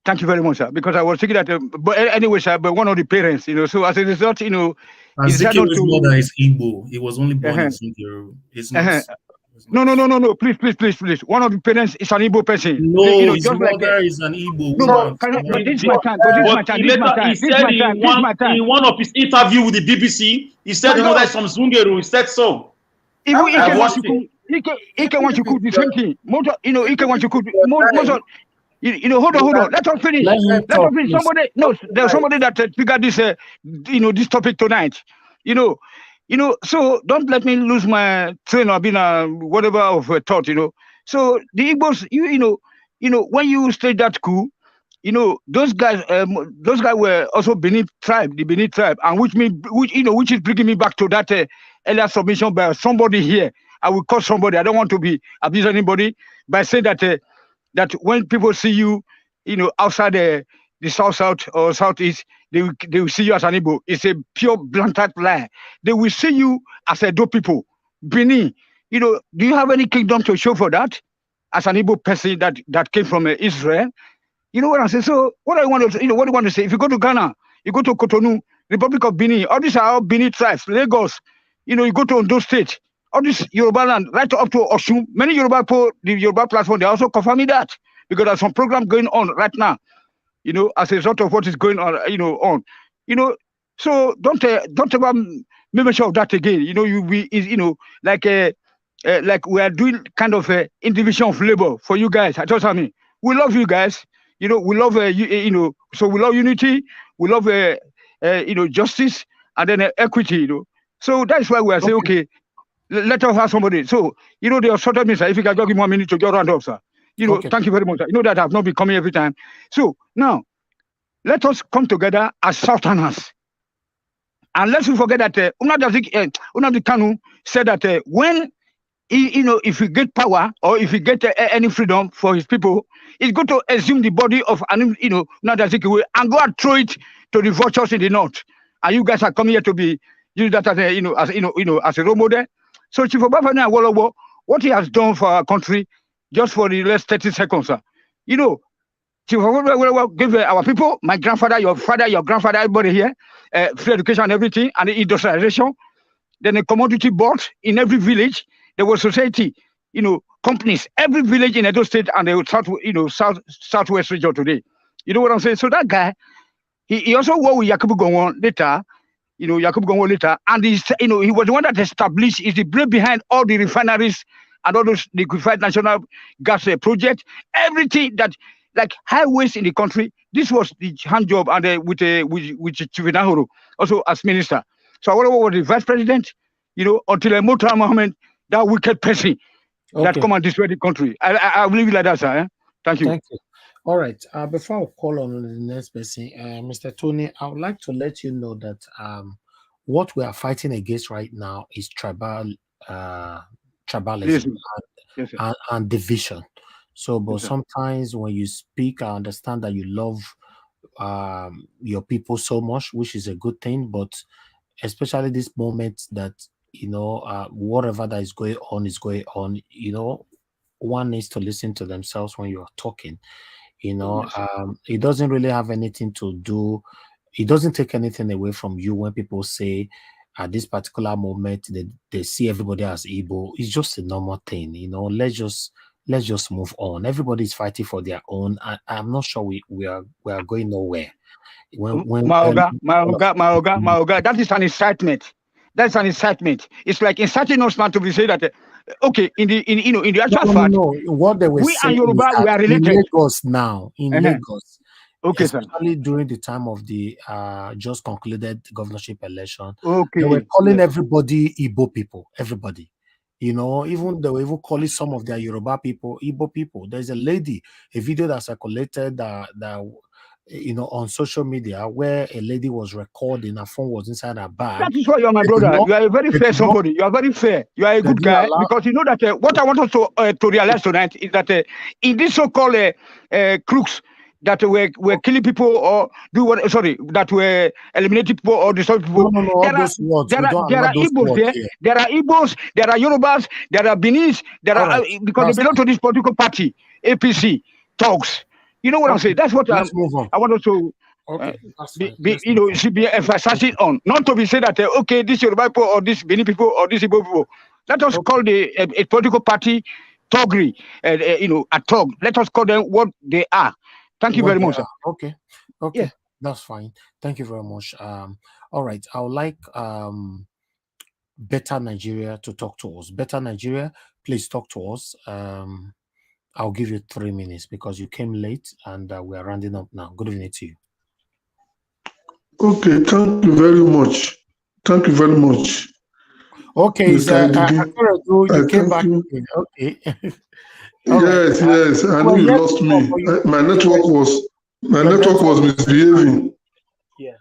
Thank you very much, sir. Because I was thinking that, but anyway, sir, but one of the parents, so as a result, Azikiwe's mother is Igbo. He was only born in Zungeru. It's not. No. Please. One of the parents is an Igbo person. No, his mother is an Igbo woman. But this is my time. He said in one of his interview with the BBC, he said the mother is from Zungeru. He said so. Even Ike wants to cook the same thing. Ike wants to cook most of. Hold on. Let us finish. There's somebody that figured this, this topic tonight. So don't let me lose my train or being whatever of thought. So the Igbos, when you state that coup, those guys were also the Benin tribe, and which is bringing me back to that earlier submission by somebody here. I will call somebody. I don't want to be abuse anybody by saying that when people see you, outside the south or southeast, they will see you as an Igbo. It's a pure blatant lie. They will see you as a dope people. Benin, do you have any kingdom to show for that? As an Igbo person that came from Israel? You know what I'm saying? So what I want to, what do you want to say? If you go to Ghana, you go to Cotonou, Republic of Benin, all these are all Benin tribes, Lagos, you go to Ondo State, all this Yoruba land, right up to Osun. Many Yoruba people, the Yoruba platform, they also confirming that because there's some program going on right now, as a result of what is going on, So don't ever make mention of that again. You be, like we are doing kind of a individual of labor for you guys. I told you, we love you guys. We love so we love unity. We love justice and then equity. So that's why we are saying, okay, let us have somebody. So they are sort of me, sir. If you can give me 1 minute to get round up, sir. Thank you very much, sir. That I've not been coming every time. So now let us come together as Southerners. And let's not forget that Nnamdi Kanu said that when if he get power or if he get any freedom for his people, he's going to assume the body of Nnamdi Azikiwe and go and throw it to the vultures in the north. And you guys are coming here to be use that as as a role model. So Chief Obafemi Awolowo, what he has done for our country, just for the last 30 seconds, sir. Chief Obafemi gave our people, my grandfather, your father, your grandfather, everybody here, free education and everything, and the industrialization. Then a commodity board in every village. There was society, companies, every village in Edo State and the southwest region today. You know what I'm saying? So that guy, he also worked with Yakubu Gowon later, and he was the one that established, is the brain behind all the refineries and all those liquefied natural gas projects, everything that, like highways in the country. This was the hand job, and with Chief Nahoro also as minister. So Awolowo was the vice president, until Murtala Mohammed, that wicked person that come and destroy the country. I will leave it like that, sir. Thank you. Thank you. All right. Before I call on the next person, Mr. Tony, I would like to let you know that what we are fighting against right now is tribalism and division. So, but Yes, sir. sometimes when you speak, I understand that you love your people so much, which is a good thing. But especially this moment that whatever that is going on is going on. One needs to listen to themselves when you are talking. Yes. It doesn't really have anything to do. It doesn't take anything away from you when people say at this particular moment they see everybody as Igbo. It's just a normal thing. Let's just move on. Everybody's fighting for their own. I'm not sure we are going nowhere. My Oga, that is an incitement. That's an incitement. It's like inciting us man to be say that okay, in the actual fact, no. What they were we and saying is Yoruba we that are in related. Lagos now, Lagos, Okay, sir. especially during the time of the just concluded governorship election, they Okay. were calling Yes. everybody Igbo people, everybody. Even they were even calling some of their Yoruba people Igbo people. There's a lady, a video that circulated on social media where a lady was recording, her phone was inside her bag. That is why you are my brother. You are a very fair somebody. You are very fair. You are a good guy because you know that what I want us to realize tonight is that in this so-called crooks that were killing people or that were eliminating people or destroying people. No, there are Igbos there. Here. There are Igbos. There are Yorubas. There are Benis. There are because they belong to this political party, APC, thugs. You know what I'm saying? That's what I want us to. Okay, should be emphasizing on, not to be said that okay, this Yoruba people or this Benin people or this Igbo people. Let us call a political party thuggery, a thug. Let us call them what they are. Thank you very much, sir. Okay, yeah. That's fine. Thank you very much. All right, I would like Better Nigeria to talk to us. Better Nigeria, please talk to us. I'll give you 3 minutes because you came late and we are rounding up now. Good evening to you. Okay, thank you very much. Thank you very much. Okay, you came back again. Okay. Yes. I know you lost me. My network was misbehaving. Yeah.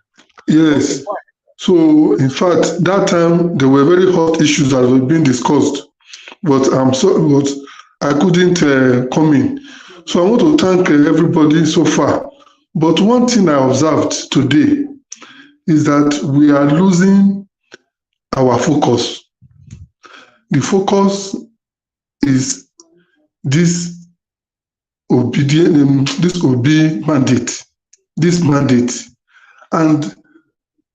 Yes. Okay. So in fact, that time there were very hot issues that were being discussed, but I couldn't come in. So I want to thank everybody so far. But one thing I observed today is that we are losing our focus. The focus is this mandate. And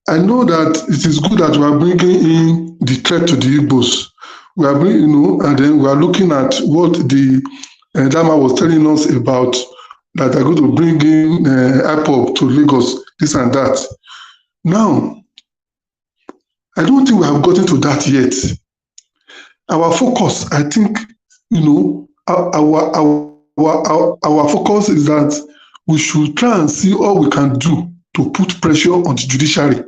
I know that it is good that we are bringing in the threat to the Igbos. We are bringing, and then we are looking at what the Dama was telling us about, that they're going to bring in IPOB to Lagos, this and that. Now, I don't think we have gotten to that yet. Our focus, I think, our focus is that we should try and see all we can do to put pressure on the judiciary,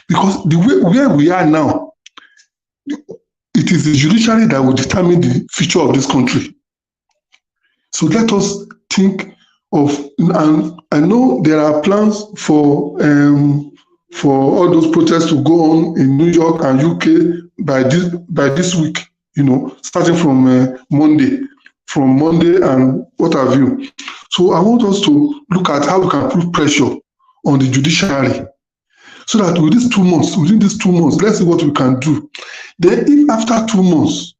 because the way where we are now, it is the judiciary that will determine the future of this country. So let us think of, and I know there are plans for all those protests to go on in New York and UK by this week, starting from Monday and what have you. So I want us to look at how we can put pressure on the judiciary, so that within these 2 months, let's see what we can do. Then if after 2 months,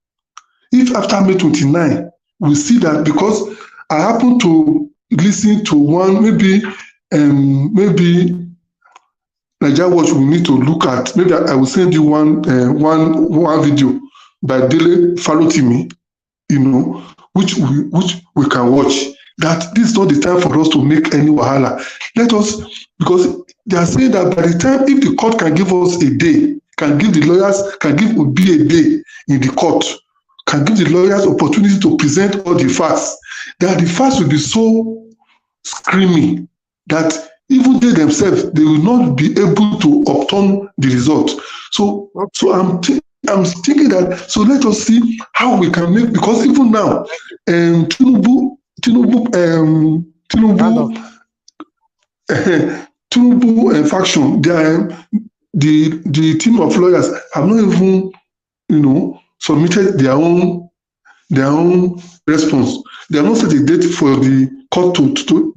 if after May 29, we see that, because I happen to listen to one, maybe Nigeria Watch will need to look at, maybe I will send you one video by Dele Falotimi, which we can watch. That this is not the time for us to make any wahala. Let us, because they are saying that by the time, if the court can give us a day, can give the lawyers, can give Obi a day in the court, can give the lawyers opportunity to present all the facts, that the facts will be so screaming that even they themselves, they will not be able to upturn the result. So I'm thinking that, so let us see how we can make, because even now, Tinubu faction, the team of lawyers have not even, submitted their own their own response. They have not set a date for the court to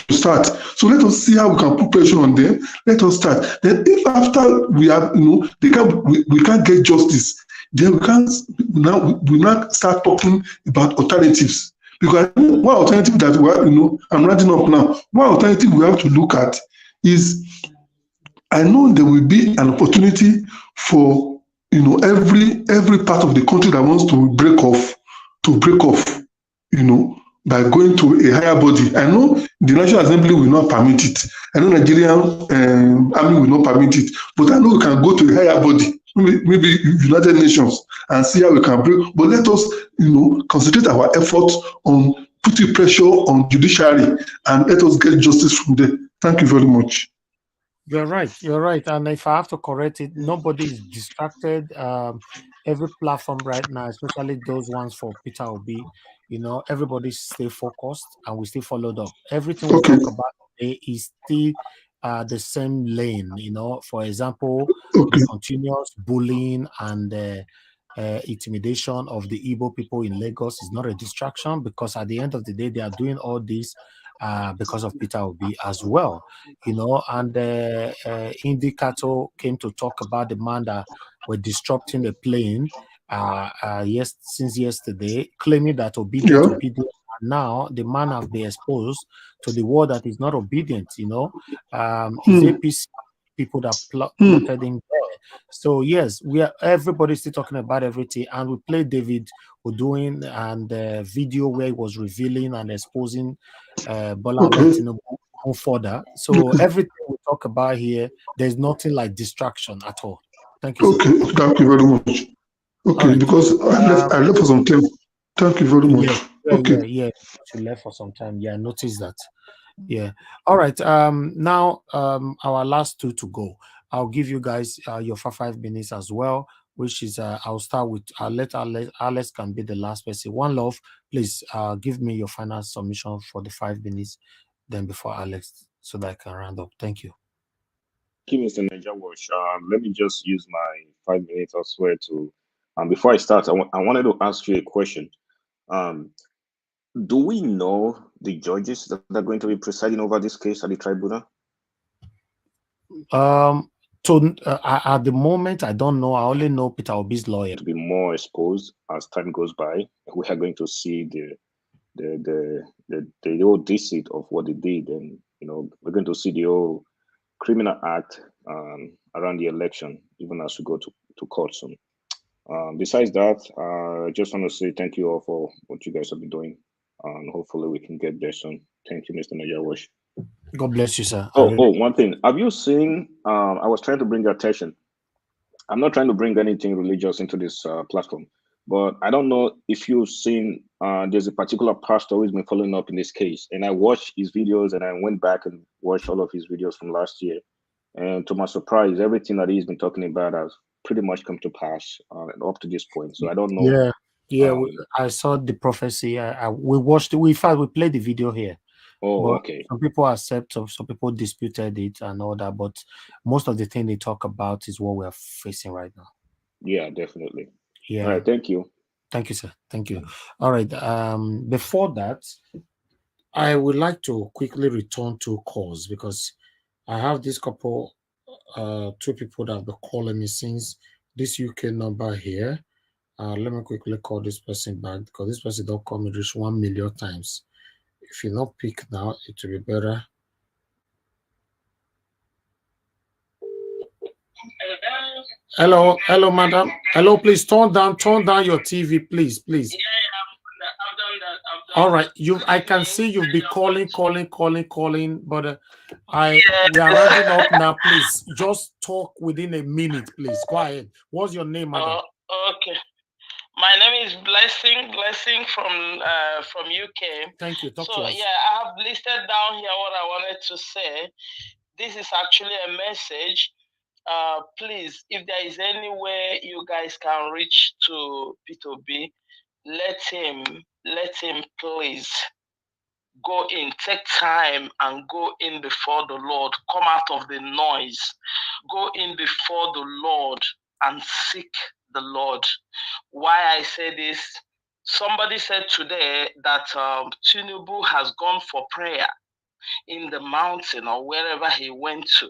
start. So let us see how we can put pressure on them. Let us start. Then if after we have, we can't get justice, then we now start talking about alternatives. Because one alternative that we have, I'm writing up now. One alternative we have to look at is, I know there will be an opportunity for every part of the country that wants to break off, by going to a higher body. I know the National Assembly will not permit it. I know Nigerian Army will not permit it. But I know we can go to a higher body, maybe United Nations, and see how we can break. But let us, concentrate our efforts on putting pressure on judiciary and let us get justice from there. Thank you very much. You're right. You're right. And if I have to correct it, nobody is distracted. Every platform right now, especially those ones for Peter Obi, everybody stay focused and we stay followed up. Everything we talk about today is still the same lane. For example, the continuous bullying and intimidation of the Igbo people in Lagos is not a distraction, because at the end of the day, they are doing all this because of Peter Obi as well, and Indy Kato came to talk about the man that were disrupting the plane since yesterday, claiming that obedient. And now the man have been exposed to the world that is not obedient, his APC people that plotted in there. So yes, everybody's still talking about everything, and we played David Oduin and the video where he was revealing and exposing Bola Tinubu further. So everything we talk about here, there's nothing like distraction at all. Thank you, sir. Okay, thank you very much. Okay, right. Because I left for some time. Thank you very much. Yeah. You left for some time. Yeah, I noticed that. Yeah. All right. Now, our last two to go. I'll give you guys your 5 minutes as well, which is I'll start with Alex can be the last person. One Love, please give me your final submission for the 5 minutes, then before Alex, so that I can round up. Thank you. Thank you, Mr. Nijawash. Let me just use my 5 minutes as well to. Before I start, I wanted to ask you a question. Do we know the judges that are going to be presiding over this case at the tribunal? At the moment, I don't know. I only know Peter Obi's lawyer. To be more exposed as time goes by, we are going to see the whole deceit of what they did, and we're going to see the whole criminal act around the election, even as we go to court soon. Besides that, I just want to say thank you all for what you guys have been doing, and hopefully we can get there soon. Thank you, Mr. Nijawash. God bless you, sir. One thing. Have you seen, I was trying to bring your attention. I'm not trying to bring anything religious into this platform, but I don't know if you've seen, there's a particular pastor who's been following up in this case. And I watched his videos and I went back and watched all of his videos from last year. And to my surprise, everything that he's been talking about has pretty much come to pass up to this point. So I don't know. Yeah. I saw the prophecy. We watched it. We played the video here. Okay. Some people accept, some people disputed it and all that, but most of the thing they talk about is what we're facing right now. Yeah, definitely. Yeah. All right. Thank you. Thank you, sir. Thank you. All right. Before that, I would like to quickly return to calls, because I have this couple, two people that have been calling me since this UK number here. Let me quickly call this person back, because this person don't call me just 1 million times. If you not pick now, it will be better. Hello, madam. Hello, please turn down your TV, please. Yeah, I've done that. All right, I can see you've been calling, but we are rounding up now. Please, just talk within a minute, please. Go ahead. What's your name, madam? Okay. My name is Blessing from UK. Thank you. Talk to us. Yeah, I have listed down here what I wanted to say. This is actually a message. Please, if there is any way you guys can reach to P2B, let him please go in, take time and go in before the Lord. Come out of the noise. Go in before the Lord and seek the Lord. Why I say this, Somebody said today that Tinubu has gone for prayer in the mountain or wherever he went to.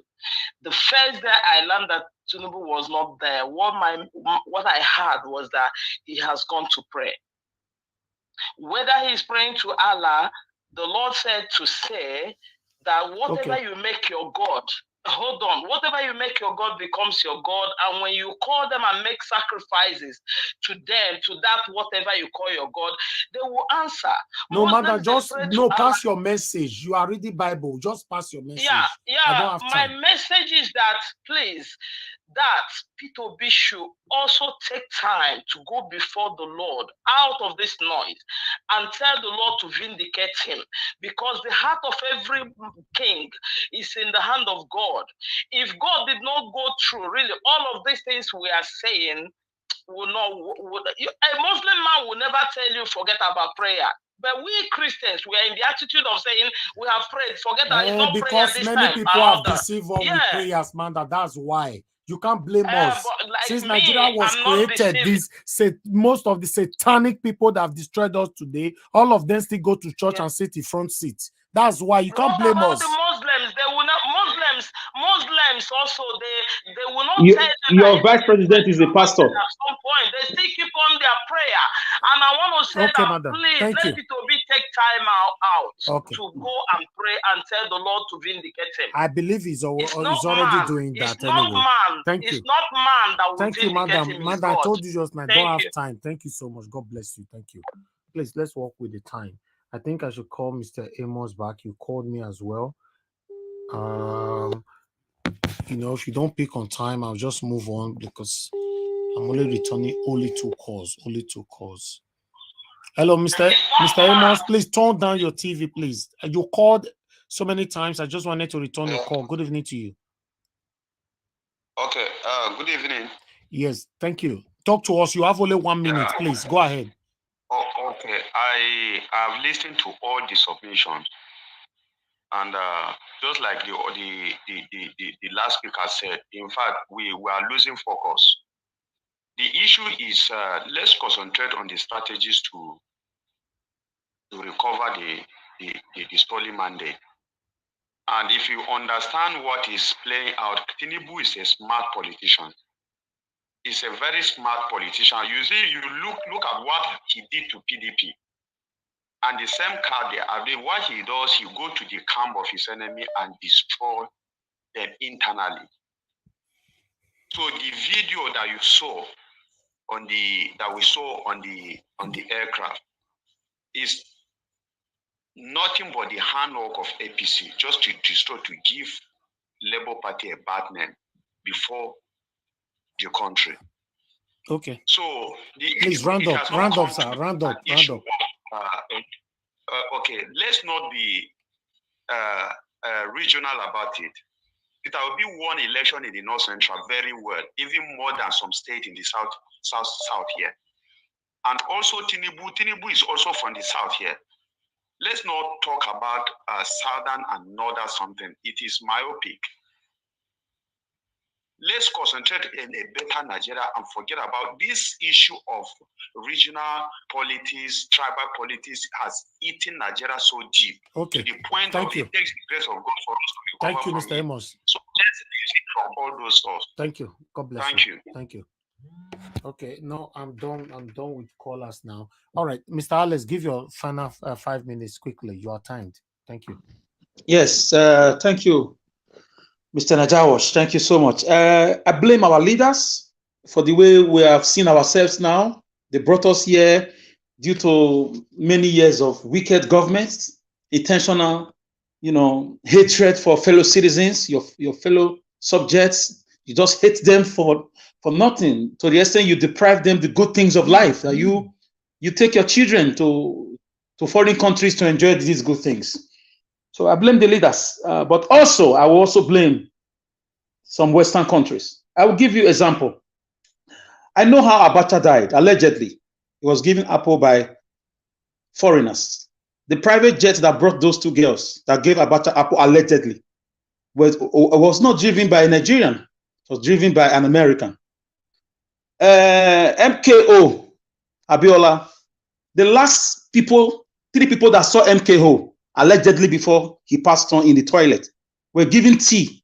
The first day I learned that Tinubu was not there, what I heard was that he has gone to pray. Whether he is praying to Allah, the Lord said to say that whatever you make your God, hold on, whatever you make your God becomes your God. And when you call them and make sacrifices to them, to that whatever you call your God, they will answer. No, Muslims, mother, just pray to no, Allah. pass your message. You are reading Bible. Just pass your message. I don't have My time. message is that, please, that P2B should also take time to go before the Lord out of this noise and tell the Lord to vindicate him, because the heart of every king is in the hand of God. If God did not go through really all of these things we are saying, a Muslim man will never tell you forget about prayer. But we Christians, we are in the attitude of saying we have prayed, forget that it's not prayer Because this many time. people have deceived us with prayers, man. That's why. You can't blame us. But like Since me, Nigeria was I'm not created, most of the satanic people that have destroyed us today, all of them still go to church and sit in front seat. That's why you can't blame us. The Muslims, they will not. Muslims also, they will not tell them Your vice president is a pastor. at some point. They still keep on their prayer. And I want to say that, madam. please, Thank let you. P2B take time out Okay. to go and pray and tell the Lord to vindicate him. I believe he's not already man. doing that It's not anyway. man. Thank It's you. not man that will Thank you, vindicate madam. him. It's Madam, I God. told you just now, I Thank don't have you. time. Thank you so much. God bless you. Thank you. Please, let's work with the time. I think I should call Mr. Amos back. You called me as well. If you don't pick on time, I'll just move on because I'm only returning only two calls. Hello, Mr. Amos, please turn down your TV, please. You called so many times. I just wanted to return your call. Good evening to you. Okay. Good evening. Yes, thank you. Talk to us. You have only 1 minute, please. Go ahead. Oh, okay. I have listened to all the submissions, and just like the last speaker said, in fact, we are losing focus. The issue is let's concentrate on the strategies to recover the stolen mandate. And if you understand what is playing out, Tinubu is a smart politician. He's a very smart politician. You see, you look at what he did to PDP. And the same card there, I mean, what he does, he go to the camp of his enemy and destroy them internally. So the video that you saw we saw on the aircraft is nothing but the handwork of APC, just to destroy, to give Labour Party a bad name before the country. Okay. So please round up, sir. Round up. Okay, let's not be regional about it. It will be one election in the North Central very well, even more than some state in the south here. And also Tinubu is also from the south here. Let's not talk about southern and northern something. It is myopic. Let's concentrate in a better Nigeria and forget about this issue of regional politics, tribal politics has eaten Nigeria so deep to the point of it takes the grace of God for us to recover. Thank you, Mr. Amos. So let's use it from all those sources. Thank you. God bless Thank you. Thank you. Okay, no, I'm done with callers now. All right, Mr. Alex, give your final 5 minutes quickly. You are timed. Thank you. Yes, thank you, Mr. Najawash. Thank you so much. I blame our leaders for the way we have seen ourselves now. They brought us here due to many years of wicked governments, intentional, hatred for fellow citizens, your fellow subjects. You just hate them for nothing, to the extent you deprive them the good things of life. That you take your children to foreign countries to enjoy these good things. So I blame the leaders, but also I will also blame some Western countries. I will give you an example. I know how Abacha died, allegedly. He was given apple by foreigners. The private jet that brought those two girls that gave Abacha apple allegedly was not driven by a Nigerian. It was driven by an American. MKO, Abiola, The last people, 3 people that saw MKO allegedly before he passed on in the toilet were given tea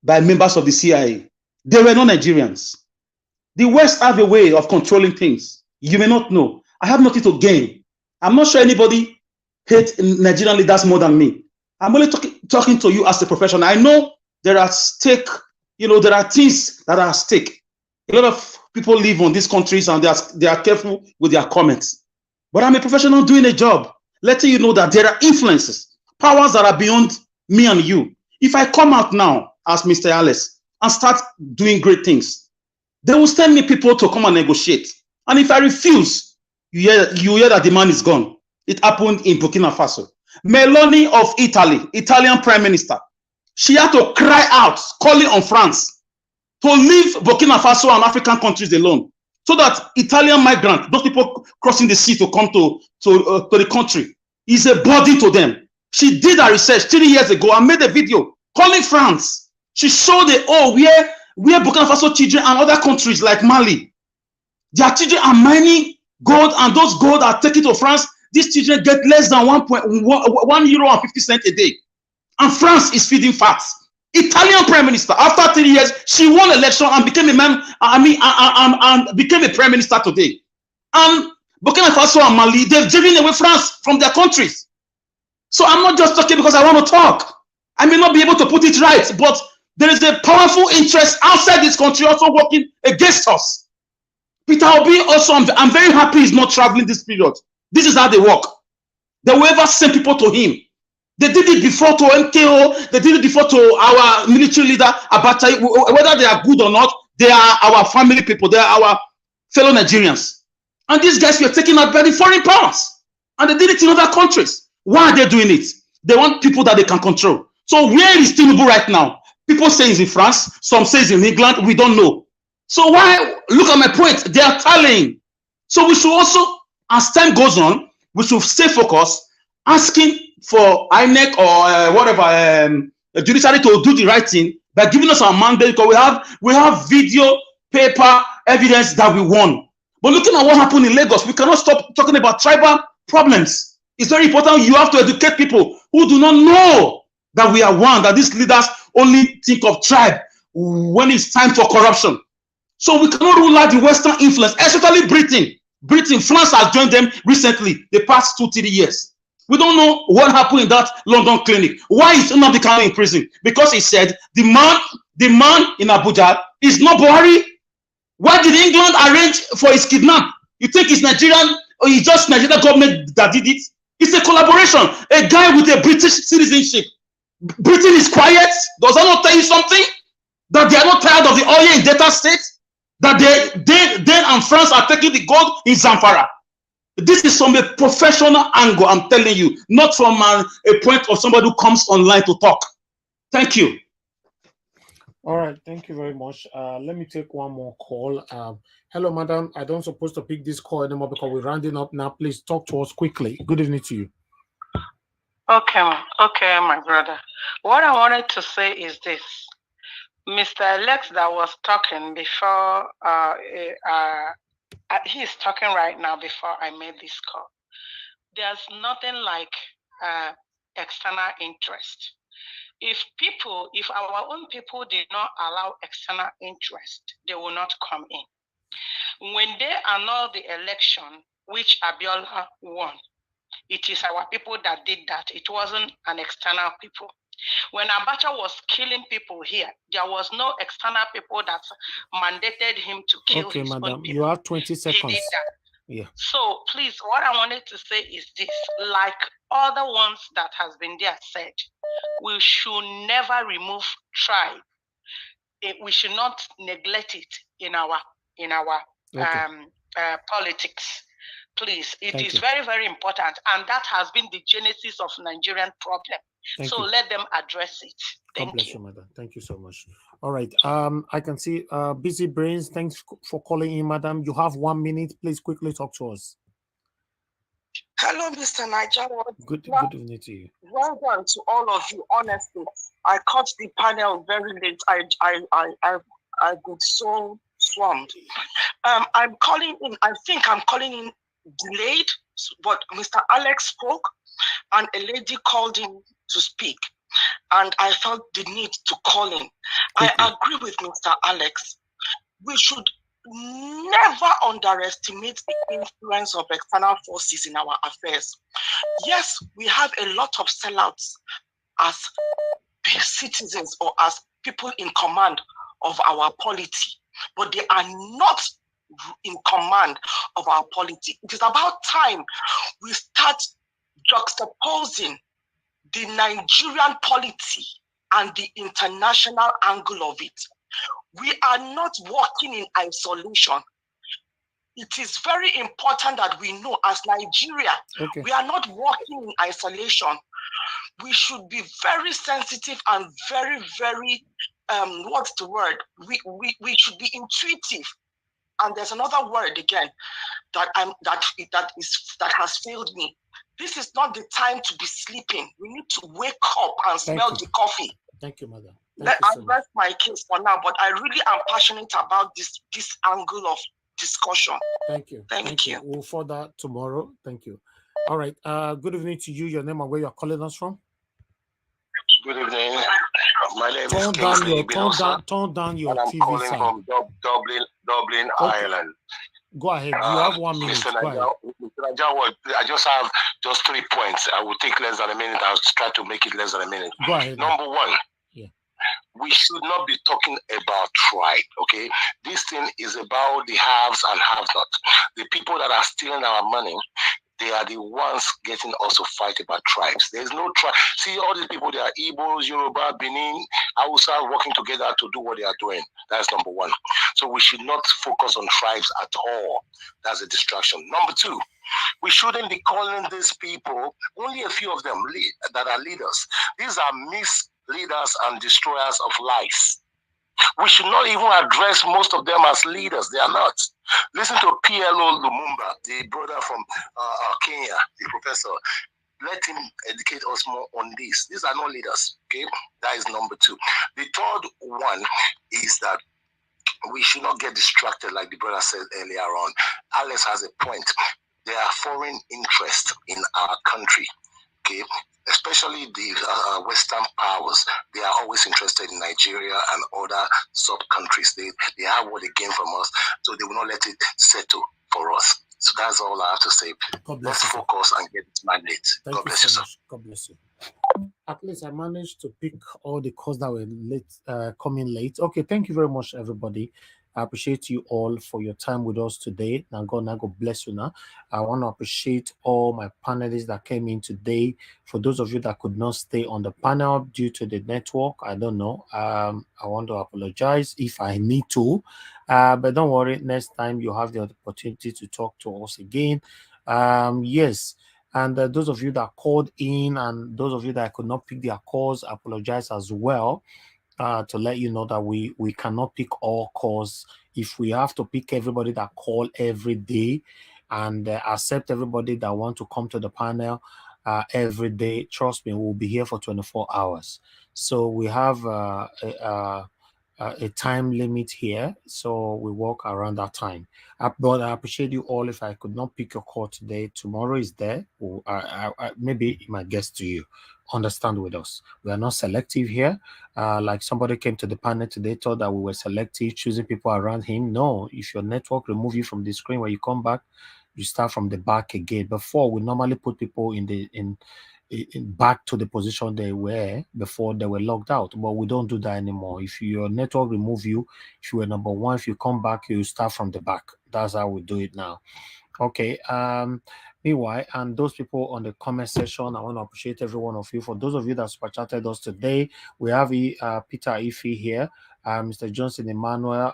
by members of the CIA. They were not Nigerians. The West have a way of controlling things. You may not know. I have nothing to gain. I'm not sure anybody hates Nigerian leaders more than me. I'm only talking to you as a professional. I know there are stake, there are things that are at stake. A lot of people live on these countries and they are careful with their comments. But I'm a professional doing a job, letting you know that there are influences, powers that are beyond me and you. If I come out now as Mr. Alice and start doing great things, they will send me people to come and negotiate. And if I refuse, you hear that the man is gone. It happened in Burkina Faso. Meloni of Italy, Italian Prime Minister, she had to cry out, calling on France to leave Burkina Faso and African countries alone, so that Italian migrants, those people crossing the sea to come to the country, is a burden to them. She did her research 3 years ago and made a video calling France. She showed where Burkina Faso children and other countries like Mali, their children are mining gold, and those gold are taken to France. These children get less than €1.50 a day. And France is feeding fats. Italian Prime Minister, after 3 years, she won election and became became a Prime Minister today. And Burkina Faso and Mali, they've driven away France from their countries. So I'm not just talking because I want to talk. I may not be able to put it right, but there is a powerful interest outside this country also working against us. Peter Obi also, I'm very happy he's not traveling this period. This is how they work. They will ever send people to him. They did it before to MKO. They did it before to our military leader, Abacha. Whether they are good or not, they are our family people. They are our fellow Nigerians. And these guys were taken out by the foreign powers. And they did it in other countries. Why are they doing it? They want people that they can control. So where is Tinubu right now? People say he's in France. Some say he's in England. We don't know. So why? Look at my point. They are tallying. So we should also, as time goes on, we should stay focused, asking for INEC or whatever judiciary to do the right thing by giving us our mandate, because we have video, paper, evidence that we won. But looking at what happened in Lagos, we cannot stop talking about tribal problems. It's very important. You have to educate people who do not know that we are one, that these leaders only think of tribe when it's time for corruption. So we cannot rule out the Western influence, especially Britain. France has joined them recently, the past 2-3 years. We don't know what happened in that London clinic. Why is Nnamdi Kanu in prison? Because he said the man in Abuja is not Buhari. Why did England arrange for his kidnap? You think it's Nigerian or it's just Nigerian government that did it? It's a collaboration. A guy with a British citizenship. Britain is quiet. Does that not tell you something? That they are not tired of the oil in Delta State? That they and France are taking the gold in Zamfara? This is from a professional angle, I'm telling you, not from a point of somebody who comes online to talk. Thank you. All right, thank you very much. Let me take one more call. Hello, madam. I don't supposed to pick this call anymore because we're rounding up now. Please talk to us quickly. Good evening to you. Okay, my brother. What I wanted to say is this. Mr. Alex that was talking before, he's talking right now before I made this call. There's nothing like external interest. If our own people did not allow external interest, they will not come in. When they annulled the election, which Abiola won, it is our people that did that. It wasn't an external people. When Abacha was killing people here, there was no external people that mandated him to kill his own people. You have 20 seconds. He did that. Yeah. So please, what I wanted to say is this: like other ones that has been there said, we should never remove tribe. We should not neglect it in our politics. Please, it is very, very important, and that has been the genesis of Nigerian problem. So let them address it. Thank you, madam. Thank you so much. All right. I can see Busy Brains. Thanks for calling in, madam. You have 1 minute. Please quickly talk to us. Hello, Mr. Niger. Good evening to you. Well done to all of you. Honestly, I caught the panel very late. I've been so swamped. I'm calling in. I think I'm calling in delayed, but Mr. Alex spoke, and a lady called in to speak, and I felt the need to call in. I agree with Mr. Alex. We should never underestimate the influence of external forces in our affairs. Yes, we have a lot of sellouts as citizens or as people in command of our polity, but they are not in command of our polity. It is about time we start juxtaposing the Nigerian polity and the international angle of it. We are not working in isolation. It is very important that we know as Nigeria, we are not working in isolation. We should be very sensitive and very, very, what's the word? We should be intuitive. And there's another word again that has failed me. This is not the time to be sleeping. We need to wake up and smell the coffee. Thank you, madam. I rest my case for now, but I really am passionate about this angle of discussion. Thank you. Thank you. We'll further tomorrow. Thank you. All right. Good evening to you. Your name and where you're calling us from? Good evening. My name is Turn down your and I'm TV calling sound. from Dublin, Ireland. Go ahead. You have 1 minute. Mr. Go ahead. Naija, I just have 3 points. I will take less than a minute. I'll try to make it less than a minute. Go ahead. Number one, we should not be talking about tribe, okay? This thing is about the haves and have-not. The people that are stealing our money, they are the ones getting us to fight about tribes. There's no tribe. See, all these people, they are Igbos, Yoruba, Benin, Hausa working together to do what they are doing. That's number one. So we should not focus on tribes at all. That's a distraction. Number two, we shouldn't be calling these people, only a few of them that are leaders. These are misleaders and destroyers of lives. We should not even address most of them as leaders. They are not. Listen to PLO Lumumba, the brother from Kenya, the professor. Let him educate us more on this. These are not leaders, okay? That is number two. The third one is that we should not get distracted, like the brother said earlier on. Alex has a point. There are foreign interests in our country, okay? Especially the Western powers. They are always interested in Nigeria and other sub-countries. They have what they gain from us, so they will not let it settle for us. So that's all I have to say. Let's focus and get this mandate. God bless you, sir. God bless you. At least I managed to pick all the calls that were late, coming late. Okay, thank you very much, everybody. I appreciate you all for your time with us today. Now God bless you now. I want to appreciate all my panelists that came in today. For those of you that could not stay on the panel due to the network, I don't know. I want to apologize if I need to. But don't worry, next time you have the opportunity to talk to us again. Yes. And those of you that called in and those of you that could not pick their calls, I apologize as well. To let you know that we cannot pick all calls. If we have to pick everybody that call every day and accept everybody that want to come to the panel every day, trust me, we'll be here for 24 hours. So we have a time limit here, so we work around that time. But I appreciate you all. If I could not pick your call today, tomorrow is there. Maybe it might get to you. Understand with us, we are not selective here. Like somebody came to the panel today, thought that we were selective, choosing people around him. No, if your network remove you from the screen, when you come back, you start from the back again. Before, we normally put people in back to the position they were before they were logged out, but we don't do that anymore. If your network remove you, if you were number one, if you come back, you start from the back. That's how we do it now. Okay. Meanwhile, and those people on the comment section, I want to appreciate every one of you. For those of you that super chatted us today, we have Peter Ife here, Mr. Johnson Emmanuel,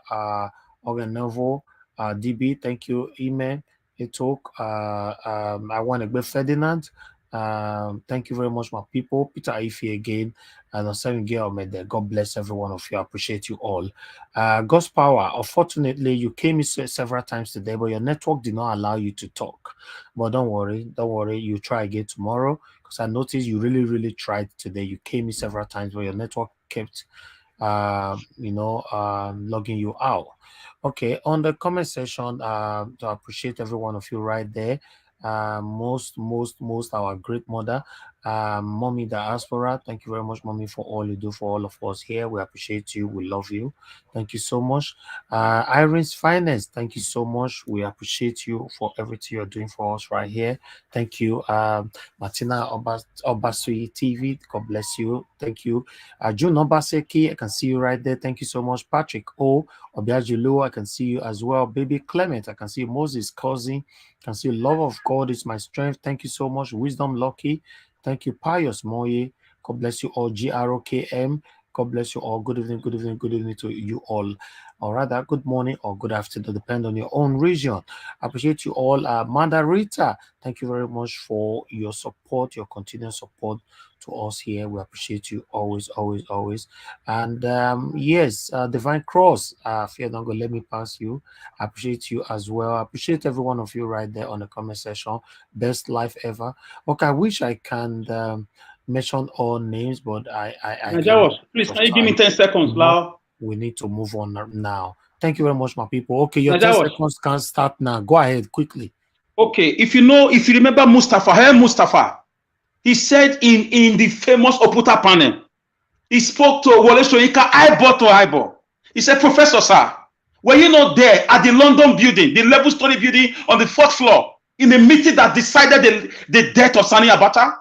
Organovo, DB, thank you, Ime, Etok, I want to be Ferdinand. Thank you very much, my people. Peter Ife again, and God bless every one of you. I appreciate you all. God's power. Unfortunately, you came in several times today, but your network did not allow you to talk. But don't worry. You try again tomorrow, because I noticed you really tried today. You came in several times, but your network kept logging you out. Okay, on the comment section, to appreciate every one of you right there. Most our great mother, Mommy Diaspora. Thank you very much, Mommy, for all you do for all of us here. We appreciate you. We love you. Thank you so much. Irene's Finest, thank you so much. We appreciate you for everything you're doing for us right here. Thank you. Martina Obasui TV, God bless you. Thank you. June Obaseki, I can see you right there. Thank you so much. Patrick O. Obiajulu, I can see you as well. Baby Clement, I can see you. Moses Cousin, I can see you. Love of God is my strength. Thank you so much. Wisdom Lucky, thank you. Pius Moye, God bless you all. GROKM, God bless you all. Good evening, good evening, good evening to you all. Or rather, good morning or good afternoon, depend on your own region. I appreciate you all. Mandarita, thank you very much for your support, your continued support to us here. We appreciate you always, always, always. And yes, Divine Cross, if you're not going to let me pass you, I appreciate you as well. I appreciate every one of you right there on the comment section. Best life ever. Okay, I wish I can mention all names, but I Najawas, please, can you give me 10 seconds, Lau? We need to move on now. Thank you very much, my people. Okay, your Najawas. 10 seconds can start now. Go ahead quickly. Okay, if you remember Mustafa, he said in the famous Oputa panel, he spoke to Wole Soyinka eyeball to eyeball. He said, Professor, sir, were you not there at the London building, the level story building on the 4th floor, in a meeting that decided the death of Sani Abacha?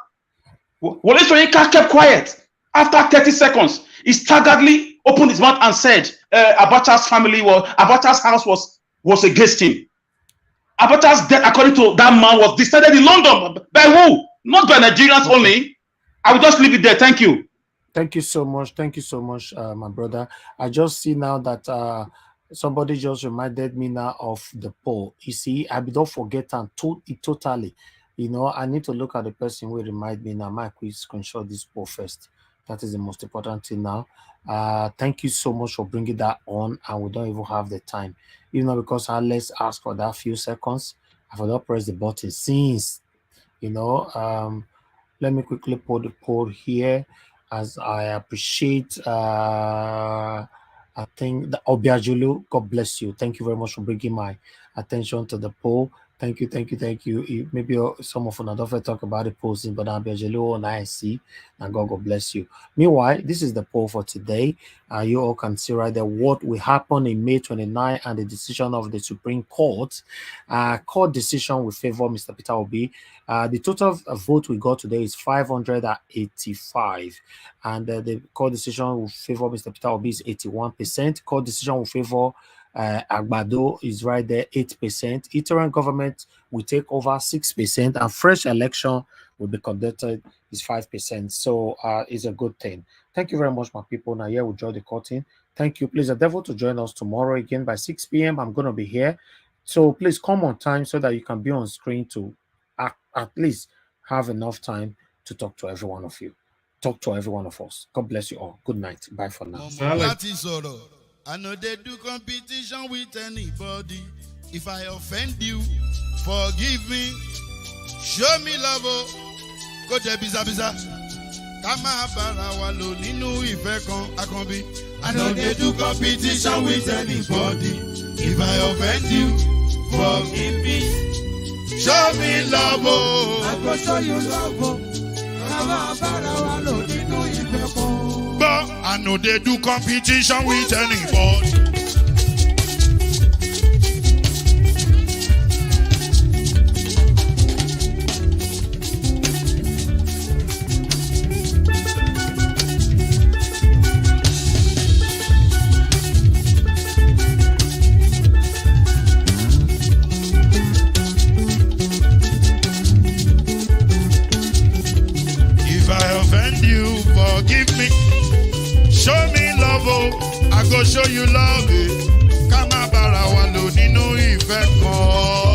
Wole Soyinka kept quiet. After 30 seconds, he staggeringly opened his mouth and said, Abacha's house was against him. Abacha's death, according to that man, was decided in London. By who? Not by Nigerians only. I will just leave it there. Thank you. Thank you so much. Thank you so much, my brother. I just see now that somebody just reminded me now of the poll. You see, I don't forget and totally. I need to look at the person who remind me now. Mike, we screenshot this poll first. That is the most important thing now. Thank you so much for bringing that on, and we don't even have the time. Because let's ask for that few seconds. I forgot to press the button since, let me quickly put the poll here as I appreciate, I think the Obiajulu, God bless you. Thank you very much for bringing my attention to the poll. Thank you. Maybe some of you don't talk about the posting, but Obiajulu and I see, and God bless you. Meanwhile, this is the poll for today. You all can see right there what will happen in May 29 and the decision of the Supreme Court. Court decision will favor Mr. Peter Obi. The total vote we got today is 585, and the court decision will favor Mr. Peter Obi is 81%. Court decision will favor Agbado is right there 8%. Interim government will take over 6%, and fresh election will be conducted is 5%. So it's a good thing. Thank you very much, my people. Now here we draw the curtain. Thank you. Please endeavor to join us tomorrow again by 6 p.m. I'm going to be here, so please come on time so that you can be on screen to at least have enough time to talk to every one of you. Talk to every one of us. God bless you all. Good night. Bye for now. I know they do competition with anybody. If I offend you, forgive me. Show me love. Go to biza. Kama bara walo ninu ife kan akanbi. I know they do competition with anybody. If I offend you, forgive me. Show me love. I go show you love. Kama bara walo ninu ife kan. But I know they do competition with anybody. If I offend you, forgive me. Show me love, I go show you love. Kama bara walo nínú ìfẹ́ kan.